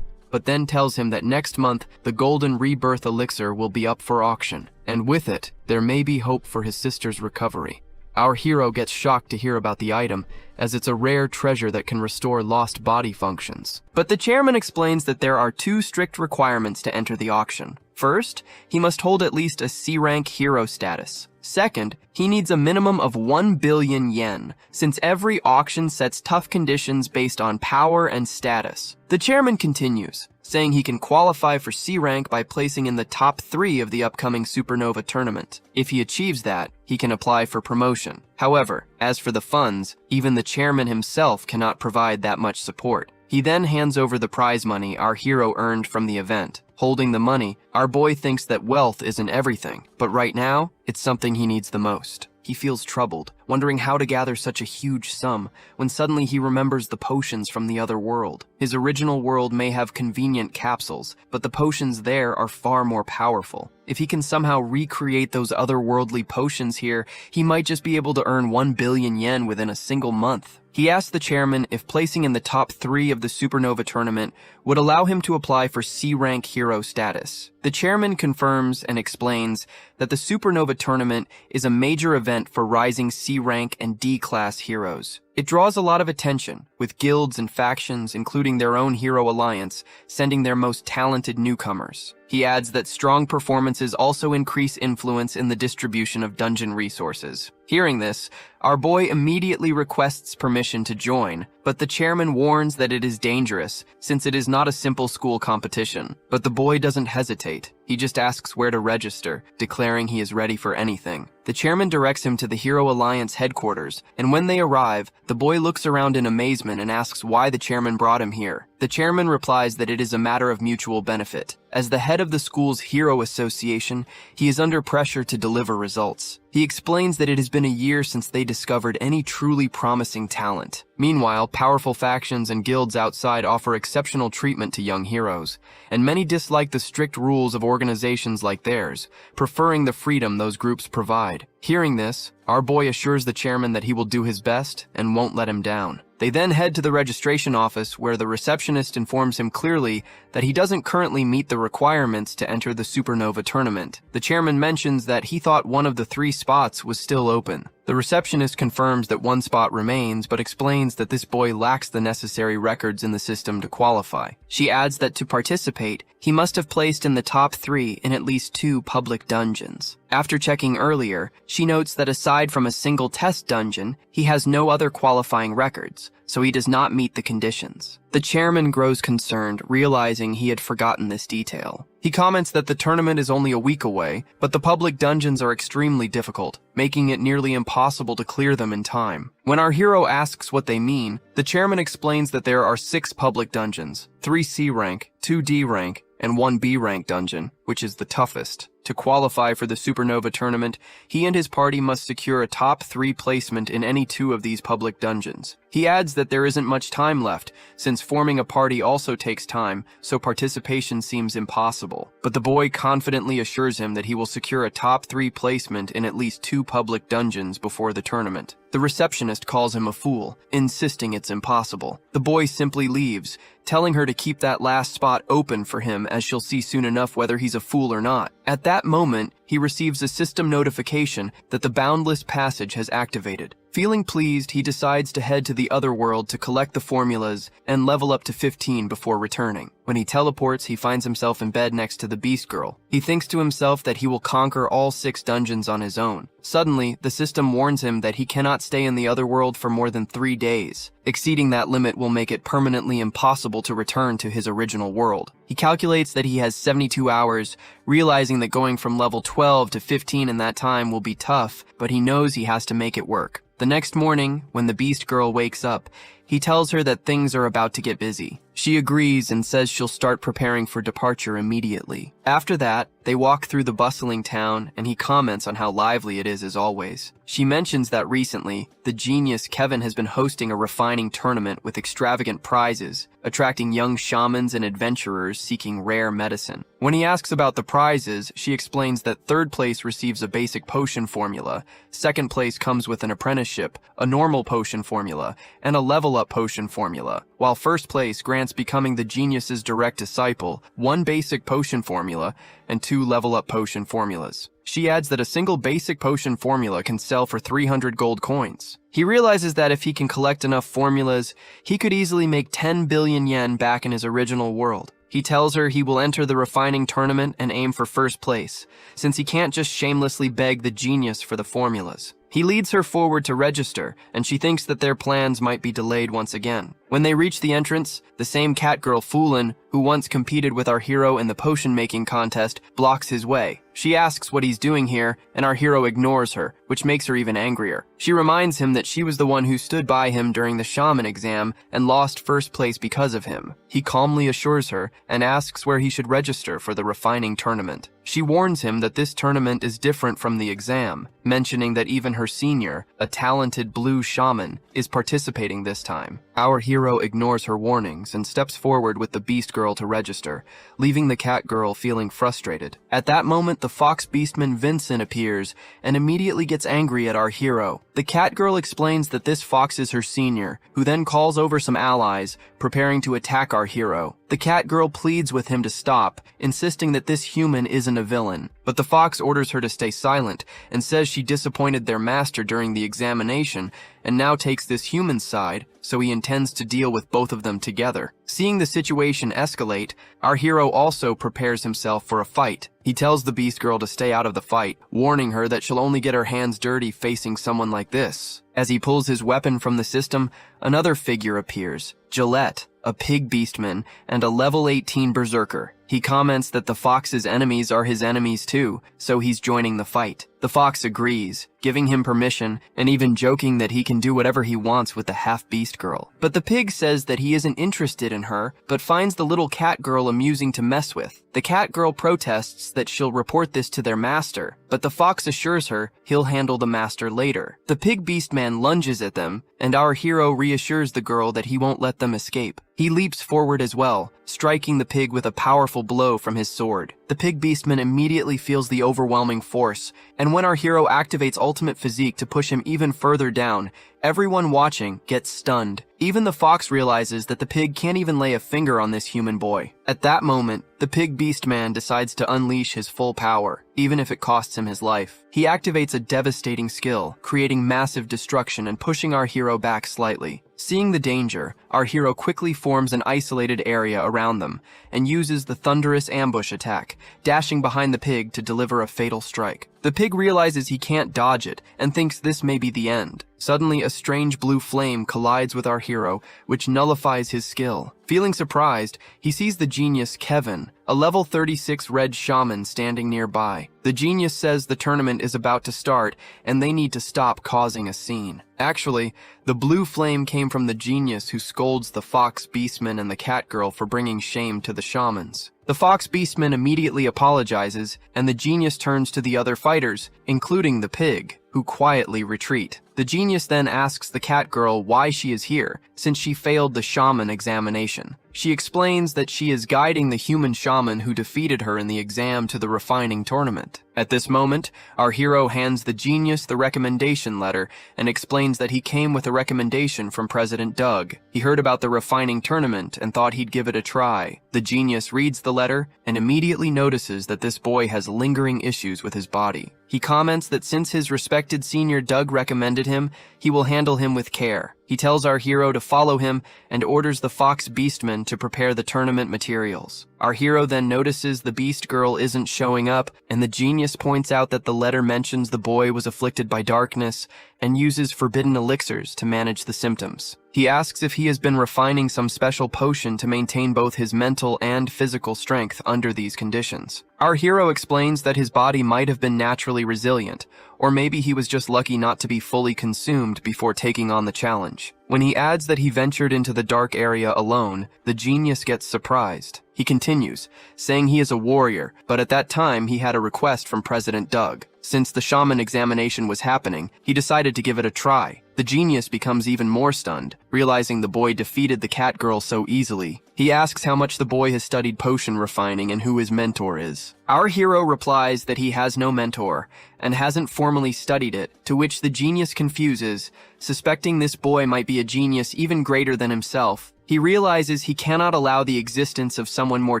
but then tells him that next month, the Golden Rebirth Elixir will be up for auction, and with it, there may be hope for his sister's recovery. Our hero gets shocked to hear about the item, as it's a rare treasure that can restore lost body functions. But the chairman explains that there are two strict requirements to enter the auction. First, he must hold at least a C-rank hero status. Second, he needs a minimum of 1 billion yen, since every auction sets tough conditions based on power and status. The chairman continues, saying he can qualify for C rank by placing in the top 3 of the upcoming Supernova tournament. If he achieves that, he can apply for promotion. However, as for the funds, even the chairman himself cannot provide that much support. He then hands over the prize money our hero earned from the event. Holding the money, our boy thinks that wealth isn't everything, but right now, it's something he needs the most. he feels troubled, wondering how to gather such a huge sum, when suddenly he remembers the potions from the other world. His original world may have convenient capsules, but the potions there are far more powerful. If he can somehow recreate those otherworldly potions here, he might just be able to earn 1 billion yen within a single month. He asked the chairman if placing in the top 3 of the Supernova tournament would allow him to apply for C-rank hero status. The chairman confirms and explains that the Supernova tournament is a major event for rising C-rank and D-class heroes. It draws a lot of attention, with guilds and factions, including their own hero alliance, sending their most talented newcomers. He adds that strong performances also increase influence in the distribution of dungeon resources. Hearing this, our boy immediately requests permission to join, but the chairman warns that it is dangerous, since it is not a simple school competition. But the boy doesn't hesitate. He just asks where to register, declaring he is ready for anything. The chairman directs him to the Hero Alliance headquarters, and when they arrive, the boy looks around in amazement and asks why the chairman brought him here. The chairman replies that it is a matter of mutual benefit. As the head of the school's Hero Association, he is under pressure to deliver results. He explains that it has been a year since they discovered any truly promising talent. Meanwhile, powerful factions and guilds outside offer exceptional treatment to young heroes, and many dislike the strict rules of organizations like theirs, preferring the freedom those groups provide. Hearing this, our boy assures the chairman that he will do his best and won't let him down. They then head to the registration office, where the receptionist informs him clearly that he doesn't currently meet the requirements to enter the Supernova tournament. The chairman mentions that he thought one of the 3 spots was still open. The receptionist confirms that 1 spot remains, but explains that this boy lacks the necessary records in the system to qualify. She adds that to participate, he must have placed in the top 3 in at least 2 public dungeons. After checking earlier, she notes that aside from a single test dungeon, he has no other qualifying records, so he does not meet the conditions. The chairman grows concerned, realizing he had forgotten this detail. He comments that the tournament is only a week away, but the public dungeons are extremely difficult, making it nearly impossible to clear them in time. When our hero asks what they mean, the chairman explains that there are 6 public dungeons, 3 C rank, 2 D rank, and 1 B rank dungeon, which is the toughest. To qualify for the Supernova tournament, he and his party must secure a top 3 placement in any 2 of these public dungeons. He adds that there isn't much time left, since forming a party also takes time, so participation seems impossible. But the boy confidently assures him that he will secure a top 3 placement in at least 2 public dungeons before the tournament. The receptionist calls him a fool, insisting it's impossible. The boy simply leaves, telling her to keep that last spot open for him, as she'll see soon enough whether he's a fool or not. At that moment, he receives a system notification that the Boundless Passage has activated. Feeling pleased, he decides to head to the other world to collect the formulas and level up to 15 before returning. When he teleports, he finds himself in bed next to the Beast Girl. He thinks to himself that he will conquer all 6 dungeons on his own. Suddenly, the system warns him that he cannot stay in the other world for more than 3 days. Exceeding that limit will make it permanently impossible to return to his original world. He calculates that he has 72 hours, realizing that going from level 12 to 15 in that time will be tough, but he knows he has to make it work. The next morning, when the Beast Girl wakes up, he tells her that things are about to get busy. She agrees and says she'll start preparing for departure immediately. After that, they walk through the bustling town, and he comments on how lively it is as always. She mentions that recently, the genius Kevin has been hosting a refining tournament with extravagant prizes, attracting young shamans and adventurers seeking rare medicine. When he asks about the prizes, she explains that 3rd place receives a basic potion formula, 2nd place comes with an apprenticeship, a normal potion formula, and a level-up potion formula, while 1st place grants becoming the genius's direct disciple, 1 basic potion formula, and 2 level-up potion formulas. She adds that a single basic potion formula can sell for 300 gold coins. He realizes that if he can collect enough formulas, he could easily make 10 billion yen back in his original world. He tells her he will enter the refining tournament and aim for 1st place, since he can't just shamelessly beg the genius for the formulas. He leads her forward to register, and she thinks that their plans might be delayed once again. When they reach the entrance, the same cat girl Foolin, who once competed with our hero in the potion-making contest, blocks his way. She asks what he's doing here, and our hero ignores her, which makes her even angrier. She reminds him that she was the one who stood by him during the shaman exam and lost 1st place because of him. He calmly assures her and asks where he should register for the refining tournament. She warns him that this tournament is different from the exam, mentioning that even her senior, a talented blue shaman, is participating this time. Our hero ignores her warnings and steps forward with the beast girl to register, leaving the cat girl feeling frustrated. At that moment, the fox beastman Vincent appears and immediately gets angry at our hero. The cat girl explains that this fox is her senior, who then calls over some allies, preparing to attack our hero. The cat girl pleads with him to stop, insisting that this human isn't a villain. But the fox orders her to stay silent and says she disappointed their master during the examination and now takes this human's side, so he intends to deal with both of them together. Seeing the situation escalate, our hero also prepares himself for a fight. He tells the beast girl to stay out of the fight, warning her that she'll only get her hands dirty facing someone like this. As he pulls his weapon from the system, another figure appears, Gillette, a pig beastman and a level 18 berserker. He comments that the fox's enemies are his enemies too, so he's joining the fight. The fox agrees, giving him permission and even joking that he can do whatever he wants with the half-beast girl. But the pig says that he isn't interested in her, but finds the little cat girl amusing to mess with. The cat girl protests that she'll report this to their master, but the fox assures her he'll handle the master later. The pig beastman lunges at them, and our hero reassures the girl that he won't let them escape. He leaps forward as well, striking the pig with a powerful blow from his sword. The pig beastman immediately feels the overwhelming force, and when our hero activates ultimate physique to push him even further down, everyone watching gets stunned. Even the fox realizes that the pig can't even lay a finger on this human boy. At that moment, the pig beastman decides to unleash his full power, even if it costs him his life. He activates a devastating skill, creating massive destruction and pushing our hero back slightly. Seeing the danger, our hero quickly forms an isolated area around them and uses the thunderous ambush attack, dashing behind the pig to deliver a fatal strike. The pig realizes he can't dodge it and thinks this may be the end. Suddenly, a strange blue flame collides with our hero, which nullifies his skill. Feeling surprised, he sees the genius Kevin, a level 36 red shaman standing nearby. The genius says the tournament is about to start and they need to stop causing a scene. Actually, the blue flame came from the genius who scolds the fox beastman and the cat girl for bringing shame to the shamans. The fox beastman immediately apologizes, and the genius turns to the other fighters, including the pig, who quietly retreat. The genius then asks the cat girl why she is here, since she failed the shaman examination. She explains that she is guiding the human shaman who defeated her in the exam to the refining tournament. At this moment, our hero hands the genius the recommendation letter and explains that he came with a recommendation from President Doug. He heard about the refining tournament and thought he'd give it a try. The genius reads the letter and immediately notices that this boy has lingering issues with his body. He comments that since his respected senior Doug recommended him, he will handle him with care. He tells our hero to follow him and orders the fox beastman to prepare the tournament materials. Our hero then notices the beast girl isn't showing up, and the genius points out that the letter mentions the boy was afflicted by darkness and uses forbidden elixirs to manage the symptoms. He asks if he has been refining some special potion to maintain both his mental and physical strength under these conditions. Our hero explains that his body might have been naturally resilient, or maybe he was just lucky not to be fully consumed before taking on the challenge. When he adds that he ventured into the dark area alone, the genius gets surprised. He continues, saying he is a warrior, but at that time he had a request from President Doug. Since the shaman examination was happening, he decided to give it a try. The genius becomes even more stunned, realizing the boy defeated the cat girl so easily. He asks how much the boy has studied potion refining and who his mentor is. Our hero replies that he has no mentor and hasn't formally studied it, to which the genius confuses, suspecting this boy might be a genius even greater than himself. He realizes he cannot allow the existence of someone more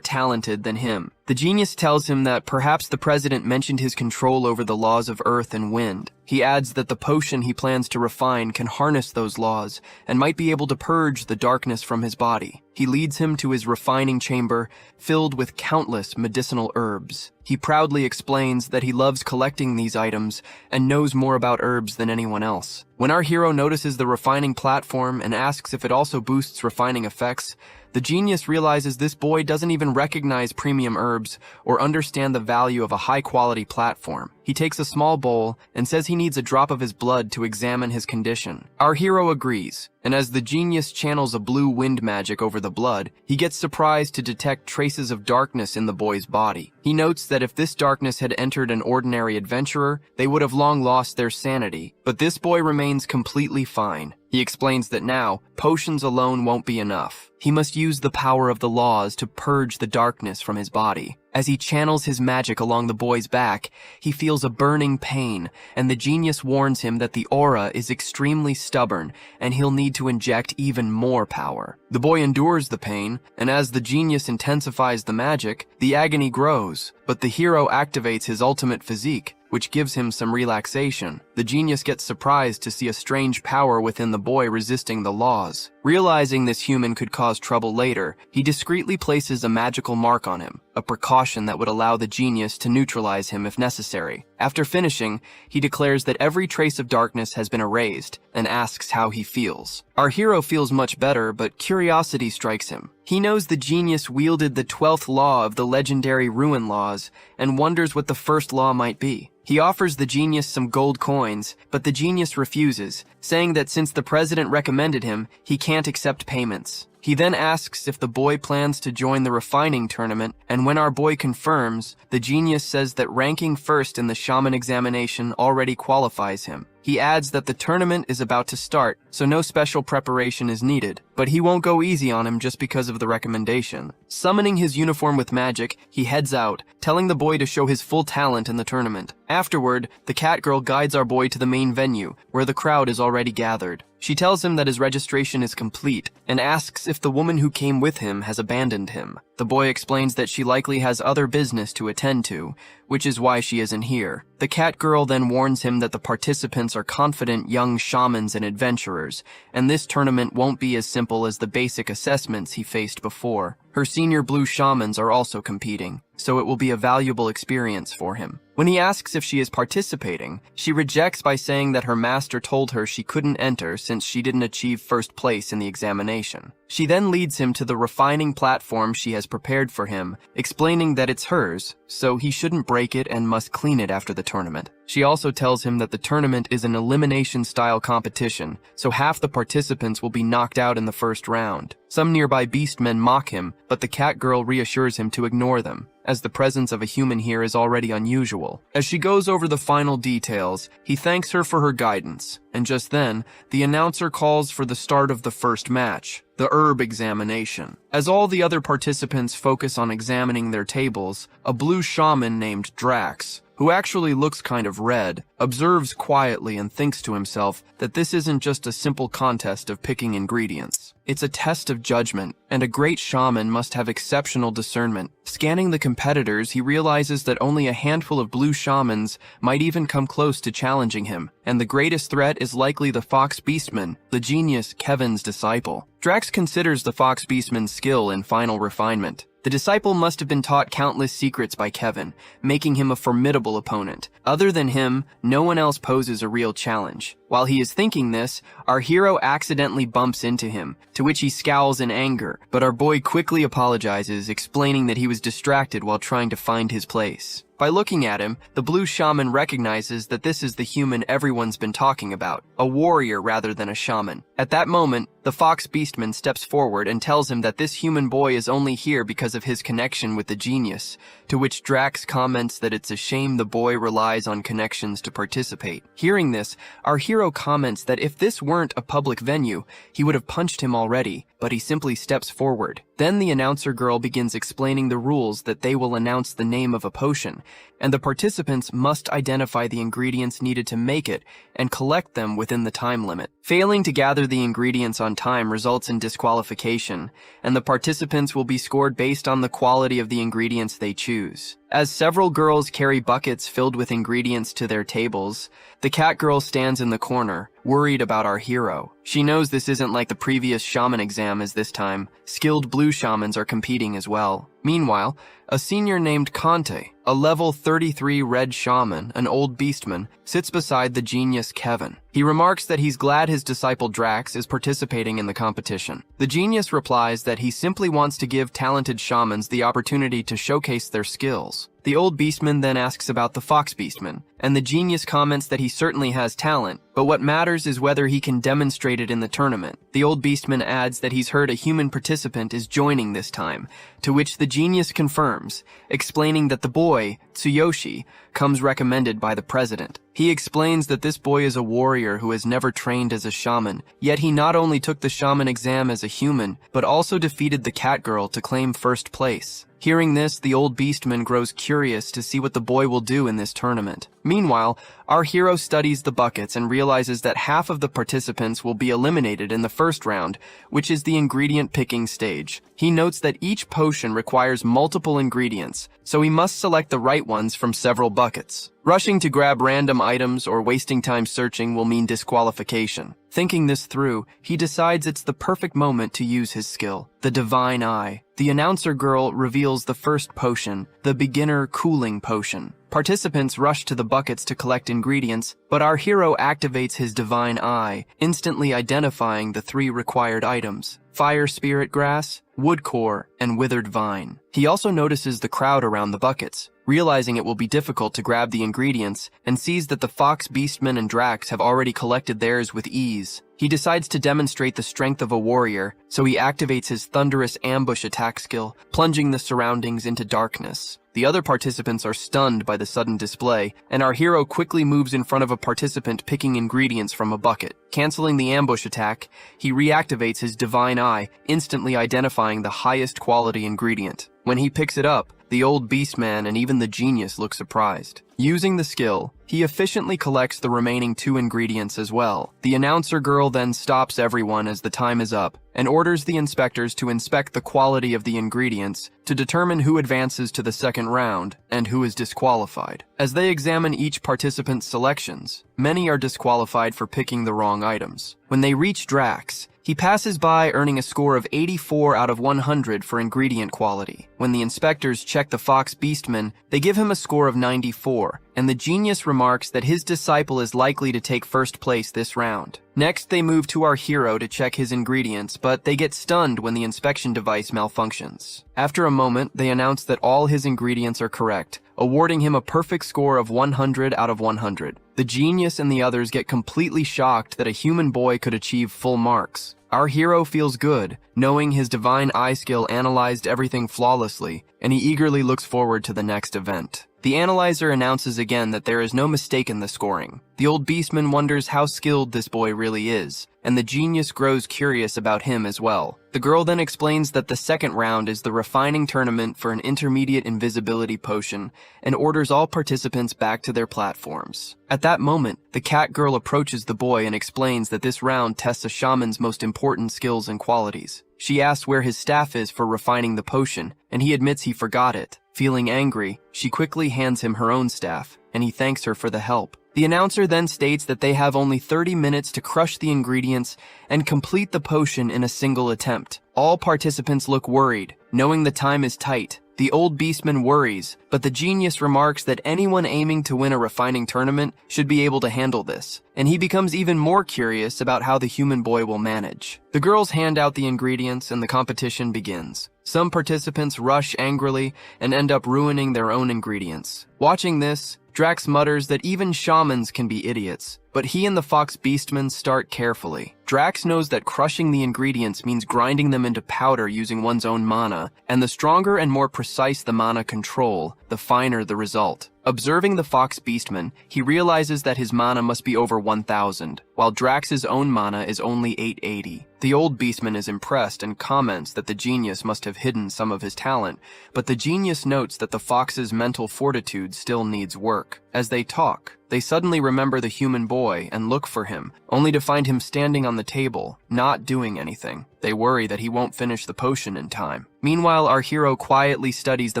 talented than him. The genius tells him that perhaps the president mentioned his control over the laws of earth and wind. He adds that the potion he plans to refine can harness those laws and might be able to purge the darkness from his body. He leads him to his refining chamber, filled with countless medicinal herbs. He proudly explains that he loves collecting these items and knows more about herbs than anyone else. When our hero notices the refining platform and asks if it also boosts refining effects, the genius realizes this boy doesn't even recognize premium herbs or understand the value of a high-quality platform. He takes a small bowl and says he needs a drop of his blood to examine his condition. Our hero agrees, and as the genius channels a blue wind magic over the blood, he gets surprised to detect traces of darkness in the boy's body. He notes that if this darkness had entered an ordinary adventurer, they would have long lost their sanity, but this boy remains completely fine. He explains that now, potions alone won't be enough. He must use the power of the laws to purge the darkness from his body. As he channels his magic along the boy's back, he feels a burning pain, and the genius warns him that the aura is extremely stubborn, and he'll need to inject even more power. The boy endures the pain, and as the genius intensifies the magic, the agony grows, but the hero activates his ultimate physique, which gives him some relaxation. The genius gets surprised to see a strange power within the boy resisting the laws. Realizing this human could cause trouble later, he discreetly places a magical mark on him, a precaution that would allow the genius to neutralize him if necessary. After finishing, he declares that every trace of darkness has been erased and asks how he feels. Our hero feels much better, but curiosity strikes him. He knows the genius wielded the 12th law of the legendary ruin laws and wonders what the first law might be. He offers the genius some gold coins, but the genius refuses, saying that since the president recommended him, he can't accept payments. He then asks if the boy plans to join the refining tournament, and when our boy confirms, the genius says that ranking first in the shaman examination already qualifies him. He adds that the tournament is about to start, so no special preparation is needed, but he won't go easy on him just because of the recommendation. Summoning his uniform with magic, he heads out, telling the boy to show his full talent in the tournament. Afterward, the cat girl guides our boy to the main venue, where the crowd is already gathered. She tells him that his registration is complete, and asks if the woman who came with him has abandoned him. The boy explains that she likely has other business to attend to, which is why she isn't here. The cat girl then warns him that the participants are confident young shamans and adventurers, and this tournament won't be as simple as the basic assessments he faced before. Her senior blue shamans are also competing, so it will be a valuable experience for him. When he asks if she is participating, she rejects by saying that her master told her she couldn't enter since she didn't achieve first place in the examination. She then leads him to the refining platform she has prepared for him, explaining that it's hers, so he shouldn't break it and must clean it after the tournament. She also tells him that the tournament is an elimination-style competition, so half the participants will be knocked out in the first round. Some nearby beastmen mock him, but the cat girl reassures him to ignore them, as the presence of a human here is already unusual. As she goes over the final details, he thanks her for her guidance, and just then, the announcer calls for the start of the first match, the herb examination. As all the other participants focus on examining their tables, a blue shaman named Drax, who actually looks kind of red, observes quietly and thinks to himself that this isn't just a simple contest of picking ingredients. It's a test of judgment, and a great shaman must have exceptional discernment. Scanning the competitors, he realizes that only a handful of blue shamans might even come close to challenging him, and the greatest threat is likely the Fox Beastman, the genius Kevin's disciple. Drax considers the Fox Beastman's skill in final refinement. The disciple must have been taught countless secrets by Kevin, making him a formidable opponent. Other than him, no one else poses a real challenge. While he is thinking this, our hero accidentally bumps into him, to which he scowls in anger, but our boy quickly apologizes, explaining that he was distracted while trying to find his place. By looking at him, the blue shaman recognizes that this is the human everyone's been talking about, a warrior rather than a shaman. At that moment, the Fox Beastman steps forward and tells him that this human boy is only here because of his connection with the genius, to which Drax comments that it's a shame the boy relies on connections to participate. Hearing this, our hero comments that if this weren't a public venue, he would have punched him already, but he simply steps forward. Then the announcer girl begins explaining the rules that they will announce the name of a potion, and the participants must identify the ingredients needed to make it and collect them within the time limit. Failing to gather the ingredients on time results in disqualification, and the participants will be scored based on the quality of the ingredients they choose. As several girls carry buckets filled with ingredients to their tables, the cat girl stands in the corner, worried about our hero. She knows this isn't like the previous shaman exam as this time. Skilled blue shamans are competing as well. Meanwhile, a senior named Conte, a level 33 red shaman, an old beastman, sits beside the genius Kevin. He remarks that he's glad his disciple Drax is participating in the competition. The genius replies that he simply wants to give talented shamans the opportunity to showcase their skills. The old beastman then asks about the fox beastman, and the genius comments that he certainly has talent, but what matters is whether he can demonstrate it in the tournament. The old beastman adds that he's heard a human participant is joining this time, to which the genius confirms, explaining that the boy, Tsuyoshi, comes recommended by the president. He explains that this boy is a warrior who has never trained as a shaman, yet he not only took the shaman exam as a human, but also defeated the cat girl to claim first place. Hearing this, the old beastman grows curious to see what the boy will do in this tournament. Meanwhile, our hero studies the buckets and realizes that half of the participants will be eliminated in the first round, which is the ingredient picking stage. He notes that each potion requires multiple ingredients, so he must select the right ones from several buckets. Rushing to grab random items or wasting time searching will mean disqualification. Thinking this through, he decides it's the perfect moment to use his skill, the Divine Eye. The announcer girl reveals the first potion, the beginner cooling potion. Participants rush to the buckets to collect ingredients, but our hero activates his Divine Eye, instantly identifying the 3 required items: fire spirit grass, wood core, and withered vine. He also notices the crowd around the buckets, realizing it will be difficult to grab the ingredients, and sees that the fox beastman and Drax have already collected theirs with ease. He decides to demonstrate the strength of a warrior, so he activates his thunderous ambush attack skill, plunging the surroundings into darkness. The other participants are stunned by the sudden display, and our hero quickly moves in front of a participant picking ingredients from a bucket. Canceling the ambush attack, he reactivates his Divine Eye, instantly identifying the highest quality ingredient. When he picks it up, the old beastman and even the genius look surprised. Using the skill, he efficiently collects the remaining 2 ingredients as well. The announcer girl then stops everyone as the time is up and orders the inspectors to inspect the quality of the ingredients to determine who advances to the second round and who is disqualified. As they examine each participant's selections, many are disqualified for picking the wrong items. When they reach Drax, he passes by, earning a score of 84 out of 100 for ingredient quality. When the inspectors check the fox beastman, they give him a score of 94, and the genius remarks that his disciple is likely to take first place this round. Next, they move to our hero to check his ingredients, but they get stunned when the inspection device malfunctions. After a moment, they announce that all his ingredients are correct, awarding him a perfect score of 100 out of 100. The genius and the others get completely shocked that a human boy could achieve full marks. Our hero feels good, knowing his Divine Eye skill analyzed everything flawlessly, and he eagerly looks forward to the next event. The analyzer announces again that there is no mistake in the scoring. The old beastman wonders how skilled this boy really is, and the genius grows curious about him as well. The girl then explains that the second round is the refining tournament for an intermediate invisibility potion and orders all participants back to their platforms. At that moment, the cat girl approaches the boy and explains that this round tests a shaman's most important skills and qualities. She asks where his staff is for refining the potion, and he admits he forgot it. Feeling angry, she quickly hands him her own staff, and he thanks her for the help. The announcer then states that they have only 30 minutes to crush the ingredients and complete the potion in a single attempt. All participants look worried, knowing the time is tight. The old beastman worries, but the genius remarks that anyone aiming to win a refining tournament should be able to handle this, and he becomes even more curious about how the human boy will manage. The girls hand out the ingredients and the competition begins. Some participants rush angrily and end up ruining their own ingredients. Watching this, Drax mutters that even shamans can be idiots, but he and the fox beastman start carefully. Drax knows that crushing the ingredients means grinding them into powder using one's own mana, and the stronger and more precise the mana control, the finer the result. Observing the fox beastman, he realizes that his mana must be over 1,000, while Drax's own mana is only 880. The old beastman is impressed and comments that the genius must have hidden some of his talent, but the genius notes that the fox's mental fortitude still needs work. As they talk, they suddenly remember the human boy and look for him, only to find him standing on the table, not doing anything. They worry that he won't finish the potion in time. Meanwhile, our hero quietly studies the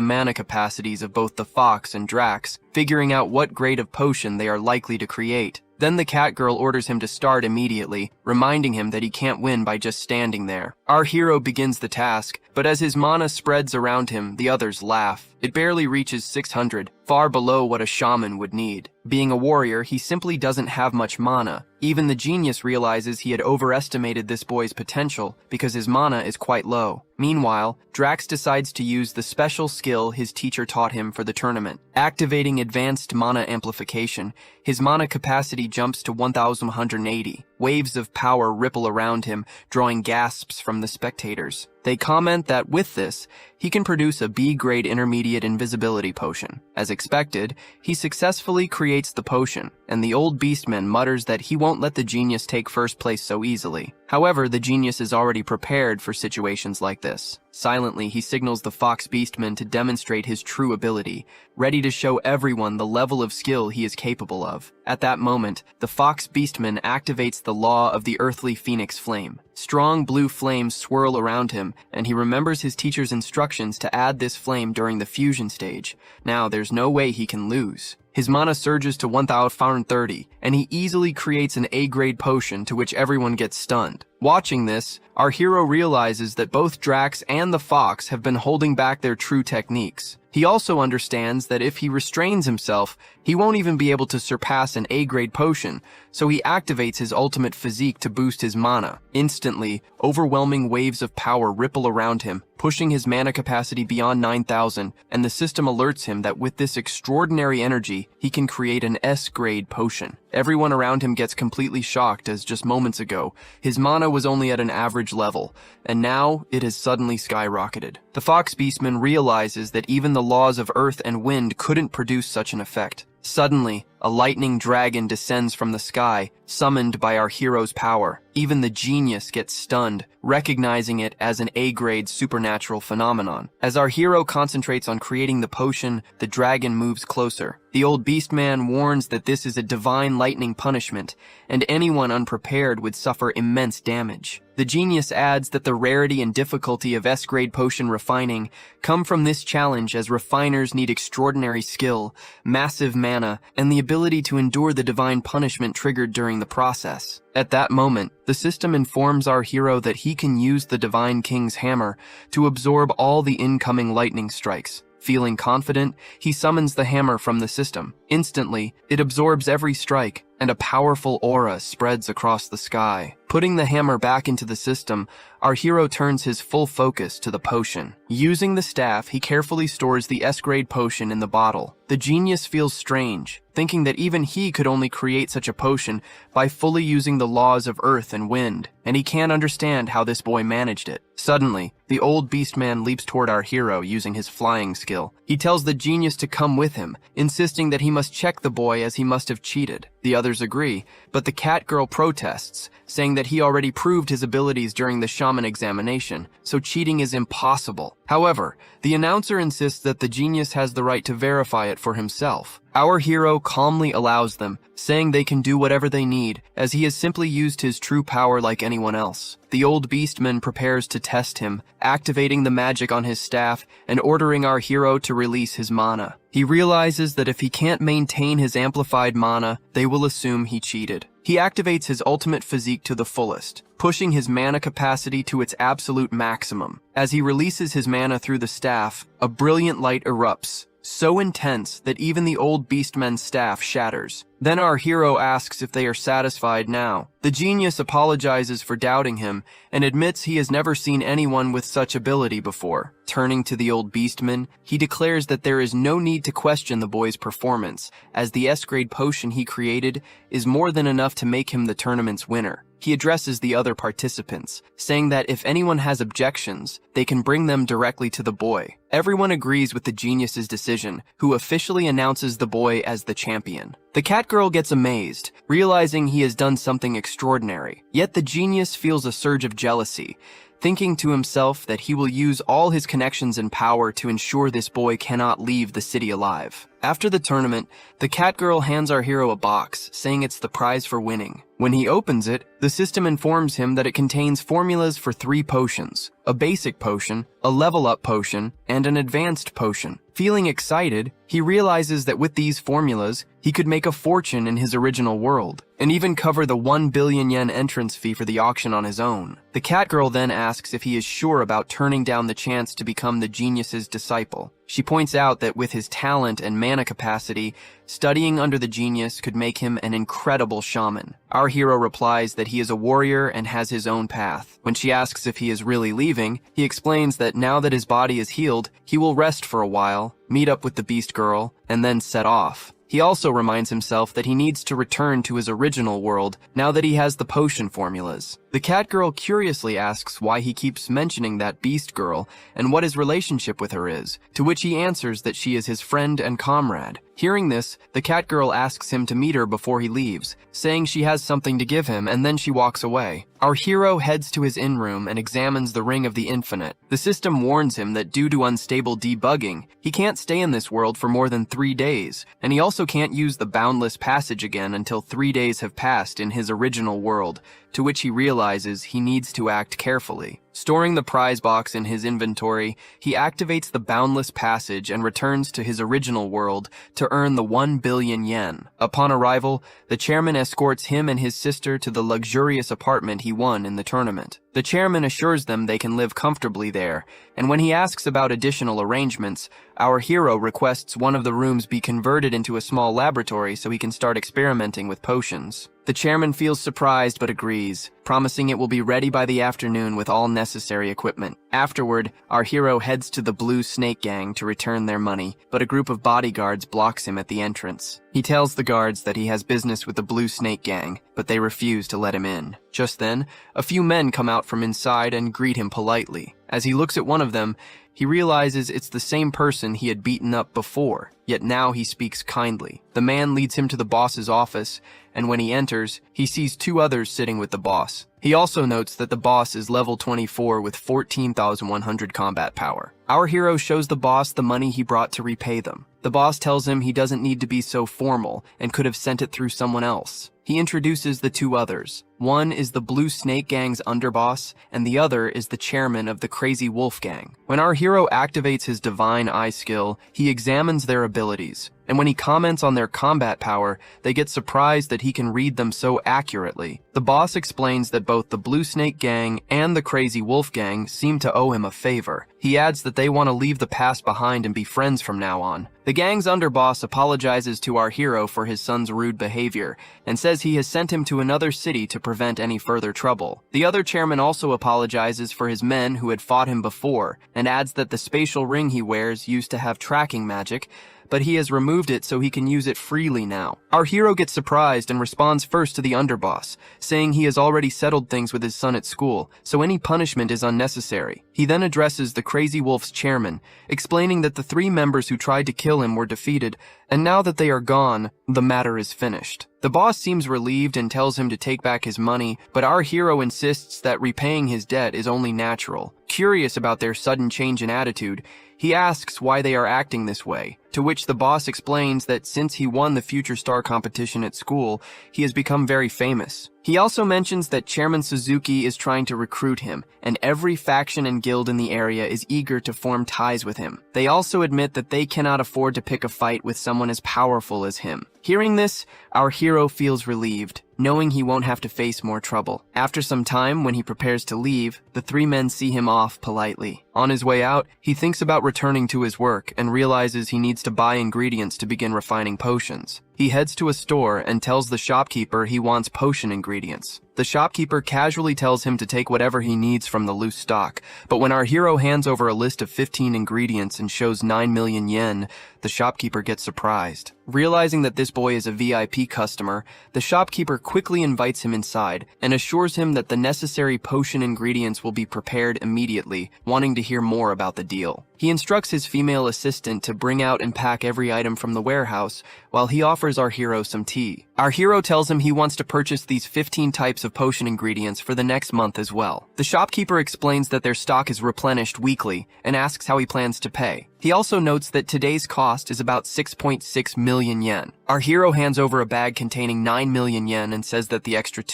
mana capacities of both the fox and Drax, figuring out what grade of potion they are likely to create. Then the cat girl orders him to start immediately, reminding him that he can't win by just standing there. Our hero begins the task, but as his mana spreads around him, the others laugh, It barely reaches 600, far below what a shaman would need. Being a warrior, he simply doesn't have much mana. Even the genius realizes he had overestimated this boy's potential because his mana is quite low. Meanwhile, Drax decides to use the special skill his teacher taught him for the tournament. Activating advanced mana amplification, his mana capacity jumps to 1,180. Waves of power ripple around him, drawing gasps from the spectators. They comment that with this, he can produce a B-grade intermediate invisibility potion. As expected, he successfully creates the potion, and the old beastman mutters that he won't let the genius take first place so easily. However, the genius is already prepared for situations like this. Silently, he signals the Fox Beastman to demonstrate his true ability, ready to show everyone the level of skill he is capable of. At that moment, the Fox Beastman activates the law of the earthly phoenix flame. Strong blue flames swirl around him, and he remembers his teacher's instructions to add this flame during the fusion stage. Now, there's no way he can lose. His mana surges to 1,430, and he easily creates an A-grade potion to which everyone gets stunned. Watching this, our hero realizes that both Drax and the Fox have been holding back their true techniques. He also understands that if he restrains himself, he won't even be able to surpass an A-grade potion, so he activates his ultimate physique to boost his mana. Instantly, overwhelming waves of power ripple around him, pushing his mana capacity beyond 9,000, and the system alerts him that with this extraordinary energy, he can create an S-grade potion. Everyone around him gets completely shocked as just moments ago, his mana was only at an average level, and now it has suddenly skyrocketed. The Fox Beastman realizes that even the laws of earth and wind couldn't produce such an effect. Suddenly, a lightning dragon descends from the sky, summoned by our hero's power. Even the genius gets stunned, recognizing it as an A-grade supernatural phenomenon. As our hero concentrates on creating the potion, the dragon moves closer. The old beastman warns that this is a divine lightning punishment, and anyone unprepared would suffer immense damage. The genius adds that the rarity and difficulty of S-grade potion refining come from this challenge, as refiners need extraordinary skill, massive mana, and the ability to endure the divine punishment triggered during the process. At that moment, the system informs our hero that he can use the Divine King's hammer to absorb all the incoming lightning strikes. Feeling confident, he summons the hammer from the system. Instantly, it absorbs every strike, and a powerful aura spreads across the sky. Putting the hammer back into the system, our hero turns his full focus to the potion. Using the staff, he carefully stores the S-grade potion in the bottle. The genius feels strange, thinking that even he could only create such a potion by fully using the laws of earth and wind, and he can't understand how this boy managed it. Suddenly, the old beastman leaps toward our hero using his flying skill. He tells the genius to come with him, insisting that he must check the boy as he must have cheated. The others agree, but the cat girl protests, saying that he already proved his abilities during the shaman examination, so cheating is impossible. However, the announcer insists that the genius has the right to verify it for himself. Our hero calmly allows them, saying they can do whatever they need, as he has simply used his true power like anyone else. The old beastman prepares to test him, activating the magic on his staff and ordering our hero to release his mana. He realizes that if he can't maintain his amplified mana, they will assume he cheated. He activates his ultimate physique to the fullest, pushing his mana capacity to its absolute maximum. As he releases his mana through the staff, a brilliant light erupts, so intense that even the old beastman's staff shatters. Then our hero asks if they are satisfied now. The genius apologizes for doubting him and admits he has never seen anyone with such ability before. Turning to the old beastman, he declares that there is no need to question the boy's performance, as the S-grade potion he created is more than enough to make him the tournament's winner. He addresses the other participants, saying that if anyone has objections, they can bring them directly to the boy. Everyone agrees with the genius's decision, who officially announces the boy as the champion. The cat girl gets amazed, realizing he has done something extraordinary. Yet the genius feels a surge of jealousy, thinking to himself that he will use all his connections and power to ensure this boy cannot leave the city alive. After the tournament, the cat girl hands our hero a box, saying it's the prize for winning. When he opens it, the system informs him that it contains formulas for 3 potions: a basic potion, a level-up potion, and an advanced potion. Feeling excited, he realizes that with these formulas, he could make a fortune in his original world, and even cover the 1 billion yen entrance fee for the auction on his own. The cat girl then asks if he is sure about turning down the chance to become the genius's disciple. She points out that with his talent and mana capacity, studying under the genius could make him an incredible shaman. Our hero replies that he is a warrior and has his own path. When she asks if he is really leaving, he explains that now that his body is healed, he will rest for a while, meet up with the Beast Girl, and then set off. He also reminds himself that he needs to return to his original world now that he has the potion formulas. The cat girl curiously asks why he keeps mentioning that Beast Girl and what his relationship with her is, to which he answers that she is his friend and comrade. Hearing this, the cat girl asks him to meet her before he leaves, saying she has something to give him, and then she walks away. Our hero heads to his in-room and examines the Ring of the Infinite. The system warns him that due to unstable debugging, he can't stay in this world for more than 3 days, and he also can't use the boundless passage again until 3 days have passed in his original world, to which he realizes he needs to act carefully. Storing the prize box in his inventory, he activates the boundless passage and returns to his original world to earn the 1 billion yen. Upon arrival, the chairman escorts him and his sister to the luxurious apartment he won in the tournament. The chairman assures them they can live comfortably there, and when he asks about additional arrangements, our hero requests one of the rooms be converted into a small laboratory so he can start experimenting with potions. The chairman feels surprised but agrees, promising it will be ready by the afternoon with all necessary equipment. Afterward, our hero heads to the Blue Snake Gang to return their money, but a group of bodyguards blocks him at the entrance. He tells the guards that he has business with the Blue Snake Gang, but they refuse to let him in. Just then, a few men come out from inside and greet him politely. As he looks at one of them, he realizes it's the same person he had beaten up before, yet now he speaks kindly. The man leads him to the boss's office, and when he enters, he sees 2 others sitting with the boss. He also notes that the boss is level 24 with 14,100 combat power. Our hero shows the boss the money he brought to repay them. The boss tells him he doesn't need to be so formal and could have sent it through someone else. He introduces the 2 others. One is the Blue Snake Gang's underboss, and the other is the chairman of the Crazy Wolf Gang. When our hero activates his Divine Eye skill, he examines their abilities, and when he comments on their combat power, they get surprised that he can read them so accurately. The boss explains that both the Blue Snake Gang and the Crazy Wolf Gang seem to owe him a favor. He adds that they want to leave the past behind and be friends from now on. The gang's underboss apologizes to our hero for his son's rude behavior and says he has sent him to another city to prevent any further trouble. The other chairman also apologizes for his men who had fought him before and adds that the spatial ring he wears used to have tracking magic, but he has removed it so he can use it freely now. Our hero gets surprised and responds first to the underboss, saying he has already settled things with his son at school, so any punishment is unnecessary. He then addresses the Crazy Wolf's chairman, explaining that the 3 members who tried to kill him were defeated, and now that they are gone, the matter is finished. The boss seems relieved and tells him to take back his money, but our hero insists that repaying his debt is only natural. Curious about their sudden change in attitude, he asks why they are acting this way, to which the boss explains that since he won the Future Star competition at school, he has become very famous. He also mentions that Chairman Suzuki is trying to recruit him, and every faction and guild in the area is eager to form ties with him. They also admit that they cannot afford to pick a fight with someone as powerful as him. Hearing this, our hero feels relieved, knowing he won't have to face more trouble. After some time, when he prepares to leave, the 3 men see him off politely. On his way out, he thinks about returning to his work and realizes he needs to buy ingredients to begin refining potions. He heads to a store and tells the shopkeeper he wants potion ingredients. The shopkeeper casually tells him to take whatever he needs from the loose stock, but when our hero hands over a list of 15 ingredients and shows 9 million yen, the shopkeeper gets surprised. Realizing that this boy is a VIP customer, the shopkeeper quickly invites him inside and assures him that the necessary potion ingredients will be prepared immediately, wanting to hear more about the deal. He instructs his female assistant to bring out and pack every item from the warehouse, while he offers our hero some tea. Our hero tells him he wants to purchase these 15 types of potion ingredients for the next month as well. The shopkeeper explains that their stock is replenished weekly and asks how he plans to pay. He also notes that today's cost is about 6.6 million yen. Our hero hands over a bag containing 9 million yen and says that the extra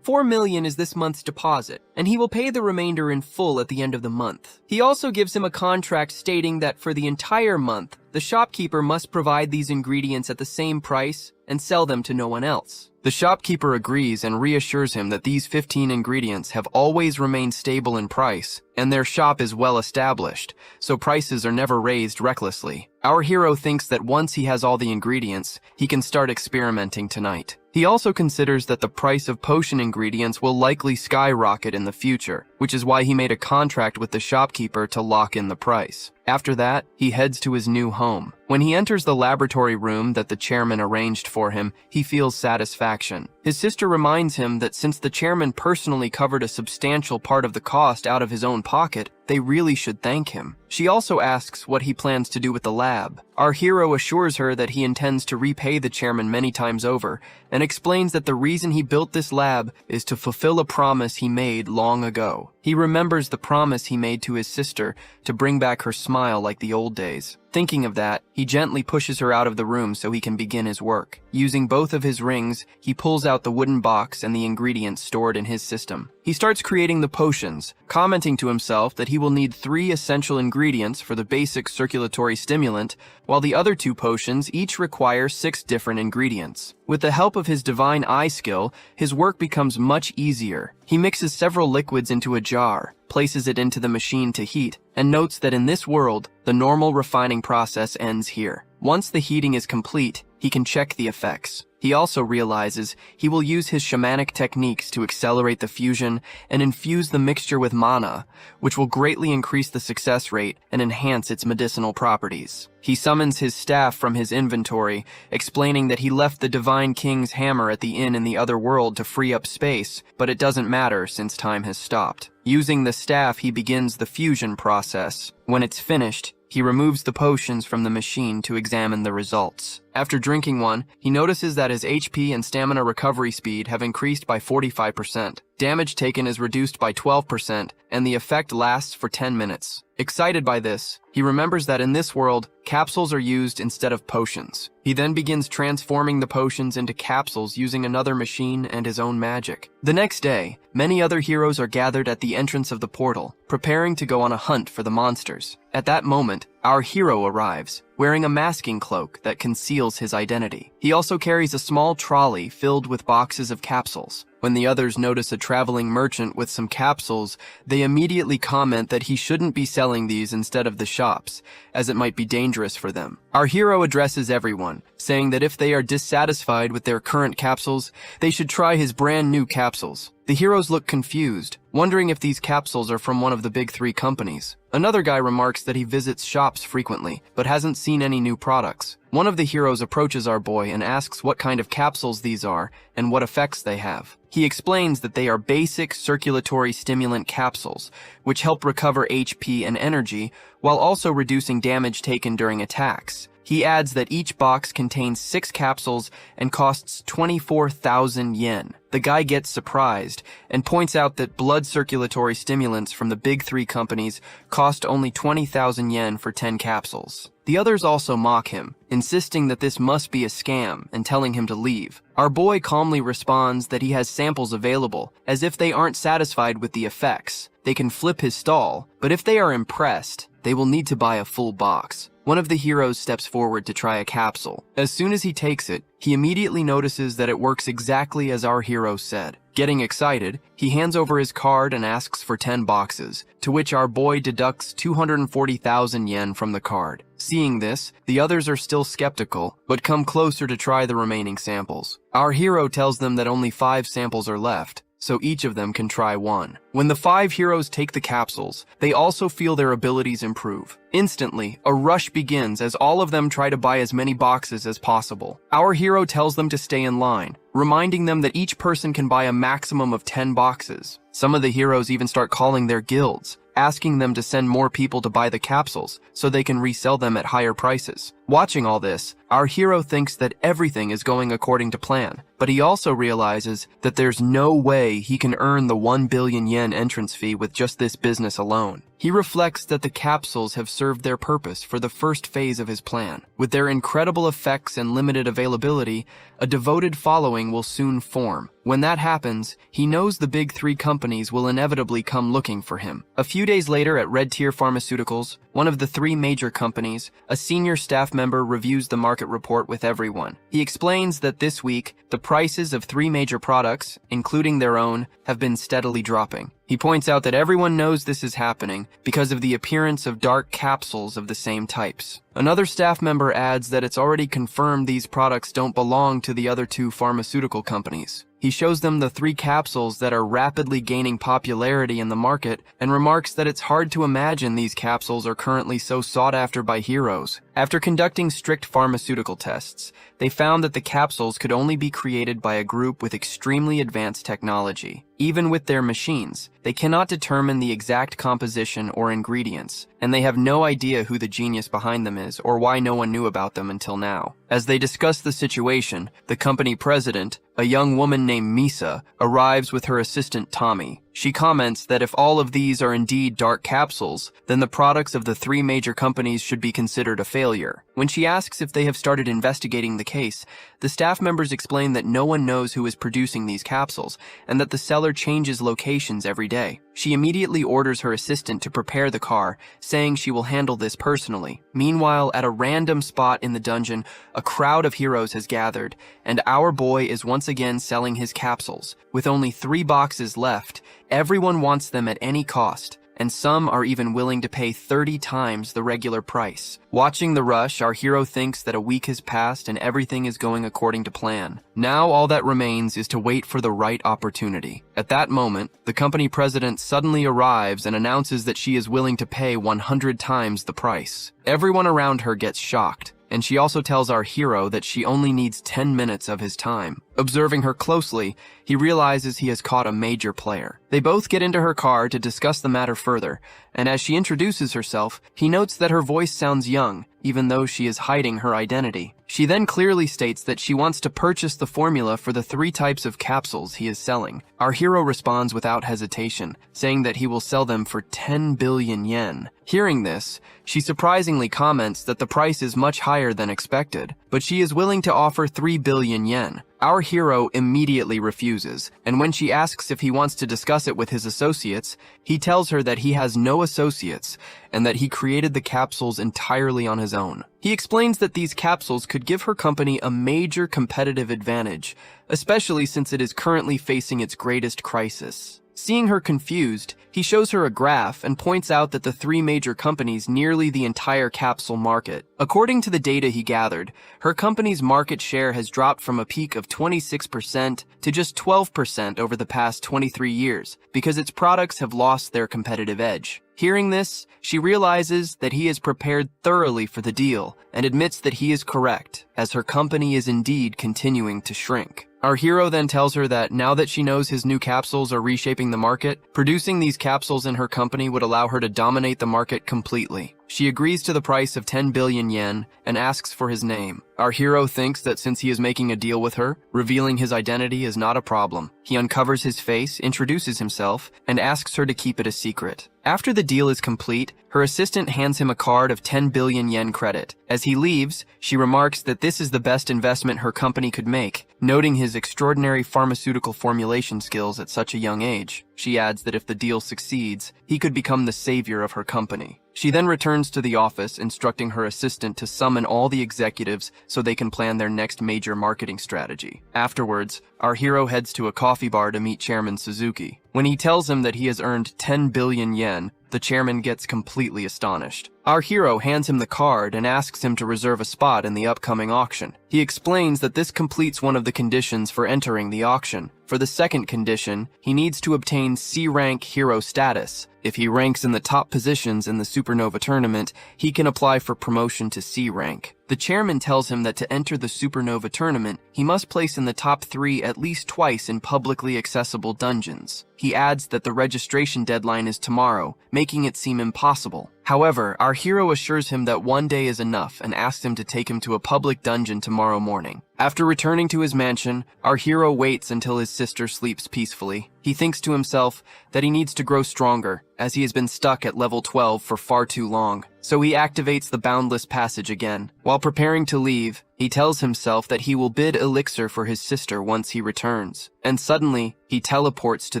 4 million is this month's deposit, and he will pay the remainder in full at the end of the month. He also gives him a contract stating that for the entire month, the shopkeeper must provide these ingredients at the same price and sell them to no one else. The shopkeeper agrees and reassures him that these 15 ingredients have always remained stable in price, and their shop is well established, so prices are never raised recklessly. Our hero thinks that once he has all the ingredients, he can start experimenting tonight. He also considers that the price of potion ingredients will likely skyrocket in the future, which is why he made a contract with the shopkeeper to lock in the price. After that, he heads to his new home. When he enters the laboratory room that the chairman arranged for him, he feels satisfaction. His sister reminds him that since the chairman personally covered a substantial part of the cost out of his own pocket, they really should thank him. She also asks what he plans to do with the lab. Our hero assures her that he intends to repay the chairman many times over, and explains that the reason he built this lab is to fulfill a promise he made long ago. He remembers the promise he made to his sister to bring back her smile like the old days. Thinking of that, he gently pushes her out of the room so he can begin his work. Using both of his rings, he pulls out the wooden box and the ingredients stored in his system. He starts creating the potions, commenting to himself that he will need 3 essential ingredients for the basic circulatory stimulant, while the other 2 potions each require 6 different ingredients. With the help of his divine eye skill, his work becomes much easier. He mixes several liquids into a jar, places it into the machine to heat, and notes that in this world, the normal refining process ends here. Once the heating is complete, he can check the effects. He also realizes he will use his shamanic techniques to accelerate the fusion and infuse the mixture with mana, which will greatly increase the success rate and enhance its medicinal properties. He summons his staff from his inventory, explaining that he left the Divine King's hammer at the inn in the other world to free up space, but it doesn't matter since time has stopped. Using the staff, he begins the fusion process. When it's finished, he removes the potions from the machine to examine the results. After drinking one, he notices that his HP and stamina recovery speed have increased by 45%. Damage taken is reduced by 12%, and the effect lasts for 10 minutes. Excited by this, he remembers that in this world, capsules are used instead of potions. He then begins transforming the potions into capsules using another machine and his own magic. The next day, many other heroes are gathered at the entrance of the portal, preparing to go on a hunt for the monsters. At that moment, our hero arrives, wearing a masking cloak that conceals his identity. He also carries a small trolley filled with boxes of capsules. When the others notice a traveling merchant with some capsules, they immediately comment that he shouldn't be selling these instead of the shops, as it might be dangerous for them. Our hero addresses everyone, saying that if they are dissatisfied with their current capsules, they should try his brand new capsules. The heroes look confused, wondering if these capsules are from one of the big 3 companies. Another guy remarks that he visits shops frequently, but hasn't seen any new products. One of the heroes approaches our boy and asks what kind of capsules these are and what effects they have. He explains that they are basic circulatory stimulant capsules, which help recover HP and energy while also reducing damage taken during attacks. He adds that each box contains 6 capsules and costs 24,000 yen. The guy gets surprised and points out that blood circulatory stimulants from the big 3 companies cost only 20,000 yen for 10 capsules. The others also mock him, insisting that this must be a scam and telling him to leave. Our boy calmly responds that he has samples available, as if they aren't satisfied with the effects. They can flip his stall, but if they are impressed, they will need to buy a full box. One of the heroes steps forward to try a capsule. As soon as he takes it, he immediately notices that it works exactly as our hero said. Getting excited, he hands over his card and asks for 10 boxes, to which our boy deducts 240,000 yen from the card. Seeing this, the others are still skeptical, but come closer to try the remaining samples. Our hero tells them that only 5 samples are left, so each of them can try one. When the 5 heroes take the capsules, they also feel their abilities improve. Instantly, a rush begins as all of them try to buy as many boxes as possible. Our hero tells them to stay in line, reminding them that each person can buy a maximum of 10 boxes. Some of the heroes even start calling their guilds, asking them to send more people to buy the capsules so they can resell them at higher prices. Watching all this, our hero thinks that everything is going according to plan, but he also realizes that there's no way he can earn the 1 billion yen entrance fee with just this business alone. He reflects that the capsules have served their purpose for the first phase of his plan. With their incredible effects and limited availability, a devoted following will soon form. When that happens, he knows the big three companies will inevitably come looking for him. A few days later at Red Tier Pharmaceuticals, one of the three major companies, a senior staff member reviews the market report with everyone. He explains that this week, the prices of three major products, including their own, have been steadily dropping. He points out that everyone knows this is happening because of the appearance of dark capsules of the same types. Another staff member adds that it's already confirmed these products don't belong to the other two pharmaceutical companies. He shows them the three capsules that are rapidly gaining popularity in the market and remarks that it's hard to imagine these capsules are currently so sought after by heroes. After conducting strict pharmaceutical tests, they found that the capsules could only be created by a group with extremely advanced technology. Even with their machines, they cannot determine the exact composition or ingredients, and they have no idea who the genius behind them is or why no one knew about them until now. As they discuss the situation, the company president, a young woman named Misa, arrives with her assistant Tommy. She comments that if all of these are indeed dark capsules, then the products of the three major companies should be considered a failure. When she asks if they have started investigating the case, the staff members explain that no one knows who is producing these capsules and that the seller changes locations every day. She immediately orders her assistant to prepare the car, saying she will handle this personally. Meanwhile, at a random spot in the dungeon, a crowd of heroes has gathered, and our boy is once again selling his capsules. With only 3 boxes left, everyone wants them at any cost, and some are even willing to pay 30 times the regular price. Watching the rush, our hero thinks that a week has passed and everything is going according to plan. Now all that remains is to wait for the right opportunity. At that moment, the company president suddenly arrives and announces that she is willing to pay 100 times the price. Everyone around her gets shocked, and she also tells our hero that she only needs 10 minutes of his time. Observing her closely, he realizes he has caught a major player. They both get into her car to discuss the matter further, and as she introduces herself, he notes that her voice sounds young, even though she is hiding her identity. She then clearly states that she wants to purchase the formula for the 3 types of capsules he is selling. Our hero responds without hesitation, saying that he will sell them for 10 billion yen. Hearing this, she surprisingly comments that the price is much higher than expected, but she is willing to offer 3 billion yen. Our hero immediately refuses, and when she asks if he wants to discuss it with his associates, he tells her that he has no associates and that he created the capsules entirely on his own. He explains that these capsules could give her company a major competitive advantage, especially since it is currently facing its greatest crisis. Seeing her confused, he shows her a graph and points out that the 3 major companies nearly the entire capsule market. According to the data he gathered, her company's market share has dropped from a peak of 26% to just 12% over the past 23 years because its products have lost their competitive edge. Hearing this, she realizes that he is prepared thoroughly for the deal and admits that he is correct, as her company is indeed continuing to shrink. Our hero then tells her that now that she knows his new capsules are reshaping the market, producing these capsules in her company would allow her to dominate the market completely. She agrees to the price of 10 billion yen and asks for his name. Our hero thinks that since he is making a deal with her, revealing his identity is not a problem. He uncovers his face, introduces himself, and asks her to keep it a secret. After the deal is complete, her assistant hands him a card of 10 billion yen credit. As he leaves, she remarks that this is the best investment her company could make, noting his extraordinary pharmaceutical formulation skills at such a young age. She adds that if the deal succeeds, he could become the savior of her company. She then returns to the office, instructing her assistant to summon all the executives so they can plan their next major marketing strategy. Afterwards, our hero heads to a coffee bar to meet Chairman Suzuki. When he tells him that he has earned 10 billion yen, the chairman gets completely astonished. Our hero hands him the card and asks him to reserve a spot in the upcoming auction. He explains that this completes one of the conditions for entering the auction. For the second condition, he needs to obtain C-rank hero status. If he ranks in the top positions in the Supernova tournament, he can apply for promotion to C rank. The chairman tells him that to enter the Supernova tournament, he must place in the top 3 at least twice in publicly accessible dungeons. He adds that the registration deadline is tomorrow, making it seem impossible. However, our hero assures him that one day is enough and asks him to take him to a public dungeon tomorrow morning. After returning to his mansion, our hero waits until his sister sleeps peacefully. He thinks to himself that he needs to grow stronger, as he has been stuck at level 12 for far too long. So he activates the boundless passage again. While preparing to leave, he tells himself that he will bid elixir for his sister once he returns. And suddenly, he teleports to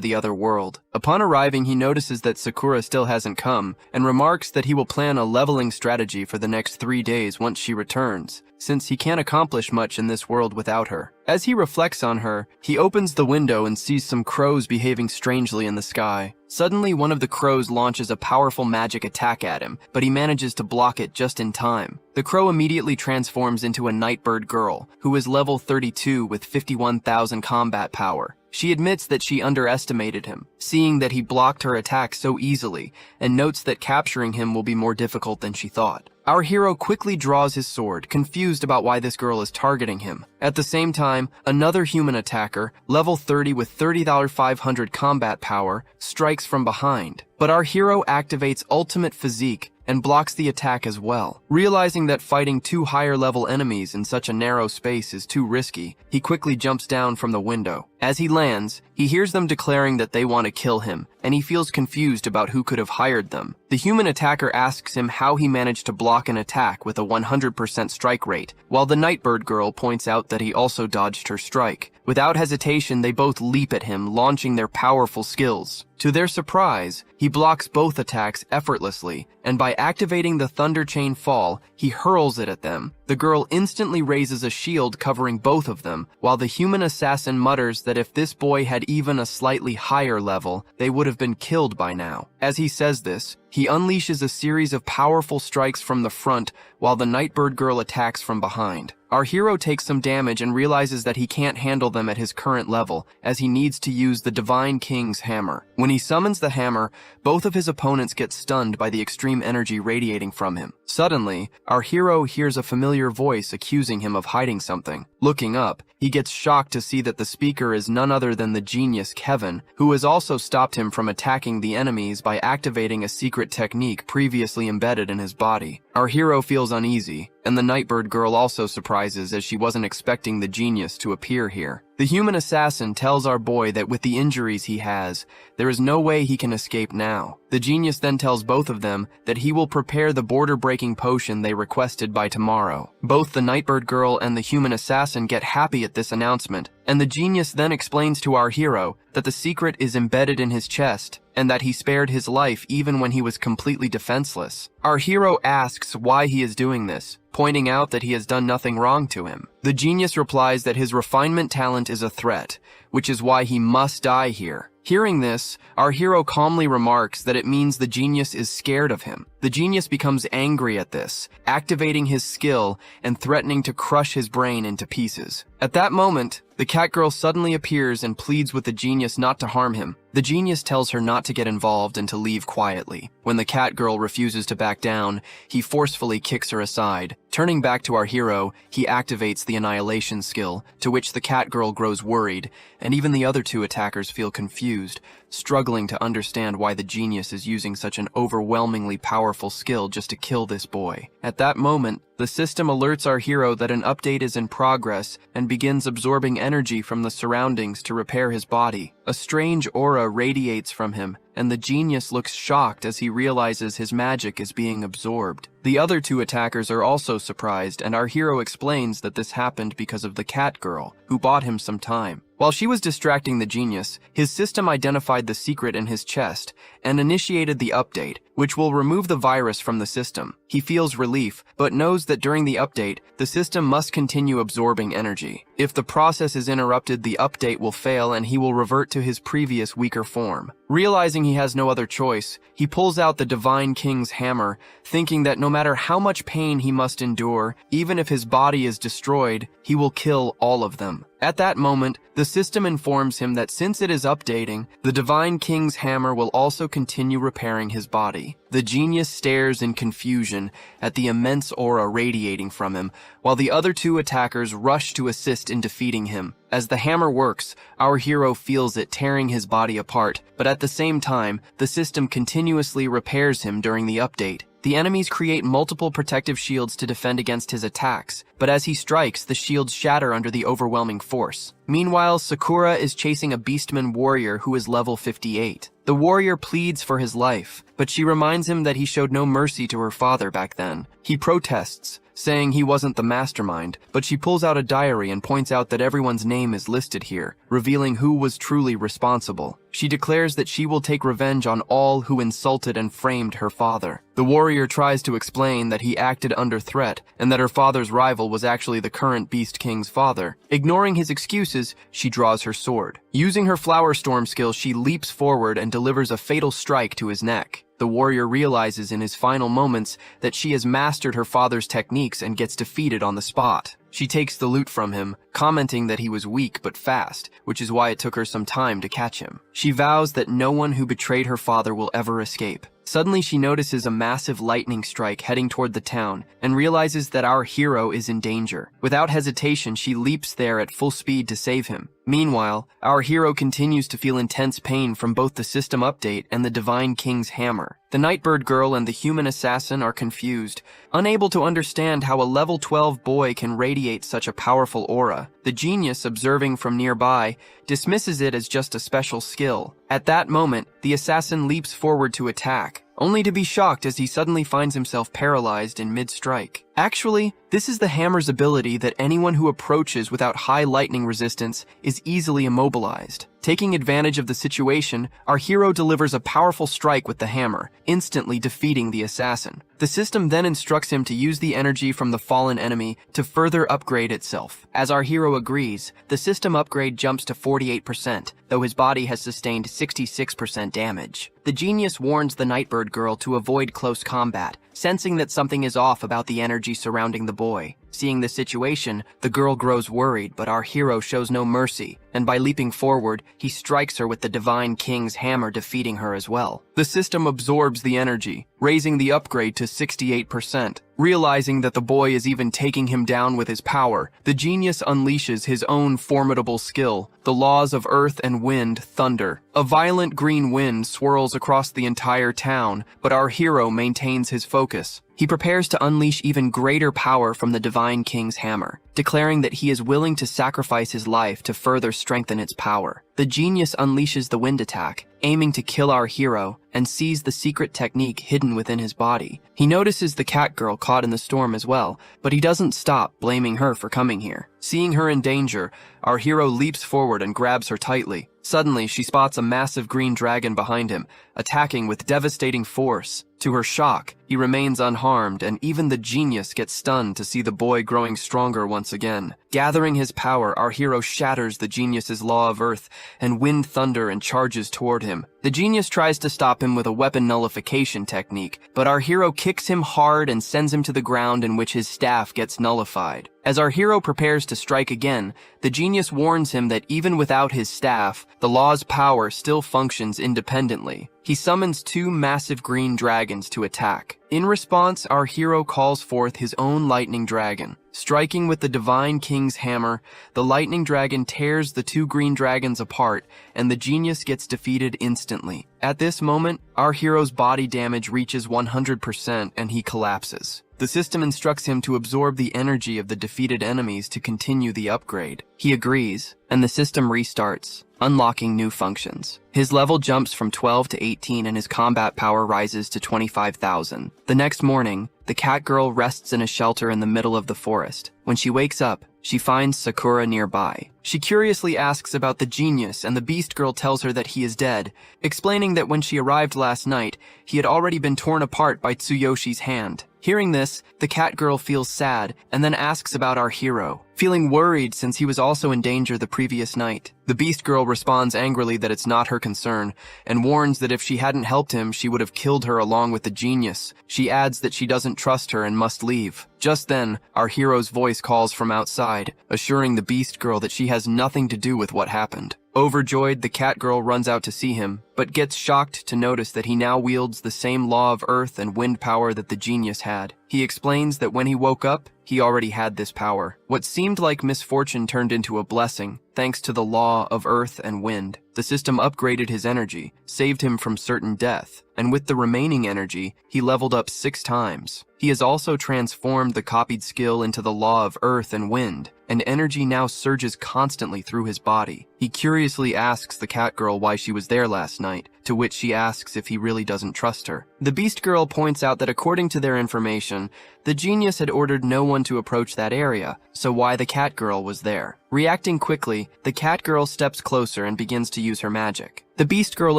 the other world. Upon arriving, he notices that Sakura still hasn't come, and remarks that he will plan a leveling strategy for the next 3 days once she returns, since he can't accomplish much in this world without her. As he reflects on her, he opens the window and sees some crows behaving strangely in the sky. Suddenly, one of the crows launches a powerful magic attack at him, but he manages to block it just in time. The crow immediately transforms into a nightbird girl, who is level 32 with 51,000 combat power. She admits that she underestimated him, seeing that he blocked her attack so easily, and notes that capturing him will be more difficult than she thought. Our hero quickly draws his sword, confused about why this girl is targeting him. At the same time, another human attacker, level 30 with 30,500 combat power, strikes from behind. But our hero activates Ultimate Physique and blocks the attack as well. Realizing that fighting 2 higher-level enemies in such a narrow space is too risky, he quickly jumps down from the window. As he lands, he hears them declaring that they want to kill him, and he feels confused about who could have hired them. The human attacker asks him how he managed to block an attack with a 100% strike rate, while the Nightbird girl points out that he also dodged her strike. Without hesitation, they both leap at him, launching their powerful skills. To their surprise, he blocks both attacks effortlessly, and by activating the Thunder Chain Fall, he hurls it at them. The girl instantly raises a shield covering both of them, while the human assassin mutters that if this boy had even a slightly higher level, they would have been killed by now. As he says this, he unleashes a series of powerful strikes from the front, while the Nightbird girl attacks from behind. Our hero takes some damage and realizes that he can't handle them at his current level, as he needs to use the Divine King's hammer. When he summons the hammer, both of his opponents get stunned by the extreme energy radiating from him. Suddenly, our hero hears a familiar voice accusing him of hiding something. Looking up, he gets shocked to see that the speaker is none other than the genius Kevin, who has also stopped him from attacking the enemies by activating a secret technique previously embedded in his body. Our hero feels uneasy, and the Nightbird girl also surprises as she wasn't expecting the genius to appear here. The human assassin tells our boy that with the injuries he has, there is no way he can escape now. The genius then tells both of them that he will prepare the border-breaking potion they requested by tomorrow. Both the Nightbird girl and the human assassin get happy at this announcement, and the genius then explains to our hero that the secret is embedded in his chest, and that he spared his life even when he was completely defenseless. Our hero asks why he is doing this, pointing out that he has done nothing wrong to him. The genius replies that his refinement talent is a threat, which is why he must die here. Hearing this, our hero calmly remarks that it means the genius is scared of him. The genius becomes angry at this, activating his skill and threatening to crush his brain into pieces. At that moment, the cat girl suddenly appears and pleads with the genius not to harm him. The genius tells her not to get involved and to leave quietly. When the cat girl refuses to back down, he forcefully kicks her aside. Turning back to our hero, he activates the annihilation skill, to which the cat girl grows worried, and even the other 2 attackers feel confused, struggling to understand why the genius is using such an overwhelmingly powerful skill just to kill this boy. At that moment, the system alerts our hero that an update is in progress and begins absorbing energy from the surroundings to repair his body. A strange aura radiates from him, and the genius looks shocked as he realizes his magic is being absorbed. The other 2 attackers are also surprised, and our hero explains that this happened because of the cat girl, who bought him some time. While she was distracting the genius, his system identified the secret in his chest and initiated the update, which will remove the virus from the system. He feels relief, but knows that during the update, the system must continue absorbing energy. If the process is interrupted, the update will fail and he will revert to his previous weaker form. Realizing he has no other choice, he pulls out the Divine King's hammer, thinking that no matter how much pain he must endure, even if his body is destroyed, he will kill all of them. At that moment, the system informs him that since it is updating, the Divine King's hammer will also continue repairing his body. The genius stares in confusion at the immense aura radiating from him, while the other two attackers rush to assist in defeating him. As the hammer works, our hero feels it tearing his body apart, but at the same time, the system continuously repairs him during the update. The enemies create multiple protective shields to defend against his attacks, but as he strikes, the shields shatter under the overwhelming force. Meanwhile, Sakura is chasing a beastman warrior who is level 58. The warrior pleads for his life, but she reminds him that he showed no mercy to her father back then. He protests, saying he wasn't the mastermind, but she pulls out a diary and points out that everyone's name is listed here, revealing who was truly responsible. She declares that she will take revenge on all who insulted and framed her father. The warrior tries to explain that he acted under threat and that her father's rival was actually the current Beast King's father. Ignoring his excuses, she draws her sword. Using her Flower Storm skill, she leaps forward and delivers a fatal strike to his neck. The warrior realizes in his final moments that she has mastered her father's techniques and gets defeated on the spot. She takes the loot from him, commenting that he was weak but fast, which is why it took her some time to catch him. She vows that no one who betrayed her father will ever escape. Suddenly, she notices a massive lightning strike heading toward the town and realizes that our hero is in danger. Without hesitation, she leaps there at full speed to save him. Meanwhile, our hero continues to feel intense pain from both the system update and the Divine King's hammer. The Nightbird girl and the human assassin are confused, unable to understand how a level 12 boy can radiate such a powerful aura. The genius, observing from nearby, dismisses it as just a special skill. At that moment, the assassin leaps forward to attack, only to be shocked as he suddenly finds himself paralyzed in mid-strike. Actually, this is the hammer's ability that anyone who approaches without high lightning resistance is easily immobilized. Taking advantage of the situation, our hero delivers a powerful strike with the hammer, instantly defeating the assassin. The system then instructs him to use the energy from the fallen enemy to further upgrade itself. As our hero agrees, the system upgrade jumps to 48%, though his body has sustained 66% damage. The genius warns the Nightbird girl to avoid close combat, sensing that something is off about the energy surrounding the boy. Seeing the situation, the girl grows worried, but our hero shows no mercy, and by leaping forward, he strikes her with the Divine King's hammer, defeating her as well. The system absorbs the energy, raising the upgrade to 68%. Realizing that the boy is even taking him down with his power, the genius unleashes his own formidable skill, the laws of earth and wind, thunder. A violent green wind swirls across the entire town, but our hero maintains his focus. He prepares to unleash even greater power from the Divine King's hammer, declaring that he is willing to sacrifice his life to further strengthen its power. The genius unleashes the wind attack, aiming to kill our hero, and sees the secret technique hidden within his body. He notices the cat girl caught in the storm as well, but he doesn't stop blaming her for coming here. Seeing her in danger, our hero leaps forward and grabs her tightly. Suddenly, she spots a massive green dragon behind him, attacking with devastating force. To her shock, he remains unharmed, and even the genius gets stunned to see the boy growing stronger once again. Gathering his power, our hero shatters the genius's law of earth and wind thunder and charges toward him. The genius tries to stop him with a weapon nullification technique, but our hero kicks him hard and sends him to the ground, in which his staff gets nullified. As our hero prepares to strike again, the genius warns him that even without his staff, the law's power still functions independently. He summons two massive green dragons to attack. In response, our hero calls forth his own lightning dragon. Striking with the Divine King's hammer, the lightning dragon tears the two green dragons apart, and the genius gets defeated instantly. At this moment, our hero's body damage reaches 100% and he collapses. The system instructs him to absorb the energy of the defeated enemies to continue the upgrade. He agrees, and the system restarts, unlocking new functions. His level jumps from 12 to 18 and his combat power rises to 25,000. The next morning, the cat girl rests in a shelter in the middle of the forest. When she wakes up, she finds Sakura nearby. She curiously asks about the genius, and the beast girl tells her that he is dead, explaining that when she arrived last night, he had already been torn apart by Tsuyoshi's hand. Hearing this, the cat girl feels sad and then asks about our hero. feeling worried since he was also in danger the previous night. The Beast Girl responds angrily that it's not her concern, and warns that if she hadn't helped him, she would have killed her along with the genius. She adds that she doesn't trust her and must leave. Just then, our hero's voice calls from outside, assuring the Beast Girl that she has nothing to do with what happened. Overjoyed, the Cat Girl runs out to see him, but gets shocked to notice that he now wields the same law of earth and wind power that the genius had. He explains that when he woke up, he already had this power. What seemed like misfortune turned into a blessing, thanks to the law of earth and wind. The system upgraded his energy, saved him from certain death, and with the remaining energy, he leveled up 6 times. He has also transformed the copied skill into the law of earth and wind, and energy now surges constantly through his body. He curiously asks the Cat Girl why she was there last night, to which she asks if he really doesn't trust her. The Beast Girl points out that according to their information, the genius had ordered no one to approach that area, so why the Cat Girl was there. Reacting quickly, the Cat Girl steps closer and begins to use her magic. The Beast Girl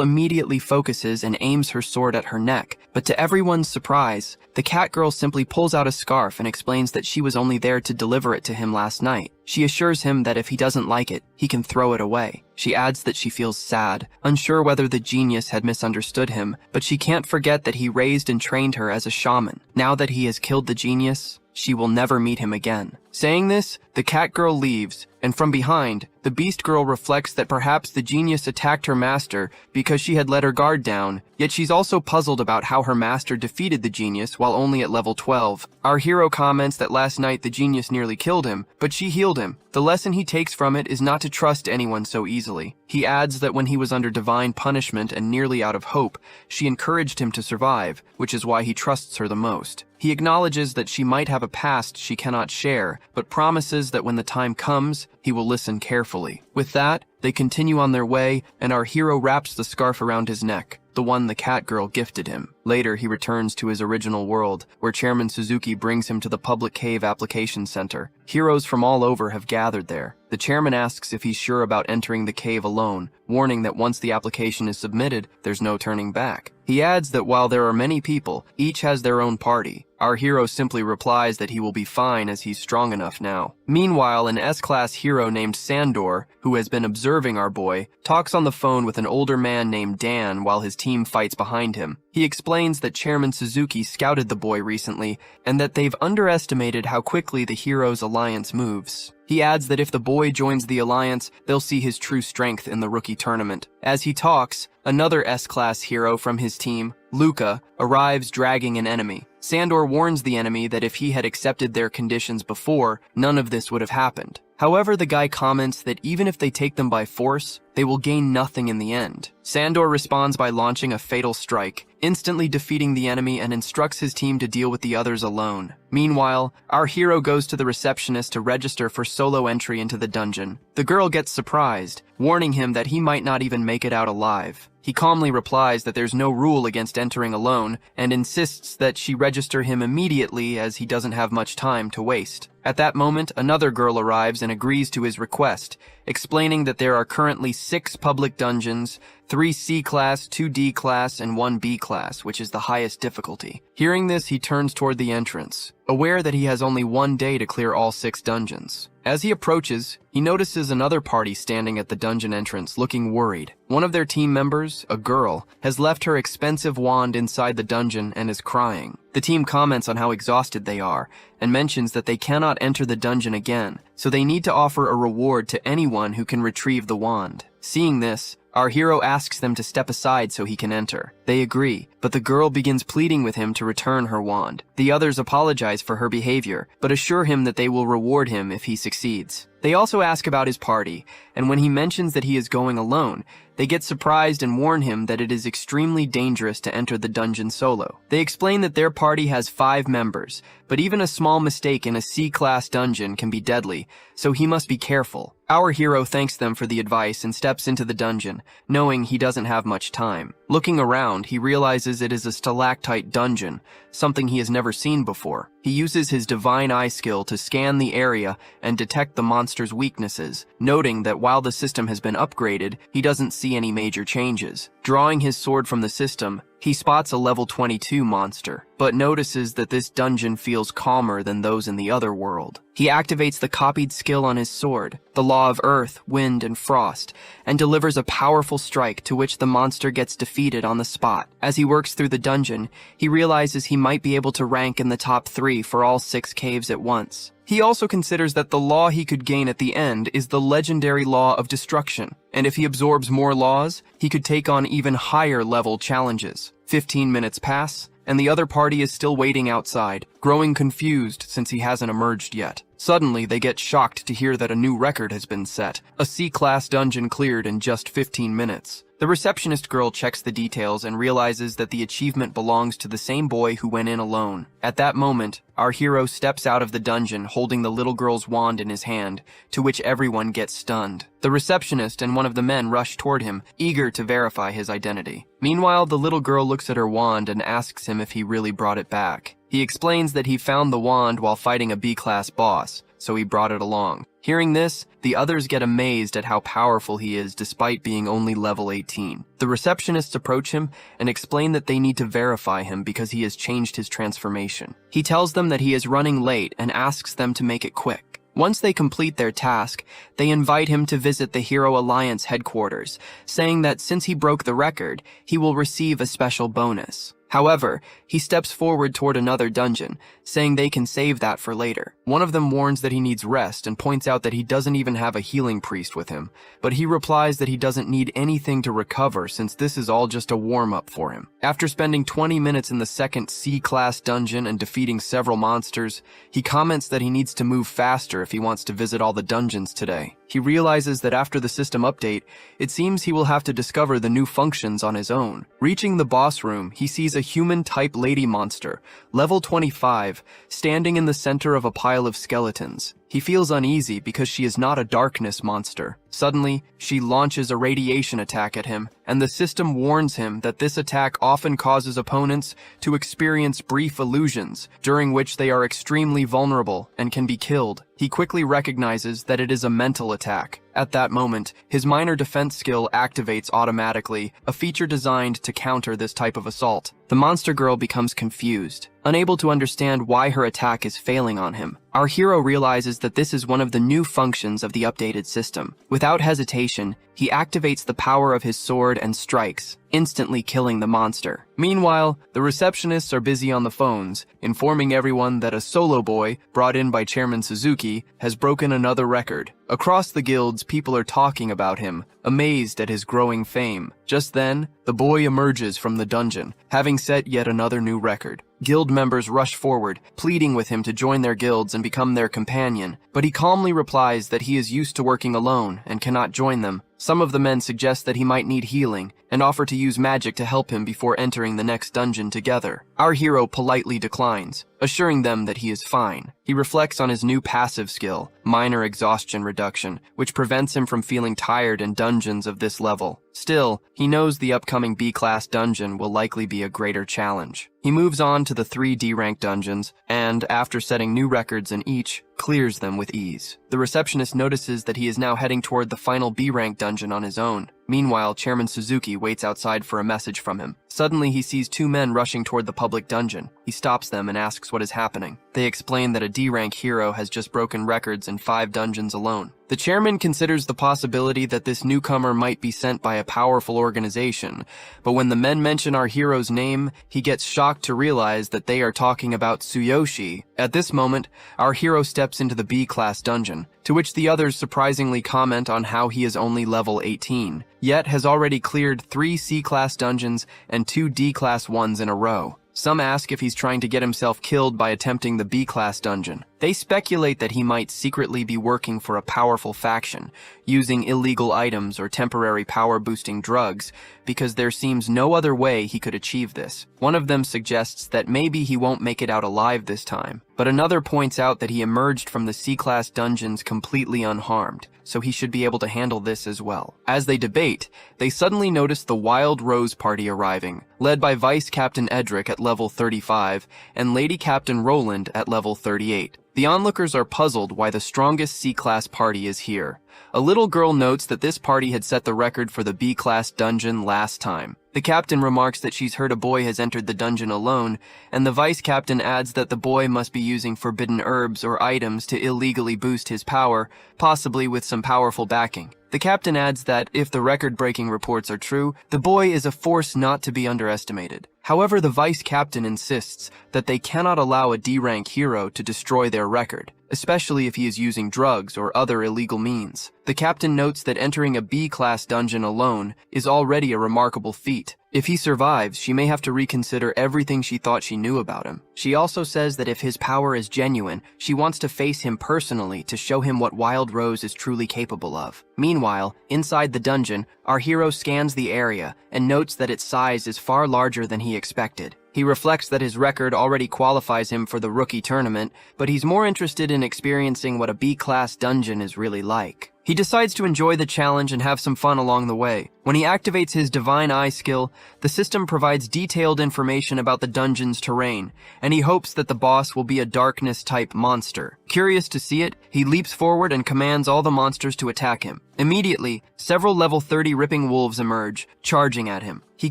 immediately focuses and aims her sword at her neck, but to everyone's surprise, the Cat Girl simply pulls out a scarf and explains that she was only there to deliver it to him last night. She assures him that if he doesn't like it, he can throw it away. She adds that she feels sad, unsure whether the genius had misunderstood him, but she can't forget that he raised and trained her as a shaman. Now that he has killed the genius, she will never meet him again. Saying this, the Cat Girl leaves, and from behind, the Beast Girl reflects that perhaps the genius attacked her master because she had let her guard down, yet she's also puzzled about how her master defeated the genius while only at level 12. Our hero comments that last night the genius nearly killed him, but she healed him. The lesson he takes from it is not to trust anyone so easily. He adds that when he was under divine punishment and nearly out of hope, she encouraged him to survive, which is why he trusts her the most. He acknowledges that she might have a past she cannot share, but promises that when the time comes, he will listen carefully. With that, they continue on their way, and our hero wraps the scarf around his neck, the one the Cat Girl gifted him. Later, he returns to his original world, where Chairman Suzuki brings him to the Public Cave Application Center. Heroes from all over have gathered there. The chairman asks if he's sure about entering the cave alone, warning that once the application is submitted, there's no turning back. He adds that while there are many people, each has their own party. Our hero simply replies that he will be fine as he's strong enough now. Meanwhile, an S-class hero named Sandor, who has been observing our boy, talks on the phone with an older man named Dan while his team fights behind him. He explains that Chairman Suzuki scouted the boy recently, and that they've underestimated how quickly the hero's alliance moves. He adds that if the boy joins the alliance, they'll see his true strength in the rookie tournament. As he talks, another S-class hero from his team, Luca, arrives dragging an enemy. Sandor warns the enemy that if he had accepted their conditions before, none of this would have happened. However, the guy comments that even if they take them by force, they will gain nothing in the end. Sandor responds by launching a fatal strike, instantly defeating the enemy, and instructs his team to deal with the others alone. Meanwhile, our hero goes to the receptionist to register for solo entry into the dungeon. The girl gets surprised, warning him that he might not even make it out alive. He calmly replies that there's no rule against entering alone, and insists that she register him immediately as he doesn't have much time to waste. At that moment, another girl arrives and agrees to his request, explaining that there are currently 6 public dungeons, 3 C-class, 2 D-class, and 1 B-class, which is the highest difficulty. Hearing this, he turns toward the entrance, aware that he has only 1 day to clear all 6 dungeons. As he approaches, he notices another party standing at the dungeon entrance, looking worried. One of their team members, a girl, has left her expensive wand inside the dungeon and is crying. The team comments on how exhausted they are, and mentions that they cannot enter the dungeon again, so they need to offer a reward to anyone who can retrieve the wand. Seeing this, our hero asks them to step aside so he can enter. They agree, but the girl begins pleading with him to return her wand. The others apologize for her behavior, but assure him that they will reward him if he succeeds. They also ask about his party, and when he mentions that he is going alone, they get surprised and warn him that it is extremely dangerous to enter the dungeon solo. They explain that their party has 5 members, but even a small mistake in a C-class dungeon can be deadly, so he must be careful. Our hero thanks them for the advice and steps into the dungeon, knowing he doesn't have much time. Looking around, he realizes it is a stalactite dungeon, something he has never seen before. He uses his divine eye skill to scan the area and detect the monster's weaknesses, noting that while the system has been upgraded, he doesn't see any major changes. Drawing his sword from the system, he spots a level 22 monster, but notices that this dungeon feels calmer than those in the other world. He activates the copied skill on his sword, the law of earth, wind, and frost, and delivers a powerful strike to which the monster gets defeated on the spot. As he works through the dungeon, he realizes he might be able to rank in the top 3 for all 6 caves at once. He also considers that the law he could gain at the end is the legendary law of destruction, and if he absorbs more laws, he could take on even higher level challenges. 15 minutes pass, and the other party is still waiting outside, growing confused since he hasn't emerged yet. Suddenly, they get shocked to hear that a new record has been set, a C-class dungeon cleared in just 15 minutes. The receptionist girl checks the details and realizes that the achievement belongs to the same boy who went in alone. At that moment, our hero steps out of the dungeon holding the little girl's wand in his hand, to which everyone gets stunned. The receptionist and one of the men rush toward him, eager to verify his identity. Meanwhile, the little girl looks at her wand and asks him if he really brought it back. He explains that he found the wand while fighting a B-class boss, so he brought it along. Hearing this, the others get amazed at how powerful he is despite being only level 18. The receptionists approach him and explain that they need to verify him because he has changed his transformation. He tells them that he is running late and asks them to make it quick. Once they complete their task, they invite him to visit the Hero Alliance headquarters, saying that since he broke the record, he will receive a special bonus. However, he steps forward toward another dungeon, saying they can save that for later. One of them warns that he needs rest and points out that he doesn't even have a healing priest with him, but he replies that he doesn't need anything to recover since this is all just a warm-up for him. After spending 20 minutes in the second C-class dungeon and defeating several monsters, he comments that he needs to move faster if he wants to visit all the dungeons today. He realizes that after the system update, it seems he will have to discover the new functions on his own. Reaching the boss room, he sees a human-type lady monster, level 25, standing in the center of a pile of skeletons. He feels uneasy because she is not a darkness monster. Suddenly, she launches a radiation attack at him, and the system warns him that this attack often causes opponents to experience brief illusions, during which they are extremely vulnerable and can be killed. He quickly recognizes that it is a mental attack. At that moment, his minor defense skill activates automatically, a feature designed to counter this type of assault. The monster girl becomes confused, unable to understand why her attack is failing on him. Our hero realizes that this is one of the new functions of the updated system. Without hesitation, he activates the power of his sword and strikes, instantly killing the monster. Meanwhile, the receptionists are busy on the phones, informing everyone that a solo boy, brought in by Chairman Suzuki, has broken another record. Across the guilds, people are talking about him, amazed at his growing fame. Just then, the boy emerges from the dungeon, having set yet another new record. Guild members rush forward, pleading with him to join their guilds and become their companion, but he calmly replies that he is used to working alone and cannot join them. Some of the men suggest that he might need healing and offer to use magic to help him before entering the next dungeon together. Our hero politely declines, assuring them that he is fine. He reflects on his new passive skill, minor exhaustion reduction, which prevents him from feeling tired in dungeons of this level. Still, he knows the upcoming B-class dungeon will likely be a greater challenge. He moves on to the 3 D-rank dungeons, and, after setting new records in each, clears them with ease. The receptionist notices that he is now heading toward the final B-rank dungeon on his own. Meanwhile, Chairman Suzuki waits outside for a message from him. Suddenly, he sees 2 men rushing toward the public dungeon. He stops them and asks what is happening. They explain that a D-rank hero has just broken records in 5 dungeons alone. The chairman considers the possibility that this newcomer might be sent by a powerful organization, but when the men mention our hero's name, he gets shocked to realize that they are talking about Tsuyoshi. At this moment, our hero steps into the B-class dungeon, to which the others surprisingly comment on how he is only level 18, yet has already cleared 3 C-class dungeons and 2 D-class ones in a row. Some ask if he's trying to get himself killed by attempting the B-class dungeon. They speculate that he might secretly be working for a powerful faction, using illegal items or temporary power-boosting drugs, because there seems no other way he could achieve this. One of them suggests that maybe he won't make it out alive this time, but another points out that he emerged from the C-class dungeons completely unharmed, so he should be able to handle this as well. As they debate, they suddenly notice the Wild Rose Party arriving, led by Vice Captain Edric at level 35 and Lady Captain Roland at level 38. The onlookers are puzzled why the strongest C-class party is here. A little girl notes that this party had set the record for the B-class dungeon last time. The captain remarks that she's heard a boy has entered the dungeon alone, and the vice captain adds that the boy must be using forbidden herbs or items to illegally boost his power, possibly with some powerful backing. The captain adds that if the record-breaking reports are true, the boy is a force not to be underestimated. However, the vice captain insists that they cannot allow a D-rank hero to destroy their record, especially if he is using drugs or other illegal means. The captain notes that entering a B-class dungeon alone is already a remarkable feat. If he survives, she may have to reconsider everything she thought she knew about him. She also says that if his power is genuine, she wants to face him personally to show him what Wild Rose is truly capable of. Meanwhile, inside the dungeon, our hero scans the area and notes that its size is far larger than he expected. He reflects that his record already qualifies him for the rookie tournament, but he's more interested in experiencing what a B-class dungeon is really like. He decides to enjoy the challenge and have some fun along the way. When he activates his Divine Eye skill, the system provides detailed information about the dungeon's terrain, and he hopes that the boss will be a darkness-type monster. Curious to see it, he leaps forward and commands all the monsters to attack him. Immediately, several level 30 ripping wolves emerge, charging at him. He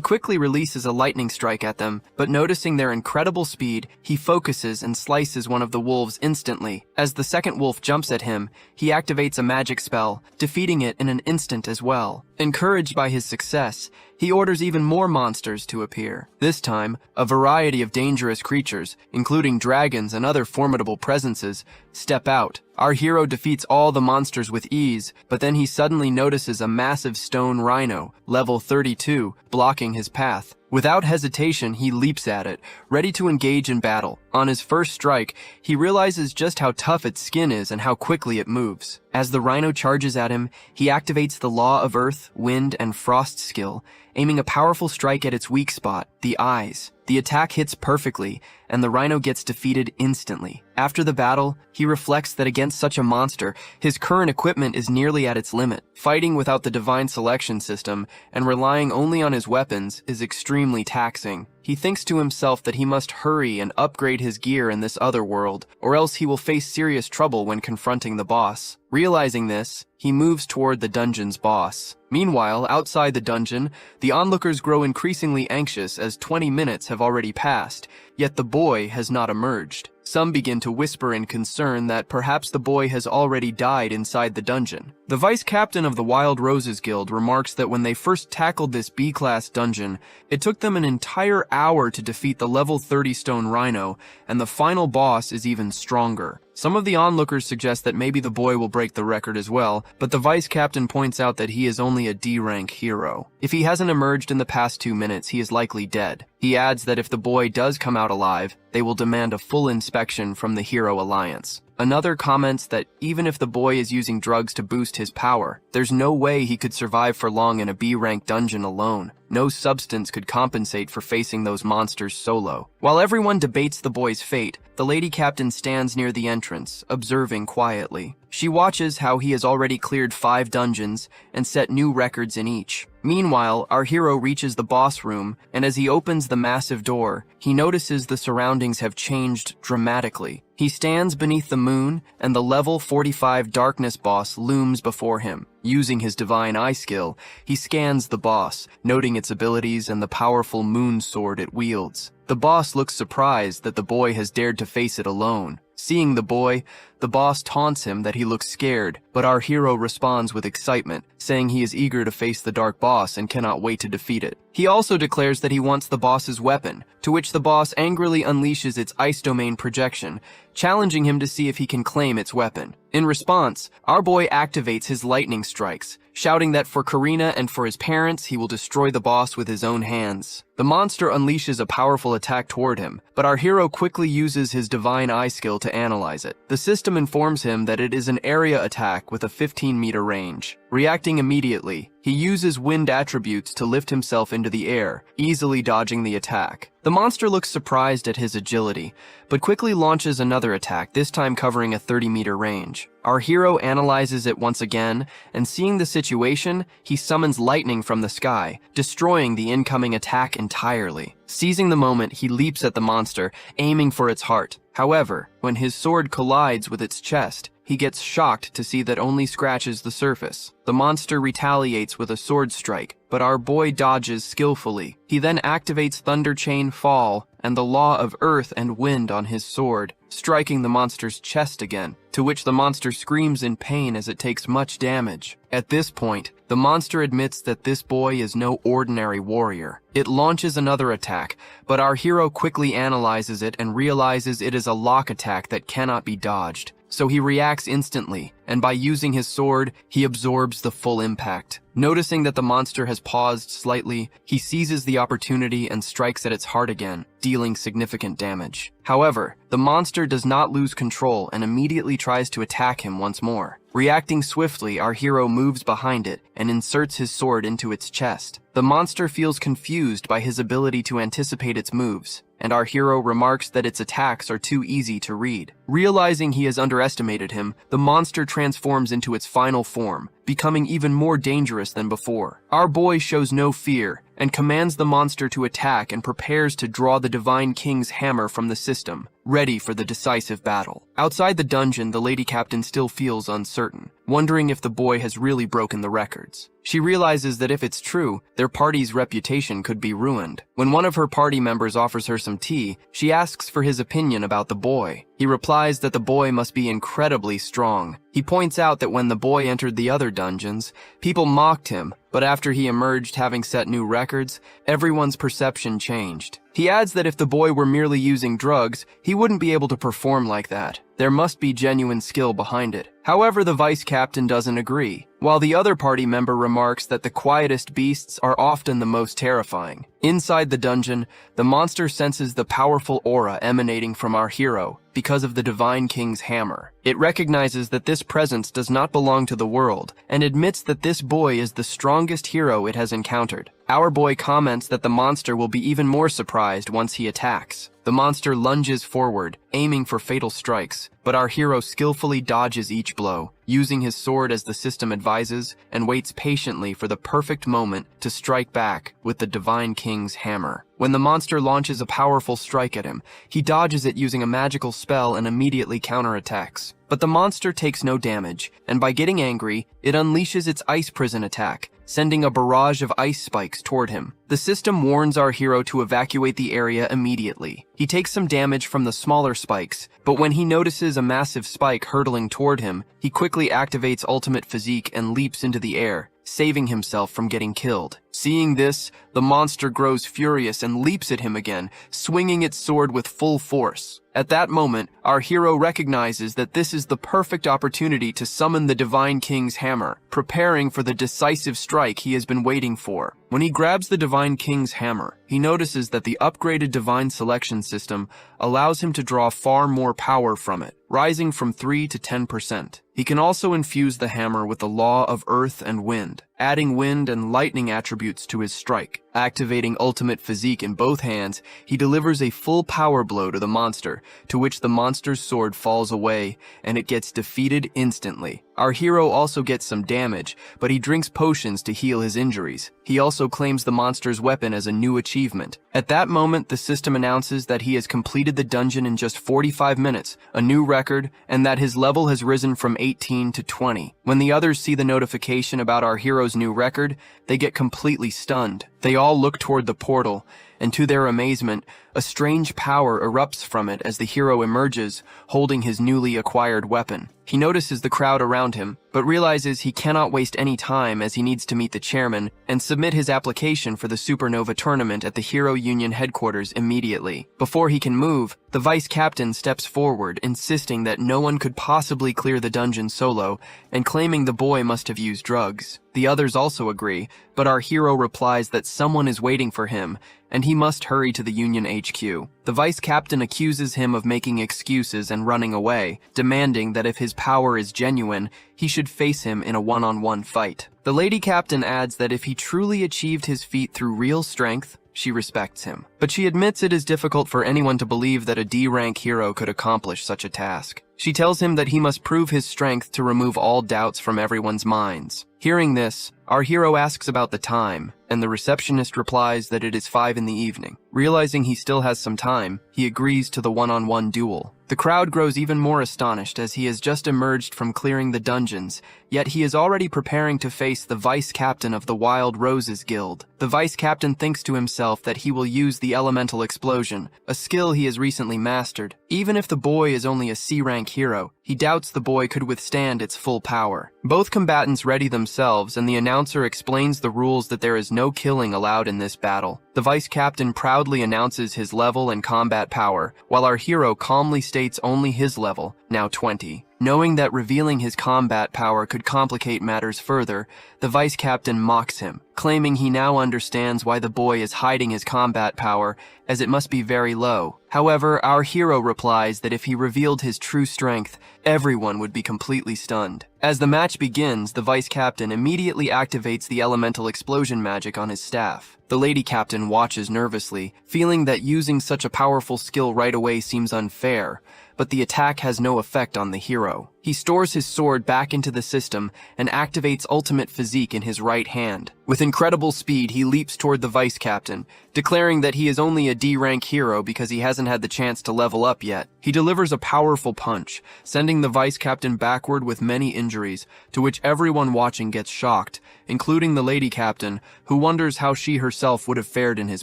quickly releases a lightning strike at them, but noticing their incredible speed, he focuses and slices one of the wolves instantly. As the second wolf jumps at him, he activates a magic spell, defeating it in an instant as well. Encouraged by his success, he orders even more monsters to appear. This time, a variety of dangerous creatures, including dragons and other formidable presences, step out. Our hero defeats all the monsters with ease, but then he suddenly notices a massive stone rhino, level 32, blocking his path. Without hesitation, he leaps at it, ready to engage in battle. On his first strike, he realizes just how tough its skin is and how quickly it moves. As the rhino charges at him, he activates the Law of Earth, Wind, and Frost skill, aiming a powerful strike at its weak spot, the eyes. The attack hits perfectly, and the rhino gets defeated instantly. After the battle, he reflects that against such a monster, his current equipment is nearly at its limit. Fighting without the divine selection system and relying only on his weapons is extremely taxing. He thinks to himself that he must hurry and upgrade his gear in this other world, or else he will face serious trouble when confronting the boss. Realizing this, he moves toward the dungeon's boss. Meanwhile, outside the dungeon, the onlookers grow increasingly anxious as 20 minutes have already passed, yet the boy has not emerged. Some begin to whisper in concern that perhaps the boy has already died inside the dungeon. The vice captain of the Wild Roses Guild remarks that when they first tackled this B-class dungeon, it took them an entire hour to defeat the level 30 stone rhino, and the final boss is even stronger. Some of the onlookers suggest that maybe the boy will break the record as well, but the vice captain points out that he is only a D-rank hero. If he hasn't emerged in the past 2 minutes, he is likely dead. He adds that if the boy does come out alive, they will demand a full inspection from the Hero Alliance. Another comments that even if the boy is using drugs to boost his power, there's no way he could survive for long in a B-rank dungeon alone. No substance could compensate for facing those monsters solo. While everyone debates the boy's fate, the lady captain stands near the entrance, observing quietly. She watches how he has already cleared 5 dungeons and set new records in each. Meanwhile, our hero reaches the boss room, and as he opens the massive door, he notices the surroundings have changed dramatically. He stands beneath the moon, and the level 45 darkness boss looms before him. Using his Divine Eye skill, he scans the boss, noting its abilities and the powerful moon sword it wields. The boss looks surprised that the boy has dared to face it alone. Seeing the boy, the boss taunts him that he looks scared, but our hero responds with excitement, saying he is eager to face the dark boss and cannot wait to defeat it. He also declares that he wants the boss's weapon, to which the boss angrily unleashes its ice domain projection, challenging him to see if he can claim its weapon. In response, our boy activates his lightning strikes, shouting that for Karina and for his parents, he will destroy the boss with his own hands. The monster unleashes a powerful attack toward him, but our hero quickly uses his Divine Eye skill to analyze it. The system informs him that it is an area attack with a 15-meter range. Reacting immediately, he uses wind attributes to lift himself into the air, easily dodging the attack. The monster looks surprised at his agility, but quickly launches another attack, this time covering a 30-meter range. Our hero analyzes it once again, and seeing the situation, he summons lightning from the sky, destroying the incoming attack entirely. Seizing the moment, he leaps at the monster, aiming for its heart. However, when his sword collides with its chest, he gets shocked to see that only scratches the surface. The monster retaliates with a sword strike, but our boy dodges skillfully. He then activates Thunder Chain Fall and the Law of Earth and Wind on his sword, striking the monster's chest again, to which the monster screams in pain as it takes much damage. At this point, the monster admits that this boy is no ordinary warrior. It launches another attack, but our hero quickly analyzes it and realizes it is a lock attack that cannot be dodged. So he reacts instantly, and by using his sword, he absorbs the full impact. Noticing that the monster has paused slightly, he seizes the opportunity and strikes at its heart again, dealing significant damage. However, the monster does not lose control and immediately tries to attack him once more. Reacting swiftly, our hero moves behind it and inserts his sword into its chest. The monster feels confused by his ability to anticipate its moves, and our hero remarks that its attacks are too easy to read. Realizing he has underestimated him, the monster transforms into its final form, becoming even more dangerous than before. Our boy shows no fear and commands the monster to attack and prepares to draw the Divine King's hammer from the system, ready for the decisive battle. Outside the dungeon, the lady captain still feels uncertain, wondering if the boy has really broken the records. She realizes that if it's true, their party's reputation could be ruined. When one of her party members offers her some tea, she asks for his opinion about the boy. He replies that the boy must be incredibly strong. He points out that when the boy entered the other dungeons, people mocked him, but after he emerged having set new records, everyone's perception changed. He adds that if the boy were merely using drugs, he wouldn't be able to perform like that. There must be genuine skill behind it. However, the vice captain doesn't agree, while the other party member remarks that the quietest beasts are often the most terrifying. Inside the dungeon, the monster senses the powerful aura emanating from our hero because of the Divine King's hammer. It recognizes that this presence does not belong to the world and admits that this boy is the strongest hero it has encountered. Our boy comments that the monster will be even more surprised once he attacks. The monster lunges forward, aiming for fatal strikes, but our hero skillfully dodges each blow, using his sword as the system advises, and waits patiently for the perfect moment to strike back with the Divine King's hammer. When the monster launches a powerful strike at him, he dodges it using a magical spell and immediately counterattacks. But the monster takes no damage, and by getting angry, it unleashes its ice prison attack, sending a barrage of ice spikes toward him. The system warns our hero to evacuate the area immediately. He takes some damage from the smaller spikes, but when he notices a massive spike hurtling toward him, he quickly activates Ultimate Physique and leaps into the air, saving himself from getting killed. Seeing this, the monster grows furious and leaps at him again, swinging its sword with full force. At that moment, our hero recognizes that this is the perfect opportunity to summon the Divine King's hammer, preparing for the decisive strike he has been waiting for. When he grabs the Divine King's hammer, he notices that the upgraded Divine Selection system allows him to draw far more power from it, rising from 3 to 10%. He can also infuse the hammer with the Law of Earth and Wind, adding wind and lightning attributes to his strike. Activating Ultimate Physique in both hands, he delivers a full power blow to the monster, to which the monster's sword falls away, and it gets defeated instantly. Our hero also gets some damage, but he drinks potions to heal his injuries. He also claims the monster's weapon as a new achievement. At that moment, the system announces that he has completed the dungeon in just 45 minutes, a new record, and that his level has risen from 18 to 20. When the others see the notification about our hero's new record, they get completely stunned. They all look toward the portal, and to their amazement, a strange power erupts from it as the hero emerges, holding his newly acquired weapon. He notices the crowd around him, but realizes he cannot waste any time as he needs to meet the chairman and submit his application for the Supernova tournament at the Hero Union headquarters immediately. Before he can move, the vice captain steps forward, insisting that no one could possibly clear the dungeon solo, and claiming the boy must have used drugs. The others also agree, but our hero replies that someone is waiting for him, and he must hurry to the Union HQ. The vice captain accuses him of making excuses and running away, demanding that if his power is genuine, he should face him in a one-on-one fight. The lady captain adds that if he truly achieved his feat through real strength, she respects him. But she admits it is difficult for anyone to believe that a D-rank hero could accomplish such a task. She tells him that he must prove his strength to remove all doubts from everyone's minds. Hearing this, our hero asks about the time, and the receptionist replies that it is 5 in the evening. Realizing he still has some time, he agrees to the one-on-one duel. The crowd grows even more astonished as he has just emerged from clearing the dungeons, yet he is already preparing to face the vice captain of the Wild Roses Guild. The vice captain thinks to himself that he will use the elemental explosion, a skill he has recently mastered. Even if the boy is only a C-rank hero, he doubts the boy could withstand its full power. Both combatants ready themselves, and the announcer explains the rules that there is no killing allowed in this battle. The vice captain proudly announces his level and combat power, while our hero calmly states only his level, now 20. Knowing that revealing his combat power could complicate matters further, the vice captain mocks him, claiming he now understands why the boy is hiding his combat power, as it must be very low. However, our hero replies that if he revealed his true strength, everyone would be completely stunned. As the match begins, the vice captain immediately activates the elemental explosion magic on his staff. The lady captain watches nervously, feeling that using such a powerful skill right away seems unfair, but the attack has no effect on the hero. He stores his sword back into the system and activates ultimate physique in his right hand. With incredible speed, he leaps toward the vice captain, declaring that he is only a D-rank hero because he hasn't had the chance to level up yet. He delivers a powerful punch, sending the vice captain backward with many injuries, to which everyone watching gets shocked, including the lady captain, who wonders how she herself would have fared in his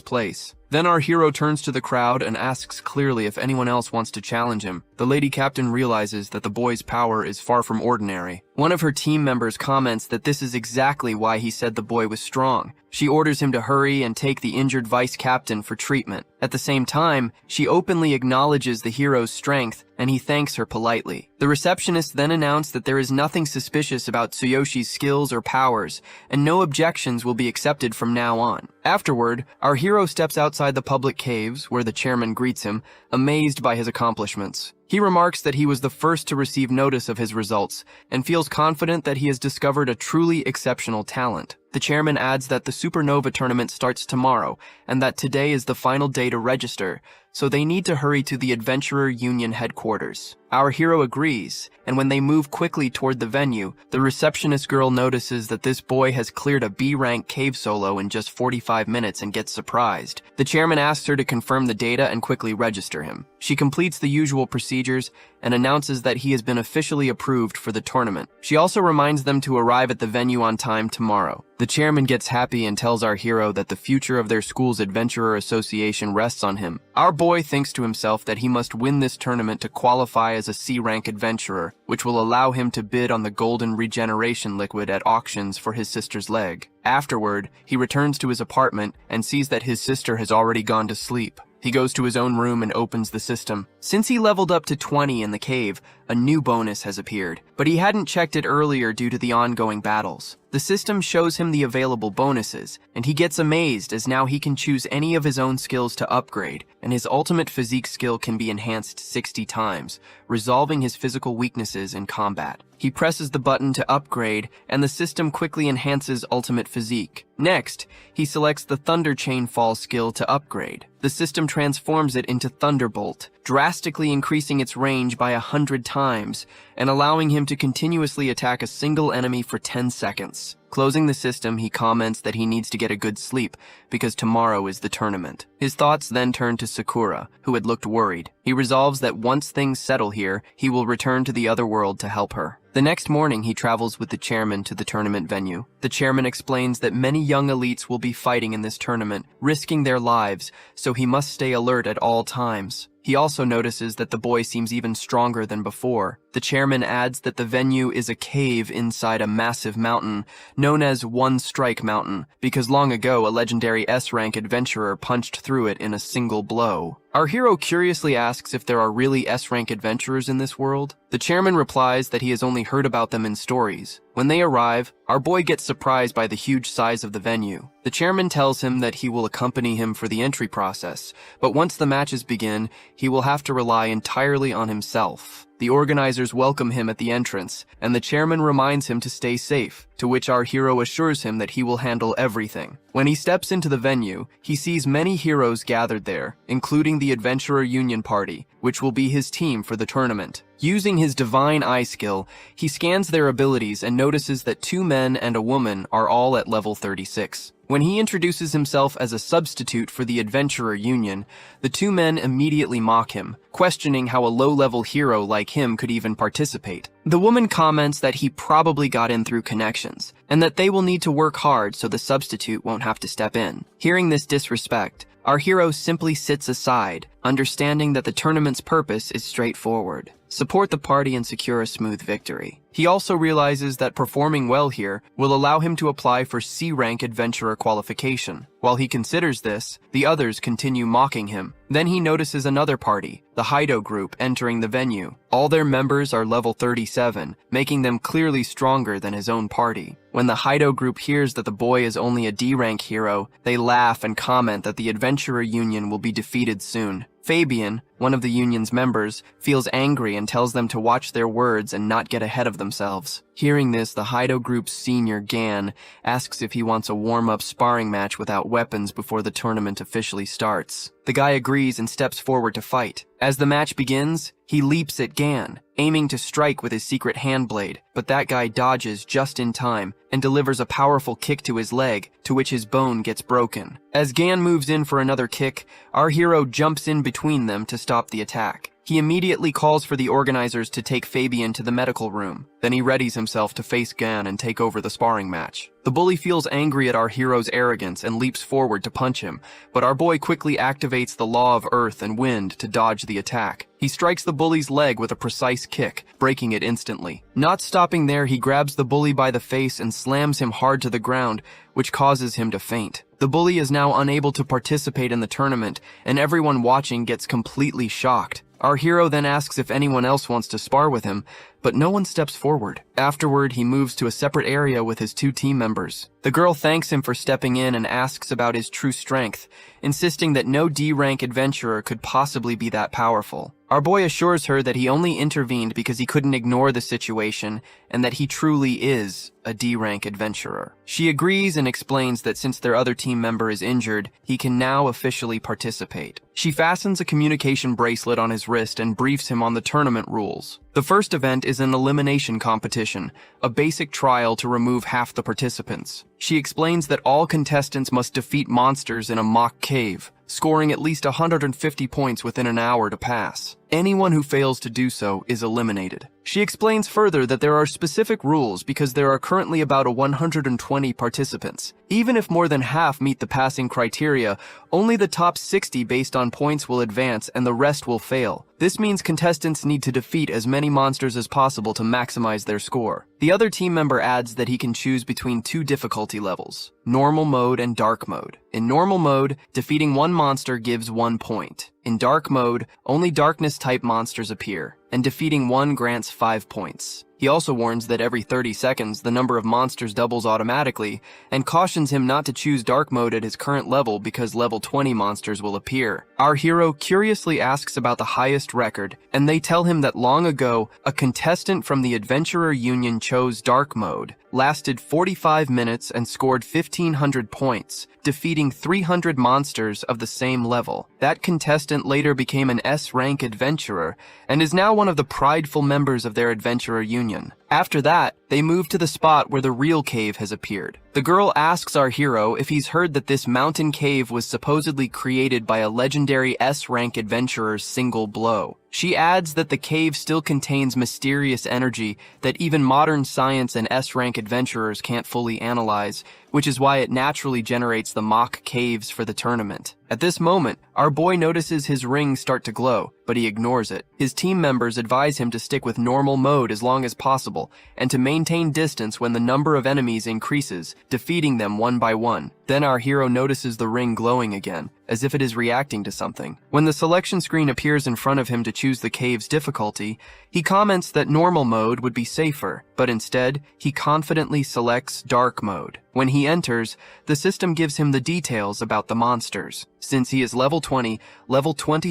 place. Then our hero turns to the crowd and asks clearly if anyone else wants to challenge him. The lady captain realizes that the boy's power is far from ordinary. One of her team members comments that this is exactly why he said the boy was strong. She orders him to hurry and take the injured vice captain for treatment. At the same time, she openly acknowledges the hero's strength, and he thanks her politely. The receptionist then announced that there is nothing suspicious about Tsuyoshi's skills or powers, and no objections will be accepted from now on. Afterward, our hero steps outside the public caves, where the chairman greets him, amazed by his accomplishments. He remarks that he was the first to receive notice of his results, and feels confident that he has discovered a truly exceptional talent. The chairman adds that the Supernova tournament starts tomorrow, and that today is the final day to register, so they need to hurry to the Adventurer Union headquarters. Our hero agrees, and when they move quickly toward the venue, the receptionist girl notices that this boy has cleared a B-rank cave solo in just 45 minutes and gets surprised. The chairman asks her to confirm the data and quickly register him. She completes the usual procedures and announces that he has been officially approved for the tournament. She also reminds them to arrive at the venue on time tomorrow. The chairman gets happy and tells our hero that the future of their school's Adventurer Association rests on him. Our boy thinks to himself that he must win this tournament to qualify as a C-rank adventurer, which will allow him to bid on the golden regeneration liquid at auctions for his sister's leg. Afterward, he returns to his apartment and sees that his sister has already gone to sleep. He goes to his own room and opens the system. Since he leveled up to 20 in the cave, a new bonus has appeared, but he hadn't checked it earlier due to the ongoing battles. The system shows him the available bonuses, and he gets amazed as now he can choose any of his own skills to upgrade, and his ultimate physique skill can be enhanced 60 times, resolving his physical weaknesses in combat. He presses the button to upgrade, and the system quickly enhances ultimate physique. Next, he selects the Thunder Chain Fall skill to upgrade. The system transforms it into Thunderbolt, drastically increasing its range by 100 times, and allowing him to continuously attack a single enemy for 10 seconds. Closing the system, he comments that he needs to get a good sleep, because tomorrow is the tournament. His thoughts then turn to Sakura, who had looked worried. He resolves that once things settle here, he will return to the other world to help her. The next morning, he travels with the chairman to the tournament venue. The chairman explains that many young elites will be fighting in this tournament, risking their lives, so he must stay alert at all times. He also notices that the boy seems even stronger than before. The chairman adds that the venue is a cave inside a massive mountain, known as One Strike Mountain, because long ago a legendary S-rank adventurer punched through it in a single blow. Our hero curiously asks if there are really S-rank adventurers in this world. The chairman replies that he has only heard about them in stories. When they arrive, our boy gets surprised by the huge size of the venue. The chairman tells him that he will accompany him for the entry process, but once the matches begin, he will have to rely entirely on himself. The organizers welcome him at the entrance, and the chairman reminds him to stay safe. to which our hero assures him that he will handle everything. When he steps into the venue, he sees many heroes gathered there, including the Adventurer Union Party, which will be his team for the tournament. Using his divine eye skill, he scans their abilities and notices that 2 men and a woman are all at level 36. When he introduces himself as a substitute for the Adventurer Union, the 2 men immediately mock him, questioning how a low-level hero like him could even participate. The woman comments that he probably got in through connections, and that they will need to work hard so the substitute won't have to step in. Hearing this disrespect, our hero simply sits aside, understanding that the tournament's purpose is straightforward: support the party and secure a smooth victory. He also realizes that performing well here will allow him to apply for C-rank adventurer qualification. While he considers this, the others continue mocking him. Then he notices another party, the Hido group, entering the venue. All their members are level 37, making them clearly stronger than his own party. When the Hido group hears that the boy is only a D-rank hero, they laugh and comment that the Adventurer Union will be defeated soon. Fabian, one of the union's members, feels angry and tells them to watch their words and not get ahead of themselves. Hearing this, the Hido group's senior, Gan, asks if he wants a warm-up sparring match without weapons before the tournament officially starts. The guy agrees and steps forward to fight. As the match begins, he leaps at Gan, aiming to strike with his secret hand blade, but that guy dodges just in time and delivers a powerful kick to his leg, to which his bone gets broken. As Gan moves in for another kick, our hero jumps in between them to stop the attack. He immediately calls for the organizers to take Fabian to the medical room. Then he readies himself to face Gan and take over the sparring match. The bully feels angry at our hero's arrogance and leaps forward to punch him, but our boy quickly activates the law of earth and wind to dodge the attack. He strikes the bully's leg with a precise kick, breaking it instantly. Not stopping there, he grabs the bully by the face and slams him hard to the ground, which causes him to faint. The bully is now unable to participate in the tournament, and everyone watching gets completely shocked. Our hero then asks if anyone else wants to spar with him, but no one steps forward. Afterward, he moves to a separate area with his 2 team members. The girl thanks him for stepping in and asks about his true strength, insisting that no D-rank adventurer could possibly be that powerful. Our boy assures her that he only intervened because he couldn't ignore the situation and that he truly is a D-rank adventurer. She agrees and explains that since their other team member is injured, he can now officially participate. She fastens a communication bracelet on his wrist and briefs him on the tournament rules. The first event is an elimination competition, a basic trial to remove half the participants. She explains that all contestants must defeat monsters in a mock cave, scoring at least 150 points within an hour to pass. Anyone who fails to do so is eliminated. She explains further that there are specific rules because there are currently about 120 participants. Even if more than half meet the passing criteria, only the top 60 based on points will advance and the rest will fail. This means contestants need to defeat as many monsters as possible to maximize their score. The other team member adds that he can choose between 2 difficulty levels, normal mode and dark mode. In normal mode, defeating 1 monster gives 1 point. In dark mode, only darkness-type monsters appear, and defeating 1 grants 5 points. He also warns that every 30 seconds, the number of monsters doubles automatically, and cautions him not to choose dark mode at his current level because level 20 monsters will appear. Our hero curiously asks about the highest record, and they tell him that long ago, a contestant from the Adventurer Union chose dark mode, lasted 45 minutes and scored 1,500 points, defeating 300 monsters of the same level. That contestant later became an S-rank adventurer, and is now one of the prideful members of their Adventurer Union. After that, they move to the spot where the real cave has appeared. The girl asks our hero if he's heard that this mountain cave was supposedly created by a legendary S-rank adventurer's single blow. She adds that the cave still contains mysterious energy that even modern science and S-rank adventurers can't fully analyze, which is why it naturally generates the mock caves for the tournament. At this moment, our boy notices his ring start to glow, but he ignores it. His team members advise him to stick with normal mode as long as possible, and to maintain distance when the number of enemies increases, defeating them one by one. Then our hero notices the ring glowing again, as if it is reacting to something. When the selection screen appears in front of him to choose the cave's difficulty, he comments that normal mode would be safer, but instead, he confidently selects dark mode. When he enters, the system gives him the details about the monsters. Since he is level 20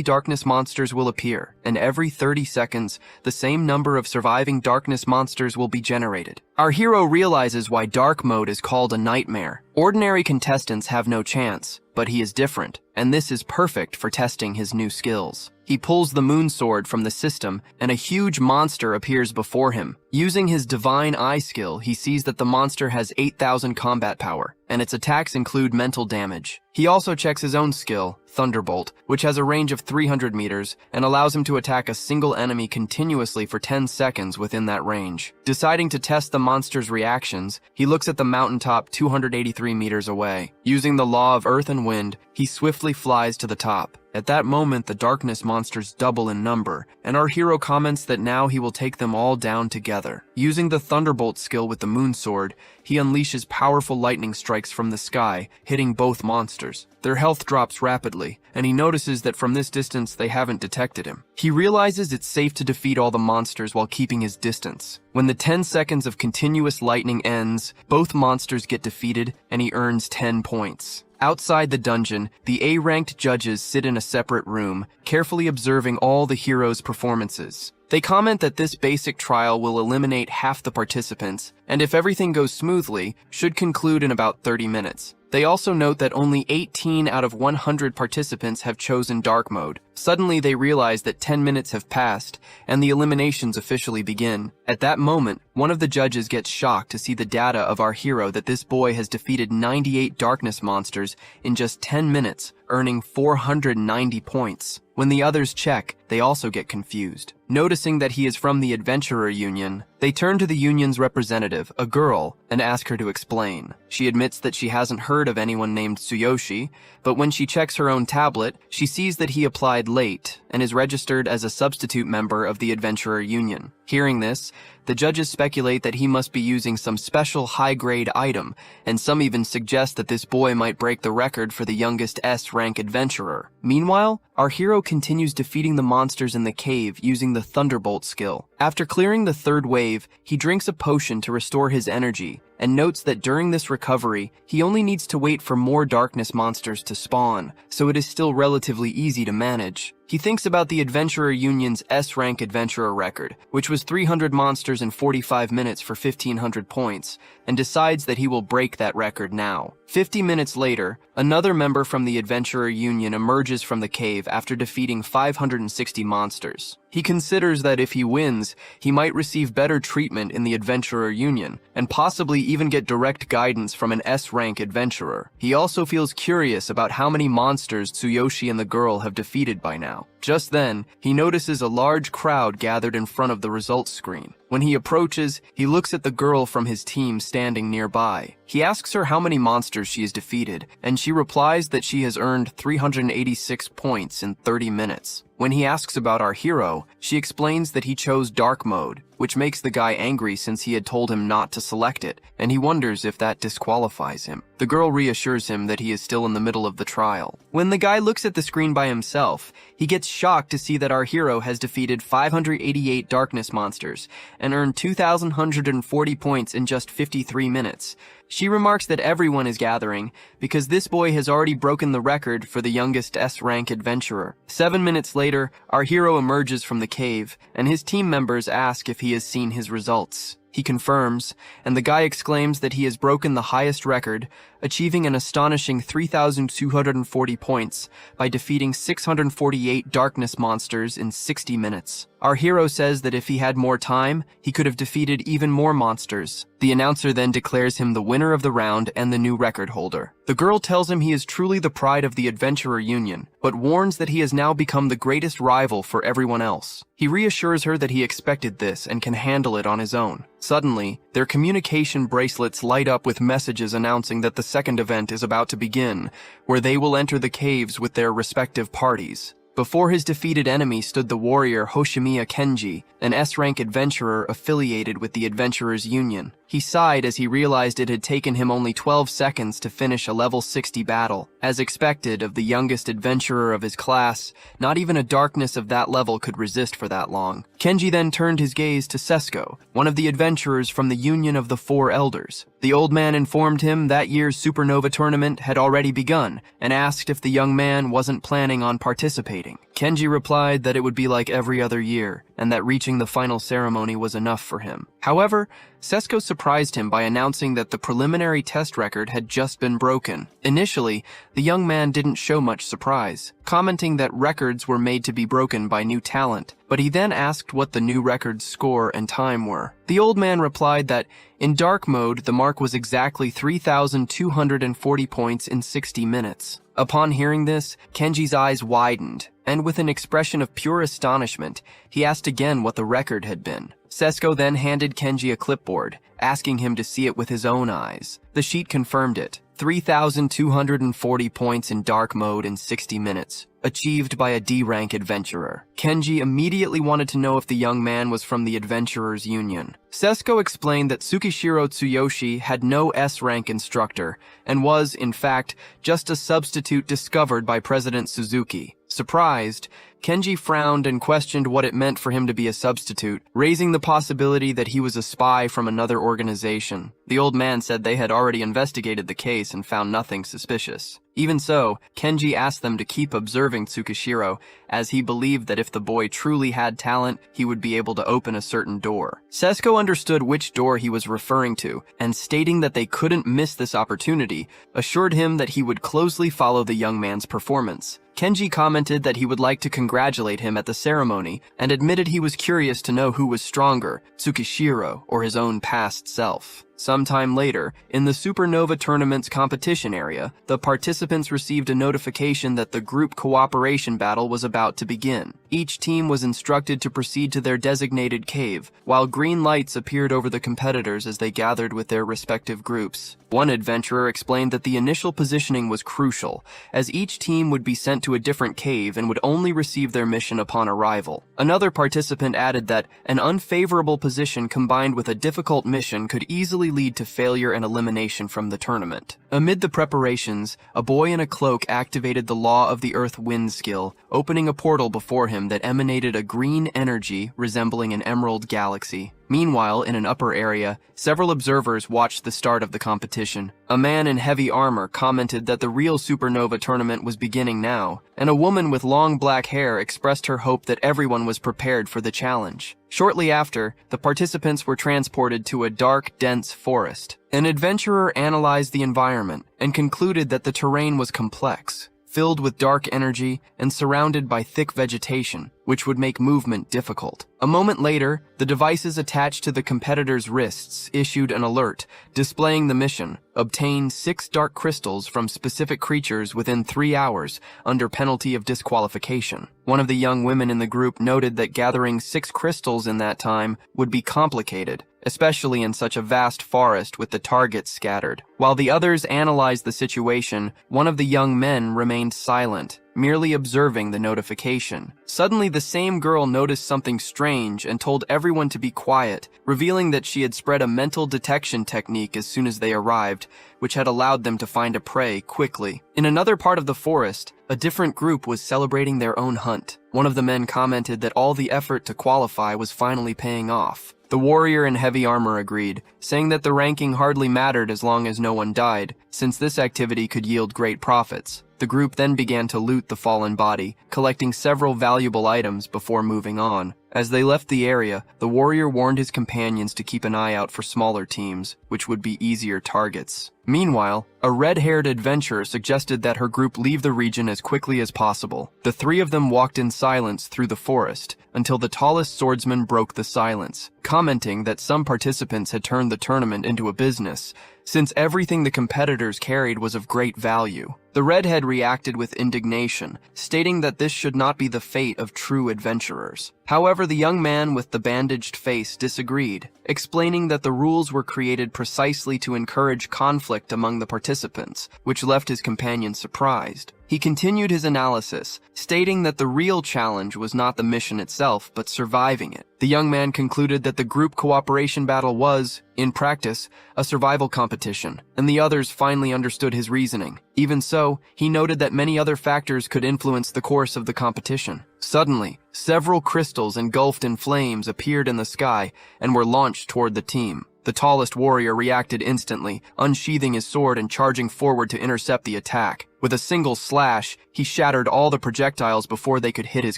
darkness monsters will appear, and every 30 seconds, the same number of surviving darkness monsters will be generated. Our hero realizes why dark mode is called a nightmare. Ordinary contestants have no chance, but he is different, and this is perfect for testing his new skills. He pulls the moon sword from the system, and a huge monster appears before him. Using his divine eye skill, he sees that the monster has 8,000 combat power, and its attacks include mental damage. He also checks his own skill, Thunderbolt, which has a range of 300 meters and allows him to attack a single enemy continuously for 10 seconds within that range. Deciding to test the monster's reactions, he looks at the mountaintop 283 meters away. Using the law of earth and wind, he swiftly flies to the top. At that moment, the darkness monsters double in number, and our hero comments that now he will take them all down together. Using the Thunderbolt skill with the moon sword, he unleashes powerful lightning strikes from the sky, hitting both monsters. Their health drops rapidly, and he notices that from this distance they haven't detected him. He realizes it's safe to defeat all the monsters while keeping his distance. When the 10 seconds of continuous lightning ends, both monsters get defeated, and he earns 10 points. Outside the dungeon, the A-ranked judges sit in a separate room, carefully observing all the heroes' performances. They comment that this basic trial will eliminate half the participants, and if everything goes smoothly, should conclude in about 30 minutes. They also note that only 18 out of 100 participants have chosen dark mode. Suddenly they realize that 10 minutes have passed, and the eliminations officially begin. At that moment, one of the judges gets shocked to see the data of our hero that this boy has defeated 98 darkness monsters in just 10 minutes, earning 490 points. When the others check, they also get confused. Noticing that he is from the Adventurer Union, they turn to the union's representative, a girl, and ask her to explain. She admits that she hasn't heard of anyone named Tsuyoshi, but when she checks her own tablet, she sees that he applied late and is registered as a substitute member of the Adventurer Union. Hearing this, the judges speculate that he must be using some special high-grade item, and some even suggest that this boy might break the record for the youngest S-rank adventurer. Meanwhile, our hero continues defeating the monsters in the cave using the Thunderbolt skill. After clearing the third wave, he drinks a potion to restore his energy, and notes that during this recovery, he only needs to wait for more darkness monsters to spawn, so it is still relatively easy to manage. He thinks about the Adventurer Union's S-rank adventurer record, which was 300 monsters in 45 minutes for 1,500 points, and decides that he will break that record now. 50 minutes later, another member from the Adventurer Union emerges from the cave after defeating 560 monsters. He considers that if he wins, he might receive better treatment in the Adventurer Union, and possibly even get direct guidance from an S-rank adventurer. He also feels curious about how many monsters Tsuyoshi and the girl have defeated by now. Just then, he notices a large crowd gathered in front of the results screen. When he approaches, he looks at the girl from his team standing nearby. He asks her how many monsters she has defeated, and she replies that she has earned 386 points in 30 minutes. When he asks about our hero, she explains that he chose dark mode, which makes the guy angry since he had told him not to select it, and he wonders if that disqualifies him. The girl reassures him that he is still in the middle of the trial. When the guy looks at the screen by himself, he gets shocked to see that our hero has defeated 588 darkness monsters and earned 2,140 points in just 53 minutes. She remarks that everyone is gathering because this boy has already broken the record for the youngest S-rank adventurer. 7 minutes later, our hero emerges from the cave, and his team members ask if he has seen his results. He confirms, and the guy exclaims that he has broken the highest record, achieving an astonishing 3,240 points by defeating 648 darkness monsters in 60 minutes. Our hero says that if he had more time, he could have defeated even more monsters. The announcer then declares him the winner of the round and the new record holder. The girl tells him he is truly the pride of the Adventurer Union, but warns that he has now become the greatest rival for everyone else. He reassures her that he expected this and can handle it on his own. Suddenly, their communication bracelets light up with messages announcing that the second event is about to begin, where they will enter the caves with their respective parties. Before his defeated enemy stood the warrior Hoshimiya Kenji, an S-rank adventurer affiliated with the Adventurers Union. He sighed as he realized it had taken him only 12 seconds to finish a level 60 battle. As expected of the youngest adventurer of his class, not even a darkness of that level could resist for that long. Kenji then turned his gaze to Sesko, one of the adventurers from the Union of the Four Elders. The old man informed him that year's supernova tournament had already begun, and asked if the young man wasn't planning on participating. Kenji replied that it would be like every other year, and that reaching the final ceremony was enough for him. However, Sesko surprised him by announcing that the preliminary test record had just been broken. Initially, the young man didn't show much surprise, commenting that records were made to be broken by new talent, but he then asked what the new record's score and time were. The old man replied that in dark mode, the mark was exactly 3,240 points in 60 minutes. Upon hearing this, Kenji's eyes widened, and with an expression of pure astonishment, he asked again what the record had been. Sesko then handed Kenji a clipboard, asking him to see it with his own eyes. The sheet confirmed it. 3,240 points in dark mode in 60 minutes, achieved by a D-rank adventurer. Kenji immediately wanted to know if the young man was from the Adventurers Union. Sesko explained that Tsukishiro Tsuyoshi had no S-rank instructor, and was, in fact, just a substitute discovered by President Suzuki. Surprised, Kenji frowned and questioned what it meant for him to be a substitute, raising the possibility that he was a spy from another organization. The old man said they had already investigated the case and found nothing suspicious. Even so, Kenji asked them to keep observing Tsukishiro, as he believed that if the boy truly had talent, he would be able to open a certain door. Sesko understood which door he was referring to, and stating that they couldn't miss this opportunity, assured him that he would closely follow the young man's performance. Kenji commented that he would like to congratulate him at the ceremony, and admitted he was curious to know who was stronger, Tsukishiro or his own past self. Sometime later, in the Supernova Tournament's competition area, the participants received a notification that the group cooperation battle was about to begin. Each team was instructed to proceed to their designated cave, while green lights appeared over the competitors as they gathered with their respective groups. One adventurer explained that the initial positioning was crucial, as each team would be sent to a different cave and would only receive their mission upon arrival. Another participant added that an unfavorable position combined with a difficult mission could easily lead to failure and elimination from the tournament. Amid the preparations, a boy in a cloak activated the Law of the Earth-Wind skill, opening a portal before him that emanated a green energy resembling an emerald galaxy. Meanwhile, in an upper area, several observers watched the start of the competition. A man in heavy armor commented that the real Supernova tournament was beginning now, and a woman with long black hair expressed her hope that everyone was prepared for the challenge. Shortly after, the participants were transported to a dark, dense forest. An adventurer analyzed the environment and concluded that the terrain was complex, filled with dark energy and surrounded by thick vegetation, which would make movement difficult. A moment later, the devices attached to the competitors' wrists issued an alert, displaying the mission: obtain 6 dark crystals from specific creatures within 3 hours, under penalty of disqualification. One of the young women in the group noted that gathering 6 crystals in that time would be complicated, especially in such a vast forest with the targets scattered. While the others analyzed the situation, one of the young men remained silent, merely observing the notification. Suddenly, the same girl noticed something strange and told everyone to be quiet, revealing that she had spread a mental detection technique as soon as they arrived, which had allowed them to find a prey quickly. In another part of the forest, a different group was celebrating their own hunt. One of the men commented that all the effort to qualify was finally paying off. The warrior in heavy armor agreed, saying that the ranking hardly mattered as long as no one died, since this activity could yield great profits. The group then began to loot the fallen body, collecting several valuable items before moving on. As they left the area, the warrior warned his companions to keep an eye out for smaller teams, which would be easier targets. Meanwhile, a red-haired adventurer suggested that her group leave the region as quickly as possible. The 3 of them walked in silence through the forest, until the tallest swordsman broke the silence, commenting that some participants had turned the tournament into a business, since everything the competitors carried was of great value. The redhead reacted with indignation, stating that this should not be the fate of true adventurers. However, the young man with the bandaged face disagreed, explaining that the rules were created precisely to encourage conflict among the participants, which left his companion surprised. He continued his analysis, stating that the real challenge was not the mission itself, but surviving it. The young man concluded that the group cooperation battle was, in practice, a survival competition, and the others finally understood his reasoning. Even so, he noted that many other factors could influence the course of the competition. Suddenly, several crystals engulfed in flames appeared in the sky and were launched toward the team. The tallest warrior reacted instantly, unsheathing his sword and charging forward to intercept the attack. With a single slash, he shattered all the projectiles before they could hit his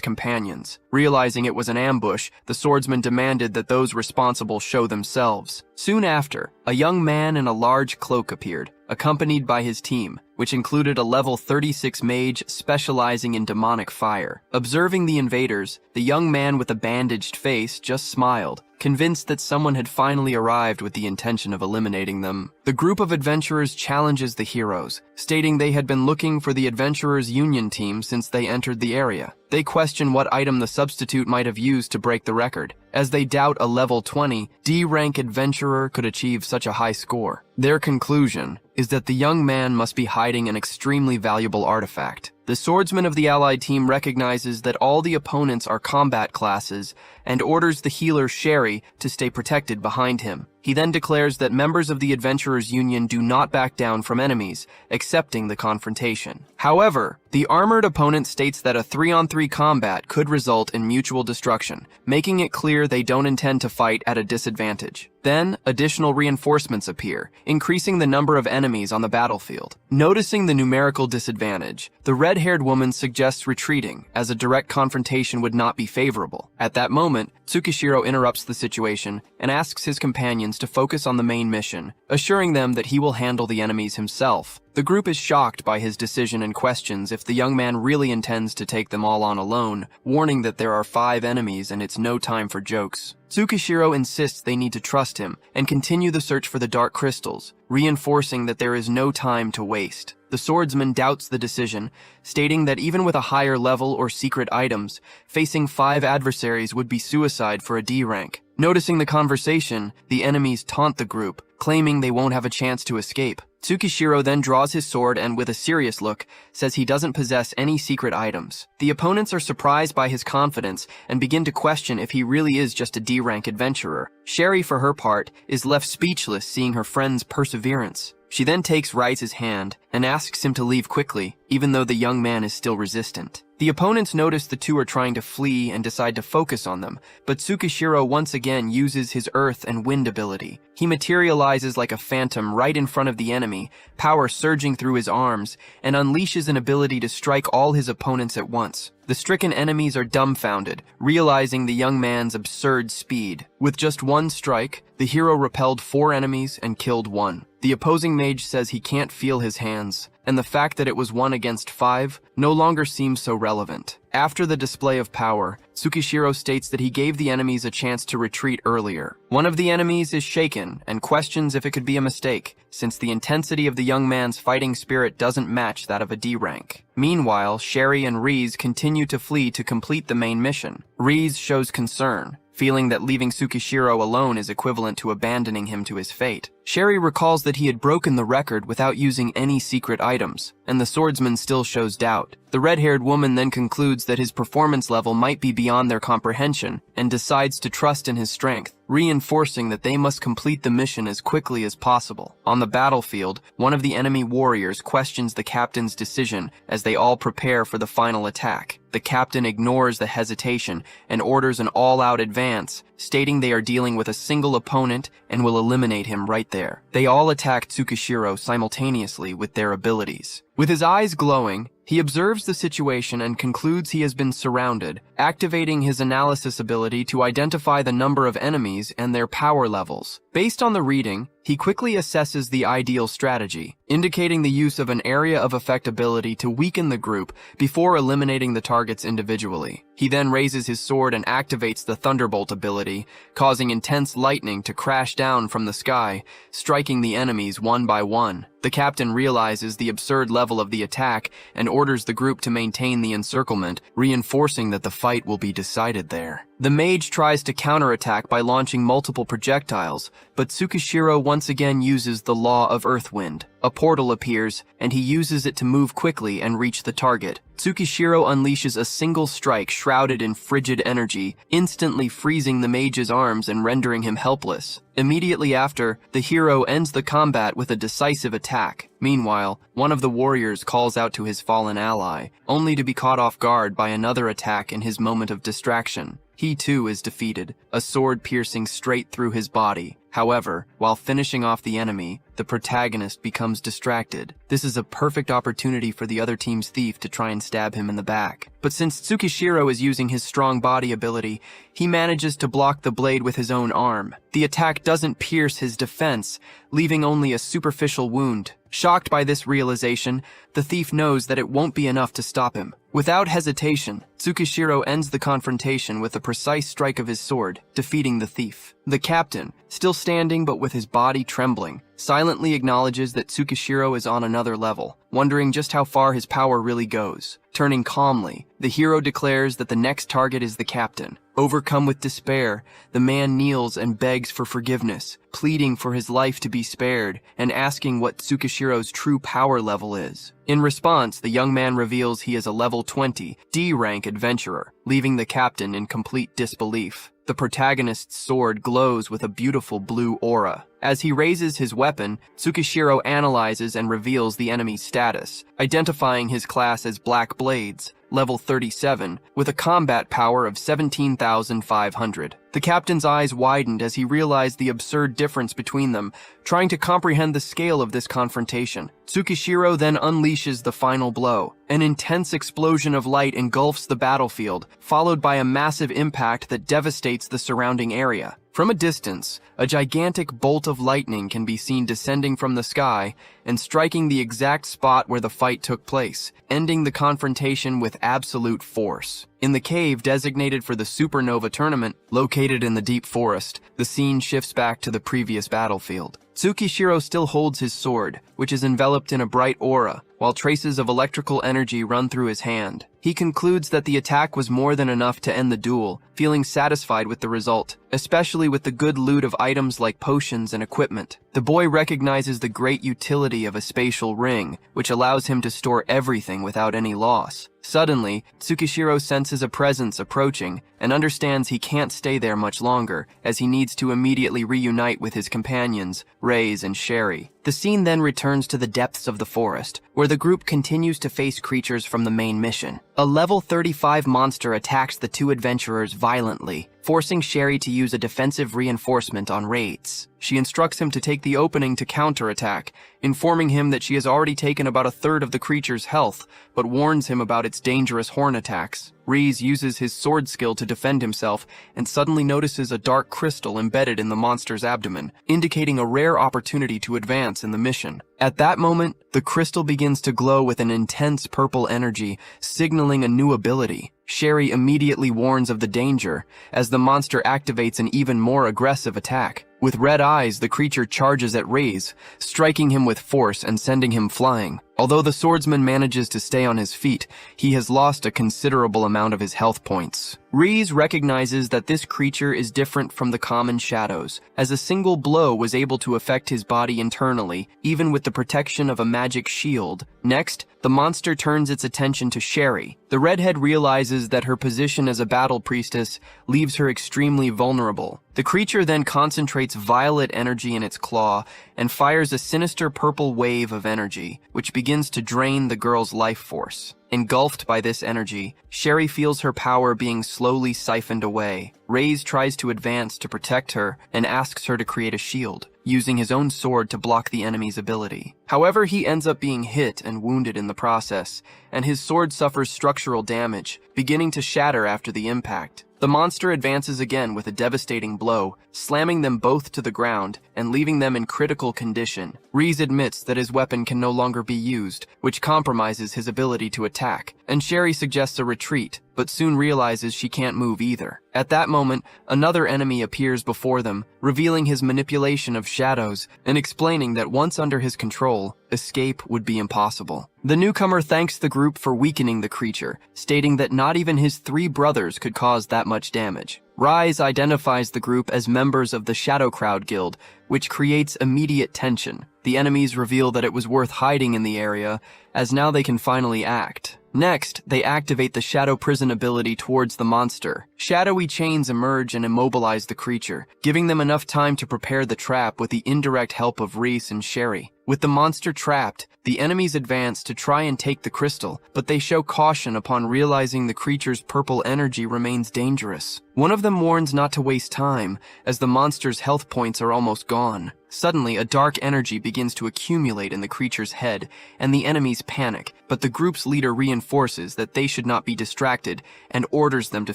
companions. Realizing it was an ambush, the swordsman demanded that those responsible show themselves. Soon after, a young man in a large cloak appeared, accompanied by his team, which included a level 36 mage specializing in demonic fire. Observing the invaders, the young man with a bandaged face just smiled, convinced that someone had finally arrived with the intention of eliminating them. The group of adventurers challenges the heroes, stating they had been looking for the Adventurers Union team since they entered the area. They question what item the substitute might have used to break the record, as they doubt a level 20 D-rank adventurer could achieve such a high score. Their conclusion is that the young man must be hiding an extremely valuable artifact. The swordsman of the allied team recognizes that all the opponents are combat classes and orders the healer Sherry to stay protected behind him. He then declares that members of the Adventurers Union do not back down from enemies, accepting the confrontation. However, the armored opponent states that a 3-on-3 combat could result in mutual destruction, making it clear they don't intend to fight at a disadvantage. Then, additional reinforcements appear, increasing the number of enemies on the battlefield. Noticing the numerical disadvantage, the red-haired woman suggests retreating, as a direct confrontation would not be favorable. At that moment, Tsukishiro interrupts the situation and asks his companions to focus on the main mission, assuring them that he will handle the enemies himself. The group is shocked by his decision and questions if the young man really intends to take them all on alone, warning that there are 5 enemies and it's no time for jokes. Tsukishiro insists they need to trust him and continue the search for the dark crystals, reinforcing that there is no time to waste. The swordsman doubts the decision, stating that even with a higher level or secret items, facing 5 adversaries would be suicide for a D rank. Noticing the conversation, the enemies taunt the group, claiming they won't have a chance to escape. Tsukishiro then draws his sword and, with a serious look, says he doesn't possess any secret items. The opponents are surprised by his confidence and begin to question if he really is just a D-rank adventurer. Sherry, for her part, is left speechless seeing her friend's perseverance. She then takes Rise's hand and asks him to leave quickly, even though the young man is still resistant. The opponents notice the two are trying to flee and decide to focus on them, but Tsukishiro once again uses his earth and wind ability. He materializes like a phantom right in front of the enemy, power surging through his arms, and unleashes an ability to strike all his opponents at once. The stricken enemies are dumbfounded, realizing the young man's absurd speed. With just one strike, the hero repelled 4 enemies and killed 1. The opposing mage says he can't feel his hands, and the fact that it was 1 against 5 no longer seems so relevant. After the display of power, Tsukishiro states that he gave the enemies a chance to retreat earlier. One of the enemies is shaken and questions if it could be a mistake, since the intensity of the young man's fighting spirit doesn't match that of a D rank. Meanwhile, Sherry and Rise continue to flee to complete the main mission. Rise shows concern, feeling that leaving Tsukishiro alone is equivalent to abandoning him to his fate. Sherry recalls that he had broken the record without using any secret items, and the swordsman still shows doubt. The red-haired woman then concludes that his performance level might be beyond their comprehension, and decides to trust in his strength, reinforcing that they must complete the mission as quickly as possible. On the battlefield, one of the enemy warriors questions the captain's decision as they all prepare for the final attack. The captain ignores the hesitation and orders an all-out advance, stating they are dealing with a single opponent and will eliminate him right there. They all attack Tsukishiro simultaneously with their abilities. With his eyes glowing, he observes the situation and concludes he has been surrounded, activating his analysis ability to identify the number of enemies and their power levels. Based on the reading, he quickly assesses the ideal strategy, indicating the use of an area of effect ability to weaken the group before eliminating the targets individually. He then raises his sword and activates the Thunderbolt ability, causing intense lightning to crash down from the sky, striking the enemies one by one. The captain realizes the absurd level of the attack and orders the group to maintain the encirclement, reinforcing that the fight will be decided there. The mage tries to counterattack by launching multiple projectiles, but Tsukishiro once again uses the law of Earthwind. A portal appears, and he uses it to move quickly and reach the target. Tsukishiro unleashes a single strike shrouded in frigid energy, instantly freezing the mage's arms and rendering him helpless. Immediately after, the hero ends the combat with a decisive attack. Meanwhile, one of the warriors calls out to his fallen ally, only to be caught off guard by another attack in his moment of distraction. he too is defeated, a sword piercing straight through his body. However, while finishing off the enemy, the protagonist becomes distracted. This is a perfect opportunity for the other team's thief to try and stab him in the back. But since Tsukishiro is using his strong body ability, he manages to block the blade with his own arm. The attack doesn't pierce his defense, leaving only a superficial wound. Shocked by this realization, the thief knows that it won't be enough to stop him. Without hesitation, Tsukishiro ends the confrontation with a precise strike of his sword, defeating the thief. The captain, still standing but with his body trembling, silently acknowledges that Tsukishiro is on another level, wondering just how far his power really goes. Turning calmly, the hero declares that the next target is the captain. Overcome with despair, the man kneels and begs for forgiveness, pleading for his life to be spared and asking what Tsukishiro's true power level is. In response, the young man reveals he is a level 20, D-rank adventurer, leaving the captain in complete disbelief. The protagonist's sword glows with a beautiful blue aura. As he raises his weapon, Tsukishiro analyzes and reveals the enemy's status, identifying his class as Black Blades, level 37, with a combat power of 17,500. The captain's eyes widened as he realized the absurd difference between them, trying to comprehend the scale of this confrontation. Tsukishiro then unleashes the final blow. An intense explosion of light engulfs the battlefield, followed by a massive impact that devastates the surrounding area. From a distance, a gigantic bolt of lightning can be seen descending from the sky and striking the exact spot where the fight took place, ending the confrontation with absolute force. In the cave designated for the supernova tournament, located in the deep forest, the scene shifts back to the previous battlefield. Tsukishiro still holds his sword, which is enveloped in a bright aura, while traces of electrical energy run through his hand. He concludes that the attack was more than enough to end the duel, feeling satisfied with the result, especially with the good loot of items like potions and equipment. The boy recognizes the great utility of a spatial ring, which allows him to store everything without any loss. Suddenly, Tsukishiro senses a presence approaching and understands he can't stay there much longer, as he needs to immediately reunite with his companions, Reyes and Sherry. The scene then returns to the depths of the forest, where the group continues to face creatures from the main mission. A level 35 monster attacks the two adventurers violently, forcing Sherry to use a defensive reinforcement on Reyes. She instructs him to take the opening to counterattack, informing him that she has already taken about a third of the creature's health, but warns him about its dangerous horn attacks. Reyes uses his sword skill to defend himself and suddenly notices a dark crystal embedded in the monster's abdomen, indicating a rare opportunity to advance in the mission. At that moment, the crystal begins to glow with an intense purple energy, signaling a new ability. Sherry immediately warns of the danger, as the monster activates an even more aggressive attack. With red eyes, the creature charges at Reyes, striking him with force and sending him flying. Although the swordsman manages to stay on his feet, he has lost a considerable amount of his health points. Reyes recognizes that this creature is different from the common shadows, as a single blow was able to affect his body internally, even with the protection of a magic shield. Next, the monster turns its attention to Sherry. The redhead realizes that her position as a battle priestess leaves her extremely vulnerable. The creature then concentrates violet energy in its claw and fires a sinister purple wave of energy, which begins to drain the girl's life force. Engulfed by this energy, Sherry feels her power being slowly siphoned away. Reyes tries to advance to protect her and asks her to create a shield, using his own sword to block the enemy's ability. However, he ends up being hit and wounded in the process, and his sword suffers structural damage, beginning to shatter after the impact. The monster advances again with a devastating blow, slamming them both to the ground and leaving them in critical condition. Reyes admits that his weapon can no longer be used, which compromises his ability to attack, and Sherry suggests a retreat, but soon realizes she can't move either. At that moment, another enemy appears before them, revealing his manipulation of shadows and explaining that once under his control, escape would be impossible. The newcomer thanks the group for weakening the creature, stating that not even his 3 brothers could cause that much damage. Reyes identifies the group as members of the Shadow Crowd Guild, which creates immediate tension. The enemies reveal that it was worth hiding in the area, as now they can finally act. Next, they activate the Shadow Prison ability towards the monster. Shadowy chains emerge and immobilize the creature, giving them enough time to prepare the trap with the indirect help of Reyes and Sherry. With the monster trapped, the enemies advance to try and take the crystal, but they show caution upon realizing the creature's purple energy remains dangerous. One of them warns not to waste time, as the monster's health points are almost gone. Suddenly, a dark energy begins to accumulate in the creature's head, and the enemies panic, but the group's leader reinforces that they should not be distracted and orders them to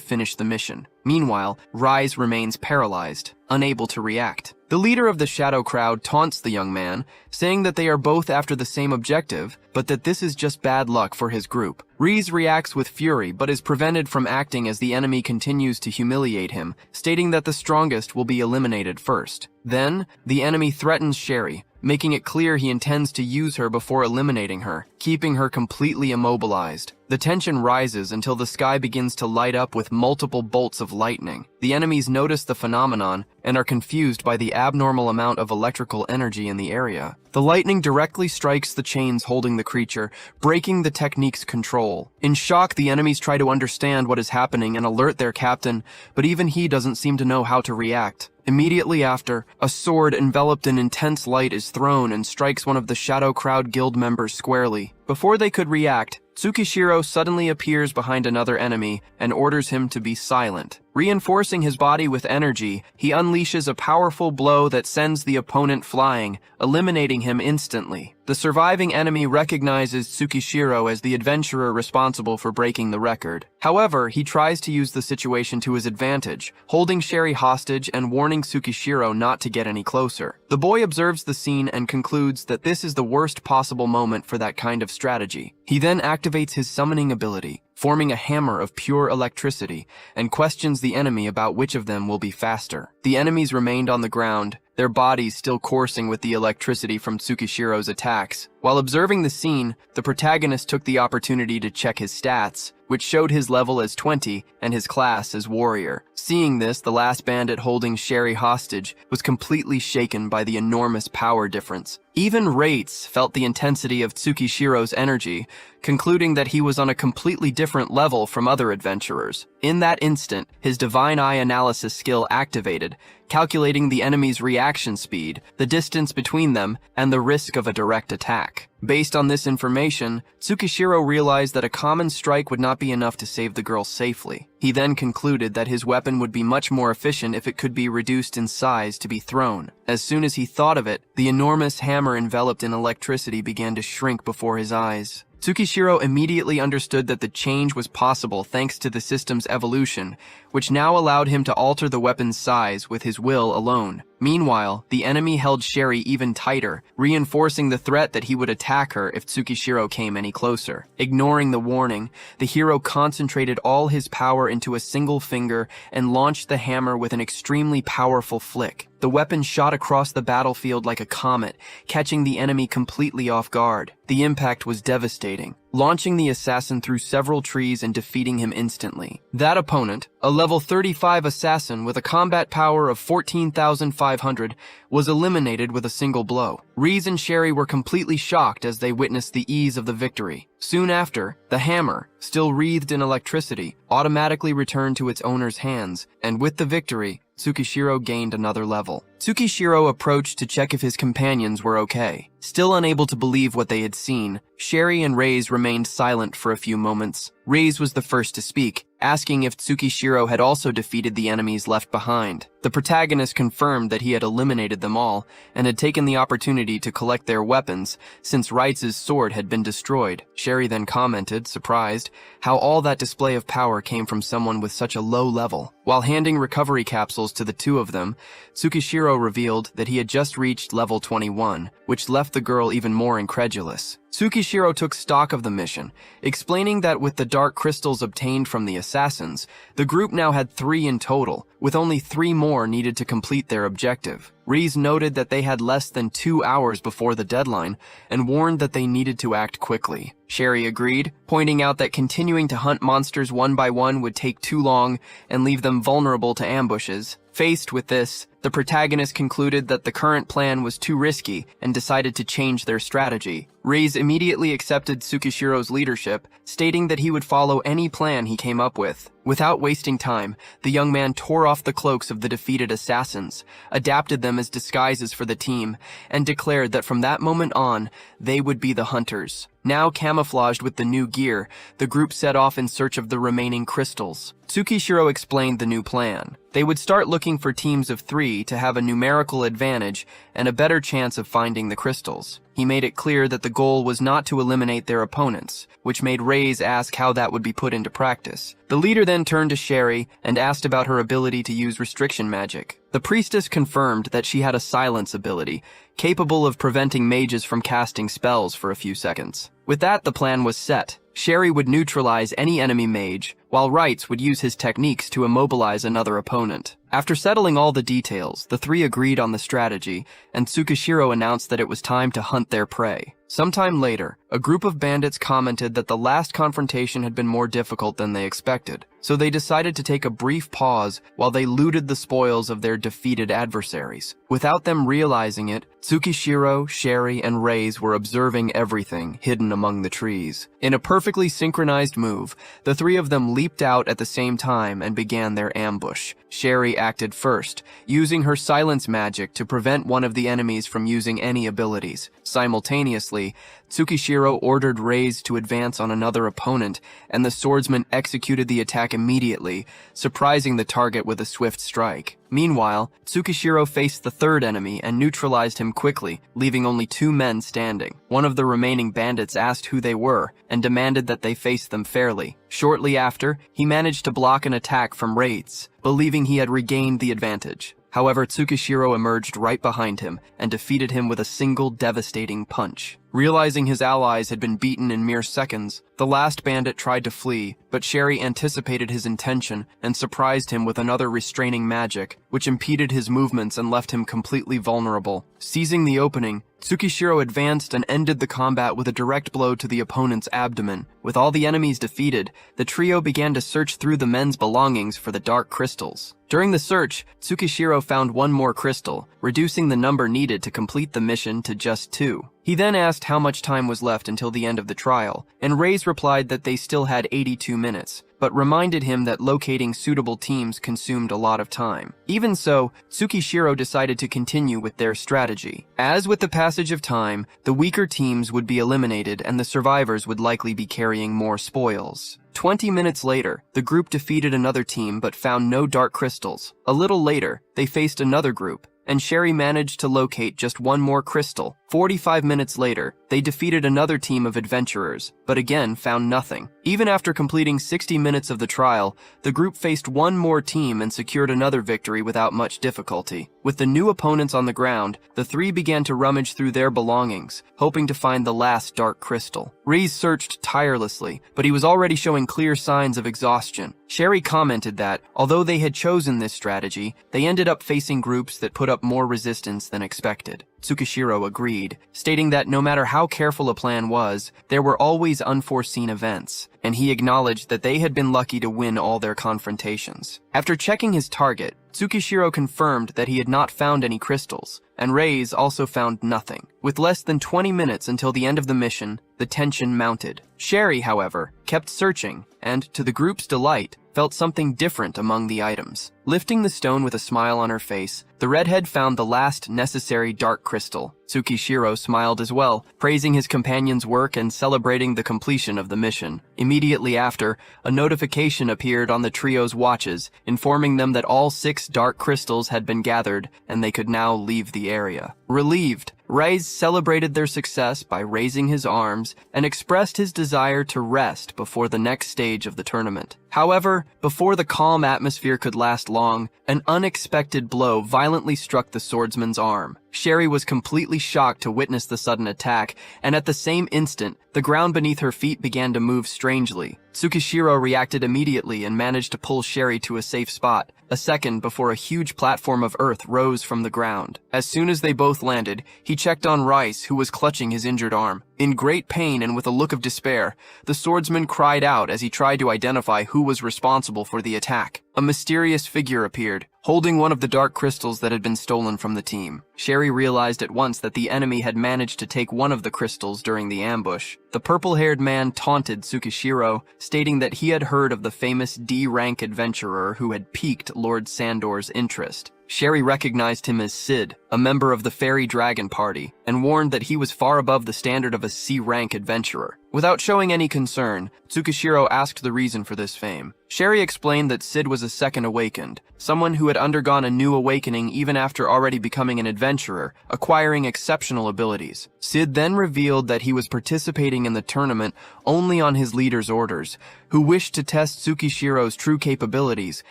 finish the mission. Meanwhile, Rise remains paralyzed, unable to react. The leader of the shadow crowd taunts the young man, saying that they are both after the same objective, but that this is just bad luck for his group. Reese reacts with fury, but is prevented from acting as the enemy continues to humiliate him, stating that the strongest will be eliminated first. Then, the enemy threatens Sherry, making it clear he intends to use her before eliminating her, keeping her completely immobilized. The tension rises until the sky begins to light up with multiple bolts of lightning. The enemies notice the phenomenon and are confused by the abnormal amount of electrical energy in the area. The lightning directly strikes the chains holding the creature, breaking the technique's control. In shock, the enemies try to understand what is happening and alert their captain, but even he doesn't seem to know how to react. Immediately after, a sword enveloped in intense light is thrown and strikes one of the Shadow Crowd guild members squarely. Before they could react, Tsukishiro suddenly appears behind another enemy and orders him to be silent. Reinforcing his body with energy, he unleashes a powerful blow that sends the opponent flying, eliminating him instantly. The surviving enemy recognizes Tsukishiro as the adventurer responsible for breaking the record. However, he tries to use the situation to his advantage, holding Sherry hostage and warning Tsukishiro not to get any closer. The boy observes the scene and concludes that this is the worst possible moment for that kind of strategy. He then activates his summoning ability, forming a hammer of pure electricity, and questions the enemy about which of them will be faster. The enemies remained on the ground, their bodies still coursing with the electricity from Tsukishiro's attacks. While observing the scene, the protagonist took the opportunity to check his stats, which showed his level as 20 and his class as warrior. Seeing this, the last bandit holding Sherry hostage was completely shaken by the enormous power difference. Even Rates felt the intensity of Tsukishiro's energy, concluding that he was on a completely different level from other adventurers. In that instant, his Divine Eye analysis skill activated, calculating the enemy's reaction speed, the distance between them, and the risk of a direct attack. Based on this information, Tsukishiro realized that a common strike would not be enough to save the girl safely. He then concluded that his weapon would be much more efficient if it could be reduced in size to be thrown. As soon as he thought of it, the enormous hammer enveloped in electricity began to shrink before his eyes. Tsukishiro immediately understood that the change was possible thanks to the system's evolution, which now allowed him to alter the weapon's size with his will alone. Meanwhile, the enemy held Sherry even tighter, reinforcing the threat that he would attack her if Tsukishiro came any closer. Ignoring the warning, the hero concentrated all his power into a single finger and launched the hammer with an extremely powerful flick. The weapon shot across the battlefield like a comet, catching the enemy completely off guard. The impact was devastating, launching the assassin through several trees and defeating him instantly. That opponent, a level 35 assassin with a combat power of 14,500, was eliminated with a single blow. Reese and Sherry were completely shocked as they witnessed the ease of the victory. Soon after, the hammer, still wreathed in electricity, automatically returned to its owner's hands, and with the victory, Tsukishiro gained another level. Tsukishiro approached to check if his companions were okay. Still unable to believe what they had seen, Sherry and Reis remained silent for a few moments. Reis was the first to speak, asking if Tsukishiro had also defeated the enemies left behind. The protagonist confirmed that he had eliminated them all, and had taken the opportunity to collect their weapons, since Reitz's sword had been destroyed. Sherry then commented, surprised, how all that display of power came from someone with such a low level. While handing recovery capsules to the two of them, Tsukishiro revealed that he had just reached level 21, which left the girl even more incredulous. Tsukishiro took stock of the mission, explaining that with the dark crystals obtained from the assassins, the group now had 3 in total, with only 3 more needed to complete their objective. Reese noted that they had less than 2 hours before the deadline and warned that they needed to act quickly. Sherry agreed, pointing out that continuing to hunt monsters one by one would take too long and leave them vulnerable to ambushes. Faced with this, the protagonist concluded that the current plan was too risky and decided to change their strategy. Reis immediately accepted Tsukishiro's leadership, stating that he would follow any plan he came up with. Without wasting time, the young man tore off the cloaks of the defeated assassins, adapted them as disguises for the team, and declared that from that moment on, they would be the hunters. Now camouflaged with the new gear, the group set off in search of the remaining crystals. Tsukishiro explained the new plan. They would start looking for teams of 3 to have a numerical advantage and a better chance of finding the crystals. He made it clear that the goal was not to eliminate their opponents, which made Reis ask how that would be put into practice. The leader then turned to Sherry and asked about her ability to use restriction magic. The priestess confirmed that she had a silence ability, capable of preventing mages from casting spells for a few seconds. With that, the plan was set. Sherry would neutralize any enemy mage, while Reis would use his techniques to immobilize another opponent. After settling all the details, the 3 agreed on the strategy, and Tsukishiro announced that it was time to hunt their prey. Sometime later, a group of bandits commented that the last confrontation had been more difficult than they expected, so they decided to take a brief pause while they looted the spoils of their defeated adversaries. Without them realizing it, Tsukishiro, Sherry, and Reis were observing everything hidden among the trees. In a perfectly synchronized move, the 3 of them leaped out at the same time and began their ambush. Sherry acted first, using her silence magic to prevent one of the enemies from using any abilities. Simultaneously, Tsukishiro ordered Reis to advance on another opponent, and the swordsman executed the attack immediately, surprising the target with a swift strike. Meanwhile, Tsukishiro faced the 3rd enemy and neutralized him quickly, leaving only 2 men standing. One of the remaining bandits asked who they were and demanded that they face them fairly. Shortly after, he managed to block an attack from Reis, believing he had regained the advantage. However, Tsukishiro emerged right behind him and defeated him with a single devastating punch. Realizing his allies had been beaten in mere seconds, the last bandit tried to flee, but Sherry anticipated his intention and surprised him with another restraining magic, which impeded his movements and left him completely vulnerable. Seizing the opening, Tsukishiro advanced and ended the combat with a direct blow to the opponent's abdomen. With all the enemies defeated, the trio began to search through the men's belongings for the dark crystals. During the search, Tsukishiro found 1 more crystal, reducing the number needed to complete the mission to just 2. He then asked how much time was left until the end of the trial, and Reis replied that they still had 82 minutes, but reminded him that locating suitable teams consumed a lot of time. Even so, Tsukishiro decided to continue with their strategy. As with the passage of time, the weaker teams would be eliminated and the survivors would likely be carrying more spoils. 20 minutes later, the group defeated another team but found no dark crystals. A little later, they faced another group, and Sherry managed to locate just 1 more crystal. 45 minutes later, they defeated another team of adventurers, but again found nothing. Even after completing 60 minutes of the trial, the group faced 1 more team and secured another victory without much difficulty. With the new opponents on the ground, the 3 began to rummage through their belongings, hoping to find the last dark crystal. Reis searched tirelessly, but he was already showing clear signs of exhaustion. Sherry commented that, although they had chosen this strategy, they ended up facing groups that put up more resistance than expected. Tsukishiro agreed, stating that no matter how careful a plan was, there were always unforeseen events, and he acknowledged that they had been lucky to win all their confrontations. After checking his target, Tsukishiro confirmed that he had not found any crystals, and Reis also found nothing. With less than 20 minutes until the end of the mission, the tension mounted. Sherry, however, kept searching, and, to the group's delight, felt something different among the items. Lifting the stone with a smile on her face, the redhead found the last necessary dark crystal. Tsukishiro smiled as well, praising his companion's work and celebrating the completion of the mission. Immediately after, a notification appeared on the trio's watches, informing them that all 6 dark crystals had been gathered and they could now leave the area. Relieved, Reis celebrated their success by raising his arms and expressed his desire to rest before the next stage of the tournament. However, before the calm atmosphere could last long, an unexpected blow violently struck the swordsman's arm. Sherry was completely shocked to witness the sudden attack, and at the same instant, the ground beneath her feet began to move strangely. Tsukishiro reacted immediately and managed to pull Sherry to a safe spot, a second before a huge platform of earth rose from the ground. As soon as they both landed, he checked on Reis, who was clutching his injured arm. In great pain and with a look of despair, the swordsman cried out as he tried to identify who was responsible for the attack. A mysterious figure appeared, holding one of the dark crystals that had been stolen from the team. Sherry realized at once that the enemy had managed to take one of the crystals during the ambush. The purple-haired man taunted Tsukishiro, stating that he had heard of the famous D-rank adventurer who had piqued Lord Sandor's interest. Sherry recognized him as Sid, a member of the Fairy Dragon Party, and warned that he was far above the standard of a C-rank adventurer. Without showing any concern, Tsukishiro asked the reason for this fame. Sherry explained that Sid was a second awakened, someone who had undergone a new awakening even after already becoming an adventurer, acquiring exceptional abilities. Sid then revealed that he was participating in the tournament only on his leader's orders, who wished to test Tsukishiro's true capabilities,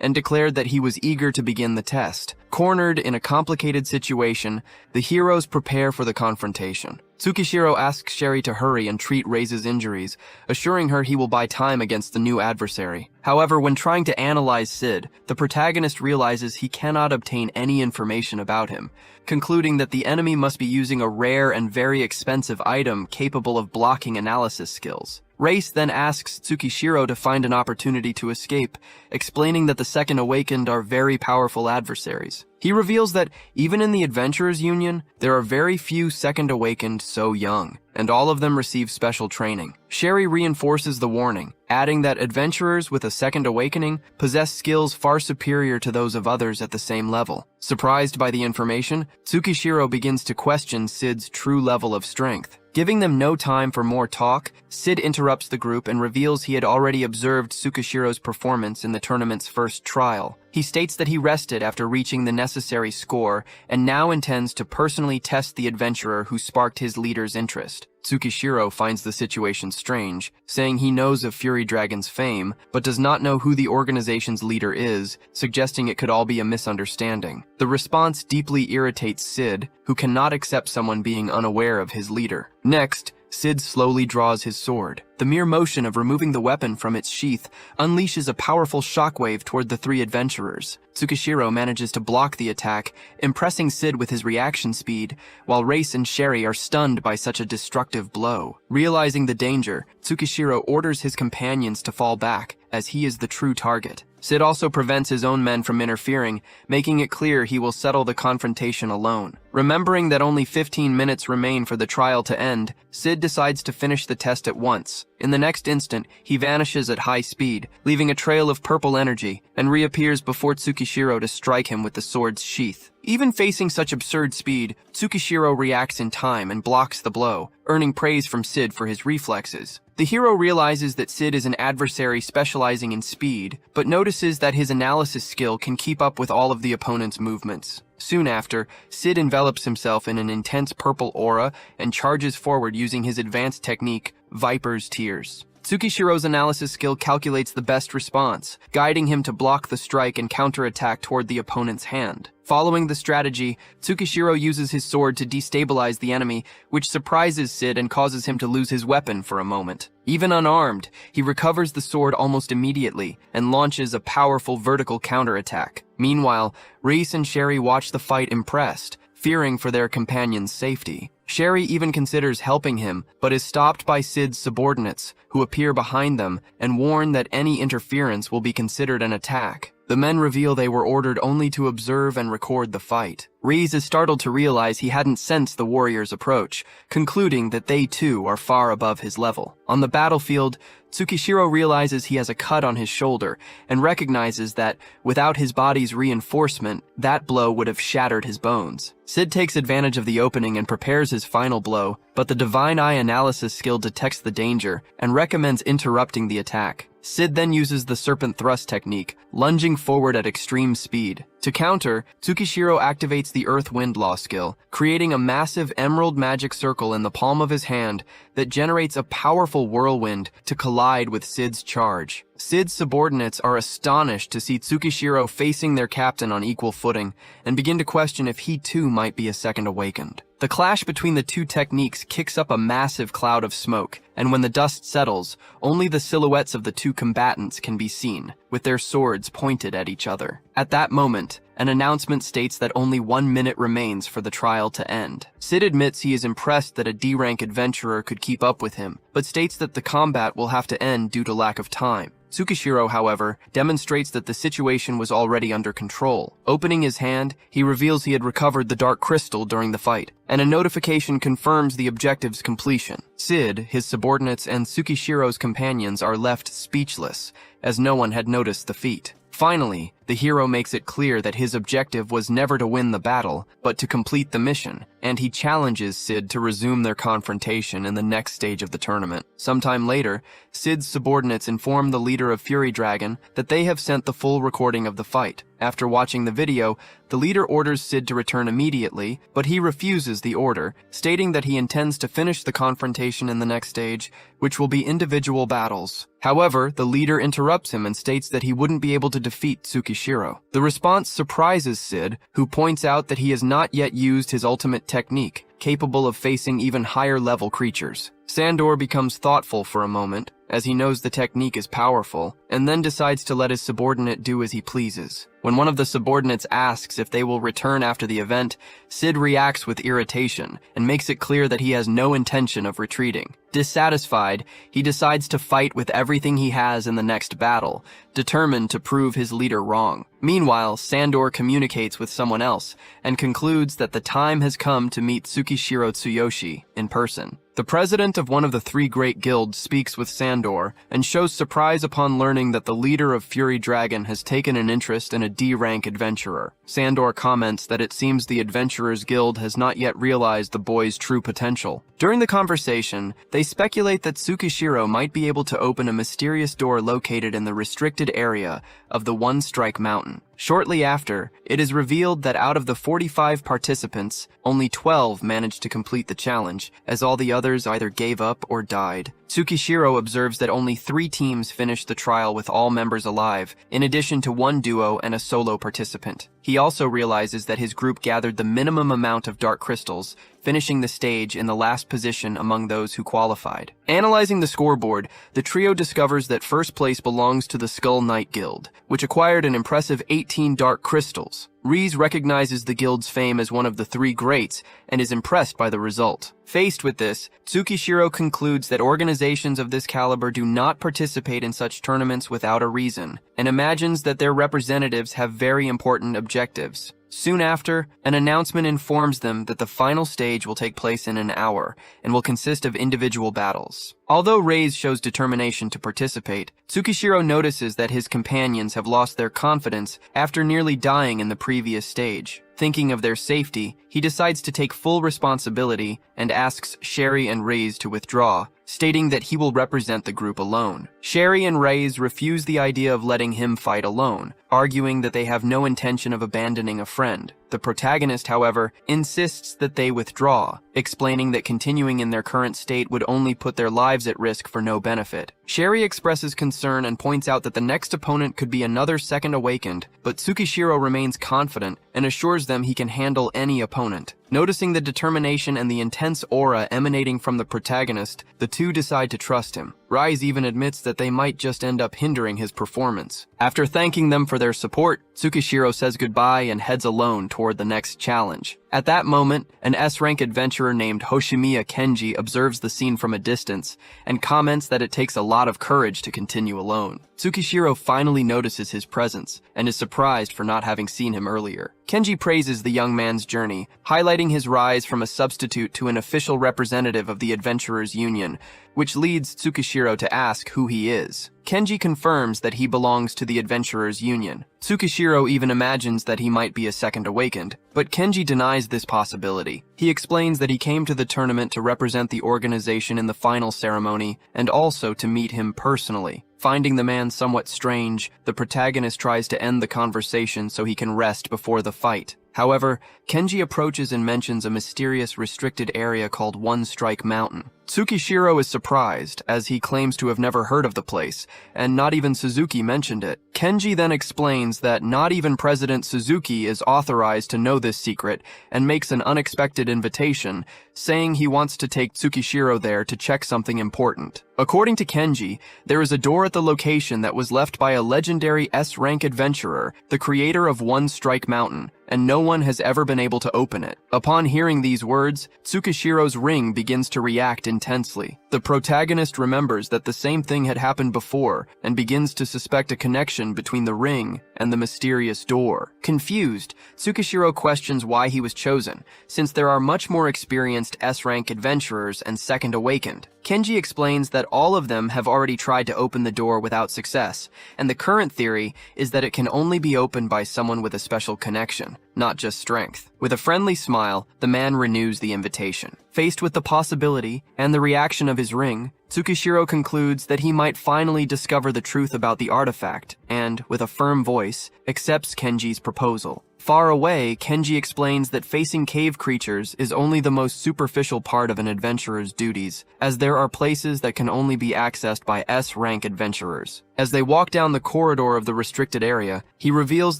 and declared that he was eager to begin the test. Cornered in a complicated situation, the heroes prepare for the confrontation. Tsukishiro asks Sherry to hurry and treat Rei's injuries, assuring her he will buy time against the new adversary. However, when trying to analyze Sid, the protagonist realizes he cannot obtain any information about him, concluding that the enemy must be using a rare and very expensive item capable of blocking analysis skills. Reis then asks Tsukishiro to find an opportunity to escape, explaining that the Second Awakened are very powerful adversaries. He reveals that even in the Adventurers Union, there are very few Second Awakened so young, and all of them receive special training. Sherry reinforces the warning, adding that adventurers with a Second Awakening possess skills far superior to those of others at the same level. Surprised by the information, Tsukishiro begins to question Sid's true level of strength. Giving them no time for more talk, Sid interrupts the group and reveals he had already observed Tsukishiro's performance in the tournament's first trial. He states that he rested after reaching the necessary score and now intends to personally test the adventurer who sparked his leader's interest. Tsukishiro finds the situation strange, saying he knows of Fury Dragon's fame, but does not know who the organization's leader is, suggesting it could all be a misunderstanding. The response deeply irritates Sid, who cannot accept someone being unaware of his leader. Next, Sid slowly draws his sword. The mere motion of removing the weapon from its sheath unleashes a powerful shockwave toward the three adventurers. Tsukishiro manages to block the attack, impressing Sid with his reaction speed, while Reis and Sherry are stunned by such a destructive blow. Realizing the danger, Tsukishiro orders his companions to fall back, as he is the true target. Sid also prevents his own men from interfering, making it clear he will settle the confrontation alone. Remembering that only 15 minutes remain for the trial to end, Sid decides to finish the test at once. In the next instant, he vanishes at high speed, leaving a trail of purple energy, and reappears before Tsukishiro to strike him with the sword's sheath. Even facing such absurd speed, Tsukishiro reacts in time and blocks the blow, earning praise from Sid for his reflexes. The hero realizes that Sid is an adversary specializing in speed, but notices that his analysis skill can keep up with all of the opponent's movements. Soon after, Sid envelops himself in an intense purple aura and charges forward using his advanced technique, Viper's Tears. Tsukishiro's analysis skill calculates the best response, guiding him to block the strike and counterattack toward the opponent's hand. Following the strategy, Tsukishiro uses his sword to destabilize the enemy, which surprises Sid and causes him to lose his weapon for a moment. Even unarmed, he recovers the sword almost immediately and launches a powerful vertical counterattack. Meanwhile, Reis and Sherry watch the fight impressed, fearing for their companion's safety. Sherry even considers helping him, but is stopped by Sid's subordinates, who appear behind them and warn that any interference will be considered an attack. The men reveal they were ordered only to observe and record the fight. Reis is startled to realize he hadn't sensed the warrior's approach, concluding that they too are far above his level. On the battlefield, Tsukishiro realizes he has a cut on his shoulder and recognizes that, without his body's reinforcement, that blow would have shattered his bones. Sid takes advantage of the opening and prepares his final blow, but the Divine Eye analysis skill detects the danger and recommends interrupting the attack. Sid then uses the Serpent Thrust technique, lunging forward at extreme speed. To counter, Tsukishiro activates the Earth Wind Law skill, creating a massive emerald magic circle in the palm of his hand that generates a powerful whirlwind to collide with Sid's charge. Sid's subordinates are astonished to see Tsukishiro facing their captain on equal footing and begin to question if he too might be a second awakened. The clash between the two techniques kicks up a massive cloud of smoke, and when the dust settles, only the silhouettes of the two combatants can be seen, with their swords pointed at each other. At that moment, an announcement states that only 1 minute remains for the trial to end. Sid admits he is impressed that a D-rank adventurer could keep up with him, but states that the combat will have to end due to lack of time. Tsukishiro, however, demonstrates that the situation was already under control. Opening his hand, he reveals he had recovered the dark crystal during the fight, and a notification confirms the objective's completion. Sid, his subordinates, and Tsukishiro's companions are left speechless, as no one had noticed the feat. Finally, the hero makes it clear that his objective was never to win the battle, but to complete the mission, and he challenges Sid to resume their confrontation in the next stage of the tournament. Sometime later, Sid's subordinates inform the leader of Fury Dragon that they have sent the full recording of the fight. After watching the video, the leader orders Sid to return immediately, but he refuses the order, stating that he intends to finish the confrontation in the next stage, which will be individual battles. However, the leader interrupts him and states that he wouldn't be able to defeat Tsukishiro. The response surprises Sid, who points out that he has not yet used his ultimate technique, capable of facing even higher-level creatures. Sandor becomes thoughtful for a moment, as he knows the technique is powerful, and then decides to let his subordinate do as he pleases. When one of the subordinates asks if they will return after the event, Sid reacts with irritation and makes it clear that he has no intention of retreating. Dissatisfied, he decides to fight with everything he has in the next battle, determined to prove his leader wrong. Meanwhile, Sandor communicates with someone else and concludes that the time has come to meet Tsukishiro Tsuyoshi in person. The president of one of the three great guilds speaks with Sandor and shows surprise upon learning that the leader of Fury Dragon has taken an interest in a D-rank adventurer. Sandor comments that it seems the Adventurers Guild has not yet realized the boy's true potential. During the conversation, they speculate that Tsukishiro might be able to open a mysterious door located in the restricted area of the One Strike Mountain. Shortly after, it is revealed that out of the 45 participants, only 12 managed to complete the challenge, as all the others either gave up or died. Tsukishiro observes that only 3 teams finished the trial with all members alive, in addition to 1 duo and a solo participant. He also realizes that his group gathered the minimum amount of dark crystals, finishing the stage in the last position among those who qualified. Analyzing the scoreboard, the trio discovers that first place belongs to the Skull Knight Guild, which acquired an impressive 18 dark crystals. Reese recognizes the guild's fame as one of the 3 greats and is impressed by the result. Faced with this, Tsukishiro concludes that organizations of this caliber do not participate in such tournaments without a reason, and imagines that their representatives have very important objectives. Soon after, an announcement informs them that the final stage will take place in an hour and will consist of individual battles. Although Reis shows determination to participate, Tsukishiro notices that his companions have lost their confidence after nearly dying in the previous stage. Thinking of their safety, he decides to take full responsibility and asks Sherry and Reis to withdraw, stating that he will represent the group alone. Sherry and Reis refuse the idea of letting him fight alone, arguing that they have no intention of abandoning a friend. The protagonist, however, insists that they withdraw, explaining that continuing in their current state would only put their lives at risk for no benefit. Sherry expresses concern and points out that the next opponent could be another second awakened, but Tsukishiro remains confident and assures them he can handle any opponent. Noticing the determination and the intense aura emanating from the protagonist, the two decide to trust him. Rise even admits that they might just end up hindering his performance. After thanking them for their support, Tsukishiro says goodbye and heads alone toward the next challenge. At that moment, an S-rank adventurer named Hoshimiya Kenji observes the scene from a distance and comments that it takes a lot of courage to continue alone. Tsukishiro finally notices his presence and is surprised for not having seen him earlier. Kenji praises the young man's journey, highlighting his rise from a substitute to an official representative of the Adventurers Union, which leads Tsukishiro to ask who he is. Kenji confirms that he belongs to the Adventurers Union. Tsukishiro even imagines that he might be a second awakened, but Kenji denies this possibility. He explains that he came to the tournament to represent the organization in the final ceremony and also to meet him personally. Finding the man somewhat strange, the protagonist tries to end the conversation so he can rest before the fight. However, Kenji approaches and mentions a mysterious restricted area called One Strike Mountain. Tsukishiro is surprised, as he claims to have never heard of the place, and not even Suzuki mentioned it. Kenji then explains that not even President Suzuki is authorized to know this secret, and makes an unexpected invitation, saying he wants to take Tsukishiro there to check something important. According to Kenji, there is a door at the location that was left by a legendary S-rank adventurer, the creator of One Strike Mountain, and no one has ever been able to open it. Upon hearing these words, Tsukishiro's ring begins to react in intensely. The protagonist remembers that the same thing had happened before and begins to suspect a connection between the ring and the mysterious door. Confused, Tsukishiro questions why he was chosen, since there are much more experienced S-rank adventurers and second awakened. Kenji explains that all of them have already tried to open the door without success, and the current theory is that it can only be opened by someone with a special connection, not just strength. With a friendly smile, the man renews the invitation. Faced with the possibility and the reaction of his ring, Tsukishiro concludes that he might finally discover the truth about the artifact and, with a firm voice, accepts Kenji's proposal. Far away, Kenji explains that facing cave creatures is only the most superficial part of an adventurer's duties, as there are places that can only be accessed by S-rank adventurers. As they walk down the corridor of the restricted area, he reveals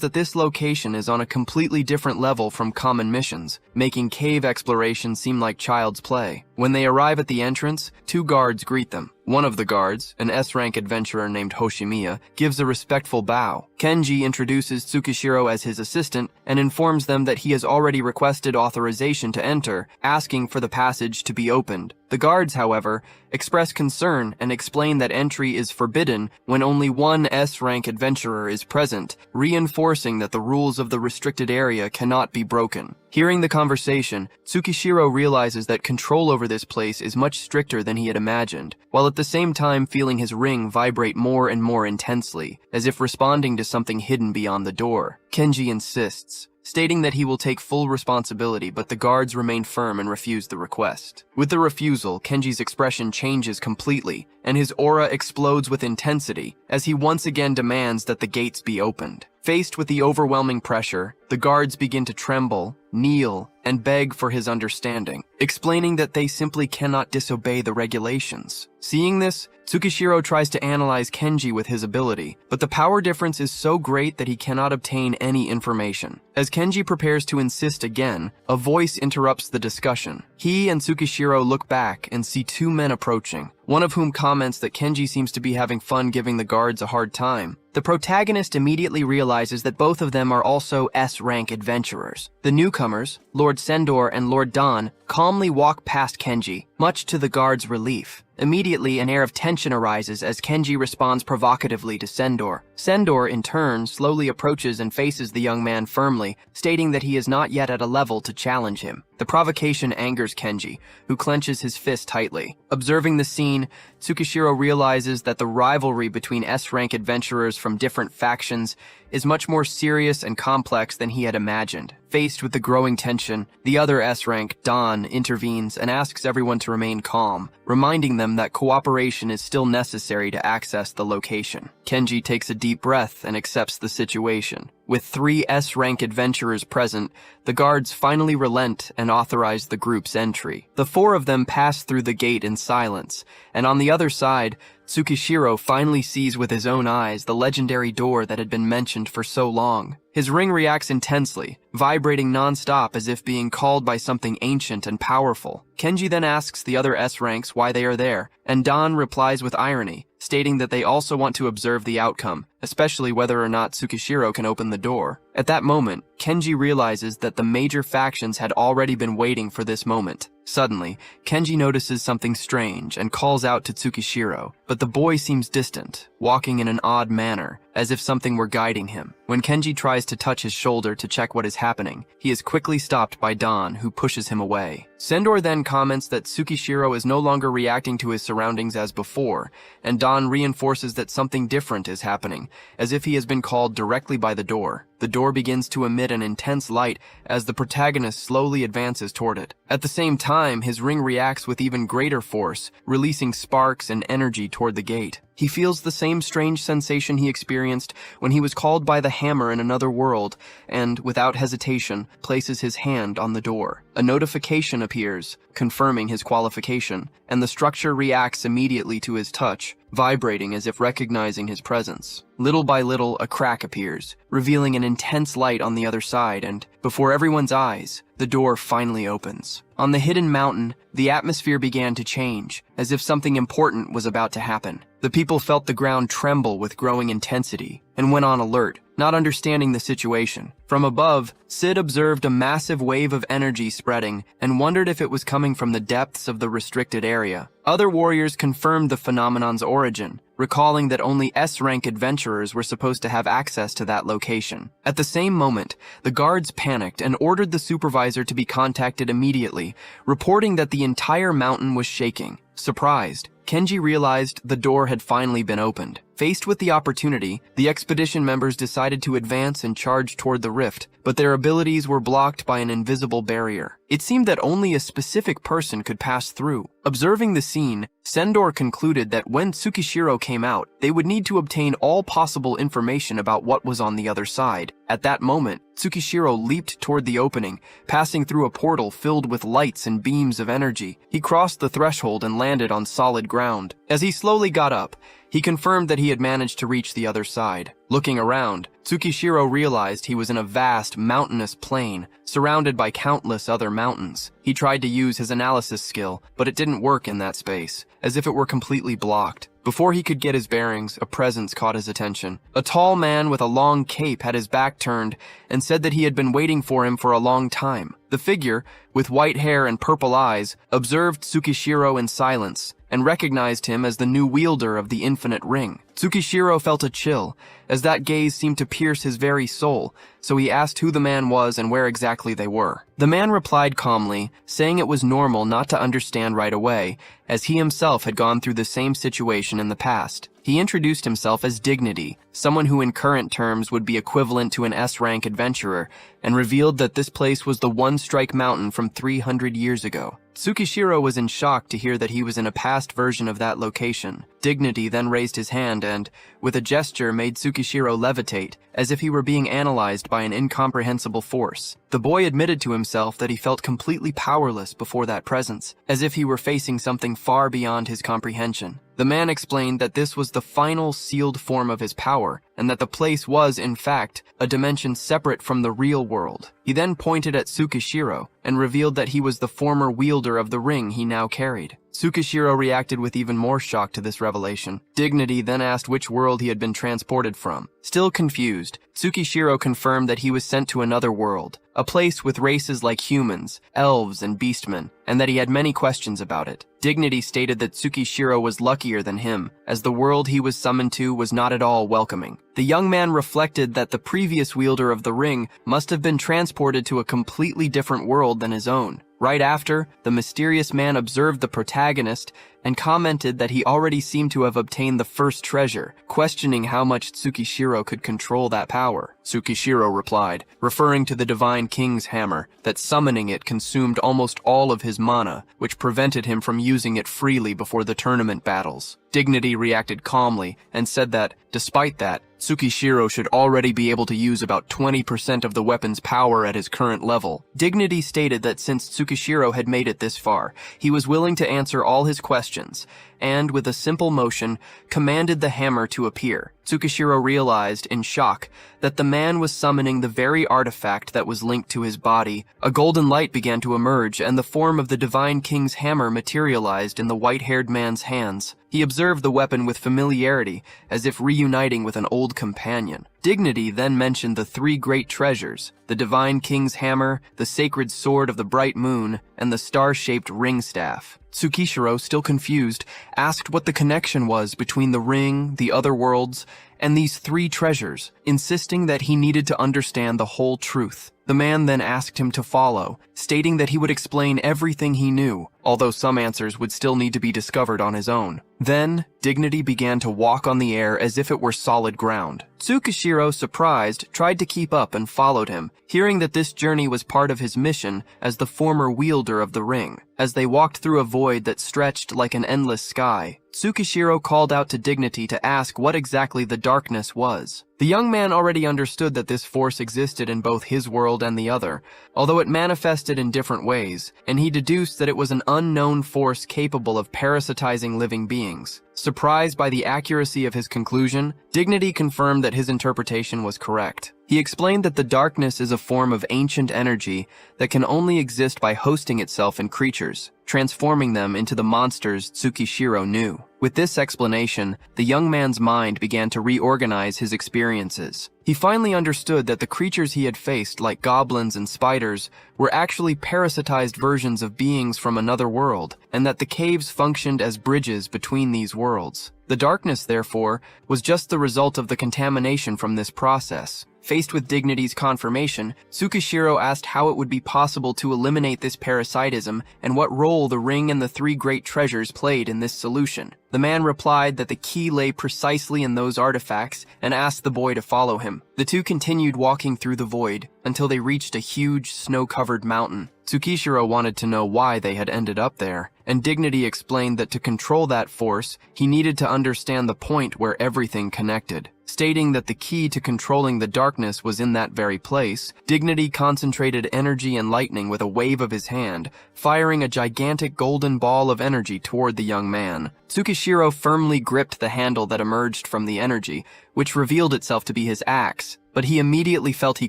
that this location is on a completely different level from common missions, making cave exploration seem like child's play. When they arrive at the entrance, two guards greet them. One of the guards, an S-rank adventurer named Hoshimiya, gives a respectful bow. Kenji introduces Tsukishiro as his assistant and informs them that he has already requested authorization to enter, asking for the passage to be opened. The guards, however, express concern and explain that entry is forbidden when only one S-rank adventurer is present, reinforcing that the rules of the restricted area cannot be broken. Hearing the conversation, Tsukishiro realizes that control over this place is much stricter than he had imagined, while at the same time feeling his ring vibrate more and more intensely, as if responding to something hidden beyond the door. Kenji insists, stating that he will take full responsibility, but the guards remain firm and refuse the request. With the refusal, Kenji's expression changes completely, and his aura explodes with intensity as he once again demands that the gates be opened. Faced with the overwhelming pressure, the guards begin to tremble, kneel, and beg for his understanding, explaining that they simply cannot disobey the regulations. Seeing this, Tsukishiro tries to analyze Kenji with his ability, but the power difference is so great that he cannot obtain any information. As Kenji prepares to insist again, a voice interrupts the discussion. He and Tsukishiro look back and see two men approaching, one of whom comments that Kenji seems to be having fun giving the guards a hard time. The protagonist immediately realizes that both of them are also S-rank adventurers. The newcomers, Lord Sendor and Lord Dan, calmly walk past Kenji, much to the guards' relief. Immediately, an air of tension arises as Kenji responds provocatively to Sendor. Sendor, in turn, slowly approaches and faces the young man firmly, stating that he is not yet at a level to challenge him. The provocation angers Kenji, who clenches his fist tightly. Observing the scene, Tsukishiro realizes that the rivalry between S-rank adventurers from different factions is much more serious and complex than he had imagined. Faced with the growing tension, the other S-rank, Dan, intervenes and asks everyone to remain calm, reminding them that cooperation is still necessary to access the location. Kenji takes a deep breath and accepts the situation. With 3 S-rank adventurers present, the guards finally relent and authorize the group's entry. The 4 of them pass through the gate in silence, and on the other side, Tsukishiro finally sees with his own eyes the legendary door that had been mentioned for so long. His ring reacts intensely, vibrating non-stop as if being called by something ancient and powerful. Kenji then asks the other S-ranks why they are there, and Dan replies with irony, stating that they also want to observe the outcome, especially whether or not Tsukishiro can open the door. At that moment, Kenji realizes that the major factions had already been waiting for this moment. Suddenly, Kenji notices something strange and calls out to Tsukishiro, but the boy seems distant, walking in an odd manner, as if something were guiding him. When Kenji tries to touch his shoulder to check what is happening, he is quickly stopped by Dan, who pushes him away. Sendor then comments that Tsukishiro is no longer reacting to his surroundings as before, and Dan reinforces that something different is happening, as if he has been called directly by the door. The door begins to emit an intense light as the protagonist slowly advances toward it. At the same time, his ring reacts with even greater force, releasing sparks and energy toward the gate. He feels the same strange sensation he experienced when he was called by the hammer in another world, and, without hesitation, places his hand on the door. A notification appears, confirming his qualification, and the structure reacts immediately to his touch, vibrating as if recognizing his presence. Little by little, a crack appears, revealing an intense light on the other side, and, before everyone's eyes, the door finally opens. On the hidden mountain, the atmosphere began to change, as if something important was about to happen. The people felt the ground tremble with growing intensity. and went on alert, not understanding the situation. From above, Sid observed a massive wave of energy spreading and wondered if it was coming from the depths of the restricted area. Other warriors confirmed the phenomenon's origin, recalling that only S-rank adventurers were supposed to have access to that location. At the same moment, the guards panicked and ordered the supervisor to be contacted immediately, reporting that the entire mountain was shaking. Surprised, Kenji realized the door had finally been opened. Faced with the opportunity, the expedition members decided to advance and charge toward the rift, but their abilities were blocked by an invisible barrier. It seemed that only a specific person could pass through. Observing the scene, Sendor concluded that when Tsukishiro came out, they would need to obtain all possible information about what was on the other side. At that moment, Tsukishiro leaped toward the opening, passing through a portal filled with lights and beams of energy. He crossed the threshold and landed on solid ground. As he slowly got up, he confirmed that he had managed to reach the other side. Looking around, Tsukishiro realized he was in a vast, mountainous plain, surrounded by countless other mountains. He tried to use his analysis skill, but it didn't work in that space, as if it were completely blocked. Before he could get his bearings, a presence caught his attention. A tall man with a long cape had his back turned and said that he had been waiting for him for a long time. The figure, with white hair and purple eyes, observed Tsukishiro in silence and recognized him as the new wielder of the infinite ring. Tsukishiro felt a chill, as that gaze seemed to pierce his very soul, so he asked who the man was and where exactly they were. The man replied calmly, saying it was normal not to understand right away, as he himself had gone through the same situation in the past. He introduced himself as Dignity, someone who in current terms would be equivalent to an S-rank adventurer, and revealed that this place was the One Strike Mountain from 300 years ago. Tsukishiro was in shock to hear that he was in a past version of that location. Dignity then raised his hand and, with a gesture, made Tsukishiro levitate, as if he were being analyzed by an incomprehensible force. The boy admitted to himself that he felt completely powerless before that presence, as if he were facing something far beyond his comprehension. The man explained that this was the final sealed form of his power, and that the place was, in fact, a dimension separate from the real world. He then pointed at Tsukishiro and revealed that he was the former wielder of the ring he now carried. Tsukishiro reacted with even more shock to this revelation. Dignity then asked which world he had been transported from. Still confused, Tsukishiro confirmed that he was sent to another world, a place with races like humans, elves, and beastmen, and that he had many questions about it. Dignity stated that Tsukishiro was luckier than him, as the world he was summoned to was not at all welcoming. The young man reflected that the previous wielder of the ring must have been transported to a completely different world than his own. Right after, the mysterious man observed the protagonist and commented that he already seemed to have obtained the first treasure, questioning how much Tsukishiro could control that power. Tsukishiro replied, referring to the Divine King's hammer, that summoning it consumed almost all of his mana, which prevented him from using it freely before the tournament battles. Dignity reacted calmly and said that, despite that, Tsukishiro should already be able to use about 20% of the weapon's power at his current level. Dignity stated that since Tsukishiro had made it this far, he was willing to answer all his questions, and, with a simple motion, commanded the hammer to appear. Tsukishiro realized, in shock, that the man was summoning the very artifact that was linked to his body. A golden light began to emerge, and the form of the Divine King's hammer materialized in the white-haired man's hands. He observed the weapon with familiarity, as if reuniting with an old companion. Dignity then mentioned the three great treasures, the Divine King's hammer, the sacred sword of the bright moon, and the star-shaped ring staff. Tsukishiro, still confused, asked what the connection was between the ring, the other worlds, and these three treasures, insisting that he needed to understand the whole truth. The man then asked him to follow, stating that he would explain everything he knew, although some answers would still need to be discovered on his own. Then, Dignity began to walk on the air as if it were solid ground. Tsukishiro, surprised, tried to keep up and followed him, hearing that this journey was part of his mission as the former wielder of the ring. As they walked through a void that stretched like an endless sky, Tsukishiro called out to Dignity to ask what exactly the darkness was. The young man already understood that this force existed in both his world and the other, although it manifested in different ways, and he deduced that it was an unknown force capable of parasitizing living beings. Surprised by the accuracy of his conclusion, Dignity confirmed that his interpretation was correct. He explained that the darkness is a form of ancient energy that can only exist by hosting itself in creatures, transforming them into the monsters Tsukishiro knew. With this explanation, the young man's mind began to reorganize his experiences. He finally understood that the creatures he had faced, like goblins and spiders, were actually parasitized versions of beings from another world, and that the caves functioned as bridges between these worlds. The darkness, therefore, was just the result of the contamination from this process. Faced with Dignity's confirmation, Tsukishiro asked how it would be possible to eliminate this parasitism and what role the ring and the three great treasures played in this solution. The man replied that the key lay precisely in those artifacts and asked the boy to follow him. The two continued walking through the void until they reached a huge, snow-covered mountain. Tsukishiro wanted to know why they had ended up there, and Dignity explained that to control that force, he needed to understand the point where everything connected. Stating that the key to controlling the darkness was in that very place, Dignity concentrated energy and lightning with a wave of his hand, firing a gigantic golden ball of energy toward the young man. Tsukishiro firmly gripped the handle that emerged from the energy, which revealed itself to be his axe, but he immediately felt he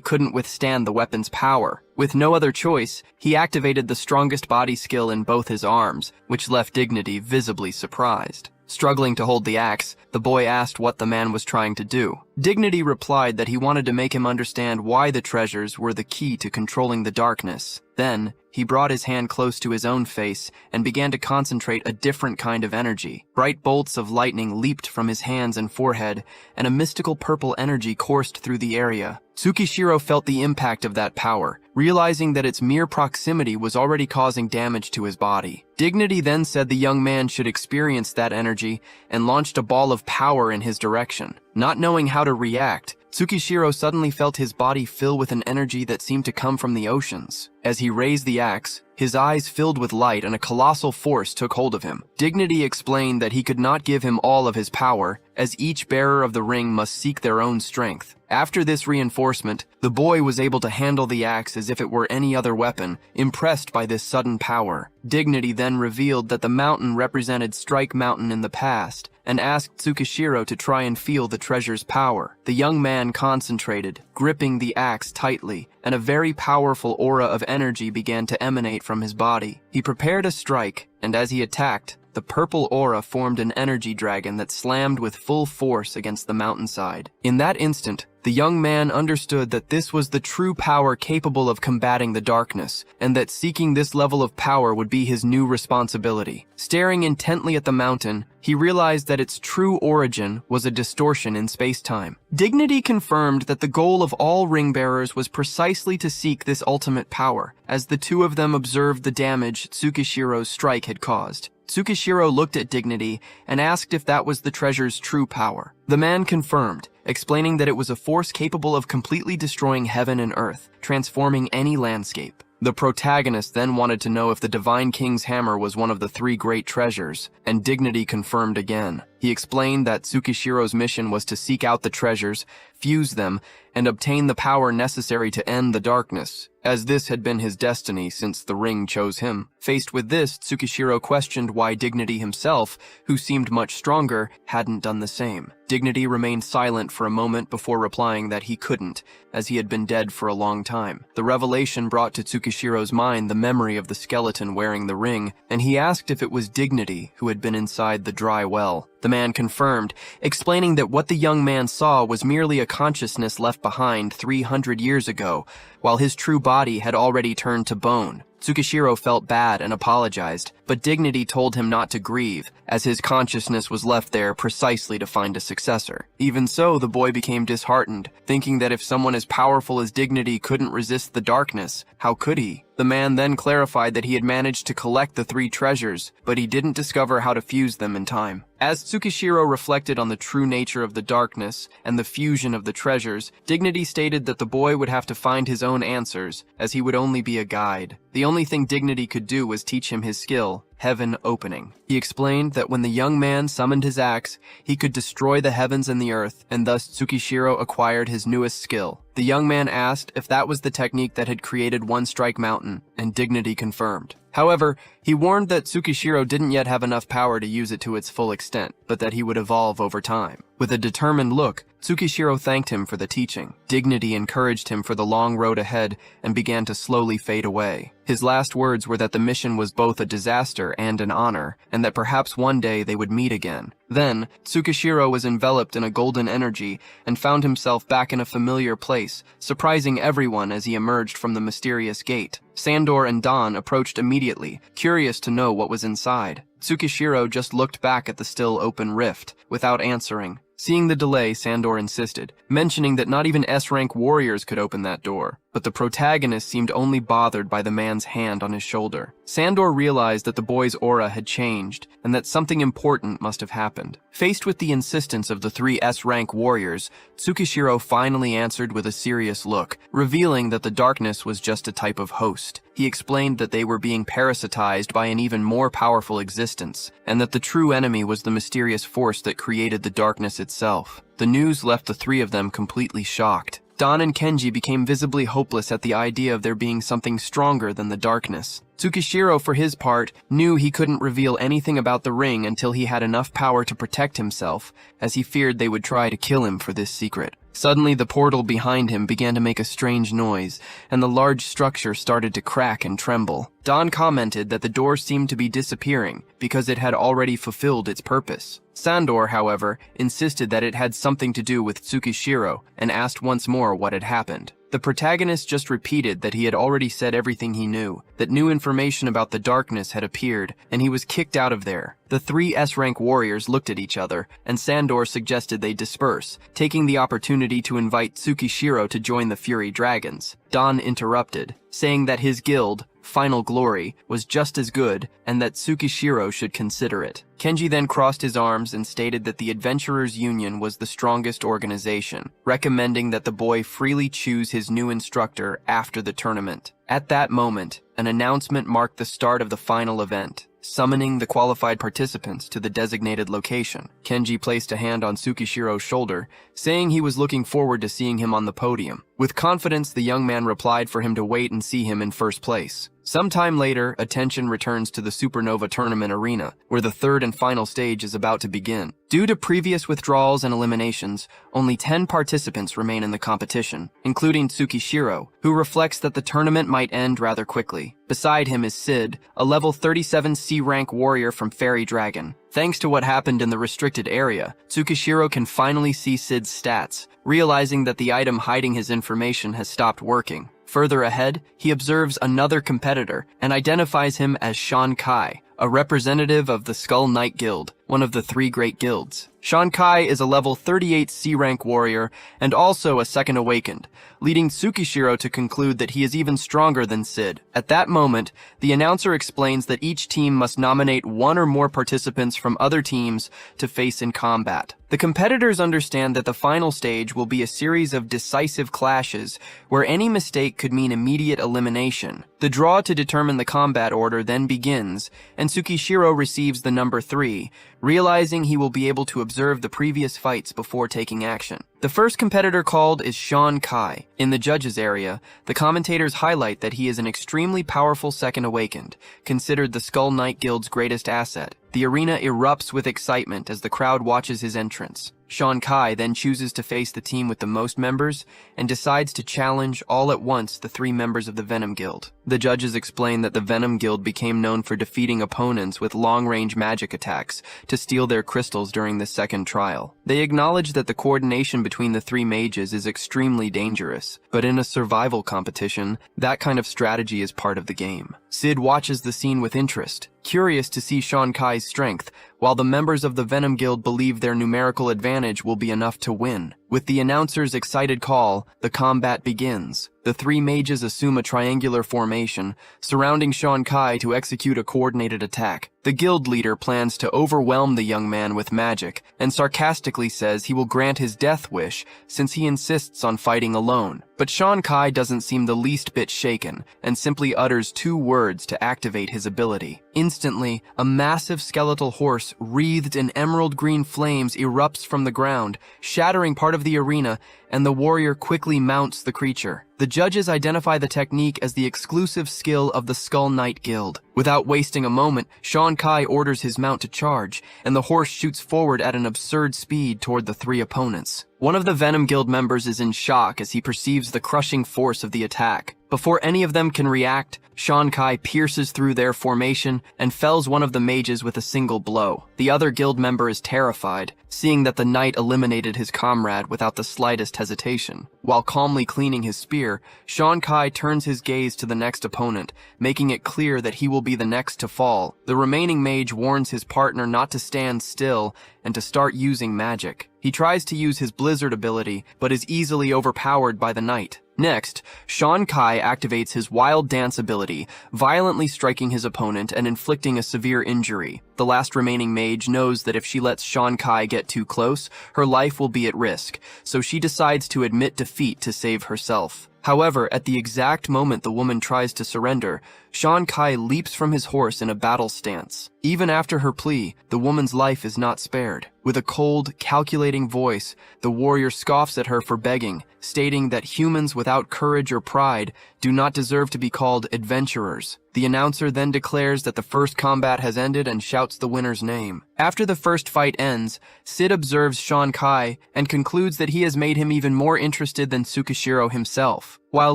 couldn't withstand the weapon's power. With no other choice, he activated the strongest body skill in both his arms, which left Dignity visibly surprised. Struggling to hold the axe, the boy asked what the man was trying to do. Dignity replied that he wanted to make him understand why the treasures were the key to controlling the darkness. Then, he brought his hand close to his own face and began to concentrate a different kind of energy. Bright bolts of lightning leaped from his hands and forehead, and a mystical purple energy coursed through the area. Tsukishiro felt the impact of that power, realizing that its mere proximity was already causing damage to his body. Dignity then said the young man should experience that energy and launched a ball of power in his direction. Not knowing how to react, Tsukishiro suddenly felt his body fill with an energy that seemed to come from the oceans. As he raised the axe, his eyes filled with light and a colossal force took hold of him. Dignity explained that he could not give him all of his power, as each bearer of the ring must seek their own strength. After this reinforcement, the boy was able to handle the axe as if it were any other weapon, impressed by this sudden power. Dignity then revealed that the mountain represented Strike Mountain in the past, and asked Tsukishiro to try and feel the treasure's power. The young man concentrated, gripping the axe tightly, and a very powerful aura of energy began to emanate from his body. He prepared a strike, and as he attacked, the purple aura formed an energy dragon that slammed with full force against the mountainside. In that instant, the young man understood that this was the true power capable of combating the darkness, and that seeking this level of power would be his new responsibility. Staring intently at the mountain, he realized that its true origin was a distortion in space-time. Dignity confirmed that the goal of all ring-bearers was precisely to seek this ultimate power, as the two of them observed the damage Tsukishiro's strike had caused. Tsukishiro looked at Dignity and asked if that was the treasure's true power. The man confirmed, explaining that it was a force capable of completely destroying heaven and earth, transforming any landscape. The protagonist then wanted to know if the Divine King's hammer was one of the three great treasures, and Dignity confirmed again. He explained that Tsukishiro's mission was to seek out the treasures, fuse them, and obtain the power necessary to end the darkness, as this had been his destiny since the ring chose him. Faced with this, Tsukishiro questioned why Dignity himself, who seemed much stronger, hadn't done the same. Dignity remained silent for a moment before replying that he couldn't, as he had been dead for a long time. The revelation brought to Tsukishiro's mind the memory of the skeleton wearing the ring, and he asked if it was Dignity who had been inside the dry well. The man confirmed, explaining that what the young man saw was merely a consciousness left behind 300 years ago, while his true body had already turned to bone. Tsukishiro felt bad and apologized, but Dignity told him not to grieve, as his consciousness was left there precisely to find a successor. Even so, the boy became disheartened, thinking that if someone as powerful as Dignity couldn't resist the darkness, how could he? The man then clarified that he had managed to collect the three treasures, but he didn't discover how to fuse them in time. As Tsukishiro reflected on the true nature of the darkness and the fusion of the treasures, Dignity stated that the boy would have to find his own answers, as he would only be a guide. The only thing Dignity could do was teach him his skill, Heaven Opening. He explained that when the young man summoned his axe, he could destroy the heavens and the earth, and thus Tsukishiro acquired his newest skill. The young man asked if that was the technique that had created One Strike Mountain, and Dignity confirmed. However, he warned that Tsukishiro didn't yet have enough power to use it to its full extent, but that he would evolve over time. With a determined look, Tsukishiro thanked him for the teaching. Dignity encouraged him for the long road ahead and began to slowly fade away. His last words were that the mission was both a disaster and an honor, and that perhaps one day they would meet again. Then, Tsukishiro was enveloped in a golden energy and found himself back in a familiar place, surprising everyone as he emerged from the mysterious gate. Sandor and Don approached immediately, curious to know what was inside. Tsukishiro just looked back at the still open rift, without answering. Seeing the delay, Sandor insisted, mentioning that not even S-rank warriors could open that door. But the protagonist seemed only bothered by the man's hand on his shoulder. Sandor realized that the boy's aura had changed, and that something important must have happened. Faced with the insistence of the three S-rank warriors, Tsukishiro finally answered with a serious look, revealing that the darkness was just a type of host. He explained that they were being parasitized by an even more powerful existence, and that the true enemy was the mysterious force that created the darkness itself. The news left the three of them completely shocked. Don and Kenji became visibly hopeless at the idea of there being something stronger than the darkness. Tsukishiro, for his part, knew he couldn't reveal anything about the ring until he had enough power to protect himself, as he feared they would try to kill him for this secret. Suddenly, the portal behind him began to make a strange noise, and the large structure started to crack and tremble. Don commented that the door seemed to be disappearing because it had already fulfilled its purpose. Sandor, however, insisted that it had something to do with Tsukishiro and asked once more what had happened. The protagonist just repeated that he had already said everything he knew, that new information about the darkness had appeared, and he was kicked out of there. The three S-rank warriors looked at each other, and Sandor suggested they disperse, taking the opportunity to invite Tsukishiro to join the Fury Dragons. Don interrupted, saying that his guild, Final Glory, was just as good, and that Tsukishiro should consider it. Kenji then crossed his arms and stated that the Adventurers Union was the strongest organization, recommending that the boy freely choose his new instructor after the tournament. At that moment, an announcement marked the start of the final event, summoning the qualified participants to the designated location. Kenji placed a hand on Tsukishiro's shoulder, saying he was looking forward to seeing him on the podium. With confidence, the young man replied for him to wait and see him in first place. Sometime later, attention returns to the Supernova Tournament arena, where the third and final stage is about to begin. Due to previous withdrawals and eliminations, only 10 participants remain in the competition, including Tsukishiro, who reflects that the tournament might end rather quickly. Beside him is Sid, a level 37 C-rank warrior from Fairy Dragon. Thanks to what happened in the restricted area, Tsukishiro can finally see Sid's stats, realizing that the item hiding his information has stopped working. Further ahead, he observes another competitor and identifies him as Sean Kai, a representative of the Skull Knight Guild, one of the three great guilds. Sean Kai is a level 38 C-rank warrior and also a second awakened, leading Tsukishiro to conclude that he is even stronger than Sid. At that moment, the announcer explains that each team must nominate one or more participants from other teams to face in combat. The competitors understand that the final stage will be a series of decisive clashes where any mistake could mean immediate elimination. The draw to determine the combat order then begins, and Tsukishiro receives the number 3, realizing he will be able to observe the previous fights before taking action. The first competitor called is Sean Kai. In the judges area, the commentators highlight that he is an extremely powerful second awakened, considered the Skull Knight Guild's greatest asset. The arena erupts with excitement as the crowd watches his entrance. Sean Kai then chooses to face the team with the most members and decides to challenge all at once the 3 members of the Venom Guild. The judges explain that the Venom Guild became known for defeating opponents with long-range magic attacks to steal their crystals during the second trial. They acknowledge that the coordination between the 3 mages is extremely dangerous, but in a survival competition, that kind of strategy is part of the game. Sid watches the scene with interest, curious to see Sean Kai's strength, while the members of the Venom Guild believe their numerical advantage will be enough to win. With the announcer's excited call, the combat begins. The 3 mages assume a triangular formation, surrounding Sean Kai to execute a coordinated attack. The guild leader plans to overwhelm the young man with magic, and sarcastically says he will grant his death wish since he insists on fighting alone. But Sean Kai doesn't seem the least bit shaken, and simply utters 2 words to activate his ability. Instantly, a massive skeletal horse horse, wreathed in emerald green flames, erupts from the ground, shattering part of the arena, and the warrior quickly mounts the creature. The judges identify the technique as the exclusive skill of the Skull Knight Guild. Without wasting a moment, Sean Kai orders his mount to charge, and the horse shoots forward at an absurd speed toward the three opponents. One of the Venom Guild members is in shock as he perceives the crushing force of the attack. Before any of them can react, Sean Kai pierces through their formation and fells one of the mages with a single blow. The other guild member is terrified, seeing that the knight eliminated his comrade without the slightest hesitation. While calmly cleaning his spear, Sean Kai turns his gaze to the next opponent, making it clear that he will be the next to fall. The remaining mage warns his partner not to stand still and to start using magic. He tries to use his blizzard ability, but is easily overpowered by the knight. Next, Sean Kai activates his wild dance ability, violently striking his opponent and inflicting a severe injury. The last remaining mage knows that if she lets Sean Kai get too close, her life will be at risk, so she decides to admit defeat to save herself. However, at the exact moment the woman tries to surrender, Sean Kai leaps from his horse in a battle stance. Even after her plea, the woman's life is not spared. With a cold, calculating voice, the warrior scoffs at her for begging, stating that humans without courage or pride do not deserve to be called adventurers. The announcer then declares that the first combat has ended and shouts the winner's name. After the first fight ends, Sid observes Sean Kai and concludes that he has made him even more interested than Tsukishiro himself. While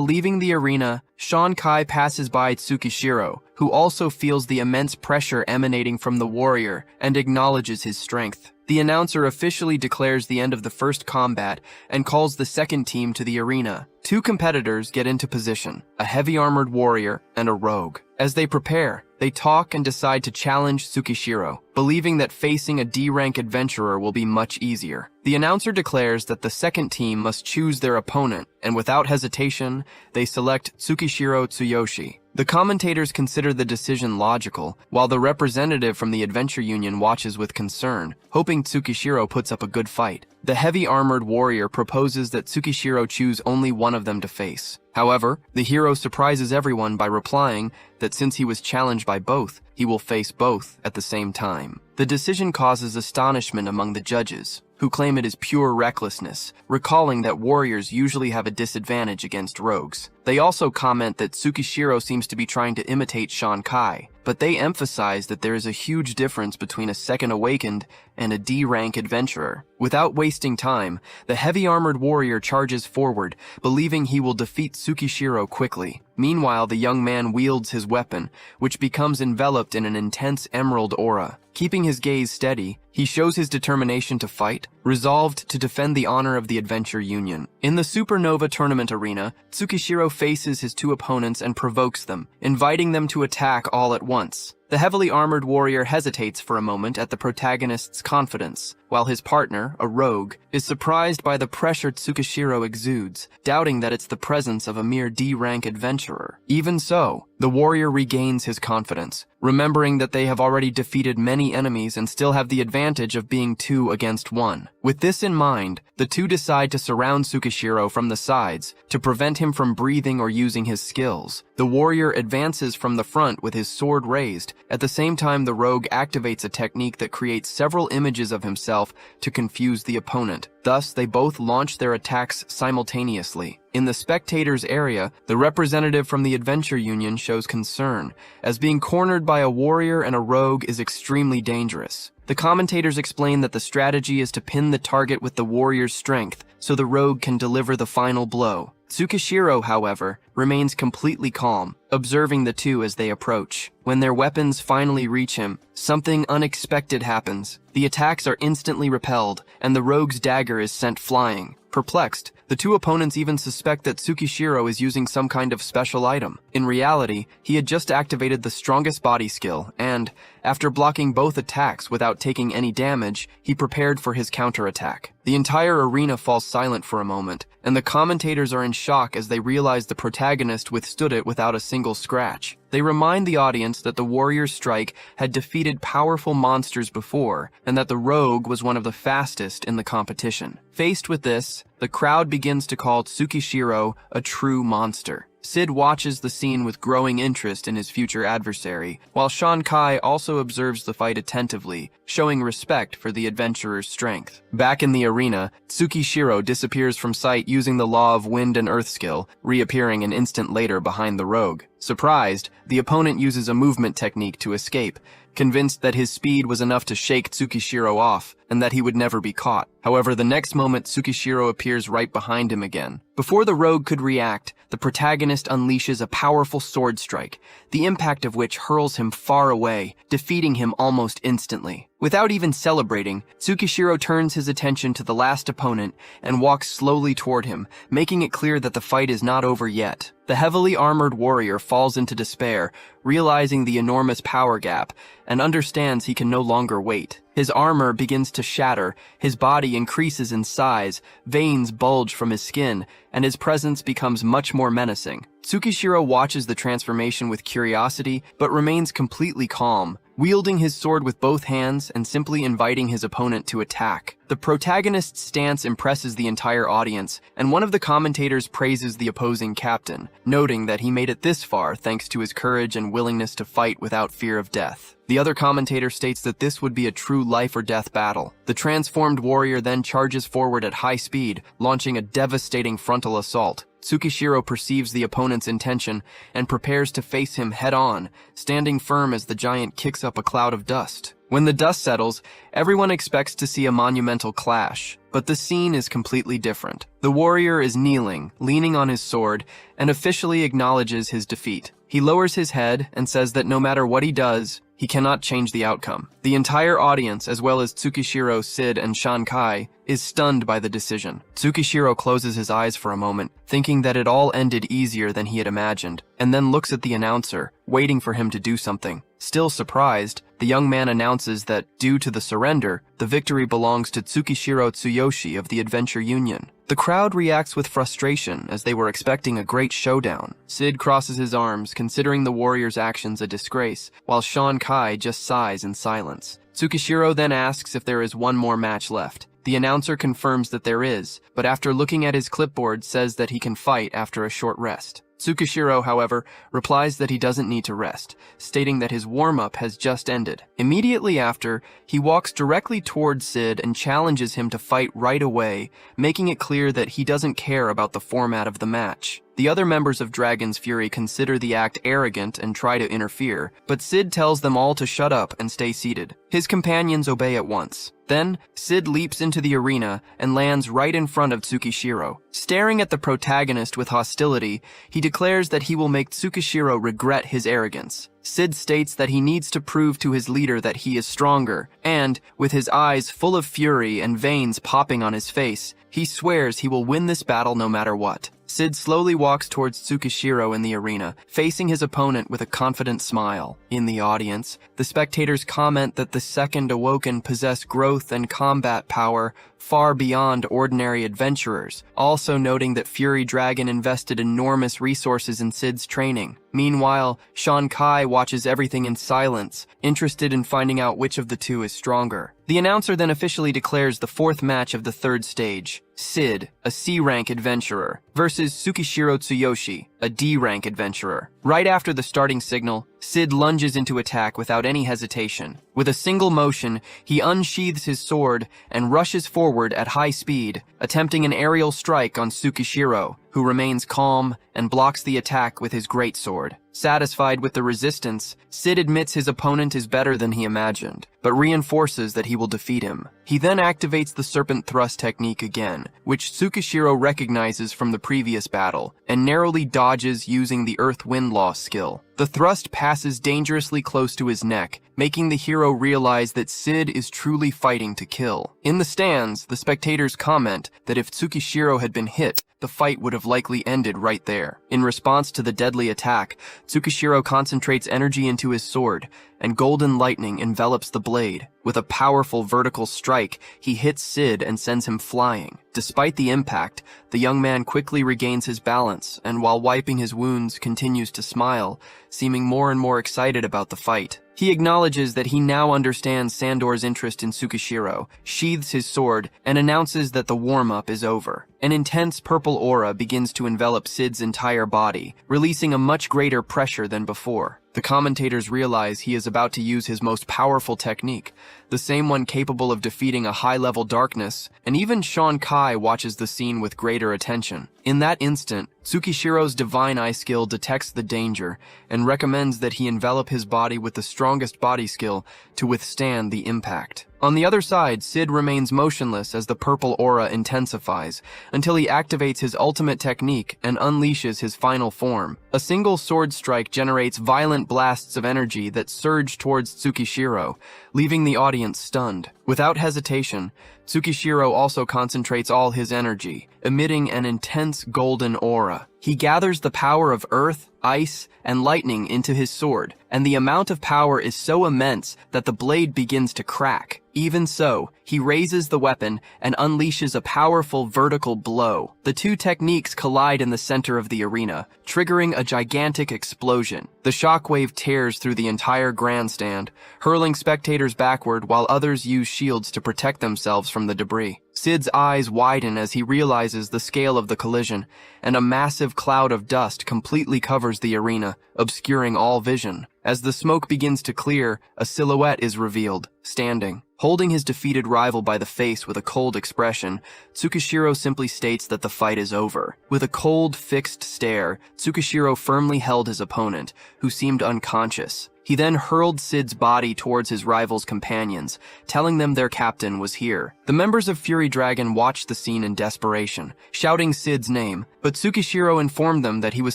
leaving the arena, Sean Kai passes by Tsukishiro, who also feels the immense pressure emanating from the warrior and acknowledges his strength. The announcer officially declares the end of the first combat and calls the second team to the arena. Two competitors get into position, a heavy-armored warrior and a rogue. As they prepare, they talk and decide to challenge Tsukishiro, believing that facing a D-rank adventurer will be much easier. The announcer declares that the second team must choose their opponent, and without hesitation, they select Tsukishiro Tsuyoshi. The commentators consider the decision logical, while the representative from the Adventure Union watches with concern, hoping Tsukishiro puts up a good fight. The heavy-armored warrior proposes that Tsukishiro choose only one of them to face. However, the hero surprises everyone by replying that since he was challenged by both, he will face both at the same time. The decision causes astonishment among the judges, who claim it is pure recklessness, recalling that warriors usually have a disadvantage against rogues. They also comment that Tsukishiro seems to be trying to imitate Sean Kai, but they emphasize that there is a huge difference between a second awakened and a D-rank adventurer. Without wasting time, the heavy-armored warrior charges forward, believing he will defeat Tsukishiro quickly. Meanwhile, the young man wields his weapon, which becomes enveloped in an intense emerald aura. Keeping his gaze steady, he shows his determination to fight, resolved to defend the honor of the Adventure Union. In the Supernova Tournament arena, Tsukishiro faces his two opponents and provokes them, inviting them to attack all at once. The heavily armored warrior hesitates for a moment at the protagonist's confidence, while his partner, a rogue, is surprised by the pressure Tsukishiro exudes, doubting that it's the presence of a mere D-rank adventurer. Even so, the warrior regains his confidence, remembering that they have already defeated many enemies and still have the advantage of being 2 against 1. With this in mind, the two decide to surround Tsukishiro from the sides to prevent him from breathing or using his skills. The warrior advances from the front with his sword raised. At the same time, the rogue activates a technique that creates several images of himself to confuse the opponent. Thus, they both launch their attacks simultaneously. In the spectators' area, the representative from the Adventure Union shows concern, as being cornered by a warrior and a rogue is extremely dangerous. The commentators explain that the strategy is to pin the target with the warrior's strength, so the rogue can deliver the final blow. Tsukishiro, however, remains completely calm, observing the two as they approach. When their weapons finally reach him, something unexpected happens. The attacks are instantly repelled, and the rogue's dagger is sent flying. Perplexed, the two opponents even suspect that Tsukishiro is using some kind of special item. In reality, he had just activated the strongest body skill, and, after blocking both attacks without taking any damage, he prepared for his counterattack. The entire arena falls silent for a moment, and the commentators are in shock as they realize the protagonist withstood it without a single scratch. They remind the audience that the warrior's strike had defeated powerful monsters before, and that the rogue was one of the fastest in the competition. Faced with this, the crowd begins to call Tsukishiro a true monster. Sid watches the scene with growing interest in his future adversary, while Sean Kai also observes the fight attentively, showing respect for the adventurer's strength. Back in the arena, Tsukishiro disappears from sight using the law of wind and earth skill, reappearing an instant later behind the rogue. Surprised, the opponent uses a movement technique to escape, convinced that his speed was enough to shake Tsukishiro off and that he would never be caught. However, the next moment Tsukishiro appears right behind him again. Before the rogue could react, the protagonist unleashes a powerful sword strike, the impact of which hurls him far away, defeating him almost instantly. Without even celebrating, Tsukishiro turns his attention to the last opponent and walks slowly toward him, making it clear that the fight is not over yet. The heavily armored warrior falls into despair, realizing the enormous power gap, and understands he can no longer wait. His armor begins to shatter, his body increases in size, veins bulge from his skin, and his presence becomes much more menacing. Tsukishiro watches the transformation with curiosity, but remains completely calm, wielding his sword with both hands and simply inviting his opponent to attack. The protagonist's stance impresses the entire audience, and one of the commentators praises the opposing captain, noting that he made it this far thanks to his courage and willingness to fight without fear of death. The other commentator states that this would be a true life-or-death battle. The transformed warrior then charges forward at high speed, launching a devastating frontal assault. Tsukishiro perceives the opponent's intention and prepares to face him head-on, standing firm as the giant kicks up a cloud of dust. When the dust settles, everyone expects to see a monumental clash, but the scene is completely different. The warrior is kneeling, leaning on his sword, and officially acknowledges his defeat. He lowers his head and says that no matter what he does, he cannot change the outcome. The entire audience, as well as Tsukishiro, Sid, and Shankai, is stunned by the decision. Tsukishiro closes his eyes for a moment, thinking that it all ended easier than he had imagined, and then looks at the announcer, waiting for him to do something. Still surprised, the young man announces that, due to the surrender, the victory belongs to Tsukishiro Tsuyoshi of the Adventure Union. The crowd reacts with frustration as they were expecting a great showdown. Sid crosses his arms, considering the warrior's actions a disgrace, while Shankai just sighs in silence. Tsukishiro then asks if there is one more match left. The announcer confirms that there is, but after looking at his clipboard says that he can fight after a short rest. Tsukishiro, however, replies that he doesn't need to rest, stating that his warm-up has just ended. Immediately after, he walks directly towards Sid and challenges him to fight right away, making it clear that he doesn't care about the format of the match. The other members of Dragon's Fury consider the act arrogant and try to interfere, but Sid tells them all to shut up and stay seated. His companions obey at once. Then, Sid leaps into the arena and lands right in front of Tsukishiro. Staring at the protagonist with hostility, he declares that he will make Tsukishiro regret his arrogance. Sid states that he needs to prove to his leader that he is stronger, and, with his eyes full of fury and veins popping on his face, he swears he will win this battle no matter what. Sid slowly walks towards Tsukishiro in the arena, facing his opponent with a confident smile. In the audience, the spectators comment that the second Awoken possess growth and combat power far beyond ordinary adventurers, also noting that Fury Dragon invested enormous resources in Sid's training. Meanwhile, Shankai watches everything in silence, interested in finding out which of the two is stronger. The announcer then officially declares the fourth match of the third stage. Sid, a C-rank adventurer, versus Tsukishiro Tsuyoshi, a D-rank adventurer. Right after the starting signal, Sid lunges into attack without any hesitation. With a single motion, he unsheathes his sword and rushes forward at high speed, attempting an aerial strike on Tsukishiro, who remains calm and blocks the attack with his greatsword. Satisfied with the resistance, Sid admits his opponent is better than he imagined, but reinforces that he will defeat him. He then activates the Serpent Thrust technique again, which Tsukishiro recognizes from the previous battle, and narrowly dodges using the Earth-Wind Law skill. The thrust passes dangerously close to his neck, making the hero realize that Sid is truly fighting to kill. In the stands, the spectators comment that if Tsukishiro had been hit, the fight would have likely ended right there. In response to the deadly attack, Tsukishiro concentrates energy into his sword, and golden lightning envelops the blade. With a powerful vertical strike, he hits Sid and sends him flying. Despite the impact, the young man quickly regains his balance, and while wiping his wounds, continues to smile, seeming more and more excited about the fight. He acknowledges that he now understands Sandor's interest in Tsukishiro, sheathes his sword, and announces that the warm-up is over. An intense purple aura begins to envelop Sid's entire body, releasing a much greater pressure than before. The commentators realize he is about to use his most powerful technique, the same one capable of defeating a high-level darkness, and even Sean Kai watches the scene with greater attention. In that instant, Tsukishiro's divine eye skill detects the danger and recommends that he envelop his body with the strongest body skill to withstand the impact. On the other side, Sid remains motionless as the purple aura intensifies, until he activates his ultimate technique and unleashes his final form. A single sword strike generates violent blasts of energy that surge towards Tsukishiro, leaving the audience stunned. Without hesitation, Tsukishiro also concentrates all his energy, emitting an intense golden aura. He gathers the power of earth, ice, and lightning into his sword, and the amount of power is so immense that the blade begins to crack. Even so, he raises the weapon and unleashes a powerful vertical blow. The two techniques collide in the center of the arena, triggering a gigantic explosion. The shockwave tears through the entire grandstand, hurling spectators backward while others use shields to protect themselves from the debris. Sid's eyes widen as he realizes the scale of the collision, and a massive cloud of dust completely covers the arena, obscuring all vision. As the smoke begins to clear, a silhouette is revealed, standing. Holding his defeated rival by the face with a cold expression, Tsukishiro simply states that the fight is over. With a cold, fixed stare, Tsukishiro firmly held his opponent, who seemed unconscious. He then hurled Sid's body towards his rival's companions, telling them their captain was here. The members of Fury Dragon watched the scene in desperation, shouting Sid's name, but Tsukishiro informed them that he was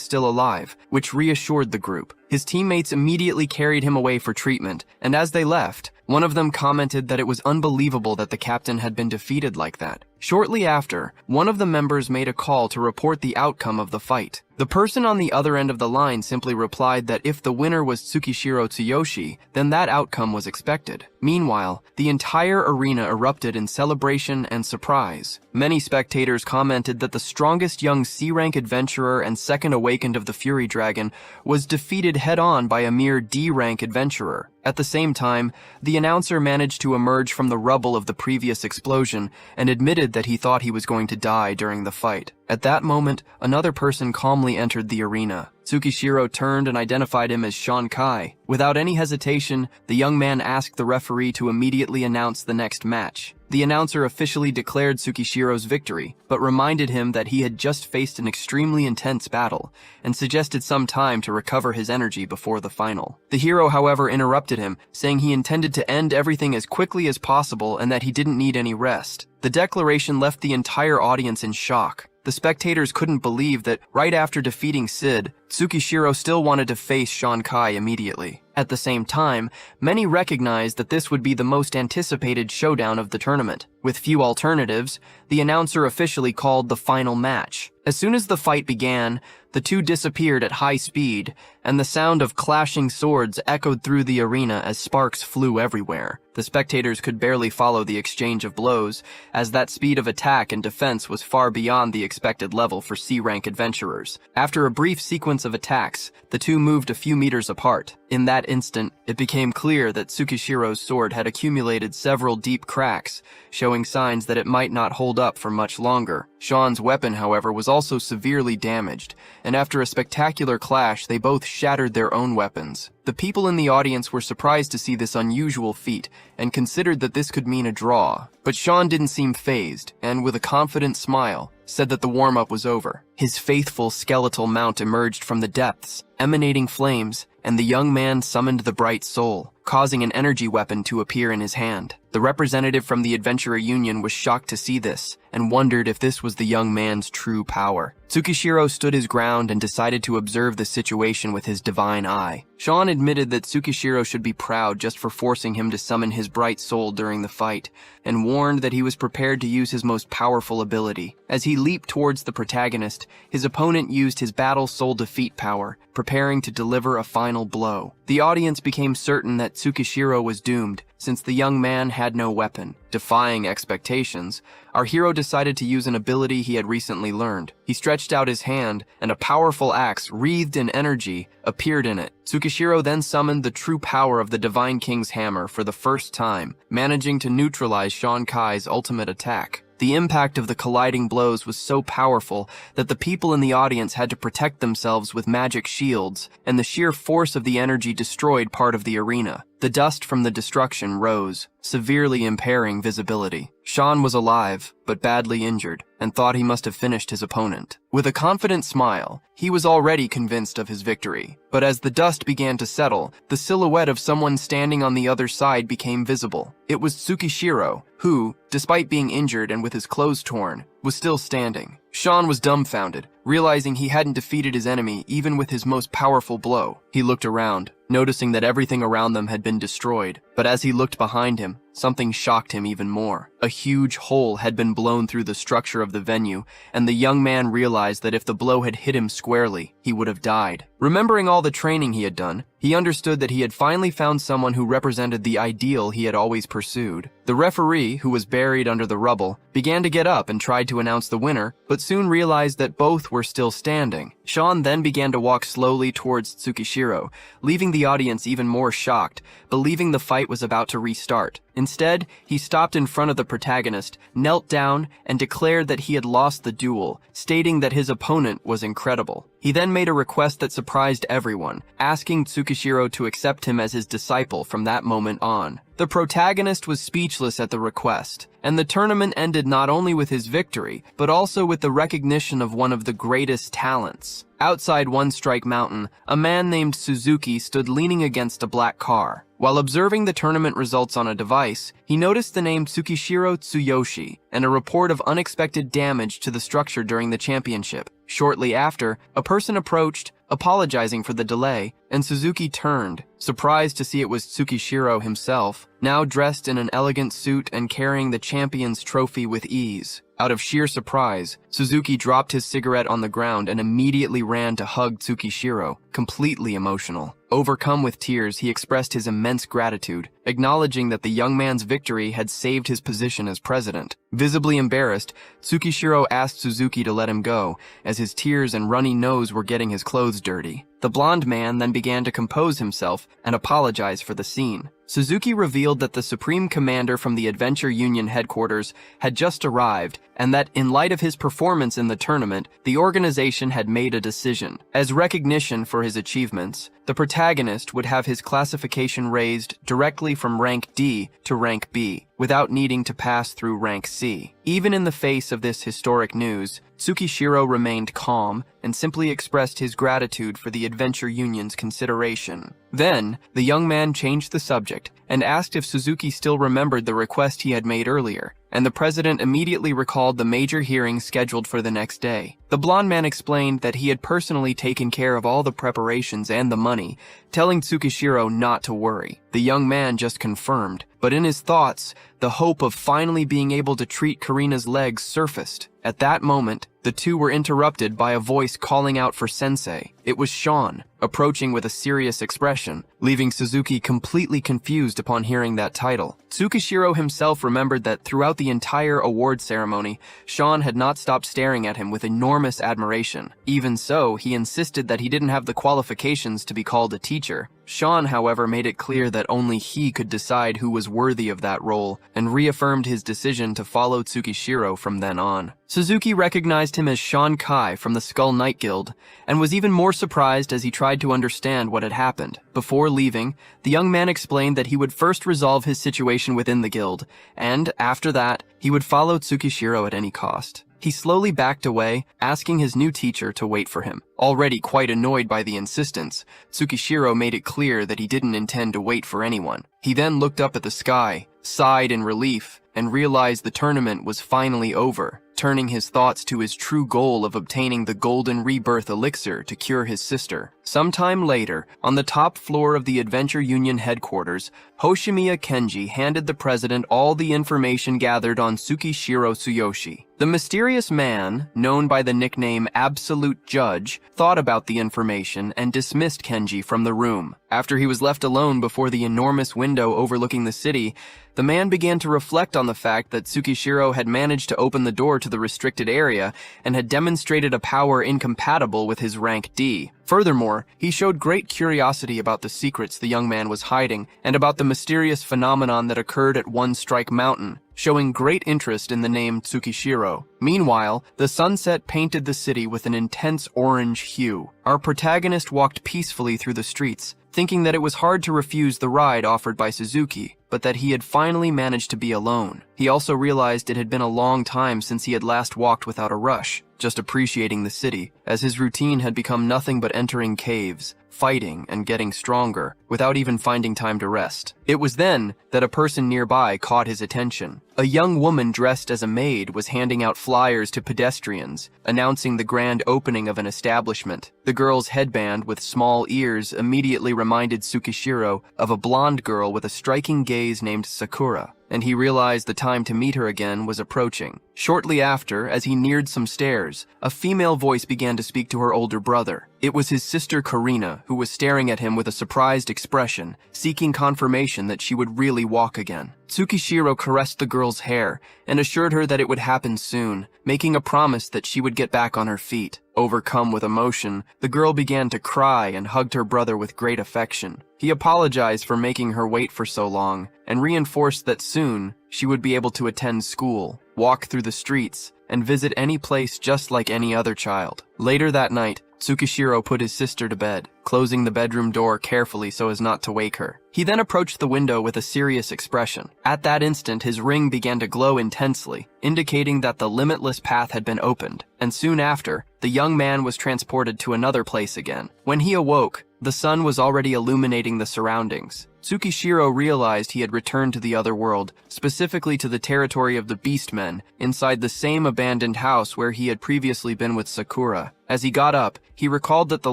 still alive, which reassured the group. His teammates immediately carried him away for treatment, and as they left, one of them commented that it was unbelievable that the captain had been defeated like that. Shortly after, one of the members made a call to report the outcome of the fight. The person on the other end of the line simply replied that if the winner was Tsukishiro Tsuyoshi, then that outcome was expected. Meanwhile, the entire arena erupted in celebration and surprise. Many spectators commented that the strongest young C-rank adventurer and second awakened of the Fury Dragon was defeated head-on by a mere D-rank adventurer. At the same time, the announcer managed to emerge from the rubble of the previous explosion and admitted that he thought he was going to die during the fight. At that moment, another person calmly entered the arena. Tsukishiro turned and identified him as Sean Kai. Without any hesitation, the young man asked the referee to immediately announce the next match. The announcer officially declared Tsukishiro's victory, but reminded him that he had just faced an extremely intense battle, and suggested some time to recover his energy before the final. The hero, however, interrupted him, saying he intended to end everything as quickly as possible and that he didn't need any rest. The declaration left the entire audience in shock. The spectators couldn't believe that right after defeating Sid, Tsukishiro still wanted to face Sean Kai immediately. At the same time, many recognized that this would be the most anticipated showdown of the tournament. With few alternatives, the announcer officially called the final match. As soon as the fight began, the two disappeared at high speed, and the sound of clashing swords echoed through the arena as sparks flew everywhere. The spectators could barely follow the exchange of blows, as that speed of attack and defense was far beyond the expected level for C-rank adventurers. After a brief sequence of attacks, the two moved a few meters apart. In that instant, it became clear that Tsukishiro's sword had accumulated several deep cracks, showing signs that it might not hold up for much longer. Sean's weapon, however, was also severely damaged, and after a spectacular clash, they both shattered their own weapons. The people in the audience were surprised to see this unusual feat and considered that this could mean a draw. But Sean didn't seem fazed, and with a confident smile, said that the warm-up was over. His faithful skeletal mount emerged from the depths, emanating flames, and the young man summoned the bright soul, causing an energy weapon to appear in his hand. The representative from the Adventurer Union was shocked to see this, and wondered if this was the young man's true power. Tsukishiro stood his ground and decided to observe the situation with his divine eye. Sean admitted that Tsukishiro should be proud just for forcing him to summon his bright soul during the fight, and warned that he was prepared to use his most powerful ability. As he leaped towards the protagonist, his opponent used his battle soul defeat power, preparing preparing to deliver a final blow. The audience became certain that Tsukishiro was doomed, since the young man had no weapon. Defying expectations, our hero decided to use an ability he had recently learned. He stretched out his hand, and a powerful axe, wreathed in energy, appeared in it. Tsukishiro then summoned the true power of the Divine King's hammer for the first time, managing to neutralize Shonkai's ultimate attack. The impact of the colliding blows was so powerful that the people in the audience had to protect themselves with magic shields, and the sheer force of the energy destroyed part of the arena. The dust from the destruction rose, severely impairing visibility. Sean was alive, but badly injured, and thought he must have finished his opponent. With a confident smile, he was already convinced of his victory. But as the dust began to settle, the silhouette of someone standing on the other side became visible. It was Tsukishiro, who, despite being injured and with his clothes torn, was still standing. Sean was dumbfounded, realizing he hadn't defeated his enemy even with his most powerful blow. He looked around, noticing that everything around them had been destroyed. But as he looked behind him, something shocked him even more. A huge hole had been blown through the structure of the venue, and the young man realized that if the blow had hit him squarely, he would have died. Remembering all the training he had done, he understood that he had finally found someone who represented the ideal he had always pursued. The referee, who was buried under the rubble, began to get up and tried to announce the winner, but soon realized that both were still standing. Sean then began to walk slowly towards Tsukishiro, leaving the audience even more shocked, believing the fight was about to restart. Instead, he stopped in front of the protagonist, knelt down, and declared that he had lost the duel, stating that his opponent was incredible. He then made a request that surprised everyone, asking Tsukishiro to accept him as his disciple from that moment on. The protagonist was speechless at the request, and the tournament ended not only with his victory, but also with the recognition of one of the greatest talents. Outside One Strike Mountain, a man named Suzuki stood leaning against a black car. While observing the tournament results on a device, he noticed the name Tsukishiro Tsuyoshi and a report of unexpected damage to the structure during the championship. Shortly after, a person approached, apologizing for the delay, and Suzuki turned, surprised to see it was Tsukishiro himself, now dressed in an elegant suit and carrying the champion's trophy with ease. Out of sheer surprise, Suzuki dropped his cigarette on the ground and immediately ran to hug Tsukishiro, completely emotional. Overcome with tears, he expressed his immense gratitude, acknowledging that the young man's victory had saved his position as president. Visibly embarrassed, Tsukishiro asked Suzuki to let him go, as his tears and runny nose were getting his clothes dirty. The blonde man then began to compose himself and apologize for the scene. Suzuki revealed that the Supreme Commander from the Adventure Union headquarters had just arrived, and that in light of his performance in the tournament, the organization had made a decision. As recognition for his achievements, the protagonist would have his classification raised directly from rank D to rank B, without needing to pass through rank C. Even in the face of this historic news, Tsukishiro remained calm and simply expressed his gratitude for the Adventure Union's consideration. Then, the young man changed the subject and asked if Suzuki still remembered the request he had made earlier, and the president immediately recalled the major hearing scheduled for the next day. The blonde man explained that he had personally taken care of all the preparations and the money, telling Tsukishiro not to worry. The young man just confirmed, but in his thoughts, the hope of finally being able to treat Karina's legs surfaced. At that moment, the two were interrupted by a voice calling out for Sensei. It was Sean, approaching with a serious expression, leaving Suzuki completely confused upon hearing that title. Tsukishiro himself remembered that throughout the entire award ceremony, Sean had not stopped staring at him with enormous admiration. Even so, he insisted that he didn't have the qualifications to be called a teacher. Sean, however, made it clear that only he could decide who was worthy of that role, and reaffirmed his decision to follow Tsukishiro from then on. Suzuki recognized him as Sean Kai from the Skull Knight Guild, and was even more surprised as he tried to understand what had happened. Before leaving, the young man explained that he would first resolve his situation within the guild, and, after that, he would follow Tsukishiro at any cost. He slowly backed away, asking his new teacher to wait for him. Already quite annoyed by the insistence, Tsukishiro made it clear that he didn't intend to wait for anyone. He then looked up at the sky, sighed in relief, and realized the tournament was finally over, turning his thoughts to his true goal of obtaining the golden rebirth elixir to cure his sister. Sometime later, on the top floor of the Adventure Union headquarters, Hoshimiya Kenji handed the president all the information gathered on Tsukishiro Tsuyoshi. The mysterious man, known by the nickname Absolute Judge, thought about the information and dismissed Kenji from the room. After he was left alone before the enormous window overlooking the city, the man began to reflect on the fact that Tsukishiro had managed to open the door to the restricted area and had demonstrated a power incompatible with his rank D. Furthermore, he showed great curiosity about the secrets the young man was hiding and about the mysterious phenomenon that occurred at One Strike Mountain, showing great interest in the name Tsukishiro. Meanwhile, the sunset painted the city with an intense orange hue. Our protagonist walked peacefully through the streets, thinking that it was hard to refuse the ride offered by Suzuki, but that he had finally managed to be alone. He also realized it had been a long time since he had last walked without a rush, just appreciating the city, as his routine had become nothing but entering caves, fighting, and getting stronger, without even finding time to rest. It was then that a person nearby caught his attention. A young woman dressed as a maid was handing out flyers to pedestrians, announcing the grand opening of an establishment. The girl's headband with small ears immediately reminded Tsukishiro of a blonde girl with a striking gaze named Sakura, and he realized the time to meet her again was approaching. Shortly after, as he neared some stairs, a female voice began to speak to her older brother. It was his sister Karina, who was staring at him with a surprised expression, seeking confirmation that she would really walk again. Tsukishiro caressed the girl's hair and assured her that it would happen soon, making a promise that she would get back on her feet. Overcome with emotion, the girl began to cry and hugged her brother with great affection. He apologized for making her wait for so long and reinforced that soon she would be able to attend school, walk through the streets, and visit any place just like any other child. Later that night, Tsukishiro put his sister to bed, closing the bedroom door carefully so as not to wake her. He then approached the window with a serious expression. At that instant, his ring began to glow intensely, indicating that the limitless path had been opened, and soon after, the young man was transported to another place again. When he awoke, the sun was already illuminating the surroundings. Tsukishiro realized he had returned to the other world, specifically to the territory of the Beastmen, inside the same abandoned house where he had previously been with Sakura. As he got up, he recalled that the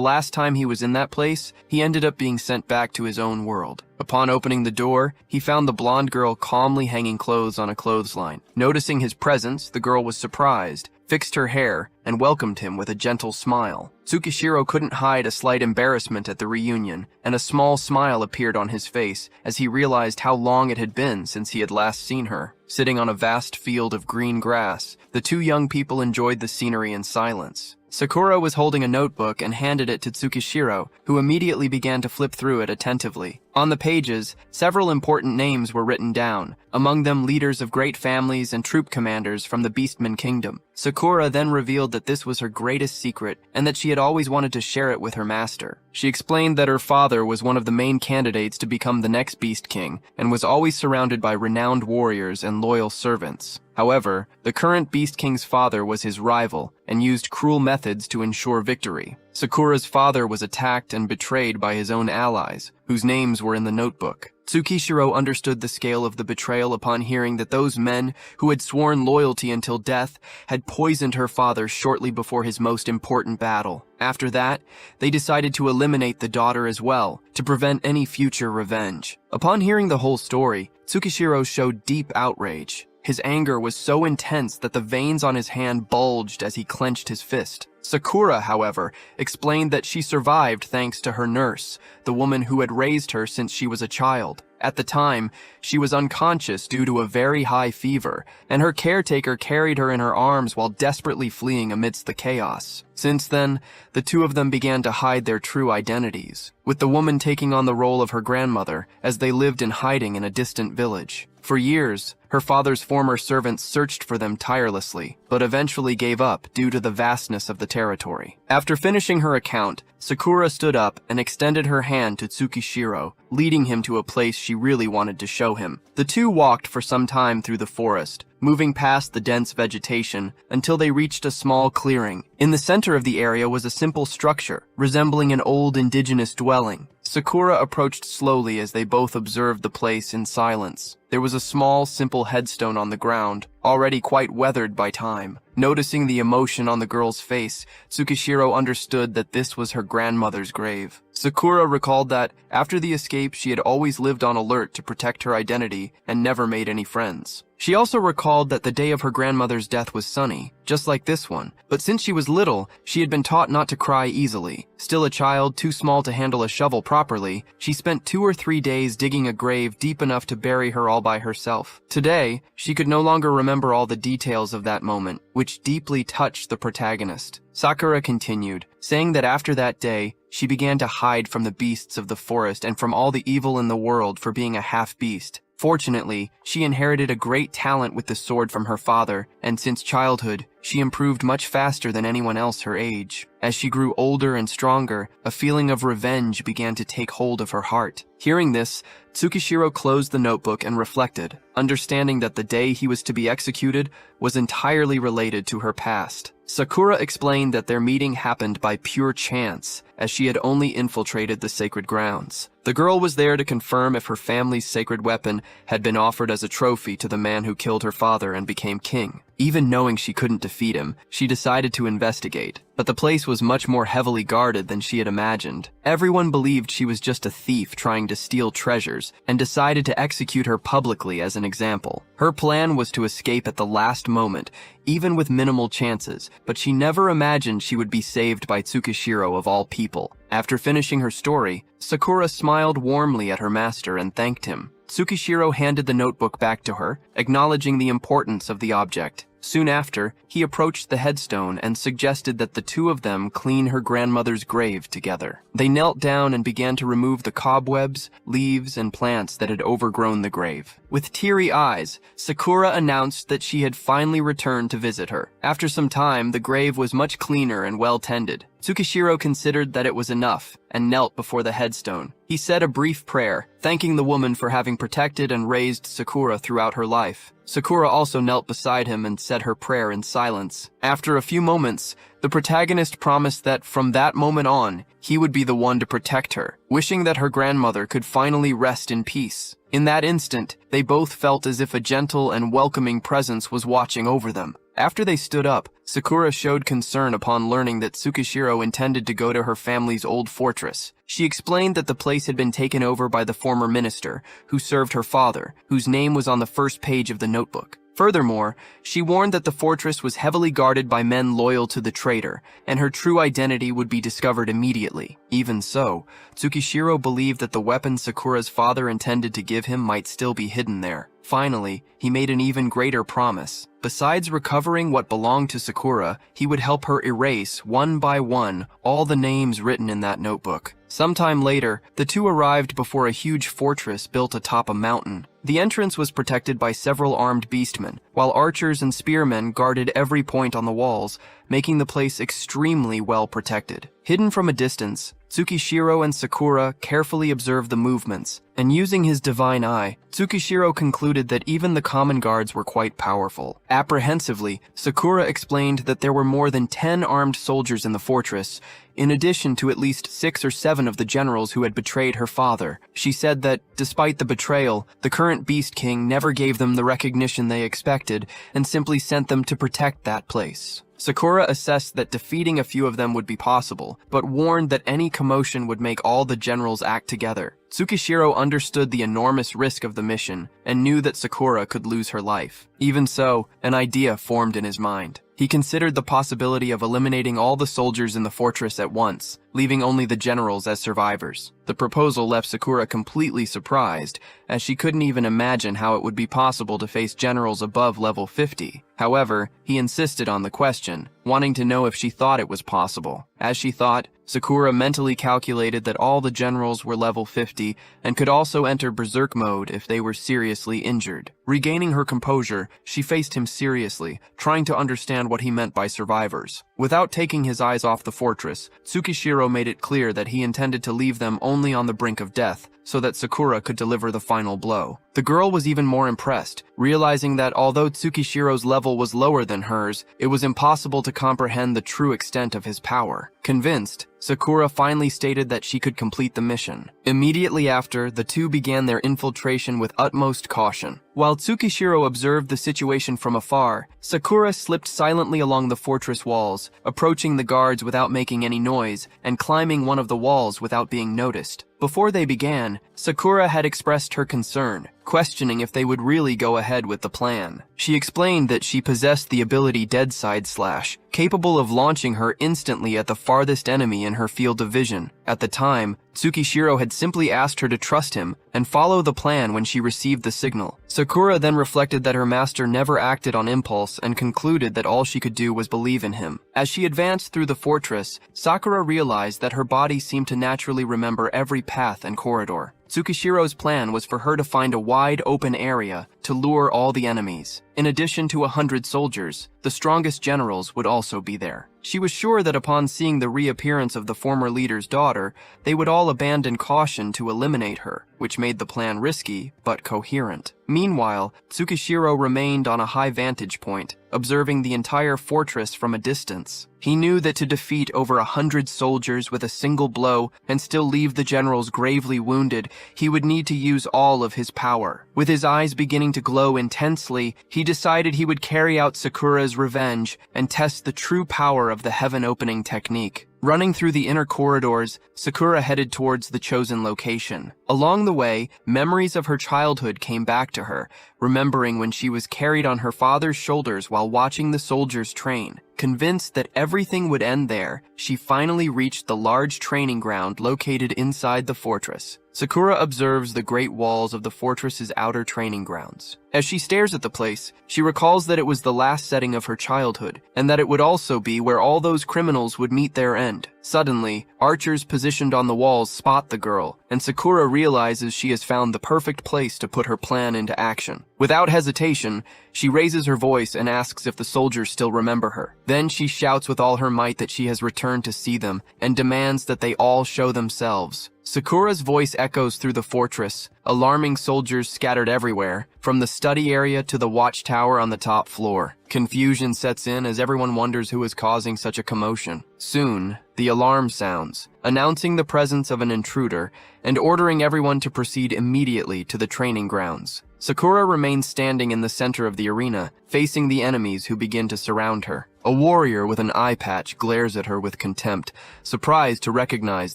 last time he was in that place, he ended up being sent back to his own world. Upon opening the door, he found the blonde girl calmly hanging clothes on a clothesline. Noticing his presence, the girl was surprised, fixed her hair, and welcomed him with a gentle smile. Tsukishiro couldn't hide a slight embarrassment at the reunion, and a small smile appeared on his face as he realized how long it had been since he had last seen her. Sitting on a vast field of green grass, the two young people enjoyed the scenery in silence. Sakura was holding a notebook and handed it to Tsukishiro, who immediately began to flip through it attentively. On the pages, several important names were written down, among them leaders of great families and troop commanders from the Beastman Kingdom. Sakura then revealed that this was her greatest secret and that she had always wanted to share it with her master. She explained that her father was one of the main candidates to become the next Beast King and was always surrounded by renowned warriors and loyal servants. However, the current Beast King's father was his rival and used cruel methods to ensure victory. Sakura's father was attacked and betrayed by his own allies, whose names were in the notebook. Tsukishiro understood the scale of the betrayal upon hearing that those men who had sworn loyalty until death had poisoned her father shortly before his most important battle. After that, they decided to eliminate the daughter as well, to prevent any future revenge. Upon hearing the whole story, Tsukishiro showed deep outrage. His anger was so intense that the veins on his hand bulged as he clenched his fist. Sakura, however, explained that she survived thanks to her nurse, the woman who had raised her since she was a child. At the time, she was unconscious due to a very high fever, and her caretaker carried her in her arms while desperately fleeing amidst the chaos. Since then, the two of them began to hide their true identities, with the woman taking on the role of her grandmother as they lived in hiding in a distant village. For years, her father's former servants searched for them tirelessly, but eventually gave up due to the vastness of the territory. After finishing her account, Sakura stood up and extended her hand to Tsukishiro, leading him to a place she really wanted to show him. The two walked for some time through the forest, moving past the dense vegetation until they reached a small clearing. In the center of the area was a simple structure, resembling an old indigenous dwelling. Sakura approached slowly as they both observed the place in silence. There was a small, simple headstone on the ground, already quite weathered by time. Noticing the emotion on the girl's face, Tsukishiro understood that this was her grandmother's grave. Sakura recalled that, after the escape, she had always lived on alert to protect her identity and never made any friends. She also recalled that the day of her grandmother's death was sunny, just like this one, but since she was little, she had been taught not to cry easily. Still a child too small to handle a shovel properly, she spent 2 or 3 days digging a grave deep enough to bury her all by herself. Today, she could no longer remember all the details of that moment, which deeply touched the protagonist. Sakura continued, saying that after that day, she began to hide from the beasts of the forest and from all the evil in the world for being a half-beast. Fortunately, she inherited a great talent with the sword from her father, and since childhood, she improved much faster than anyone else her age. As she grew older and stronger, a feeling of revenge began to take hold of her heart. Hearing this, Tsukishiro closed the notebook and reflected, understanding that the day he was to be executed was entirely related to her past. Sakura explained that their meeting happened by pure chance, as she had only infiltrated the sacred grounds. The girl was there to confirm if her family's sacred weapon had been offered as a trophy to the man who killed her father and became king. Even knowing she couldn't defeat him, she decided to investigate. But the place was much more heavily guarded than she had imagined. Everyone believed she was just a thief trying to steal treasures, and decided to execute her publicly as an example. Her plan was to escape at the last moment, even with minimal chances, but she never imagined she would be saved by Tsukishiro of all people. After finishing her story, Sakura smiled warmly at her master and thanked him. Tsukishiro handed the notebook back to her, acknowledging the importance of the object. Soon after, he approached the headstone and suggested that the two of them clean her grandmother's grave together. They knelt down and began to remove the cobwebs, leaves, and plants that had overgrown the grave. With teary eyes, Sakura announced that she had finally returned to visit her. After some time, the grave was much cleaner and well tended. Tsukishiro considered that it was enough and knelt before the headstone. He said a brief prayer, thanking the woman for having protected and raised Sakura throughout her life. Sakura also knelt beside him and said her prayer in silence. After a few moments, the protagonist promised that from that moment on, he would be the one to protect her, wishing that her grandmother could finally rest in peace. In that instant, they both felt as if a gentle and welcoming presence was watching over them. After they stood up, Sakura showed concern upon learning that Tsukishiro intended to go to her family's old fortress. She explained that the place had been taken over by the former minister, who served her father, whose name was on the first page of the notebook. Furthermore, she warned that the fortress was heavily guarded by men loyal to the traitor, and her true identity would be discovered immediately. Even so, Tsukishiro believed that the weapon Sakura's father intended to give him might still be hidden there. Finally, he made an even greater promise. Besides recovering what belonged to Sakura, he would help her erase, one by one, all the names written in that notebook. Sometime later, the two arrived before a huge fortress built atop a mountain. The entrance was protected by several armed beastmen, while archers and spearmen guarded every point on the walls, making the place extremely well protected. Hidden from a distance, Tsukishiro and Sakura carefully observed the movements, and using his divine eye, Tsukishiro concluded that even the common guards were quite powerful. Apprehensively, Sakura explained that there were more than 10 armed soldiers in the fortress, in addition to at least 6 or 7 of the generals who had betrayed her father. She said that, despite the betrayal, the current Beast King never gave them the recognition they expected and simply sent them to protect that place. Sakura assessed that defeating a few of them would be possible, but warned that any commotion would make all the generals act together. Tsukishiro understood the enormous risk of the mission and knew that Sakura could lose her life. Even so, an idea formed in his mind. He considered the possibility of eliminating all the soldiers in the fortress at once, leaving only the generals as survivors. The proposal left Sakura completely surprised, as she couldn't even imagine how it would be possible to face generals above level 50. However, he insisted on the question, wanting to know if she thought it was possible. As she thought, Sakura mentally calculated that all the generals were level 50 and could also enter berserk mode if they were seriously injured. Regaining her composure, she faced him seriously, trying to understand what he meant by survivors. Without taking his eyes off the fortress, Tsukishiro made it clear that he intended to leave them only on the brink of death, so that Sakura could deliver the final blow. The girl was even more impressed, realizing that although Tsukishiro's level was lower than hers, it was impossible to comprehend the true extent of his power. Convinced, Sakura finally stated that she could complete the mission. Immediately after, the two began their infiltration with utmost caution. While Tsukishiro observed the situation from afar, Sakura slipped silently along the fortress walls, approaching the guards without making any noise and climbing one of the walls without being noticed. Before they began, Sakura had expressed her concern, questioning if they would really go ahead with the plan. She explained that she possessed the ability Deadside Slash, capable of launching her instantly at the farthest enemy in her field of vision. At the time, Tsukishiro had simply asked her to trust him and follow the plan when she received the signal. Sakura then reflected that her master never acted on impulse and concluded that all she could do was believe in him. As she advanced through the fortress, Sakura realized that her body seemed to naturally remember every path and corridor. Tsukishiro's plan was for her to find a wide open area to lure all the enemies. In addition to 100 soldiers, the strongest generals would also be there. She was sure that upon seeing the reappearance of the former leader's daughter, they would all abandon caution to eliminate her, which made the plan risky but coherent. Meanwhile, Tsukishiro remained on a high vantage point, observing the entire fortress from a distance. He knew that to defeat over 100 soldiers with a single blow and still leave the generals gravely wounded, he would need to use all of his power. With his eyes beginning to glow intensely, he decided he would carry out Sakura's revenge and test the true power of the heaven-opening technique. Running through the inner corridors, Sakura headed towards the chosen location. Along the way, memories of her childhood came back to her, remembering when she was carried on her father's shoulders while watching the soldiers train. Convinced that everything would end there, she finally reached the large training ground located inside the fortress. Sakura observes the great walls of the fortress's outer training grounds. As she stares at the place, she recalls that it was the last setting of her childhood, and that it would also be where all those criminals would meet their end. Suddenly, archers positioned on the walls spot the girl, and Sakura realizes she has found the perfect place to put her plan into action. Without hesitation, she raises her voice and asks if the soldiers still remember her. Then she shouts with all her might that she has returned to see them, and demands that they all show themselves. Sakura's voice echoes through the fortress, alarming soldiers scattered everywhere, from the study area to the watchtower on the top floor. Confusion sets in as everyone wonders who is causing such a commotion. Soon, the alarm sounds, announcing the presence of an intruder and ordering everyone to proceed immediately to the training grounds. Sakura remains standing in the center of the arena, facing the enemies who begin to surround her. A warrior with an eye patch glares at her with contempt, surprised to recognize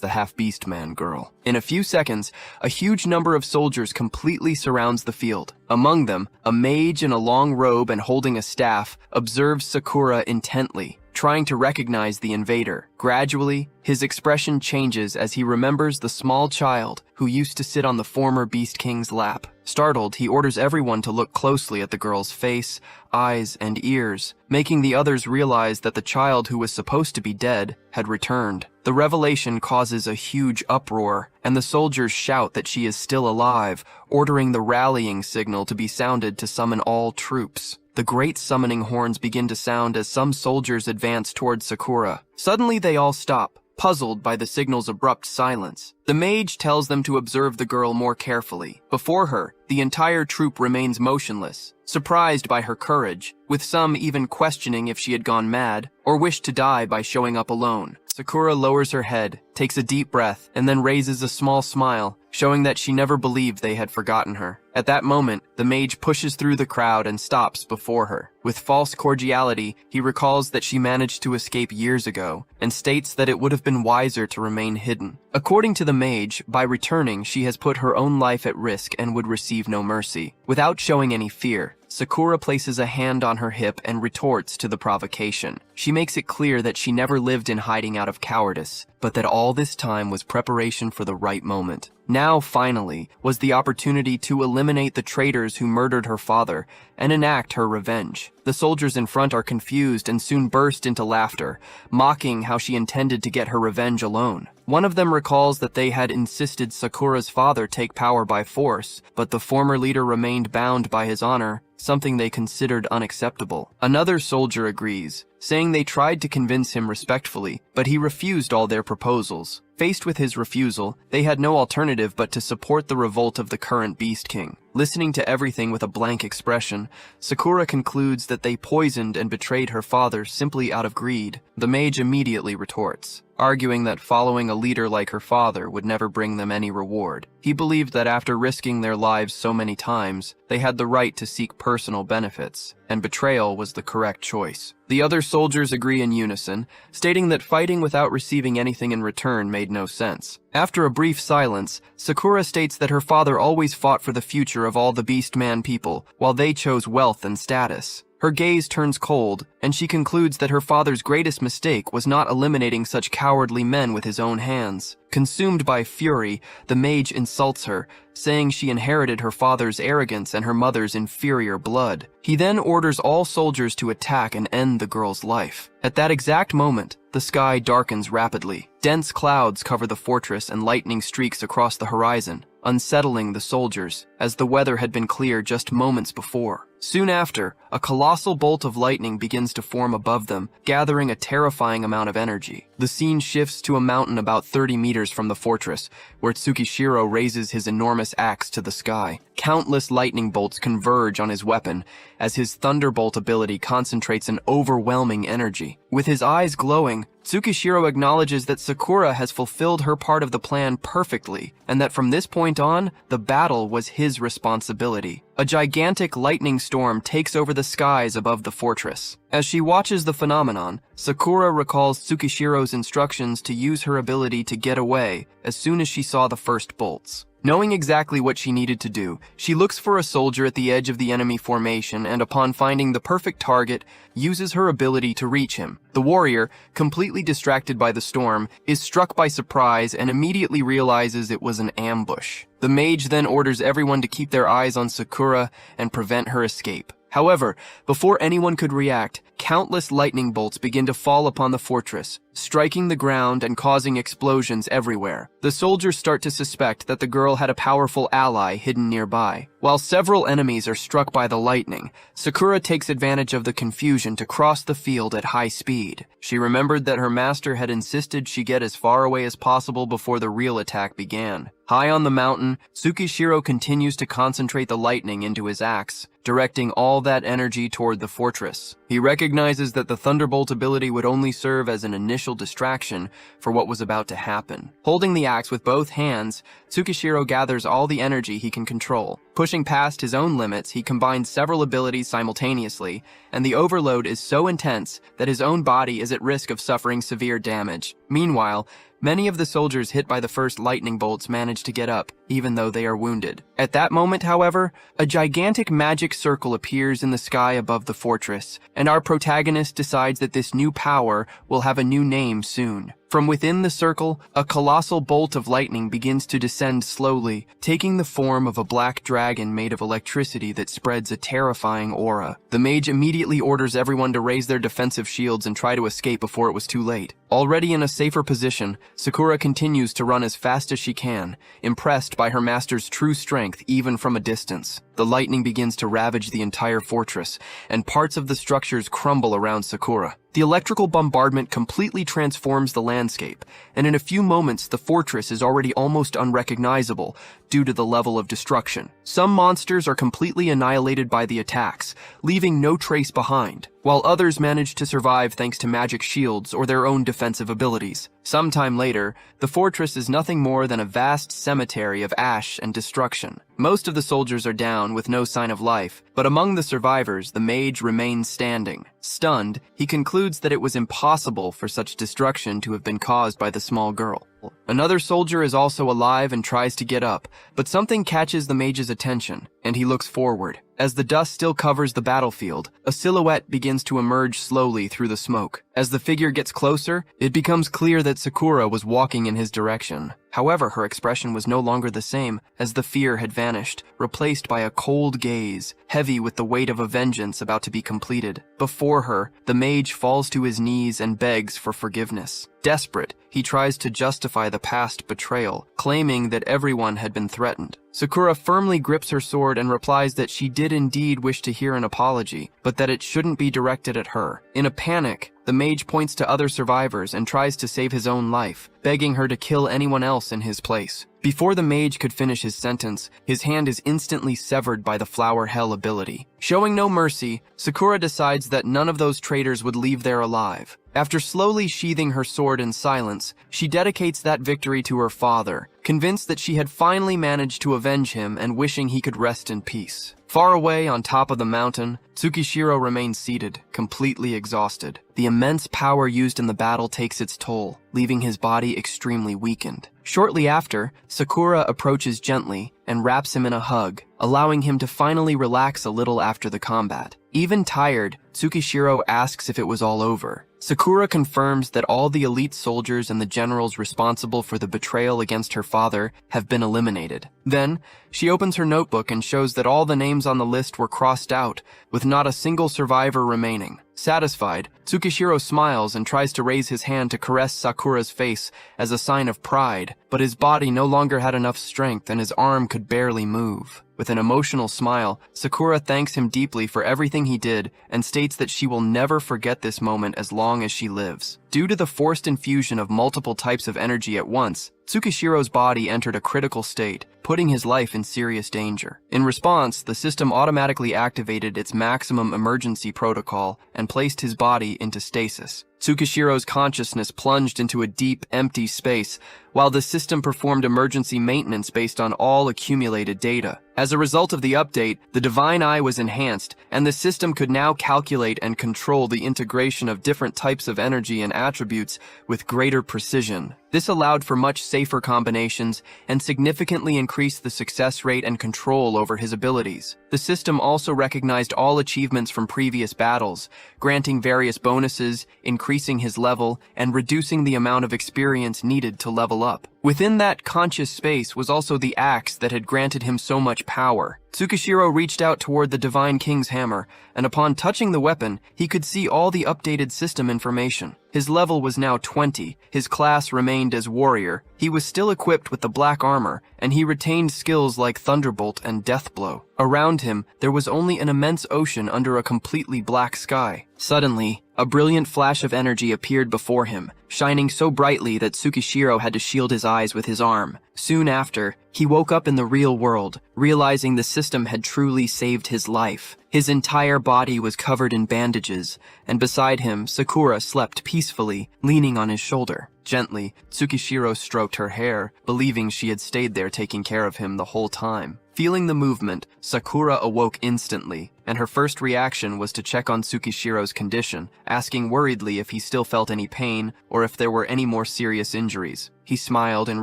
the half-beast man girl. In a few seconds, a huge number of soldiers completely surrounds the field. Among them, a mage in a long robe and holding a staff observes Sakura intently, trying to recognize the invader. Gradually, his expression changes as he remembers the small child who used to sit on the former Beast King's lap. Startled, he orders everyone to look closely at the girl's face, eyes, and ears, making the others realize that the child who was supposed to be dead had returned. The revelation causes a huge uproar, and the soldiers shout that she is still alive, ordering the rallying signal to be sounded to summon all troops. The great summoning horns begin to sound as some soldiers advance towards Sakura. Suddenly they all stop, puzzled by the signal's abrupt silence. The mage tells them to observe the girl more carefully. Before her, the entire troop remains motionless, surprised by her courage, with some even questioning if she had gone mad or wished to die by showing up alone. Sakura lowers her head, takes a deep breath, and then raises a small smile, showing that she never believed they had forgotten her. At that moment, the mage pushes through the crowd and stops before her. With false cordiality, he recalls that she managed to escape years ago, and states that it would have been wiser to remain hidden. According to the mage, by returning, she has put her own life at risk and would receive no mercy. Without showing any fear, Sakura places a hand on her hip and retorts to the provocation. She makes it clear that she never lived in hiding out of cowardice, but that all this time was preparation for the right moment. Now, finally, was the opportunity to eliminate the traitors who murdered her father and enact her revenge. The soldiers in front are confused and soon burst into laughter, mocking how she intended to get her revenge alone. One of them recalls that they had insisted Sakura's father take power by force, but the former leader remained bound by his honor, something they considered unacceptable. Another soldier agrees, saying they tried to convince him respectfully, but he refused all their proposals. Faced with his refusal, they had no alternative but to support the revolt of the current Beast King. Listening to everything with a blank expression, Sakura concludes that they poisoned and betrayed her father simply out of greed. The mage immediately retorts, arguing that following a leader like her father would never bring them any reward. He believed that after risking their lives so many times, they had the right to seek personal benefits, and betrayal was the correct choice. The other soldiers agree in unison, stating that fighting without receiving anything in return made no sense. After a brief silence, Sakura states that her father always fought for the future of all the Beastman people, while they chose wealth and status. Her gaze turns cold, and she concludes that her father's greatest mistake was not eliminating such cowardly men with his own hands. Consumed by fury, the mage insults her, saying she inherited her father's arrogance and her mother's inferior blood. He then orders all soldiers to attack and end the girl's life. At that exact moment, the sky darkens rapidly. Dense clouds cover the fortress and lightning streaks across the horizon, unsettling the soldiers, as the weather had been clear just moments before. Soon after, a colossal bolt of lightning begins to form above them, gathering a terrifying amount of energy. The scene shifts to a mountain about 30 meters from the fortress, where Tsukishiro raises his enormous axe to the sky. Countless lightning bolts converge on his weapon, as his thunderbolt ability concentrates an overwhelming energy. With his eyes glowing, Tsukishiro acknowledges that Sakura has fulfilled her part of the plan perfectly, and that from this point on, the battle was his responsibility. A gigantic lightning storm takes over the skies above the fortress. As she watches the phenomenon, Sakura recalls Tsukishiro's instructions to use her ability to get away as soon as she saw the first bolts. Knowing exactly what she needed to do, she looks for a soldier at the edge of the enemy formation and, upon finding the perfect target, uses her ability to reach him. The warrior, completely distracted by the storm, is struck by surprise and immediately realizes it was an ambush. The mage then orders everyone to keep their eyes on Sakura and prevent her escape. However, before anyone could react, countless lightning bolts begin to fall upon the fortress, striking the ground and causing explosions everywhere. The soldiers start to suspect that the girl had a powerful ally hidden nearby. While several enemies are struck by the lightning, Sakura takes advantage of the confusion to cross the field at high speed. She remembered that her master had insisted she get as far away as possible before the real attack began. High on the mountain, Tsukishiro continues to concentrate the lightning into his axe, directing all that energy toward the fortress. He recognizes that the thunderbolt ability would only serve as an initial distraction for what was about to happen. Holding the axe with both hands, Tsukishiro gathers all the energy he can control. Pushing past his own limits, he combines several abilities simultaneously, and the overload is so intense that his own body is at risk of suffering severe damage. Meanwhile, many of the soldiers hit by the first lightning bolts manage to get up, even though they are wounded. At that moment, however, a gigantic magic circle appears in the sky above the fortress, and our protagonist decides that this new power will have a new name soon. From within the circle, a colossal bolt of lightning begins to descend slowly, taking the form of a black dragon made of electricity that spreads a terrifying aura. The mage immediately orders everyone to raise their defensive shields and try to escape before it was too late. Already in a safer position, Sakura continues to run as fast as she can, impressed by her master's true strength even from a distance. The lightning begins to ravage the entire fortress, and parts of the structures crumble around Sakura. The electrical bombardment completely transforms the landscape, and in a few moments the fortress is already almost unrecognizable due to the level of destruction. Some monsters are completely annihilated by the attacks, leaving no trace behind, while others manage to survive thanks to magic shields or their own defensive abilities. Sometime later, the fortress is nothing more than a vast cemetery of ash and destruction. Most of the soldiers are down with no sign of life, but among the survivors, the mage remains standing. Stunned, he concludes that it was impossible for such destruction to have been caused by the small girl. Another soldier is also alive and tries to get up, but something catches the mage's attention, and he looks forward. As the dust still covers the battlefield, a silhouette begins to emerge slowly through the smoke. As the figure gets closer, it becomes clear that Sakura was walking in his direction. However, her expression was no longer the same, as the fear had vanished, replaced by a cold gaze, heavy with the weight of a vengeance about to be completed. Before her, the mage falls to his knees and begs for forgiveness. Desperate, he tries to justify the past betrayal, claiming that everyone had been threatened. Sakura firmly grips her sword and replies that she did indeed wish to hear an apology, but that it shouldn't be directed at her. In a panic, the mage points to other survivors and tries to save his own life, begging her to kill anyone else in his place. Before the mage could finish his sentence, his hand is instantly severed by the Flower Hell ability. Showing no mercy, Sakura decides that none of those traitors would leave there alive. After slowly sheathing her sword in silence, she dedicates that victory to her father, convinced that she had finally managed to avenge him and wishing he could rest in peace. Far away on top of the mountain, Tsukishiro remains seated, completely exhausted. The immense power used in the battle takes its toll, leaving his body extremely weakened. Shortly after, Sakura approaches gently and wraps him in a hug, allowing him to finally relax a little after the combat. Even tired, Tsukishiro asks if it was all over. Sakura confirms that all the elite soldiers and the generals responsible for the betrayal against her father have been eliminated. Then, she opens her notebook and shows that all the names on the list were crossed out, with not a single survivor remaining. Satisfied, Tsukishiro smiles and tries to raise his hand to caress Sakura's face as a sign of pride, but his body no longer had enough strength and his arm could barely move. With an emotional smile, Sakura thanks him deeply for everything he did and states that she will never forget this moment as long as she lives. Due to the forced infusion of multiple types of energy at once, Tsukishiro's body entered a critical state, putting his life in serious danger. In response, the system automatically activated its maximum emergency protocol and placed his body into stasis. Tsukishiro's consciousness plunged into a deep, empty space, while the system performed emergency maintenance based on all accumulated data. As a result of the update, the Divine Eye was enhanced, and the system could now calculate and control the integration of different types of energy and attributes with greater precision. This allowed for much safer combinations and significantly increased the success rate and control over his abilities. The system also recognized all achievements from previous battles, granting various bonuses, increasing his level, and reducing the amount of experience needed to level up. Within that conscious space was also the axe that had granted him so much power. Tsukishiro reached out toward the Divine King's hammer, and upon touching the weapon, he could see all the updated system information. His level was now 20, his class remained as warrior, he was still equipped with the black armor, and he retained skills like Thunderbolt and Deathblow. Around him, there was only an immense ocean under a completely black sky. Suddenly, a brilliant flash of energy appeared before him, shining so brightly that Tsukishiro had to shield his eyes with his arm. Soon after, he woke up in the real world, realizing the system had truly saved his life. His entire body was covered in bandages, and beside him, Sakura slept peacefully, leaning on his shoulder. Gently, Tsukishiro stroked her hair, believing she had stayed there taking care of him the whole time. Feeling the movement, Sakura awoke instantly, and her first reaction was to check on Tsukishiro's condition, asking worriedly if he still felt any pain or if there were any more serious injuries. He smiled and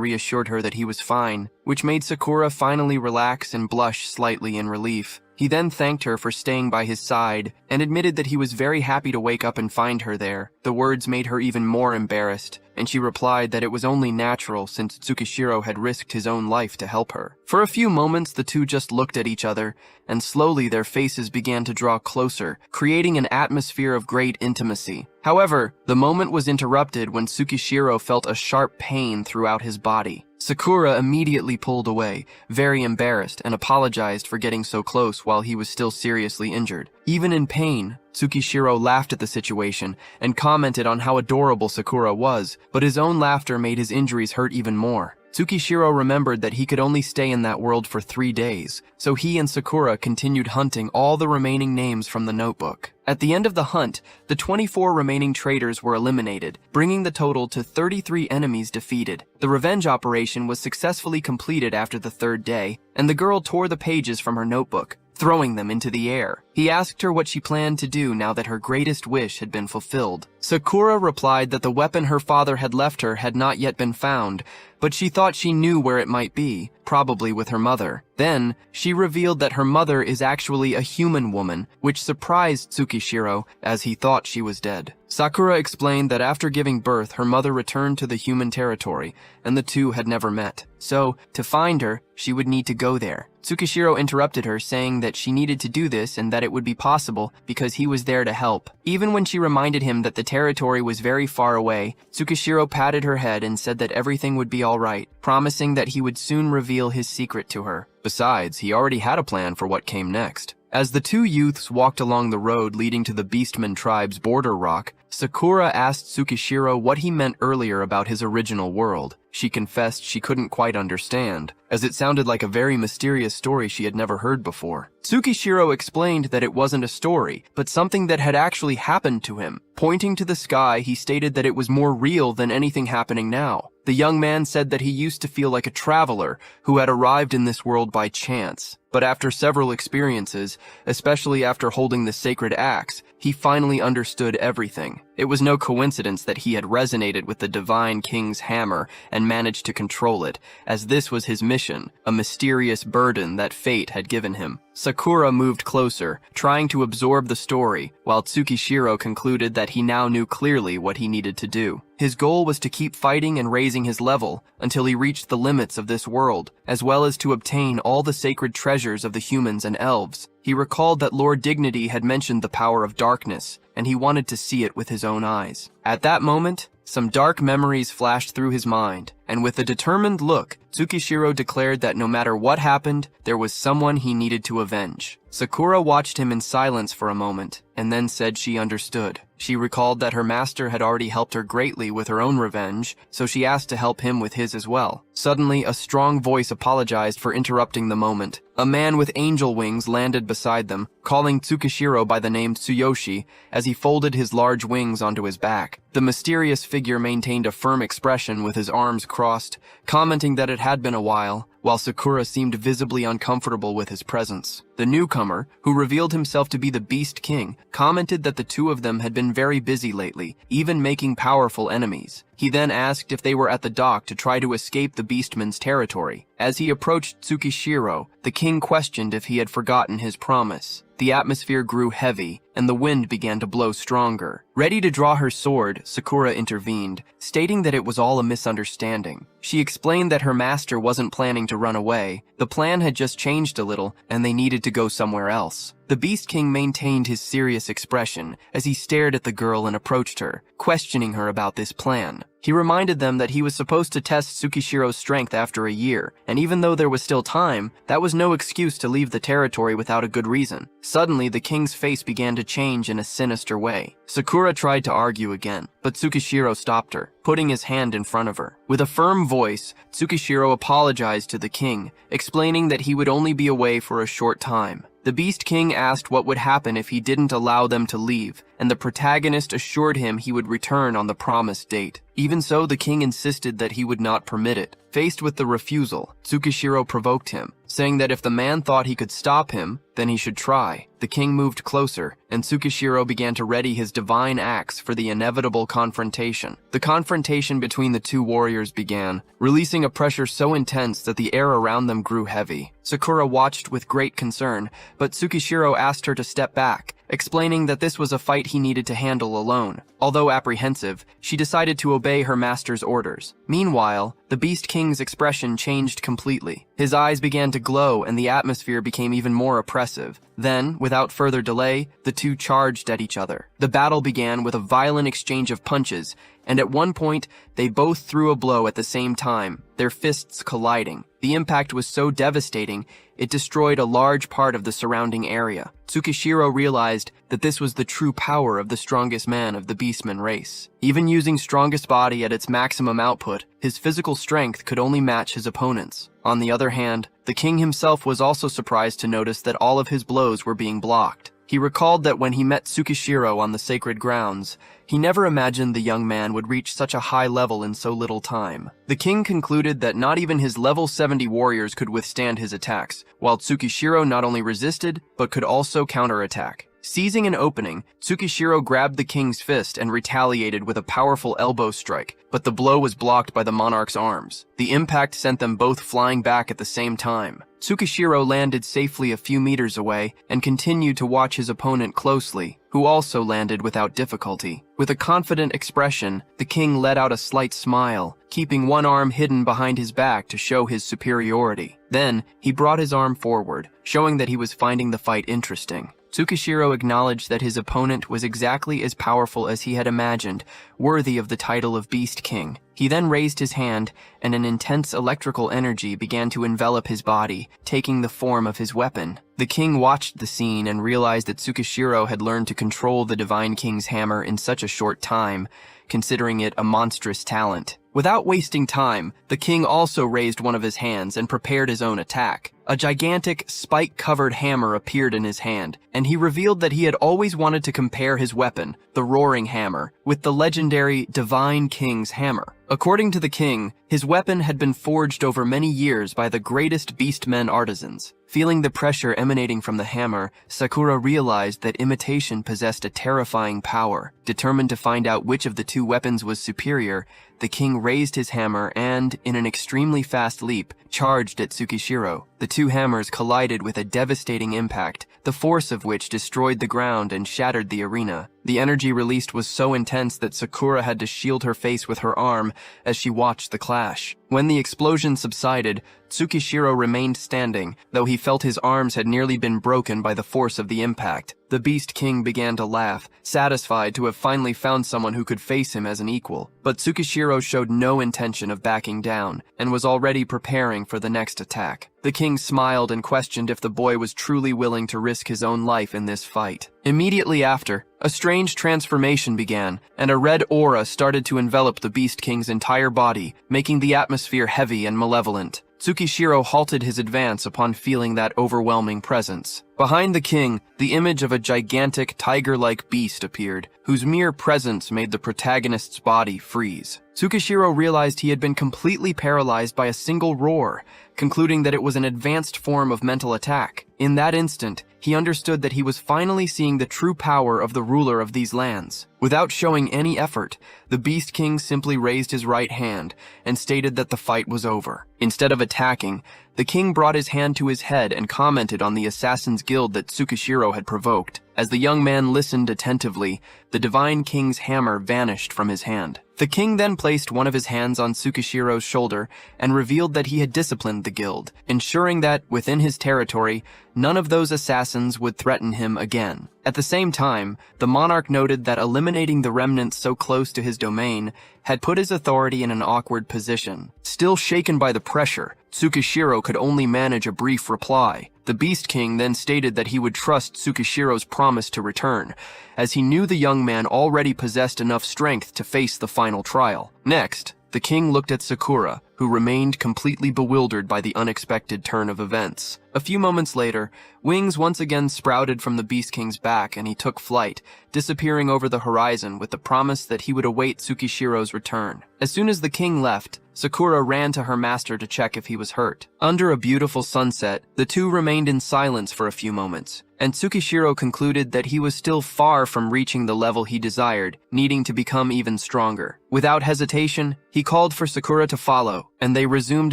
reassured her that he was fine, which made Sakura finally relax and blush slightly in relief. He then thanked her for staying by his side and admitted that he was very happy to wake up and find her there. The words made her even more embarrassed, and she replied that it was only natural since Tsukishiro had risked his own life to help her. For a few moments, the two just looked at each other, and slowly their faces began to draw closer, creating an atmosphere of great intimacy. However, the moment was interrupted when Tsukishiro felt a sharp pain throughout his body. Sakura immediately pulled away, very embarrassed, and apologized for getting so close while he was still seriously injured. Even in pain, Tsukishiro laughed at the situation and commented on how adorable Sakura was, but his own laughter made his injuries hurt even more. Tsukishiro remembered that he could only stay in that world for 3 days, so he and Sakura continued hunting all the remaining names from the notebook. At the end of the hunt, the 24 remaining traitors were eliminated, bringing the total to 33 enemies defeated. The revenge operation was successfully completed after the 3rd day, and the girl tore the pages from her notebook, throwing them into the air. He asked her what she planned to do now that her greatest wish had been fulfilled. Sakura replied that the weapon her father had left her had not yet been found, but she thought she knew where it might be, probably with her mother. Then, she revealed that her mother is actually a human woman, which surprised Tsukishiro as he thought she was dead. Sakura explained that after giving birth, her mother returned to the human territory, and the two had never met. So, to find her, she would need to go there. Tsukishiro interrupted her, saying that she needed to do this and that that it would be possible because he was there to help. Even when she reminded him that the territory was very far away, Tsukishiro patted her head and said that everything would be all right, promising that he would soon reveal his secret to her. Besides, he already had a plan for what came next. As the two youths walked along the road leading to the Beastman tribe's border rock, Sakura asked Tsukishiro what he meant earlier about his original world. She confessed she couldn't quite understand, as it sounded like a very mysterious story she had never heard before. Tsukishiro explained that it wasn't a story, but something that had actually happened to him. Pointing to the sky, he stated that it was more real than anything happening now. The young man said that he used to feel like a traveler who had arrived in this world by chance. But after several experiences, especially after holding the sacred axe, he finally understood everything. It was no coincidence that he had resonated with the Divine King's hammer and managed to control it, as this was his mission, a mysterious burden that fate had given him. Sakura moved closer, trying to absorb the story, while Tsukishiro concluded that he now knew clearly what he needed to do. His goal was to keep fighting and raising his level until he reached the limits of this world, as well as to obtain all the sacred treasures of the humans and elves. He recalled that Lord Dignity had mentioned the power of darkness, and he wanted to see it with his own eyes. At that moment, some dark memories flashed through his mind, and with a determined look, Tsukishiro declared that no matter what happened, there was someone he needed to avenge. Sakura watched him in silence for a moment, and then said she understood. She recalled that her master had already helped her greatly with her own revenge, so she asked to help him with his as well. Suddenly, a strong voice apologized for interrupting the moment. A man with angel wings landed beside them, calling Tsukishiro by the name Tsuyoshi as he folded his large wings onto his back. The mysterious figure maintained a firm expression with his arms crossed, commenting that it had been a while Sakura seemed visibly uncomfortable with his presence. The newcomer, who revealed himself to be the Beast King, commented that the two of them had been very busy lately, even making powerful enemies. He then asked if they were at the dock to try to escape the Beastman's territory. As he approached Tsukishiro, the king questioned if he had forgotten his promise. The atmosphere grew heavy, and the wind began to blow stronger. Ready to draw her sword, Sakura intervened, stating that it was all a misunderstanding. She explained that her master wasn't planning to run away. The plan had just changed a little, and they needed to go somewhere else. The Beast King maintained his serious expression as he stared at the girl and approached her, questioning her about this plan. He reminded them that he was supposed to test Tsukishiro's strength after a year, and even though there was still time, that was no excuse to leave the territory without a good reason. Suddenly, the king's face began to change in a sinister way. Sakura tried to argue again, but Tsukishiro stopped her, putting his hand in front of her. With a firm voice, Tsukishiro apologized to the king, explaining that he would only be away for a short time. The Beast King asked what would happen if he didn't allow them to leave, and the protagonist assured him he would return on the promised date. Even so, the king insisted that he would not permit it. Faced with the refusal, Tsukishiro provoked him, saying that if the man thought he could stop him, then he should try. The king moved closer, and Tsukishiro began to ready his divine axe for the inevitable confrontation. The confrontation between the two warriors began, releasing a pressure so intense that the air around them grew heavy. Sakura watched with great concern, but Tsukishiro asked her to step back, explaining that this was a fight he needed to handle alone. Although apprehensive, she decided to obey her master's orders. Meanwhile, the Beast King's expression changed completely. His eyes began to glow and the atmosphere became even more oppressive. Then, without further delay, the two charged at each other. The battle began with a violent exchange of punches, and at one point, they both threw a blow at the same time, their fists colliding. The impact was so devastating, it destroyed a large part of the surrounding area. Tsukishiro realized that this was the true power of the strongest man of the Beastman race. Even using strongest body at its maximum output, his physical strength could only match his opponent's. On the other hand, the king himself was also surprised to notice that all of his blows were being blocked. He recalled that when he met Tsukishiro on the sacred grounds, he never imagined the young man would reach such a high level in so little time. The king concluded that not even his level 70 warriors could withstand his attacks, while Tsukishiro not only resisted, but could also counterattack. Seizing an opening, Tsukishiro grabbed the king's fist and retaliated with a powerful elbow strike, but the blow was blocked by the monarch's arms. The impact sent them both flying back at the same time. Tsukishiro landed safely a few meters away and continued to watch his opponent closely, who also landed without difficulty. With a confident expression, the king let out a slight smile, keeping one arm hidden behind his back to show his superiority. Then, he brought his arm forward, showing that he was finding the fight interesting. Tsukishiro acknowledged that his opponent was exactly as powerful as he had imagined, worthy of the title of Beast King. He then raised his hand, and an intense electrical energy began to envelop his body, taking the form of his weapon. The king watched the scene and realized that Tsukishiro had learned to control the Divine King's hammer in such a short time, considering it a monstrous talent. Without wasting time, the king also raised one of his hands and prepared his own attack. A gigantic, spike-covered hammer appeared in his hand, and he revealed that he had always wanted to compare his weapon, the Roaring Hammer, with the legendary Divine King's hammer. According to the king, his weapon had been forged over many years by the greatest beastmen artisans. Feeling the pressure emanating from the hammer, Sakura realized that imitation possessed a terrifying power. Determined to find out which of the two weapons was superior, the king raised his hammer and, in an extremely fast leap, charged at Tsukishiro. The two hammers collided with a devastating impact, the force of which destroyed the ground and shattered the arena. The energy released was so intense that Sakura had to shield her face with her arm as she watched the clash. When the explosion subsided, Tsukishiro remained standing, though he felt his arms had nearly been broken by the force of the impact. The Beast King began to laugh, satisfied to have finally found someone who could face him as an equal. But Tsukishiro showed no intention of backing down, and was already preparing for the next attack. The king smiled and questioned if the boy was truly willing to risk his own life in this fight. Immediately after, a strange transformation began, and a red aura started to envelop the Beast King's entire body, making the atmosphere heavy and malevolent. Tsukishiro halted his advance upon feeling that overwhelming presence. Behind the king, the image of a gigantic tiger-like beast appeared, whose mere presence made the protagonist's body freeze. Tsukishiro realized he had been completely paralyzed by a single roar, concluding that it was an advanced form of mental attack. In that instant, he understood that he was finally seeing the true power of the ruler of these lands. Without showing any effort, the Beast King simply raised his right hand and stated that the fight was over. Instead of attacking, the king brought his hand to his head and commented on the Assassin's Guild that Tsukishiro had provoked. As the young man listened attentively, the Divine King's hammer vanished from his hand. The king then placed one of his hands on Tsukishiro's shoulder and revealed that he had disciplined the guild, ensuring that, within his territory, none of those assassins would threaten him again. At the same time, the monarch noted that eliminating the remnants so close to his domain had put his authority in an awkward position. Still shaken by the pressure, Tsukishiro could only manage a brief reply. The Beast King then stated that he would trust Tsukishiro's promise to return, as he knew the young man already possessed enough strength to face the final trial. Next, the king looked at Sakura, who remained completely bewildered by the unexpected turn of events. A few moments later, wings once again sprouted from the Beast King's back and he took flight, disappearing over the horizon with the promise that he would await Tsukishiro's return. As soon as the king left, Sakura ran to her master to check if he was hurt. Under a beautiful sunset, the two remained in silence for a few moments, and Tsukishiro concluded that he was still far from reaching the level he desired, needing to become even stronger. Without hesitation, he called for Sakura to follow, and they resumed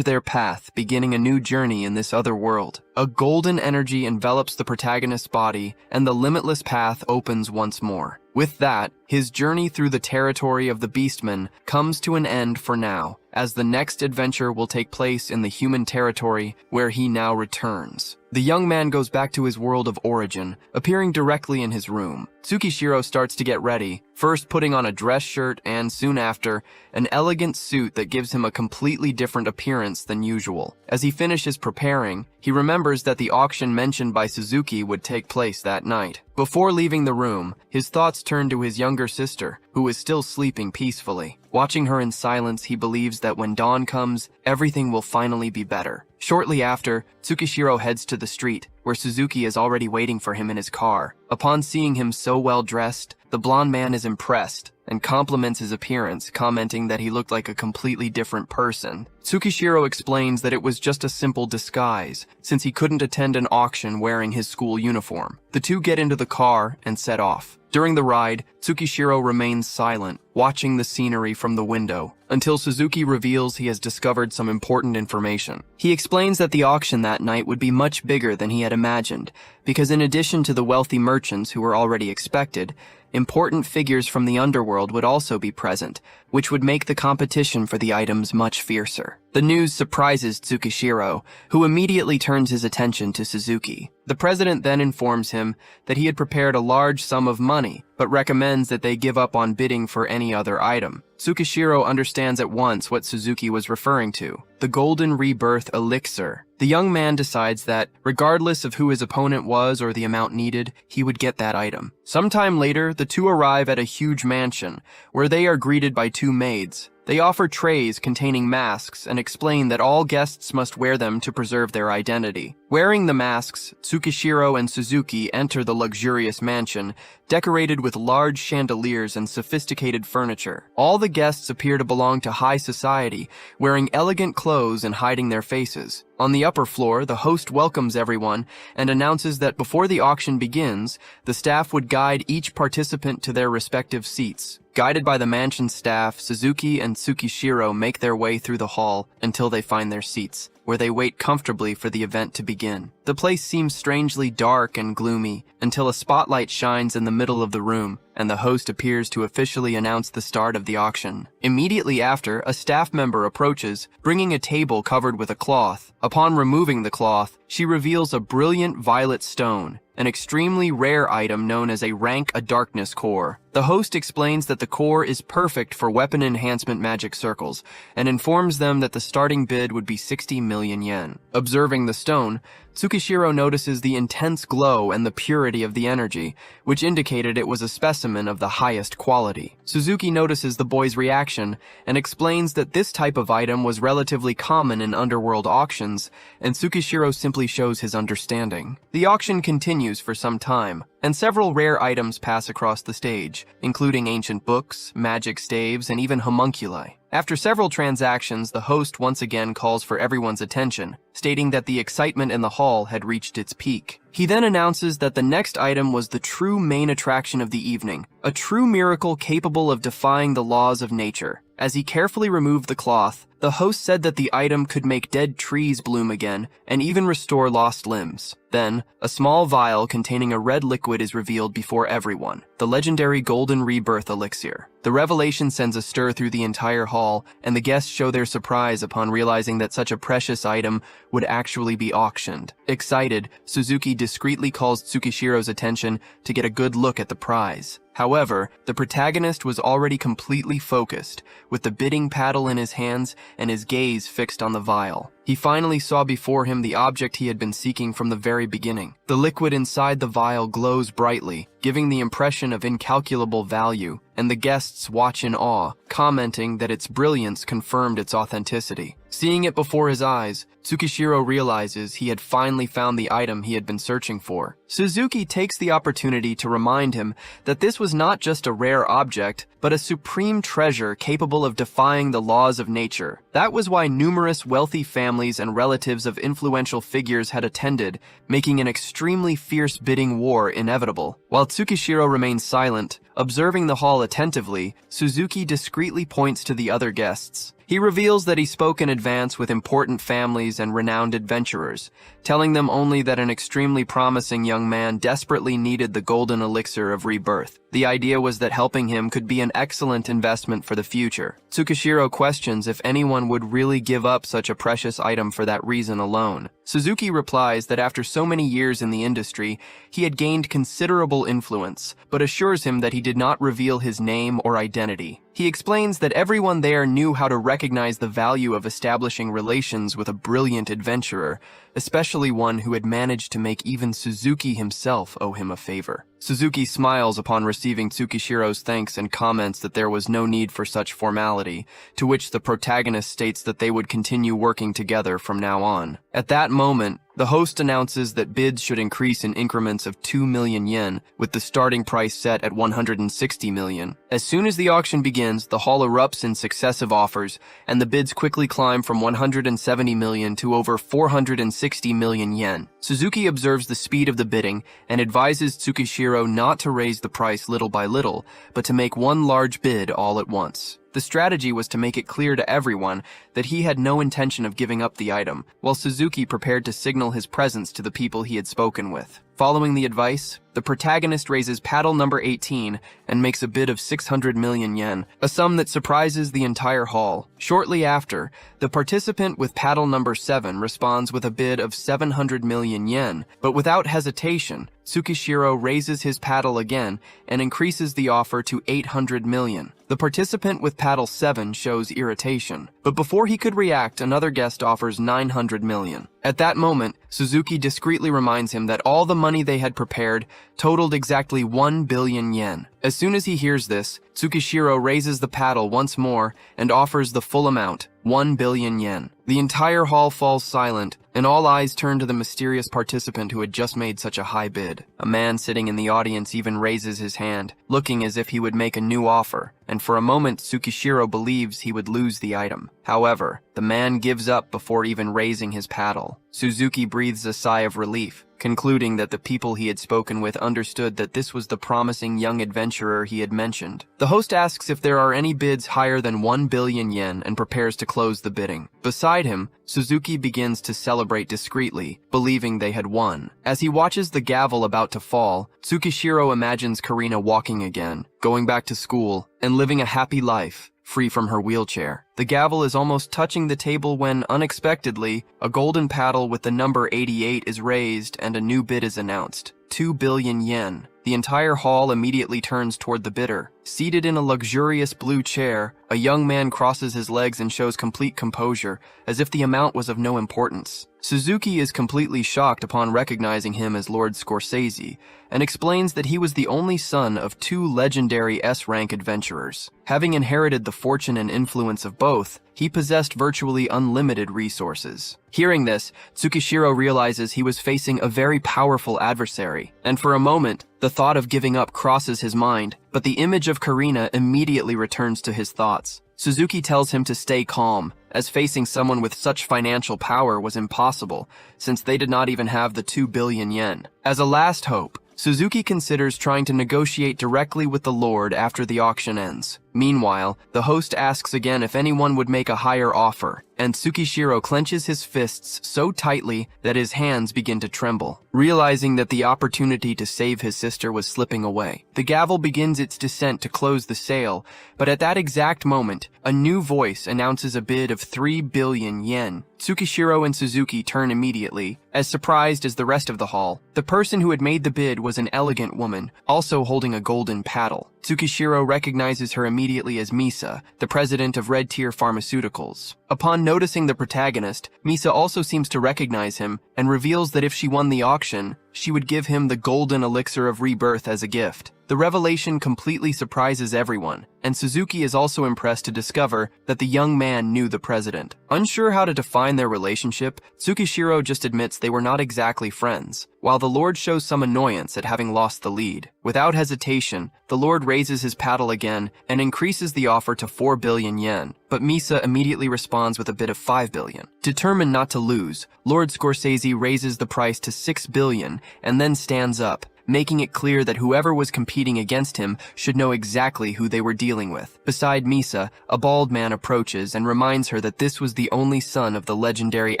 their path, beginning a new journey in this other world. A golden energy envelops the protagonist's body, and the limitless path opens once more. With that, his journey through the territory of the Beastmen comes to an end for now, as the next adventure will take place in the human territory where he now returns. The young man goes back to his world of origin, appearing directly in his room. Tsukishiro starts to get ready, first putting on a dress shirt and, soon after, an elegant suit that gives him a completely different appearance than usual. As he finishes preparing, he remembers that the auction mentioned by Suzuki would take place that night. Before leaving the room, his thoughts turn to his younger sister, who is still sleeping peacefully. Watching her in silence, he believes that when dawn comes, everything will finally be better. Shortly after, Tsukishiro heads to the street, where Suzuki is already waiting for him in his car. Upon seeing him so well dressed, the blonde man is impressed and compliments his appearance, commenting that he looked like a completely different person. Tsukishiro explains that it was just a simple disguise, since he couldn't attend an auction wearing his school uniform. The two get into the car and set off. During the ride, Tsukishiro remains silent, watching the scenery from the window, until Suzuki reveals he has discovered some important information. He explains that the auction that night would be much bigger than he had imagined, because in addition to the wealthy merchants who were already expected, important figures from the underworld would also be present, which would make the competition for the items much fiercer. The news surprises Tsukishiro, who immediately turns his attention to Suzuki. The president then informs him that he had prepared a large sum of money, but recommends that they give up on bidding for any other item. Tsukishiro understands at once what Suzuki was referring to: the Golden Rebirth Elixir. The young man decides that, regardless of who his opponent was or the amount needed, he would get that item. Sometime later, the two arrive at a huge mansion, where they are greeted by two maids. They offer trays containing masks and explain that all guests must wear them to preserve their identity. Wearing the masks, Tsukishiro and Suzuki enter the luxurious mansion, decorated with large chandeliers and sophisticated furniture. All the guests appear to belong to high society, wearing elegant clothes and hiding their faces. On the upper floor, the host welcomes everyone and announces that before the auction begins, the staff would guide each participant to their respective seats. Guided by the mansion staff, Suzuki and Tsukishiro make their way through the hall until they find their seats, where they wait comfortably for the event to begin. The place seems strangely dark and gloomy until a spotlight shines in the middle of the room, and the host appears to officially announce the start of the auction. Immediately after, a staff member approaches, bringing a table covered with a cloth. Upon removing the cloth, she reveals a brilliant violet stone, an extremely rare item known as a rank a darkness core. The host explains that the core is perfect for weapon enhancement magic circles, and informs them that the starting bid would be 60 million yen. Observing the stone, Tsukishiro notices the intense glow and the purity of the energy, which indicated it was a specimen of the highest quality. Suzuki notices the boy's reaction and explains that this type of item was relatively common in underworld auctions, and Tsukishiro simply shows his understanding. The auction continues for some time, and several rare items pass across the stage, including ancient books, magic staves, and even homunculi. After several transactions, the host once again calls for everyone's attention, stating that the excitement in the hall had reached its peak. He then announces that the next item was the true main attraction of the evening, a true miracle capable of defying the laws of nature. As he carefully removed the cloth, the host said that the item could make dead trees bloom again and even restore lost limbs. Then, a small vial containing a red liquid is revealed before everyone, the legendary Golden Rebirth Elixir. The revelation sends a stir through the entire hall, and the guests show their surprise upon realizing that such a precious item would actually be auctioned. Excited, Suzuki discreetly calls Tsukishiro's attention to get a good look at the prize. However, the protagonist was already completely focused, with the bidding paddle in his hands and his gaze fixed on the vial. He finally saw before him the object he had been seeking from the very beginning. The liquid inside the vial glows brightly, giving the impression of incalculable value, and the guests watch in awe, commenting that its brilliance confirmed its authenticity. Seeing it before his eyes, Tsukishiro realizes he had finally found the item he had been searching for. Suzuki takes the opportunity to remind him that this was not just a rare object, but a supreme treasure capable of defying the laws of nature. That was why numerous wealthy families and relatives of influential figures had attended, making an extremely fierce bidding war inevitable. While Tsukishiro remains silent, observing the hall attentively, Suzuki discreetly points to the other guests. He reveals that he spoke in advance with important families and renowned adventurers, telling them only that an extremely promising young man desperately needed the golden elixir of rebirth. The idea was that helping him could be an excellent investment for the future. Tsukishiro questions if anyone would really give up such a precious item for that reason alone. Suzuki replies that after so many years in the industry, he had gained considerable influence, but assures him that he did not reveal his name or identity. He explains that everyone there knew how to recognize the value of establishing relations with a brilliant adventurer, especially one who had managed to make even Suzuki himself owe him a favor. Suzuki smiles upon receiving Tsukishiro's thanks and comments that there was no need for such formality, to which the protagonist states that they would continue working together from now on. At that moment, the host announces that bids should increase in increments of 2 million yen, with the starting price set at 160 million. As soon as the auction begins, the hall erupts in successive offers, and the bids quickly climb from 170 million to over 460 million yen. Suzuki observes the speed of the bidding and advises Tsukishiro not to raise the price little by little, but to make one large bid all at once. The strategy was to make it clear to everyone that he had no intention of giving up the item, while Suzuki prepared to signal his presence to the people he had spoken with. Following the advice, the protagonist raises paddle number 18 and makes a bid of 600 million yen, a sum that surprises the entire hall. Shortly after, the participant with paddle number 7 responds with a bid of 700 million yen, but without hesitation, Tsukishiro raises his paddle again and increases the offer to 800 million. The participant with paddle 7 shows irritation, but before he could react, another guest offers 900 million. At that moment, Suzuki discreetly reminds him that all the money they had prepared totaled exactly 1 billion yen. As soon as he hears this, Tsukishiro raises the paddle once more and offers the full amount, 1 billion yen. The entire hall falls silent, and all eyes turn to the mysterious participant who had just made such a high bid. A man sitting in the audience even raises his hand, looking as if he would make a new offer, and for a moment Tsukishiro believes he would lose the item. However, the man gives up before even raising his paddle. Suzuki breathes a sigh of relief, concluding that the people he had spoken with understood that this was the promising young adventurer he had mentioned. The host asks if there are any bids higher than 1 billion yen and prepares to close the bidding. Beside him, Suzuki begins to celebrate discreetly, believing they had won. As he watches the gavel about to fall, Tsukishiro imagines Karina walking again, going back to school, and living a happy life, free from her wheelchair. The gavel is almost touching the table when, unexpectedly, a golden paddle with the number 88 is raised and a new bid is announced. 2 billion yen. The entire hall immediately turns toward the bidder. Seated in a luxurious blue chair, a young man crosses his legs and shows complete composure, as if the amount was of no importance. Suzuki is completely shocked upon recognizing him as Lord Scorsese, and explains that he was the only son of 2 legendary S-rank adventurers. Having inherited the fortune and influence of both, he possessed virtually unlimited resources. Hearing this, Tsukishiro realizes he was facing a very powerful adversary, and for a moment, the thought of giving up crosses his mind, but the image of Karina immediately returns to his thoughts. Suzuki tells him to stay calm, as facing someone with such financial power was impossible, since they did not even have the 2 billion yen. As a last hope, Suzuki considers trying to negotiate directly with the Lord after the auction ends. Meanwhile, the host asks again if anyone would make a higher offer, and Tsukishiro clenches his fists so tightly that his hands begin to tremble, realizing that the opportunity to save his sister was slipping away. The gavel begins its descent to close the sale, but at that exact moment, a new voice announces a bid of 3 billion yen. Tsukishiro and Suzuki turn immediately, as surprised as the rest of the hall. The person who had made the bid was an elegant woman, also holding a golden paddle. Tsukishiro recognizes her immediately as Misa, the president of Red Tier Pharmaceuticals. Upon noticing the protagonist, Misa also seems to recognize him and reveals that if she won the auction, she would give him the golden elixir of rebirth as a gift. The revelation completely surprises everyone, and Suzuki is also impressed to discover that the young man knew the president. Unsure how to define their relationship, Tsukishiro just admits they were not exactly friends, while the Lord shows some annoyance at having lost the lead. Without hesitation, the Lord raises his paddle again and increases the offer to 4 billion yen, but Misa immediately responds with a bid of 5 billion. Determined not to lose, Lord Scorsese raises the price to 6 billion and then stands up, making it clear that whoever was competing against him should know exactly who they were dealing with. Beside Misa, a bald man approaches and reminds her that this was the only son of the legendary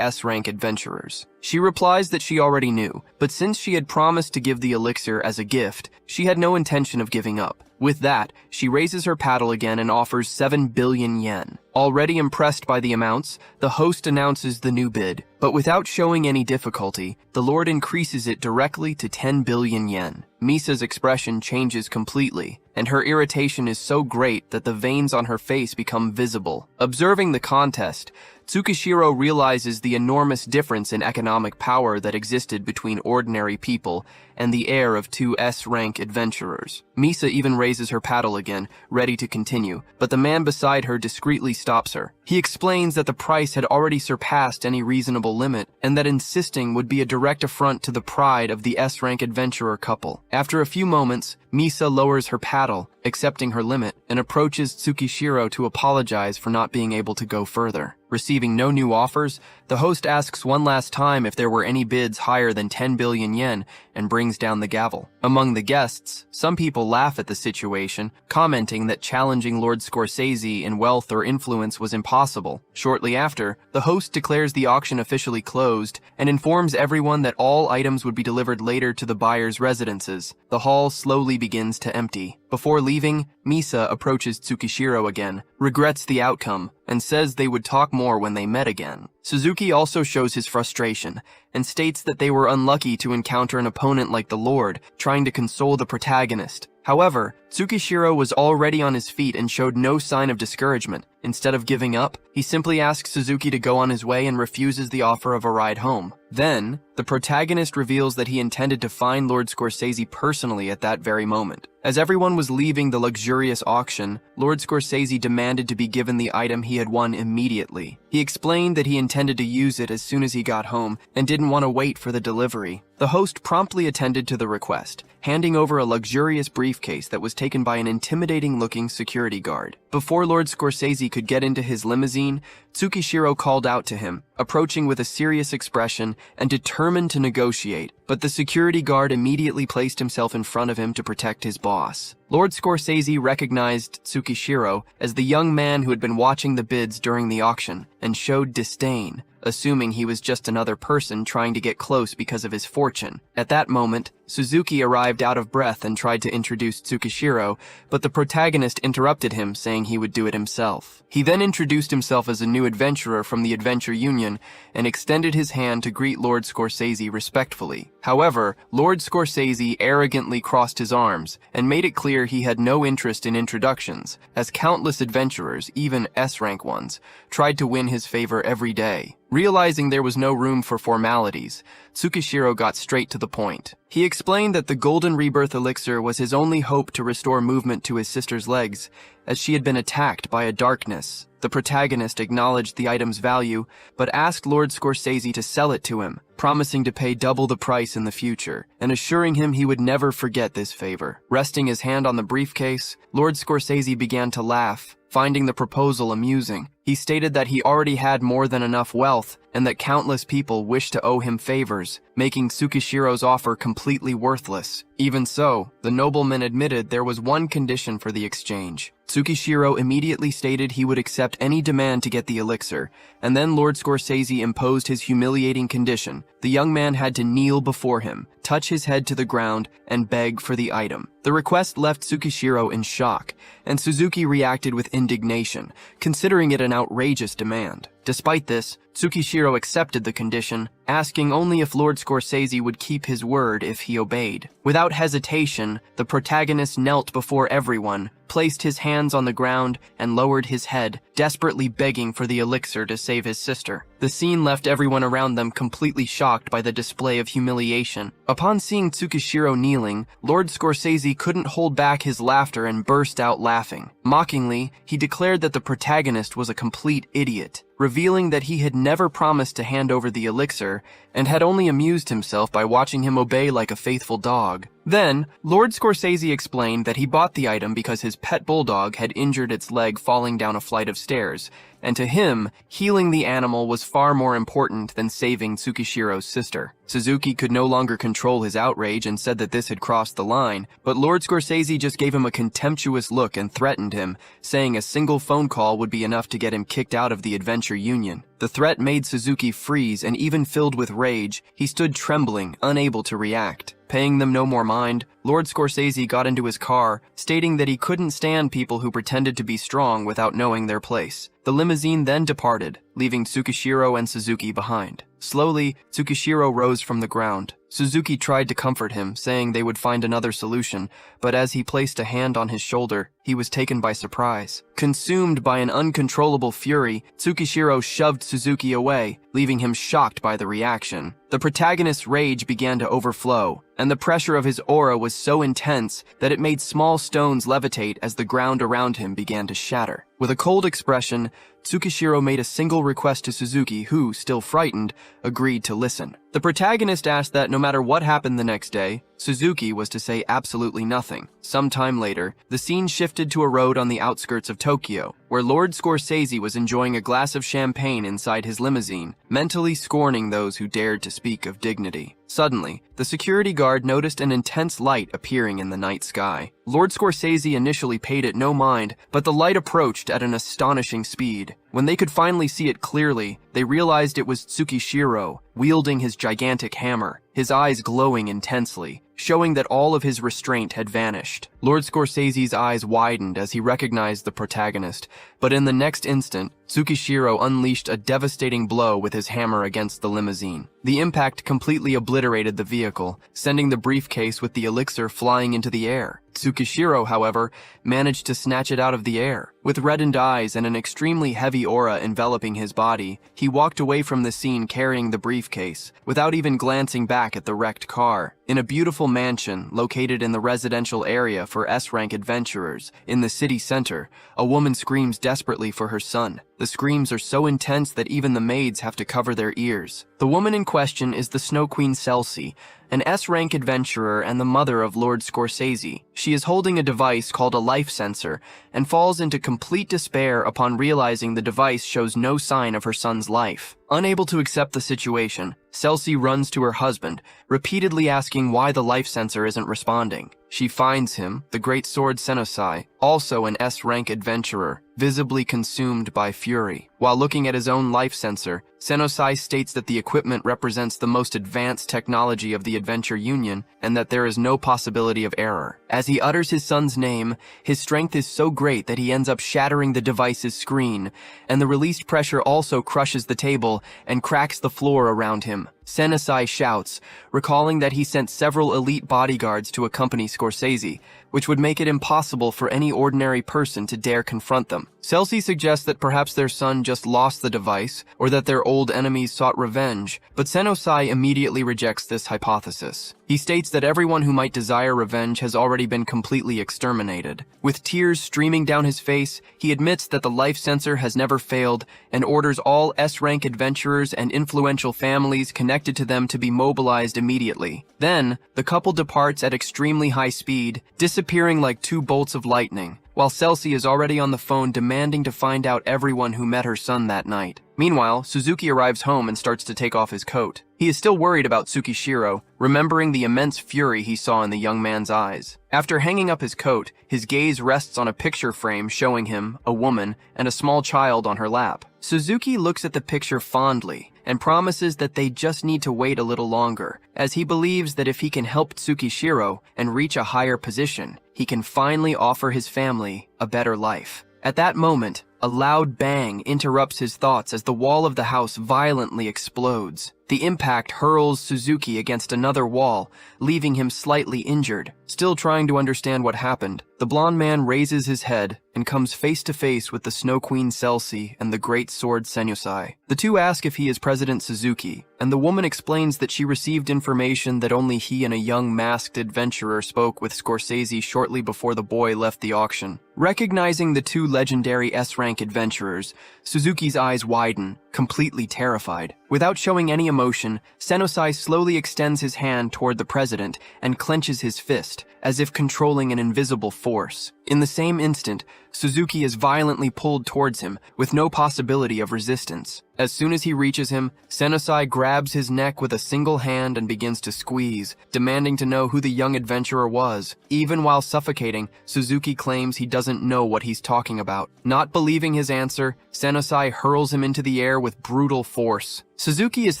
S-rank adventurers. She replies that she already knew, but since she had promised to give the elixir as a gift, she had no intention of giving up. With that, she raises her paddle again and offers 7 billion yen. Already impressed by the amounts, the host announces the new bid, but without showing any difficulty, the Lord increases it directly to 10 billion yen. Misa's expression changes completely, and her irritation is so great that the veins on her face become visible. Observing the contest, Tsukishiro realizes the enormous difference in economic power that existed between ordinary people and the heir of 2 S-rank adventurers. Misa even raises her paddle again, ready to continue, but the man beside her discreetly stops her. He explains that the price had already surpassed any reasonable limit, and that insisting would be a direct affront to the pride of the S-rank adventurer couple. After a few moments, Misa lowers her paddle, accepting her limit, and approaches Tsukishiro to apologize for not being able to go further. Receiving no new offers, The host asks one last time if there were any bids higher than 10 billion yen and brings down the gavel. Among the guests, some people laugh at the situation, commenting that challenging Lord Scorsese in wealth or influence was impossible. Shortly after, the host declares the auction officially closed and informs everyone that all items would be delivered later to the buyers' residences. The hall slowly begins to empty. Before leaving, Misa approaches Tsukishiro again, regrets the outcome, and says they would talk more when they met again. Suzuki also shows his frustration and states that they were unlucky to encounter an opponent like the Lord, trying to console the protagonist. However, Tsukishiro was already on his feet and showed no sign of discouragement. Instead of giving up, he simply asks Suzuki to go on his way and refuses the offer of a ride home. Then, the protagonist reveals that he intended to find Lord Scorsese personally at that very moment. As everyone was leaving the luxurious auction, Lord Scorsese demanded to be given the item he had won immediately. He explained that he intended to use it as soon as he got home and didn't want to wait for the delivery. The host promptly attended to the request, handing over a luxurious briefcase that was taken by an intimidating-looking security guard. Before Lord Scorsese could get into his limousine, Tsukishiro called out to him, approaching with a serious expression and determined to negotiate, but the security guard immediately placed himself in front of him to protect his boss. Lord Scorsese recognized Tsukishiro as the young man who had been watching the bids during the auction and showed disdain, assuming he was just another person trying to get close because of his fortune. At that moment, Suzuki arrived out of breath and tried to introduce Tsukishiro, but the protagonist interrupted him, saying he would do it himself. He then introduced himself as a new adventurer from the Adventure Union and extended his hand to greet Lord Scorsese respectfully. However, Lord Scorsese arrogantly crossed his arms and made it clear he had no interest in introductions, as countless adventurers, even S-rank ones, tried to win his favor every day. Realizing there was no room for formalities, Tsukishiro got straight to the point. He explained that the Golden Rebirth Elixir was his only hope to restore movement to his sister's legs, as she had been attacked by a darkness. The protagonist acknowledged the item's value, but asked Lord Scorsese to sell it to him, promising to pay double the price in the future, and assuring him he would never forget this favor. Resting his hand on the briefcase, Lord Scorsese began to laugh, finding the proposal amusing. He stated that he already had more than enough wealth and that countless people wished to owe him favors, making Tsukishiro's offer completely worthless. Even so, the nobleman admitted there was one condition for the exchange. Tsukishiro immediately stated he would accept any demand to get the elixir, and then Lord Scorsese imposed his humiliating condition. The young man had to kneel before him, touch his head to the ground, and beg for the item. The request left Tsukishiro in shock, and Suzuki reacted with indignation, considering it an outrageous demand. Despite this, Tsukishiro accepted the condition, asking only if Lord Scorsese would keep his word if he obeyed. Without hesitation, the protagonist knelt before everyone, placed his hands on the ground, and lowered his head, desperately begging for the elixir to save his sister. The scene left everyone around them completely shocked by the display of humiliation. Upon seeing Tsukishiro kneeling, Lord Scorsese couldn't hold back his laughter and burst out laughing. Mockingly, he declared that the protagonist was a complete idiot, revealing that he had never promised to hand over the elixir and had only amused himself by watching him obey like a faithful dog. Then, Lord Scorsese explained that he bought the item because his pet bulldog had injured its leg falling down a flight of stairs, and to him, healing the animal was far more important than saving Tsukishiro's sister. Suzuki could no longer control his outrage and said that this had crossed the line, but Lord Scorsese just gave him a contemptuous look and threatened him, saying a single phone call would be enough to get him kicked out of the Adventure Union. The threat made Suzuki freeze, and even filled with rage, he stood trembling, unable to react. Paying them no more mind, Lord Scorsese got into his car, stating that he couldn't stand people who pretended to be strong without knowing their place. The limousine then departed, leaving Tsukishiro and Suzuki behind. Slowly, Tsukishiro rose from the ground. Suzuki tried to comfort him, saying they would find another solution, but as he placed a hand on his shoulder, he was taken by surprise. Consumed by an uncontrollable fury, Tsukishiro shoved Suzuki away, leaving him shocked by the reaction. The protagonist's rage began to overflow, and the pressure of his aura was so intense that it made small stones levitate as the ground around him began to shatter. With a cold expression, Tsukishiro made a single request to Suzuki, who, still frightened, agreed to listen. The protagonist asked that no matter what happened the next day, Suzuki was to say absolutely nothing. Sometime later, the scene shifted to a road on the outskirts of Tokyo, where Lord Scorsese was enjoying a glass of champagne inside his limousine, mentally scorning those who dared to speak of dignity. Suddenly, the security guard noticed an intense light appearing in the night sky. Lord Scorsese initially paid it no mind, but the light approached at an astonishing speed. When they could finally see it clearly, they realized it was Tsukishiro, wielding his gigantic hammer, his eyes glowing intensely, showing that all of his restraint had vanished. Lord Scorsese's eyes widened as he recognized the protagonist, but in the next instant, Tsukishiro unleashed a devastating blow with his hammer against the limousine. The impact completely obliterated the vehicle, sending the briefcase with the elixir flying into the air. Tsukishiro, however, managed to snatch it out of the air. With reddened eyes and an extremely heavy aura enveloping his body, he walked away from the scene carrying the briefcase, without even glancing back at the wrecked car. In a beautiful mansion located in the residential area for S-rank adventurers in the city center, a woman screams desperately for her son. The screams are so intense that even the maids have to cover their ears. The woman in question is the Snow Queen Celsi, an S-rank adventurer and the mother of Lord Scorsese. She is holding a device called a life sensor and falls into complete despair upon realizing the device shows no sign of her son's life. Unable to accept the situation, Celsi runs to her husband, repeatedly asking why the life sensor isn't responding. She finds him, the great sword Senosai, also an S-rank adventurer, visibly consumed by fury. While looking at his own life sensor, Senosai states that the equipment represents the most advanced technology of the Adventure Union and that there is no possibility of error. As he utters his son's name, his strength is so great that he ends up shattering the device's screen, and the released pressure also crushes the table and cracks the floor around him. Senosai shouts, recalling that he sent several elite bodyguards to accompany Scorsese, which would make it impossible for any ordinary person to dare confront them. Celsi suggests that perhaps their son just lost the device, or that their old enemies sought revenge, but Senosai immediately rejects this hypothesis. He states that everyone who might desire revenge has already been completely exterminated. With tears streaming down his face, he admits that the life sensor has never failed and orders all S-rank adventurers and influential families connected to them to be mobilized immediately. Then, the couple departs at extremely high speed, disappearing like two bolts of lightning, while Celsi is already on the phone demanding to find out everyone who met her son that night. Meanwhile, Suzuki arrives home and starts to take off his coat. He is still worried about Tsukishiro, remembering the immense fury he saw in the young man's eyes. After hanging up his coat, his gaze rests on a picture frame showing him, a woman, and a small child on her lap. Suzuki looks at the picture fondly and promises that they just need to wait a little longer, as he believes that if he can help Tsukishiro and reach a higher position, he can finally offer his family a better life. At that moment, a loud bang interrupts his thoughts as the wall of the house violently explodes. The impact hurls Suzuki against another wall, leaving him slightly injured. Still trying to understand what happened, the blonde man raises his head and comes face to face with the Snow Queen Celsi and the great sword Senosai. The two ask if he is President Suzuki, and the woman explains that she received information that only he and a young masked adventurer spoke with Scorsese shortly before the boy left the auction. Recognizing the two legendary S-rank adventurers, Suzuki's eyes widen, completely terrified. Without showing any emotion, Senosai slowly extends his hand toward the president and clenches his fist, as if controlling an invisible force. In the same instant, Suzuki is violently pulled towards him, with no possibility of resistance. As soon as he reaches him, Senosai grabs his neck with a single hand and begins to squeeze, demanding to know who the young adventurer was. Even while suffocating, Suzuki claims he doesn't know what he's talking about. Not believing his answer, Senosai hurls him into the air with brutal force. Suzuki is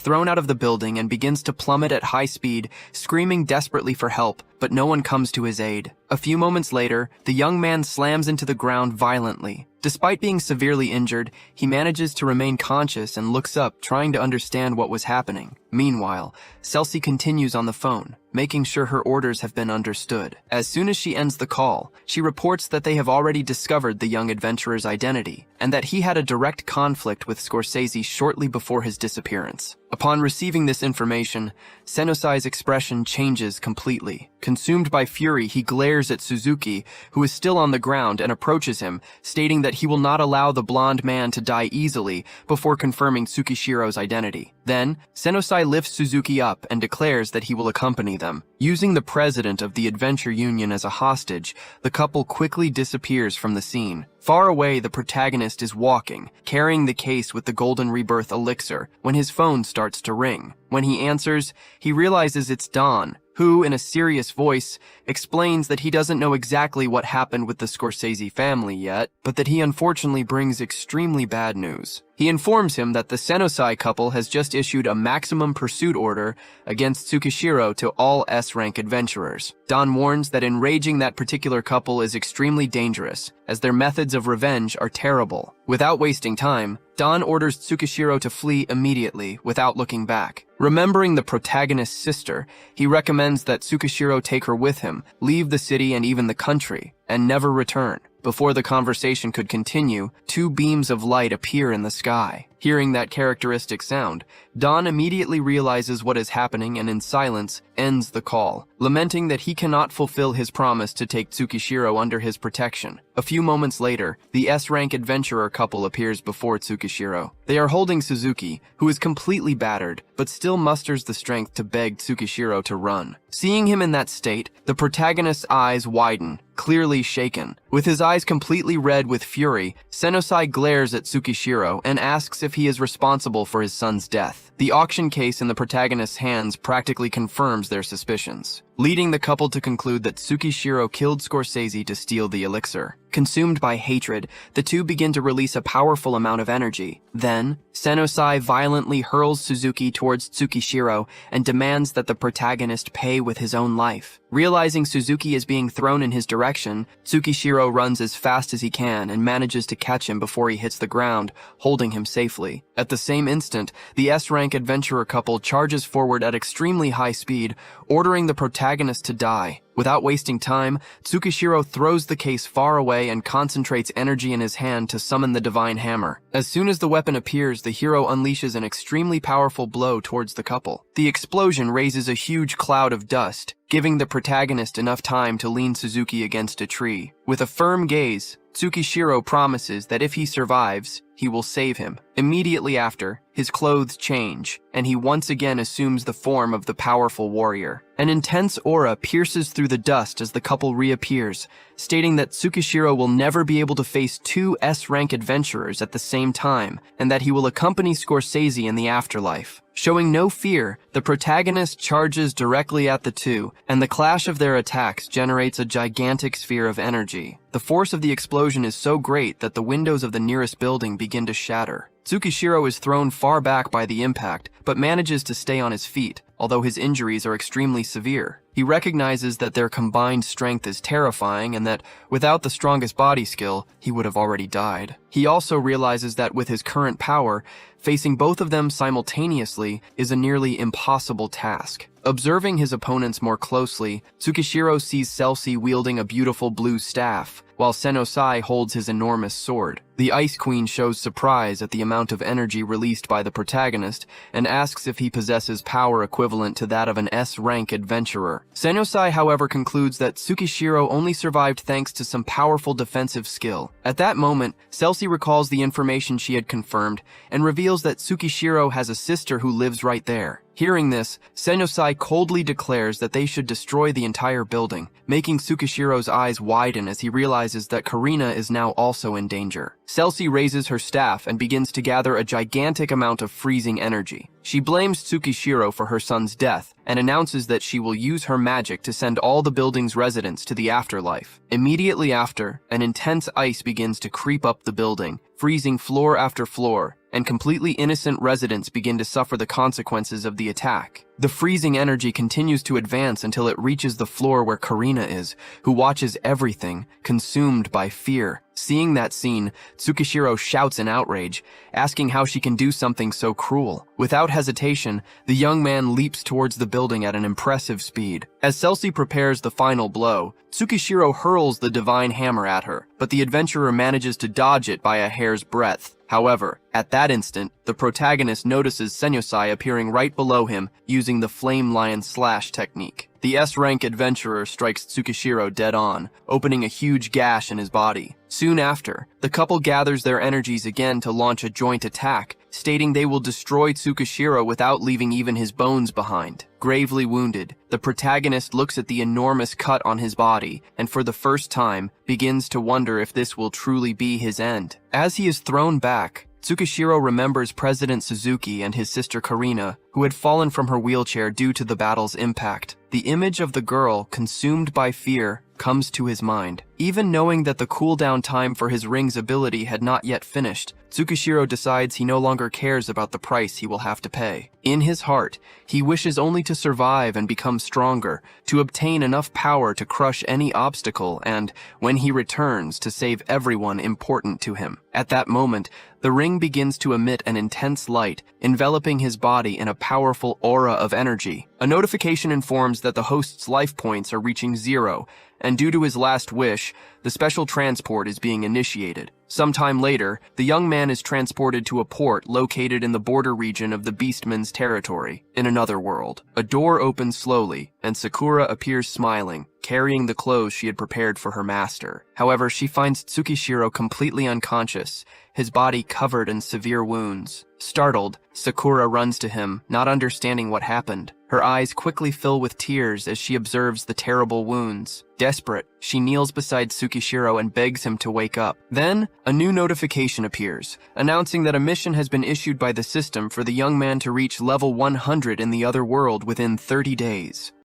thrown out of the building and begins to plummet at high speed, screaming desperately for help, but no one comes to his aid. A few moments later, the young man slams into the ground violently. Despite being severely injured, he manages to remain conscious and looks up, trying to understand what was happening. Meanwhile, Celsi continues on the phone, making sure her orders have been understood. As soon as she ends the call, she reports that they have already discovered the young adventurer's identity, and that he had a direct conflict with Scorsese shortly before his disappearance. Upon receiving this information, Senosai's expression changes completely. Consumed by fury, he glares at Suzuki, who is still on the ground, and approaches him, stating that he will not allow the blonde man to die easily before confirming Tsukishiro's identity. Then, Senosai lifts Suzuki up and declares that he will accompany them. Using the president of the Adventure Union as a hostage, the couple quickly disappears from the scene. Far away, the protagonist is walking, carrying the case with the Golden Rebirth elixir, when his phone starts to ring. When he answers, he realizes it's Dawn, who, in a serious voice, explains that he doesn't know exactly what happened with the Scorsese family yet, but that he unfortunately brings extremely bad news. He informs him that the Senosai couple has just issued a maximum pursuit order against Tsukishiro to all S-rank adventurers. Dawn warns that enraging that particular couple is extremely dangerous, as their methods of revenge are terrible. Without wasting time, Dawn orders Tsukishiro to flee immediately, without looking back. Remembering the protagonist's sister, he recommends that Tsukishiro take her with him, leave the city and even the country, and never return. Before the conversation could continue, two beams of light appear in the sky. Hearing that characteristic sound, Dawn immediately realizes what is happening and in silence ends the call, lamenting that he cannot fulfill his promise to take Tsukishiro under his protection. A few moments later, the S-rank adventurer couple appears before Tsukishiro. They are holding Suzuki, who is completely battered, but still musters the strength to beg Tsukishiro to run. Seeing him in that state, the protagonist's eyes widen, clearly shaken. With his eyes completely red with fury, Senosai glares at Tsukishiro and asks if he is responsible for his son's death. The auction case in the protagonist's hands practically confirms their suspicions, leading the couple to conclude that Tsukishiro killed Scorsese to steal the elixir. Consumed by hatred, the two begin to release a powerful amount of energy. Then, Senosai violently hurls Suzuki towards Tsukishiro and demands that the protagonist pay with his own life. Realizing Suzuki is being thrown in his direction, Tsukishiro runs as fast as he can and manages to catch him before he hits the ground, holding him safely. At the same instant, the S-rank adventurer couple charges forward at extremely high speed, ordering the protagonist to die. Without wasting time, Tsukishiro throws the case far away and concentrates energy in his hand to summon the divine hammer. As soon as the weapon appears, the hero unleashes an extremely powerful blow towards the couple. The explosion raises a huge cloud of dust, giving the protagonist enough time to lean Suzuki against a tree. With a firm gaze, Tsukishiro promises that if he survives, he will save him. Immediately after, his clothes change, and he once again assumes the form of the powerful warrior. An intense aura pierces through the dust as the couple reappears, stating that Tsukishiro will never be able to face two S-rank adventurers at the same time, and that he will accompany Scorsese in the afterlife. Showing no fear, the protagonist charges directly at the two, and the clash of their attacks generates a gigantic sphere of energy. The force of the explosion is so great that the windows of the nearest building begin to shatter. Tsukishiro is thrown far back by the impact, but manages to stay on his feet, although his injuries are extremely severe. He recognizes that their combined strength is terrifying and that, without the strongest body skill, he would have already died. He also realizes that with his current power, facing both of them simultaneously is a nearly impossible task. Observing his opponents more closely, Tsukishiro sees Celsi wielding a beautiful blue staff, while Senosai holds his enormous sword. The Ice Queen shows surprise at the amount of energy released by the protagonist and asks if he possesses power equivalent to that of an S-rank adventurer. Senosai, however, concludes that Tsukishiro only survived thanks to some powerful defensive skill. At that moment, Celsi recalls the information she had confirmed and reveals that Tsukishiro has a sister who lives right there. Hearing this, Senosai coldly declares that they should destroy the entire building, making Tsukishiro's eyes widen as he realizes that Karina is now also in danger. Celsi raises her staff and begins to gather a gigantic amount of freezing energy. She blames Tsukishiro for her son's death and announces that she will use her magic to send all the building's residents to the afterlife. Immediately after, an intense ice begins to creep up the building, freezing floor after floor, and completely innocent residents begin to suffer the consequences of the attack. The freezing energy continues to advance until it reaches the floor where Karina is, who watches everything, consumed by fear. Seeing that scene, Tsukishiro shouts in outrage, asking how she can do something so cruel. Without hesitation, the young man leaps towards the building at an impressive speed. As Celsi prepares the final blow, Tsukishiro hurls the divine hammer at her, but the adventurer manages to dodge it by a hair's breadth. However, at that instant, the protagonist notices Senosai appearing right below him using the Flame Lion Slash technique. The S-rank adventurer strikes Tsukishiro dead on, opening a huge gash in his body. Soon after, the couple gathers their energies again to launch a joint attack, stating they will destroy Tsukishiro without leaving even his bones behind. Gravely wounded, the protagonist looks at the enormous cut on his body and for the first time begins to wonder if this will truly be his end. As he is thrown back, Tsukishiro remembers President Suzuki and his sister Karina, who had fallen from her wheelchair due to the battle's impact. The image of the girl, consumed by fear, comes to his mind. Even knowing that the cooldown time for his ring's ability had not yet finished, Tsukishiro decides he no longer cares about the price he will have to pay. In his heart, he wishes only to survive and become stronger, to obtain enough power to crush any obstacle and, when he returns, to save everyone important to him. At that moment, the ring begins to emit an intense light, enveloping his body in a powerful aura of energy. A notification informs that the host's life points are reaching 0, and due to his last wish, the special transport is being initiated. Sometime later, the young man is transported to a port located in the border region of the Beastman's territory. In another world, a door opens slowly, and Sakura appears smiling, carrying the clothes she had prepared for her master. However, she finds Tsukishiro completely unconscious, his body covered in severe wounds. Startled, Sakura runs to him, not understanding what happened. Her eyes quickly fill with tears as she observes the terrible wounds. Desperate, she kneels beside Tsukishiro and begs him to wake up. Then, a new notification appears, announcing that a mission has been issued by the system for the young man to reach level 100 in the other world within 30 days.